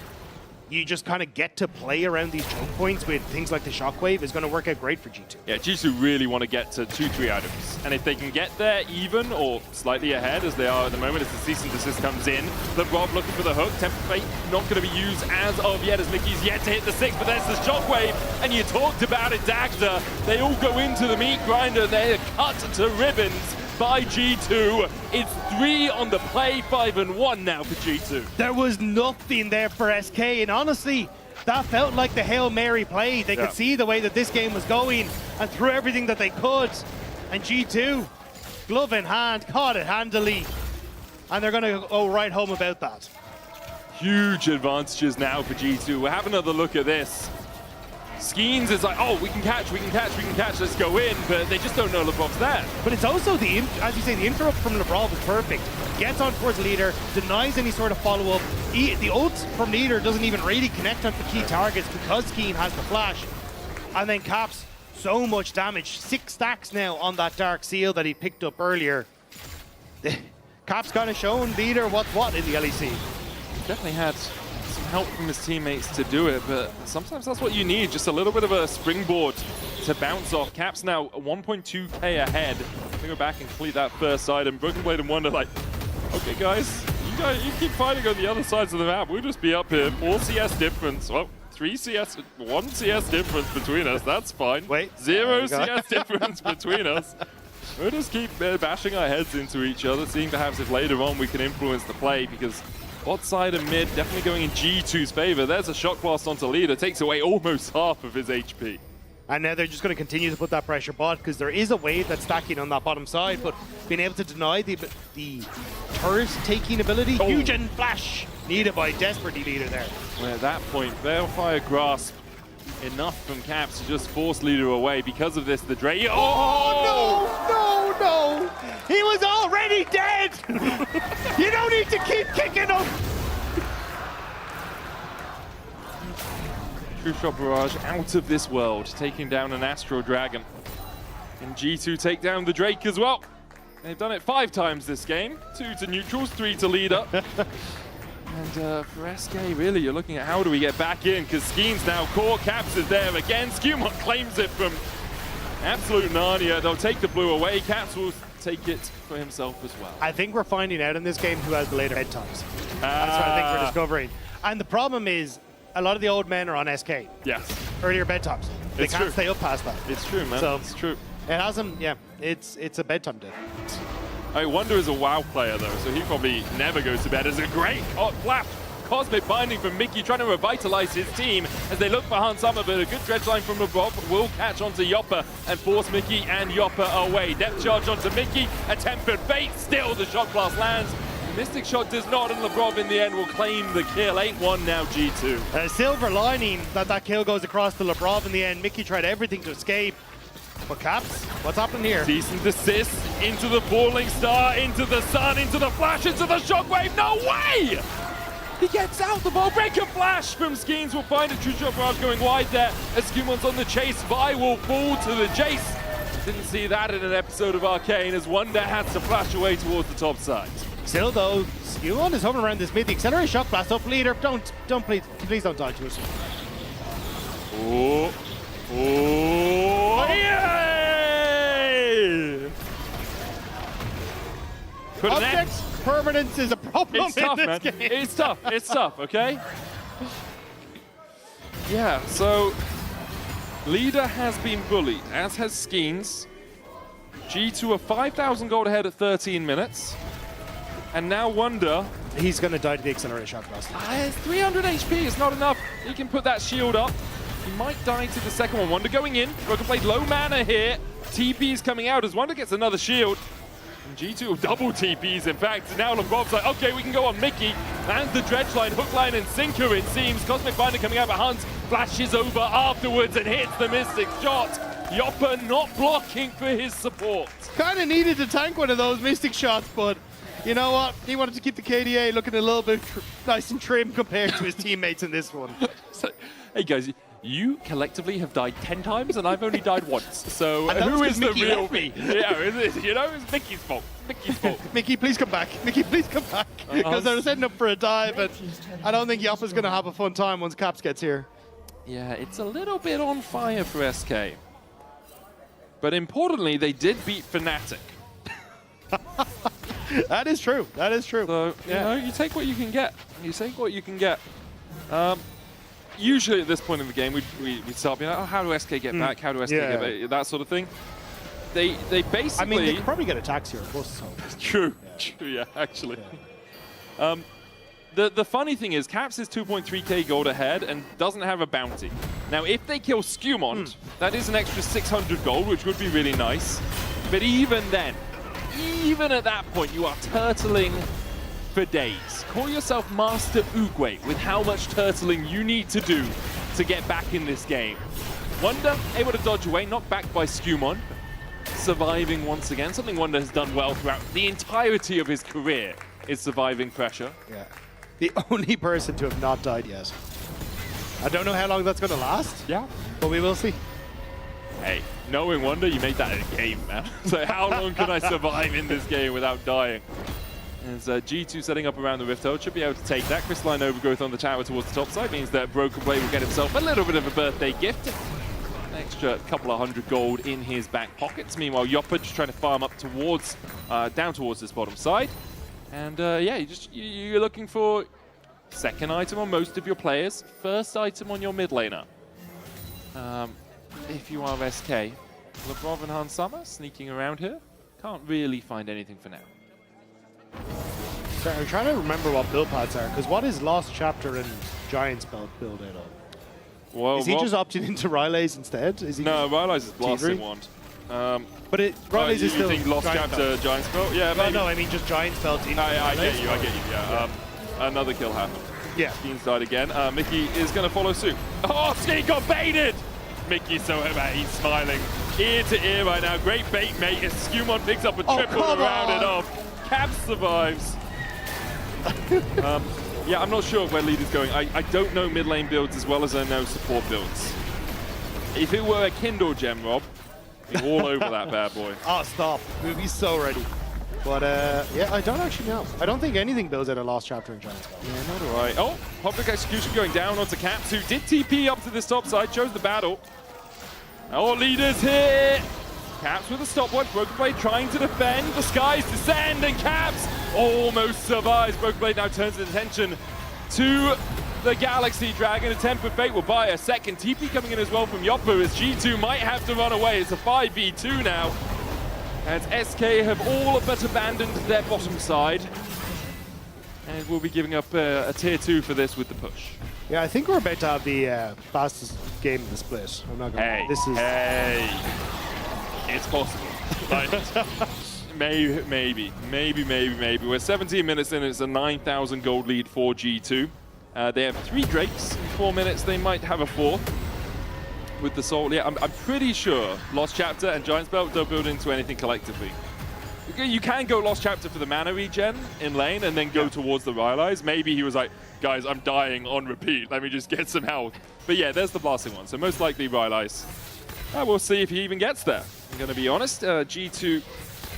you just kind of get to play around these choke points with things like the Shockwave is going to work out great for G2. Yeah, G2 really want to get to 2-3 items. And if they can get there even or slightly ahead, as they are at the moment, as the cease and desist comes in, Lebrov looking for the hook. Temper Fate not going to be used as of yet, as Mickey's yet to hit the 6, but there's the Shockwave. And you talked about it, Dagda. They all go into the meat grinder. They're cut to ribbons by G2. It's 3 on the play, 5-1 now for G2. There was nothing there for SK, and honestly, that felt like the Hail Mary play. They could see the way that this game was going and threw everything that they could. And G2, glove in hand, caught it handily. And they're going to go right home about that. Huge advantages now for G2. We'll have another look at this. Skeens is like, oh, we can catch, let's go in, but they just don't know Lebrov's there. But it's also, as you say, the interrupt from Lebrov is perfect. Gets on towards Leader, denies any sort of follow-up. The ult from Leader doesn't even really connect on the key targets because Skeen has the flash. And then Caps, so much damage. 6 stacks now on that Dark Seal that he picked up earlier. Caps kind of showing Leader what in the LEC. Definitely had some help from his teammates to do it, but sometimes that's what you need, just a little bit of a springboard to bounce off. Caps now 1.2k ahead. They go back and complete that first side, and Broken Blade and Wonder like, okay guys, you keep fighting on the other sides of the map, we'll just be up here. 4 CS difference, well, 3 CS, 1 CS difference between us, that's fine. Wait. 0 CS difference between us. We'll just keep bashing our heads into each other, seeing perhaps if later on we can influence the play, because bot side and mid definitely going in G2's favor. There's a Shock Blast onto Leader, takes away almost half of his HP. And now they're just going to continue to put that pressure bot, because there is a wave that's stacking on that bottom side, but being able to deny the turret taking ability, huge and flash needed by Desperately Leader there. Well, at that point, Balefire Grasp, enough from Caps to just force Leader away. Because of this, the Dre... Oh, no! He was already dead! You don't need to keep kicking him! True Shot Barrage out of this world, taking down an Astro Dragon. And G2 take down the Drake as well. They've done it 5 times this game. 2 to neutrals, 3 to leader. And for SK, really, you're looking at how do we get back in, because Skeen's now caught, Caps is there again. Skewmont claims it from absolute Narnia. They'll take the blue away. Caps will take it for himself as well. I think we're finding out in this game who has the later bedtimes. That's what I think we're discovering. And the problem is, a lot of the old men are on SK. Yes. Earlier bedtimes. They can't stay up past that. It's true, man. So it's true. It hasn't, yeah, it's a bedtime day. Wonder is a WoW player, though, so he probably never goes to bed. It's a great flash. Cosmic binding from Mickey, trying to revitalize his team as they look for Hans Summer, but a good dredge line from LeBron will catch onto Yopper and force Mickey and Yopper away. Depth charge onto Mickey, attempt for bait, still the shot blast lands. Mystic shot does not, and LeBron in the end will claim the kill. 8-1 now G2. A silver lining that kill goes across to LeBron in the end. Mickey tried everything to escape. But Caps, what's happening here? Decent assist into the falling star, into the sun, into the flash, into the shockwave. No way! He gets out the ball. Break a flash from Skeens will find a true shot barrage going wide there. As Skumon's on the chase, Vi will fall to the chase. Didn't see that in an episode of Arcane as Wonder has to flash away towards the top side. Still though, Skewon is hovering around this mid. The accelerate shock blast up leader. Please don't die to us. Oh. Oh, yay! Object permanence is a problem it's tough, in man. this game. It's tough, okay? Yeah, so leader has been bullied, as has Skeens. G2 are 5,000 gold ahead at 13 minutes. And now Wonder. He's going to die to the accelerate shock blast. It's 300 HP, it's not enough. He can put that shield up. He might die to the second one. Wonder going in. Broken Blade low mana here. TP is coming out as Wonder gets another shield. And G2 double TPs, in fact. Now LeBron's like, okay, we can go on Mickey. And the dredge line, hook line, and sinker, it seems. Cosmic Binder coming out, but Hans flashes over afterwards and hits the Mystic shot. Yopper not blocking for his support. Kind of needed to tank one of those Mystic shots, but you know what? He wanted to keep the KDA looking a little bit nice and trim compared to his teammates in this one. So, hey guys, you collectively have died 10 times and I've only died once. So who is the real me? Yeah, you know, it's Mickey's fault. Mickey's fault. Mickey, please come back. Mickey, please come back. Because they're setting up for a dive, and I don't think Yoppa's going to have a fun time once Caps gets here. Yeah, it's a little bit on fire for SK. But importantly, they did beat Fnatic. That is true. That is true. So, you know, you take what you can get. You take what you can get. Usually at this point in the game, we start being like, oh, how do SK get back? How do SK get back? That sort of thing. They basically... I mean, they could probably get attacks here. True. True, yeah, actually. The funny thing is, Caps is 2.3k gold ahead and doesn't have a bounty. Now, if they kill Skewmont, that is an extra 600 gold, which would be really nice. But even then, even at that point, you are turtling for days. Call yourself Master Oogway with how much turtling you need to do to get back in this game. Wonder able to dodge away, not backed by Skewmont, surviving once again. Something Wonder has done well throughout the entirety of his career is surviving pressure. Yeah. The only person to have not died yet. I don't know how long that's going to last. Yeah. But we will see. Hey, knowing Wonder, you made that a game, man. So how long can I survive in this game without dying? As G2 setting up around the Rift Hold, should be able to take that. Crystalline Overgrowth on the tower towards the top side means that Broken Blade will get himself a little bit of a birthday gift. An extra couple of 100 gold in his back pockets. Meanwhile, Yopper just trying to farm up towards, down towards this bottom side. And yeah, you're looking for second item on most of your players, first item on your mid laner. If you are SK, LeBron and Hans Summer sneaking around here. Can't really find anything for now. Sorry, I'm trying to remember what build paths are, because what is Lost Chapter and Giants build out of? Well, is he just opting into Ryleys instead? Is he no, Ryleys is blasting wand. But Ryleys is still think Lost Chapter Giants belt? Yeah, maybe. No, I mean just Giants belt. I get you, yeah. Another kill happened. Yeah. Skeens died again. Mickey is going to follow suit. Oh, Skeen got baited! Mickey's so happy, he's smiling ear to ear right now. Great bait, mate. As Skewmont picks up a triple to round it off. Caps survives. Yeah, I'm not sure where lead is going. I don't know mid lane builds as well as I know support builds. If it were a Kindle gem, Rob, All over that bad boy. Oh, stop. Movie's so ready. But, yeah, I don't actually know. I don't think anything builds out a Lost Chapter in Giants. Yeah, not alright. Oh, Public Execution going down onto Caps, who did TP up to this top side, chose the battle. Oh, leaders here. Caps with a stopwatch. Broken Blade trying to defend. The skies descend, and Caps almost survives. Broken Blade now turns his attention to the Galaxy Dragon. A Temper Fate will buy a second. TP coming in as well from Yoppo, as G2 might have to run away. It's a 5v2 now. As SK have all but abandoned their bottom side. And we'll be giving up a tier 2 for this with the push. Yeah, I think we're about to have the fastest game in the split. I'm not gonna. Hey, it's possible. Like, maybe. We're 17 minutes in. It's a 9,000 gold lead for G2. They have 3 Drakes in 4 minutes. They might have a 4th with the Soul. Yeah, I'm pretty sure Lost Chapter and Giants Belt don't build into anything collectively. You can go Lost Chapter for the mana regen in lane and then go towards the Rylai's. Maybe he was like, guys, I'm dying on repeat. Let me just get some health. But yeah, there's the blasting one. So most likely Rylai's. We'll see if he even gets there. I'm going to be honest. G2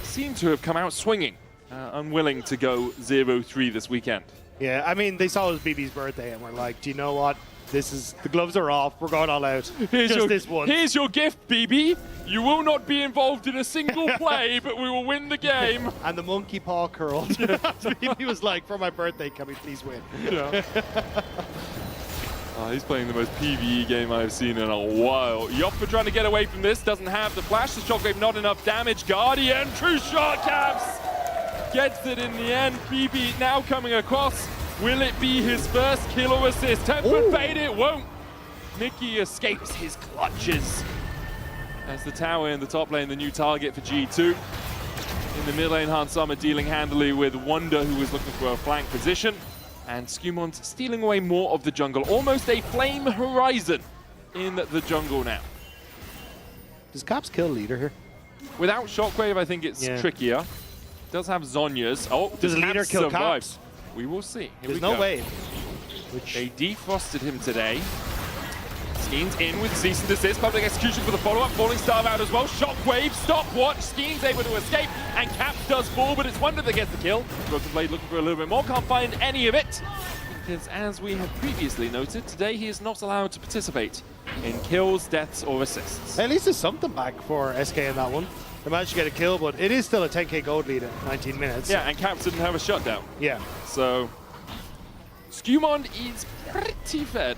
seem to have come out swinging, unwilling to go 0-3 this weekend. Yeah, I mean, they saw it was BB's birthday and we're like, do you know what? The gloves are off. We're going all out. This one. Here's your gift, BB. You will not be involved in a single play, but we will win the game. And the monkey paw curled. BB was like, for my birthday, can we please win? Yeah. He's playing the most PvE game I've seen in a while. Yoppa trying to get away from this. Doesn't have the flash. The shockwave not enough damage. Guardian, true shot, Caps. Gets it in the end. BB now coming across. Will it be his first kill or assist? Tempered Fate, it won't. Mickey escapes his clutches. As the tower in the top lane, the new target for G2. In the mid lane, Hans Sommer dealing handily with Wonder, who was looking for a flank position. And Skumont stealing away more of the jungle. Almost a flame horizon in the jungle now. Does Caps kill leader here? Without Shockwave, I think it's trickier. Does have Zhonya's. Oh, does leader kill Caps? We will see. There's no way. They defrosted him today. Skeens in with cease and desist. Public execution for the follow-up. Falling Star out as well. Shockwave, stopwatch. Skeens able to escape. And Caps does fall, but it's Wonder that gets the kill. Broken Blade looking for a little bit more. Can't find any of it. Because as we have previously noted, today he is not allowed to participate in kills, deaths, or assists. At least there's something back for SK in that one. They managed to get a kill, but it is still a 10k gold lead at 19 minutes. Yeah, and Caps didn't have a shutdown. Yeah. So, Skumond is pretty fed.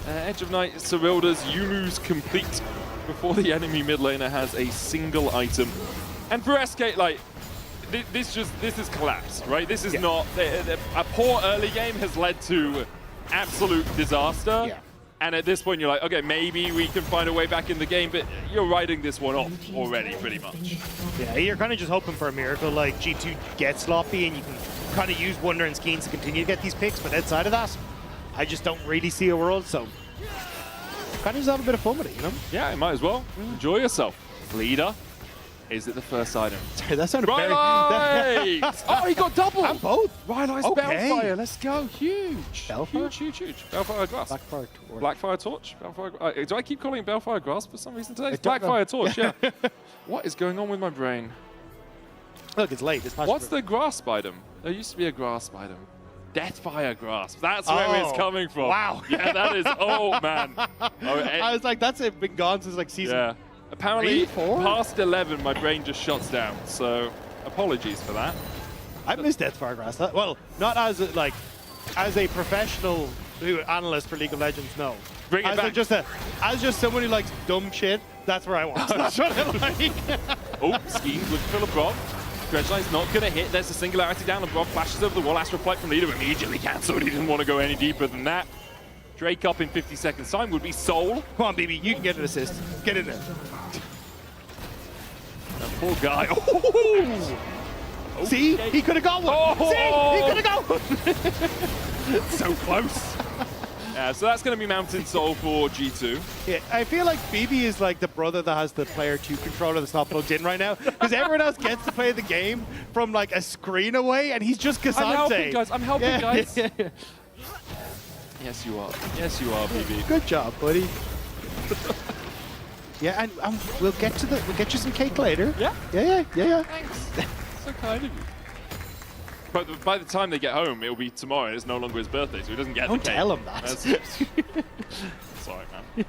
Edge of Night, Cyrilda's Yunu's complete before the enemy mid laner has a single item. And for SK, like, this is collapse, right? This is not... A poor early game has led to absolute disaster. Yeah. And at this point, you're like, okay, maybe we can find a way back in the game, but you're writing this one off already, pretty much. Yeah, you're kind of just hoping for a miracle, like G2 gets sloppy and you can kind of use Wonder and Skeens to continue to get these picks, but outside of that, I just don't really see a world, so kind of just have a bit of fun with it, you know? Yeah, you might as well. Enjoy yourself. Leader. Is it the first item? Sorry, that sounded very... Oh, he got double! And both! Rylai's Bellfire, let's go. Huge. Bellfire? Huge. Bellfire Grasp. Blackfire Torch. Blackfire Torch? Bellfire... do I keep calling it Bellfire Grasp for some reason today? It's Blackfire Torch, yeah. What is going on with my brain? Look, it's late. What's the Grasp item? There used to be a Grasp item. Deathfire Grasp. That's where it's coming from. Wow. Yeah, that is... Oh, man. I was like, that's been gone since like season... Yeah. Apparently, past 11, my brain just shuts down. So, apologies for that. I miss Deathfire Grass. Well, not as a professional analyst for League of Legends. No. Bring it back. As just someone who likes dumb shit. That's where I want. That's what I like. Oh, Skeens looking for LeBron. Dredgeline's not going to hit. There's a singularity down. LeBron flashes over the wall. Astral Flight from leader immediately cancelled. He didn't want to go any deeper than that. Drake up in 50 seconds time would be Soul. Come on, BB, you can get an assist. Get in there. That poor guy. Oh! Okay. See? He could have got one. Oh! See? He could have got one. So close. So that's going to be Mountain Soul for G2. Yeah, I feel like BB is like the brother that has the player 2 controller that's not plugged in right now. Because everyone else gets to play the game from like a screen away, and he's just Cassante. I'm helping, guys. I'm helping, guys. Yeah. Yes, you are. Yes, you are, BB. Good job, buddy. Yeah, and we'll get you some cake later. Yeah. Yeah. Thanks. So kind of you. But by the time they get home, it'll be tomorrow. It's no longer his birthday, so he doesn't get the cake. Don't tell him that. Sorry, man.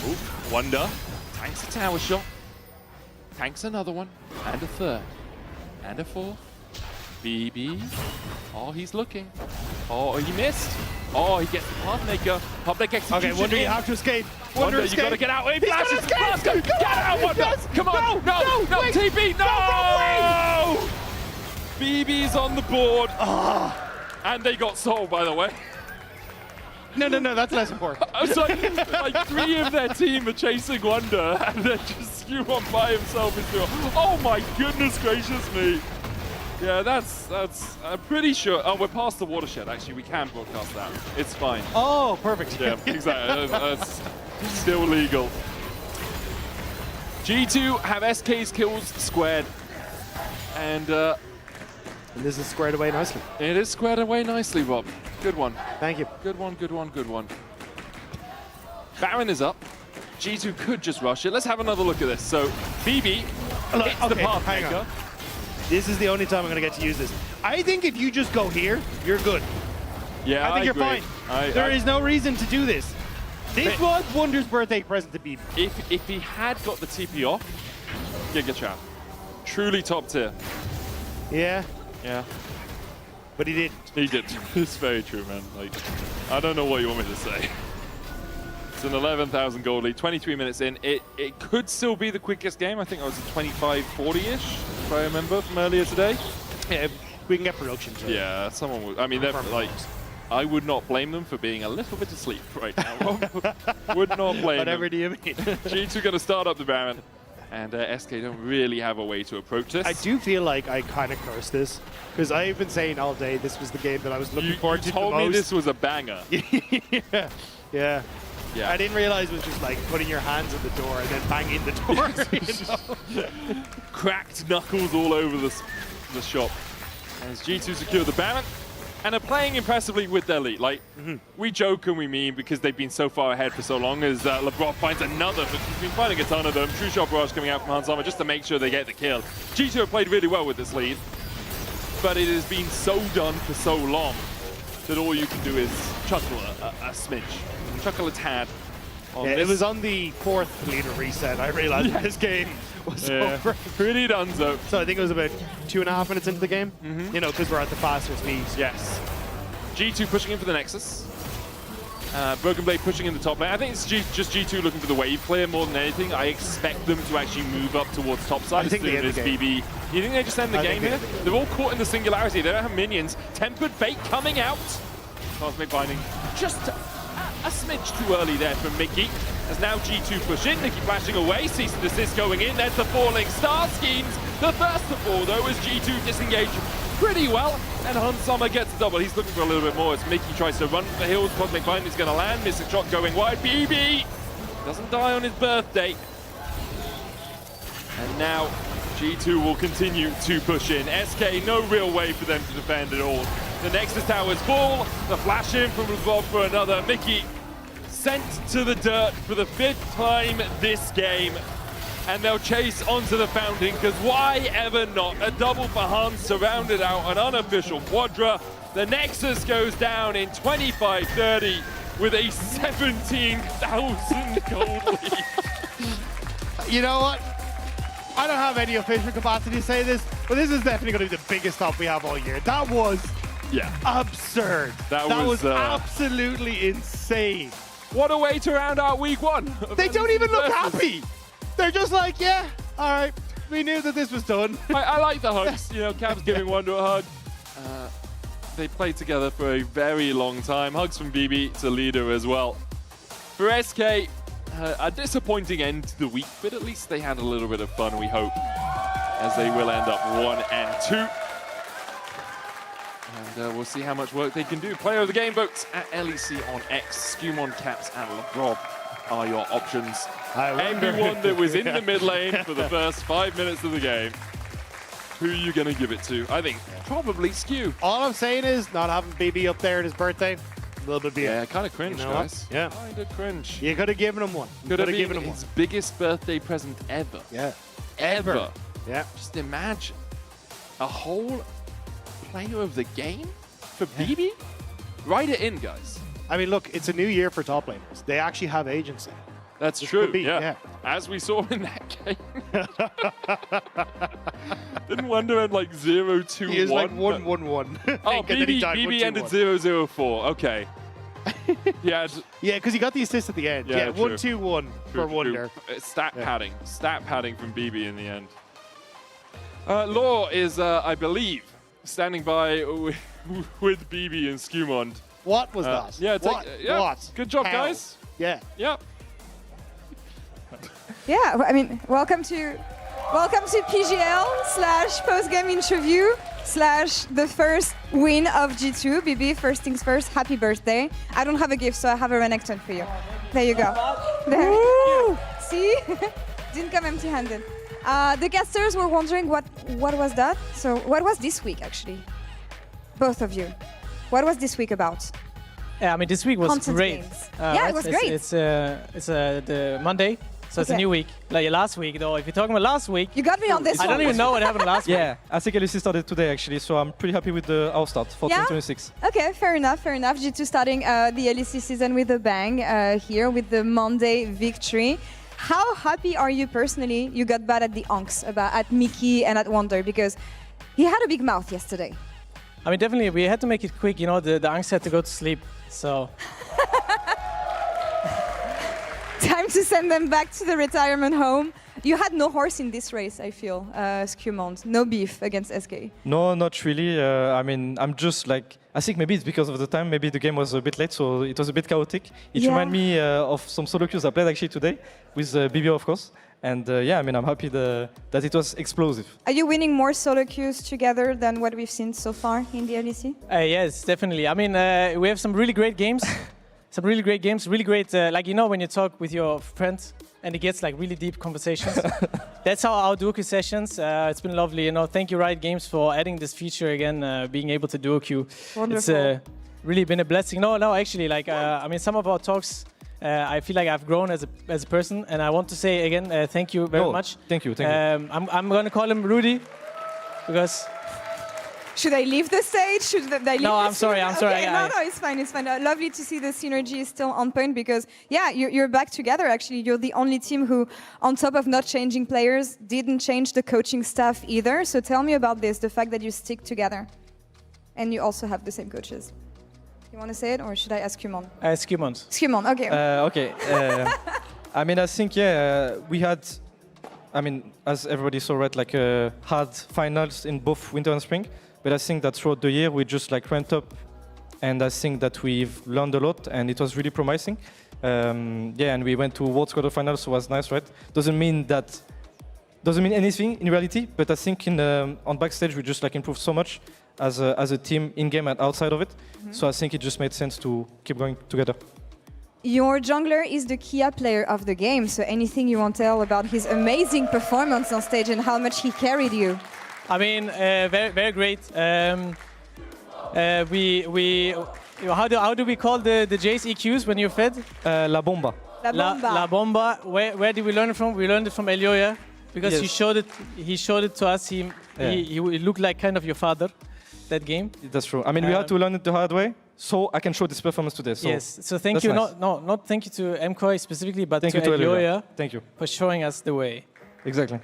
Ooh, Wonder. Tanks a tower shot. Tanks another one. And a third. And a fourth. BB. Oh, he's looking. Oh, he missed. Oh, he gets the Pathmaker. Public execution. Okay, Wonder, you have to escape. Wonder, you gotta get out. He flashes. Get out, Wonder. Yes. Come on. No, wait. TP. No! BB's on the board. And they got sold, by the way. No, that's less important. It's like 3 of their team are chasing Wonder, and then just Skumon by himself is doing. Oh my goodness gracious me! Yeah, that's. I'm pretty sure. Oh, we're past the watershed. Actually, we can broadcast that. It's fine. Oh, perfect. Yeah, exactly. That's still legal. G2 have SK's kills squared, and this is squared away nicely. It is squared away nicely, Bob. Good one. Thank you. Good one. Baron is up. G2 could just rush it. Let's have another look at this. So, BB hits the Pathmaker. This is the only time I'm going to get to use this. I think if you just go here, you're good. Yeah, I think you're agree. fine. There is no reason to do this. This was Wonder's birthday present to BB. If he had got the TP off, Giga Chat. Truly top tier. Yeah. Yeah. But he didn't. He did. It's very true, man. Like, I don't know what you want me to say. It's an 11,000 gold lead, 23 minutes in. It could still be the quickest game. I think I was at 25-40-ish, if I remember from earlier today. Yeah, we can get production. Yeah, someone would. I mean, they're like, I would not blame them for being a little bit asleep right now. Would not blame Whatever them. do you mean? G2 going to start up the Baron, and SK don't really have a way to approach this. I do feel like I kind of cursed this, because I've been saying all day this was the game that I was looking forward to the most. You told me this was a banger. Yeah. Yeah. I didn't realize it was just like putting your hands at the door and then banging the door. You know? Cracked knuckles all over the shop. As G2 secure the Baron and are playing impressively with their lead. Like, we joke and we mean because they've been so far ahead for so long as LeBron finds another, but he's been finding a ton of them. True shot barrage coming out from Hansama just to make sure they get the kill. G2 have played really well with this lead, but it has been so done for so long that all you can do is chuckle a smidge. Chuckle a tad. It was on the 4th leader reset. I realized this game was over. Pretty donezo. So I think it was about 2.5 minutes into the game. You know, because we're at the faster speeds. Yes. G2 pushing in for the Nexus. Broken Blade pushing in the top lane. I think it's just G2 looking for the wave clear more than anything. I expect them to actually move up towards top side as soon as BB. You think they just end the game here? They're all caught in the singularity. They don't have minions. Tempered Fate coming out. Cosmic Binding just a smidge too early there from Mickey. As now G2 push in, Mickey flashing away, cease and desist going in. There's the falling star schemes. The first of all, though, as G2 disengage pretty well, and Hansama gets a double. He's looking for a little bit more as Mickey tries to run for the hills. Cosmic Bind is going to land. Missing shot going wide. BB doesn't die on his birthday. And now G2 will continue to push in. SK, no real way for them to defend at all. The Nexus towers fall. The flash in from Bob for another. Mickey sent to the dirt for the 5th time this game. And they'll chase onto the fountain, because why ever not? A double for Hans to round it out, an unofficial quadra. The Nexus goes down in 25-30 with a 17,000 gold lead. You know what? I don't have any official capacity to say this, but this is definitely going to be the biggest top we have all year. That was absurd. That was absolutely insane. What a way to round out week 1. They don't even look happy. They're just like, yeah, all right. We knew that this was done. I like the hugs. You know, Cap's giving Wonder a hug. They played together for a very long time. Hugs from BB to leader as well. For SK, a disappointing end to the week, but at least they had a little bit of fun, we hope, as they will end up 1 and 2. And we'll see how much work they can do. Player of the game votes at LEC on X. Skumon, Caps, and Rob are your options. Everyone that was in the mid lane for the first 5 minutes of the game, who are you going to give it to? I think probably Skew. All I'm saying is not having BB up there at his birthday. A little bit. Yeah, kind of cringe, You know? guys. Yeah. Kind of cringe. You could have given him one. Could have given been him one. his biggest birthday present ever. Yeah. Ever. Yeah. Just imagine a whole player of the game for BB? Write it in, guys. I mean, look, it's a new year for top laners. They actually have agency. That's This true, could be, yeah. As we saw in that game. Didn't Wonder end like 0-2-1? He is like 1-1-1. Oh, BB ended 0-0-4. Okay. Yeah, because he got the assist at the end. Yeah, 1-2-1 for Wonder. Stat padding. Stat padding from BB in the end. Law is, I believe, standing by with BB and Skumond. What was that? Yeah, What? Good job, How? guys. Yeah. Yep. Yeah, I mean, welcome to PGL / post-game interview / the first win of G2. BB, first things first, happy birthday. I don't have a gift, so I have a Renekton for you. There you go. There. See? Didn't come empty-handed. The casters were wondering what was that? So what was this week, actually? Both of you. What was this week about? Yeah, I mean, this week was Content great. games. Yeah, it was great. It's the Monday, so it's a Okay. new week. Like last week, though, if you're talking about last week, you got me on this I one. don't even know what happened last week. Yeah, I think LEC started today actually, so I'm pretty happy with our start for Yeah? 2026. Okay, fair enough. G2 starting the LEC season with a bang here with the Monday victory. How happy are you personally you got bad at the Onks, at Mickey and at Wonder? Because he had a big mouth yesterday. I mean, definitely, we had to make it quick. You know, the Anks had to go to sleep, so. Time to send them back to the retirement home. You had no horse in this race, I feel, Skumond. No beef against SK. No, not really. I mean, I'm just like, I think maybe it's because of the time. Maybe the game was a bit late, so it was a bit chaotic. It Yeah. reminded me of some solo queues I played actually today with BB, of course. And yeah, I mean, I'm happy that it was explosive. Are you winning more solo queues together than what we've seen so far in the LEC? Yes, definitely. I mean, we have some really great games. Really great, like, you know, when you talk with your friends and it gets like really deep conversations. That's how our duo queue sessions. It's been lovely, you know. Thank you, Riot Games, for adding this feature again, being able to duo queue. Wonderful. It's really been a blessing. No, actually, like, I mean, some of our talks, I feel like I've grown as a person, and I want to say again, thank you very much. Thank you. I'm going to call him Rudy, because. Should I leave the stage? Should they leave No, the I'm sorry. Okay, no, it's fine. It's fine. Lovely to see the synergy is still on point because, yeah, you're back together. Actually, you're the only team who, on top of not changing players, didn't change the coaching staff either. So tell me about this, the fact that you stick together, and you also have the same coaches. You want to say it, or should I ask Skumond? Skumond. Skumond. Okay. Okay. I mean, I think we had. I mean, as everybody saw, right, like hard finals in both winter and spring. But I think that throughout the year we just like ramped up, and I think that we've learned a lot, and it was really promising. Yeah, and we went to World quarterfinals, so it was nice, right? Doesn't mean anything in reality, but I think on backstage we just like improved so much as a team in game and outside of it. Mm-hmm. So I think it just made sense to keep going together. Your jungler is the Kia player of the game, so anything you want to tell about his amazing performance on stage and how much he carried you? I mean, very great. How do we call the Jace EQs when you're fed? La Bomba. La Bomba. Where did we learn it from? We learned it from Elioya, because Yes. he showed it to us. He looked like kind of your father, that game. That's true. I mean, we had to learn it the hard way, so I can show this performance today. So yes. So thank that's you. nice. Not thank you to MKOI specifically, but Thank to you to Elioya. Thank you for showing us the way. Exactly.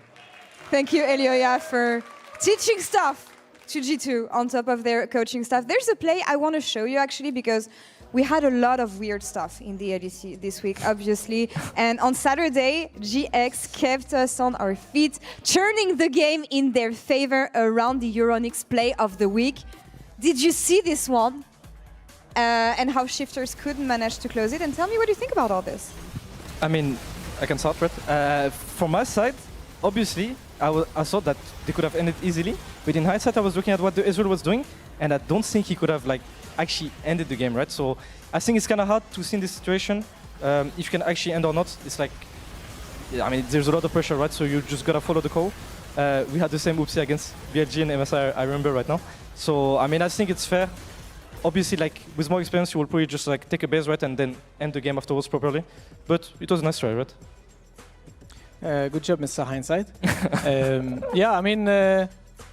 Thank you, Elioya, for teaching stuff to G2 on top of their coaching staff. There's a play I want to show you, actually, because we had a lot of weird stuff in the LEC this week, obviously. And on Saturday, GX kept us on our feet, turning the game in their favor around the Euronics play of the week. Did you see this one? And how Shifters couldn't manage to close it? And tell me what you think about all this. I mean, I can start, right? From my side, obviously, I thought that they could have ended easily. But in hindsight, I was looking at what the Israel was doing, and I don't think he could have like actually ended the game, right? So I think it's kind of hard to see in this situation if you can actually end or not. It's like, I mean, there's a lot of pressure, right? So you just gotta follow the call. We had the same oopsie against BLG and MSI, I remember right now. So I mean, I think it's fair. obviously, like with more experience, you will probably just like take a base right and then end the game afterwards properly. But it was a nice try, right? Good job, Mr. Hindsight. Yeah, I mean,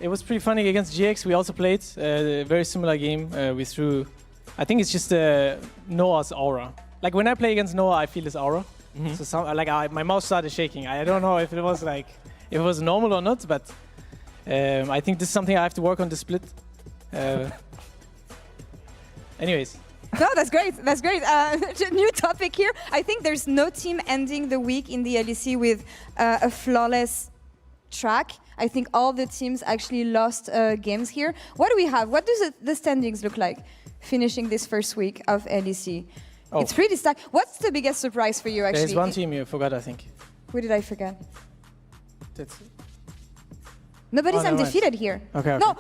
it was pretty funny against GX. We also played a very similar game. We threw, I think it's just Noah's aura. Like when I play against Noah, I feel his aura. So my mouse started shaking. I don't know if it was like, if it was normal or not, but I think this is something I have to work on the split. Anyways. No, that's great. That's great. New topic here. I think there's no team ending the week in the LEC with a flawless track. I think all the teams actually lost games here. What do we have? What do the standings look like finishing this first week of LEC? Oh. It's pretty stacked. What's the biggest surprise for you, actually? There's one team you forgot, I think. Who did I forget? That's Nobody's never mind. undefeated here. Okay, No.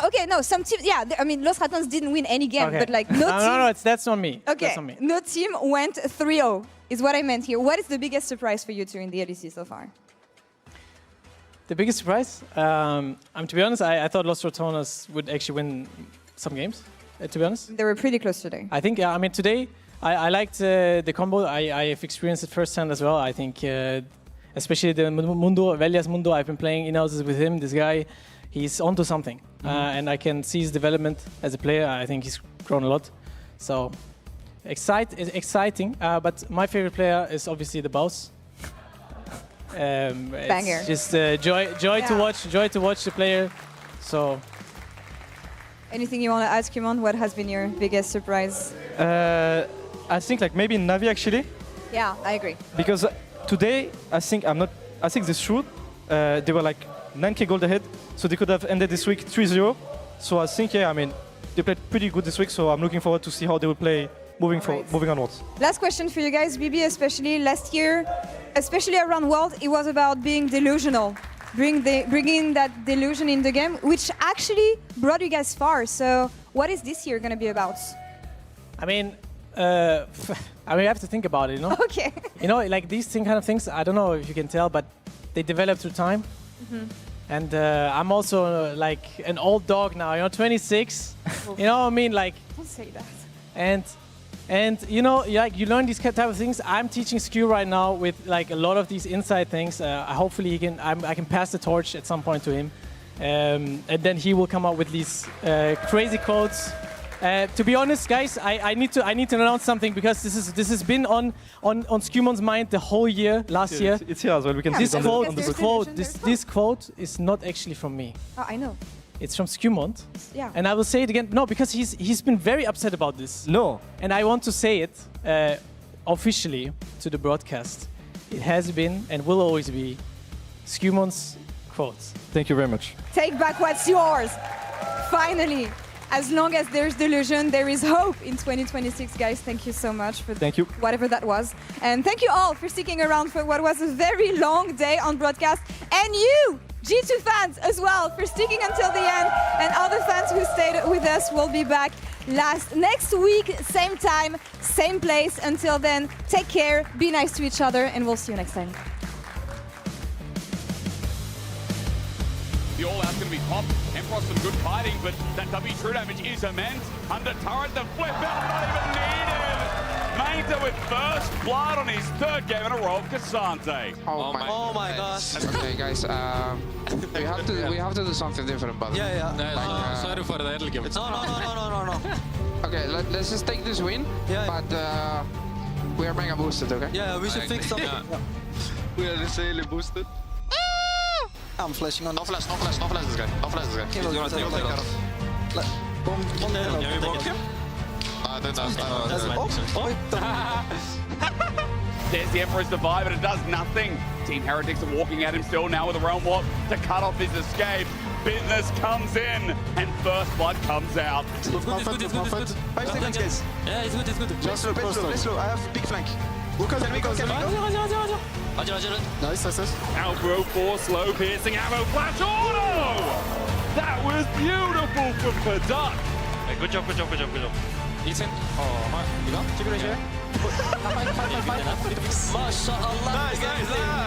Okay, no. Some teams, yeah. I mean, Los Ratones didn't win any game, Okay. but like no team. No, that's on me. Okay, That's on me. no team went 3-0. Is what I meant here. What is the biggest surprise for you two in the LEC so far? The biggest surprise? To be honest, I thought Los Ratones would actually win some games, to be honest. They were pretty close today. I think, I mean, today, I liked the combo. I have experienced it firsthand as well. I think, especially the Mundo, Velias Mundo, I've been playing in-houses with him. This guy, he's onto something. And I can see his development as a player. I think he's grown a lot. So, exciting. But my favorite player is obviously the Boss. Banger. It's just joy to watch the player. So. Anything you want to ask him on? What has been your biggest surprise? I think like maybe Navi actually. Yeah, I agree. Because today I think they should. They were like 9k gold ahead, so they could have ended this week 3-0. So I think I mean they played pretty good this week. So I'm looking forward to see how they will play moving onwards. Last question for you guys, BB, especially last year, especially around World, it was about being delusional. Bringing that delusion in the game, which actually brought you guys far. So what is this year going to be about? I mean, you have to think about it, you know? Okay. You know, like these kind of things, I don't know if you can tell, but they develop through time. And I'm also like an old dog now, you know, 26. You know what I mean? Like, don't say that. And you know, like you learn these type of things. I'm teaching Skew right now with like a lot of these inside things. Hopefully I can pass the torch at some point to him. And then he will come up with these crazy quotes. To be honest, guys, I need to announce something because this has been on Scumon's mind the whole year, last year. It's here as well. We can see this it on the quote. This quote is not actually from me. Oh, I know. It's from Scumont. Yeah. And I will say it again. No, because he's been very upset about this. No. And I want to say it officially to the broadcast. It has been and will always be Scumont's quotes. Thank you very much. Take back what's yours. Finally. As long as there's delusion, there is hope in 2026, guys. Thank you so much for whatever that was. And thank you all for sticking around for what was a very long day on broadcast. And you, G2 fans, as well, for sticking until the end. And all the fans who stayed with us will be back next week, same time, same place. Until then, take care, be nice to each other, and we'll see you next time. The all-out's going to be popped. Emperor some good fighting, but that W true damage is immense. Under turret, the flip out not even needed. Mainta with first blood on his third game in a row of Cassante. Oh my gosh. Okay, guys, we have to do something different, but sorry for the early game. No. Okay, let's just take this win. But we are mega boosted, okay? Yeah, we should fix something. We are insanely boosted. I'm flashing on. No flash this guy. He's gonna take off. Can we block him? There's the Emperor's Divide, but it does nothing. Team Heretics are walking at him still now with a Realm Warp to cut off his escape. Business comes in, and First Blood comes out. It's good. 5 seconds, guys. Yeah, it's good. Just slow. I have big flank. Can we go? Nice. Alvaro for slow piercing arrow flash auto! That was beautiful from Padak. Hey, good job. Ethan. Oh, you got? Check it out. MashaAllah. Nice.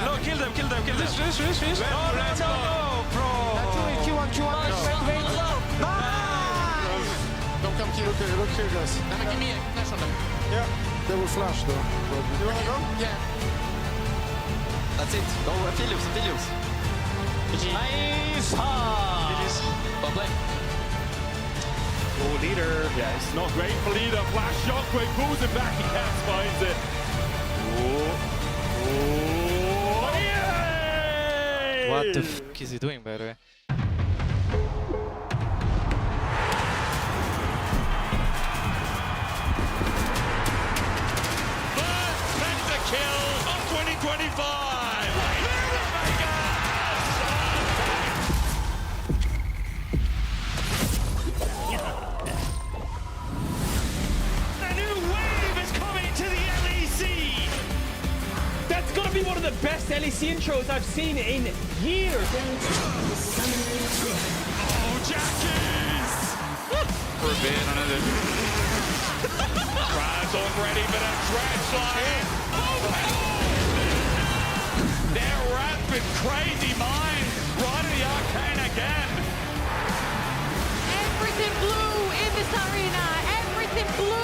No, kill them. Finish. No, bro. Q1. Don't come kill. Here, guys. No, give me a flash on them. Yeah, they will flash though. You wanna go? Yeah. That's it. Go, Philips. Nice! Well played. Oh, leader. Yeah, it's not great for leader. Flash Shockwave pulls it back. He can't finds it. Oh, yay! What the f is he doing, by the way? Kill of 2025! The new wave is coming to the LEC! That's gonna be one of the best LEC intros I've seen in years! Oh, Jackies! For a bit, another. Drives already, but a drag slide. Their rapid, crazy minds brought the arcane again. Everything blue in this arena. Everything blue.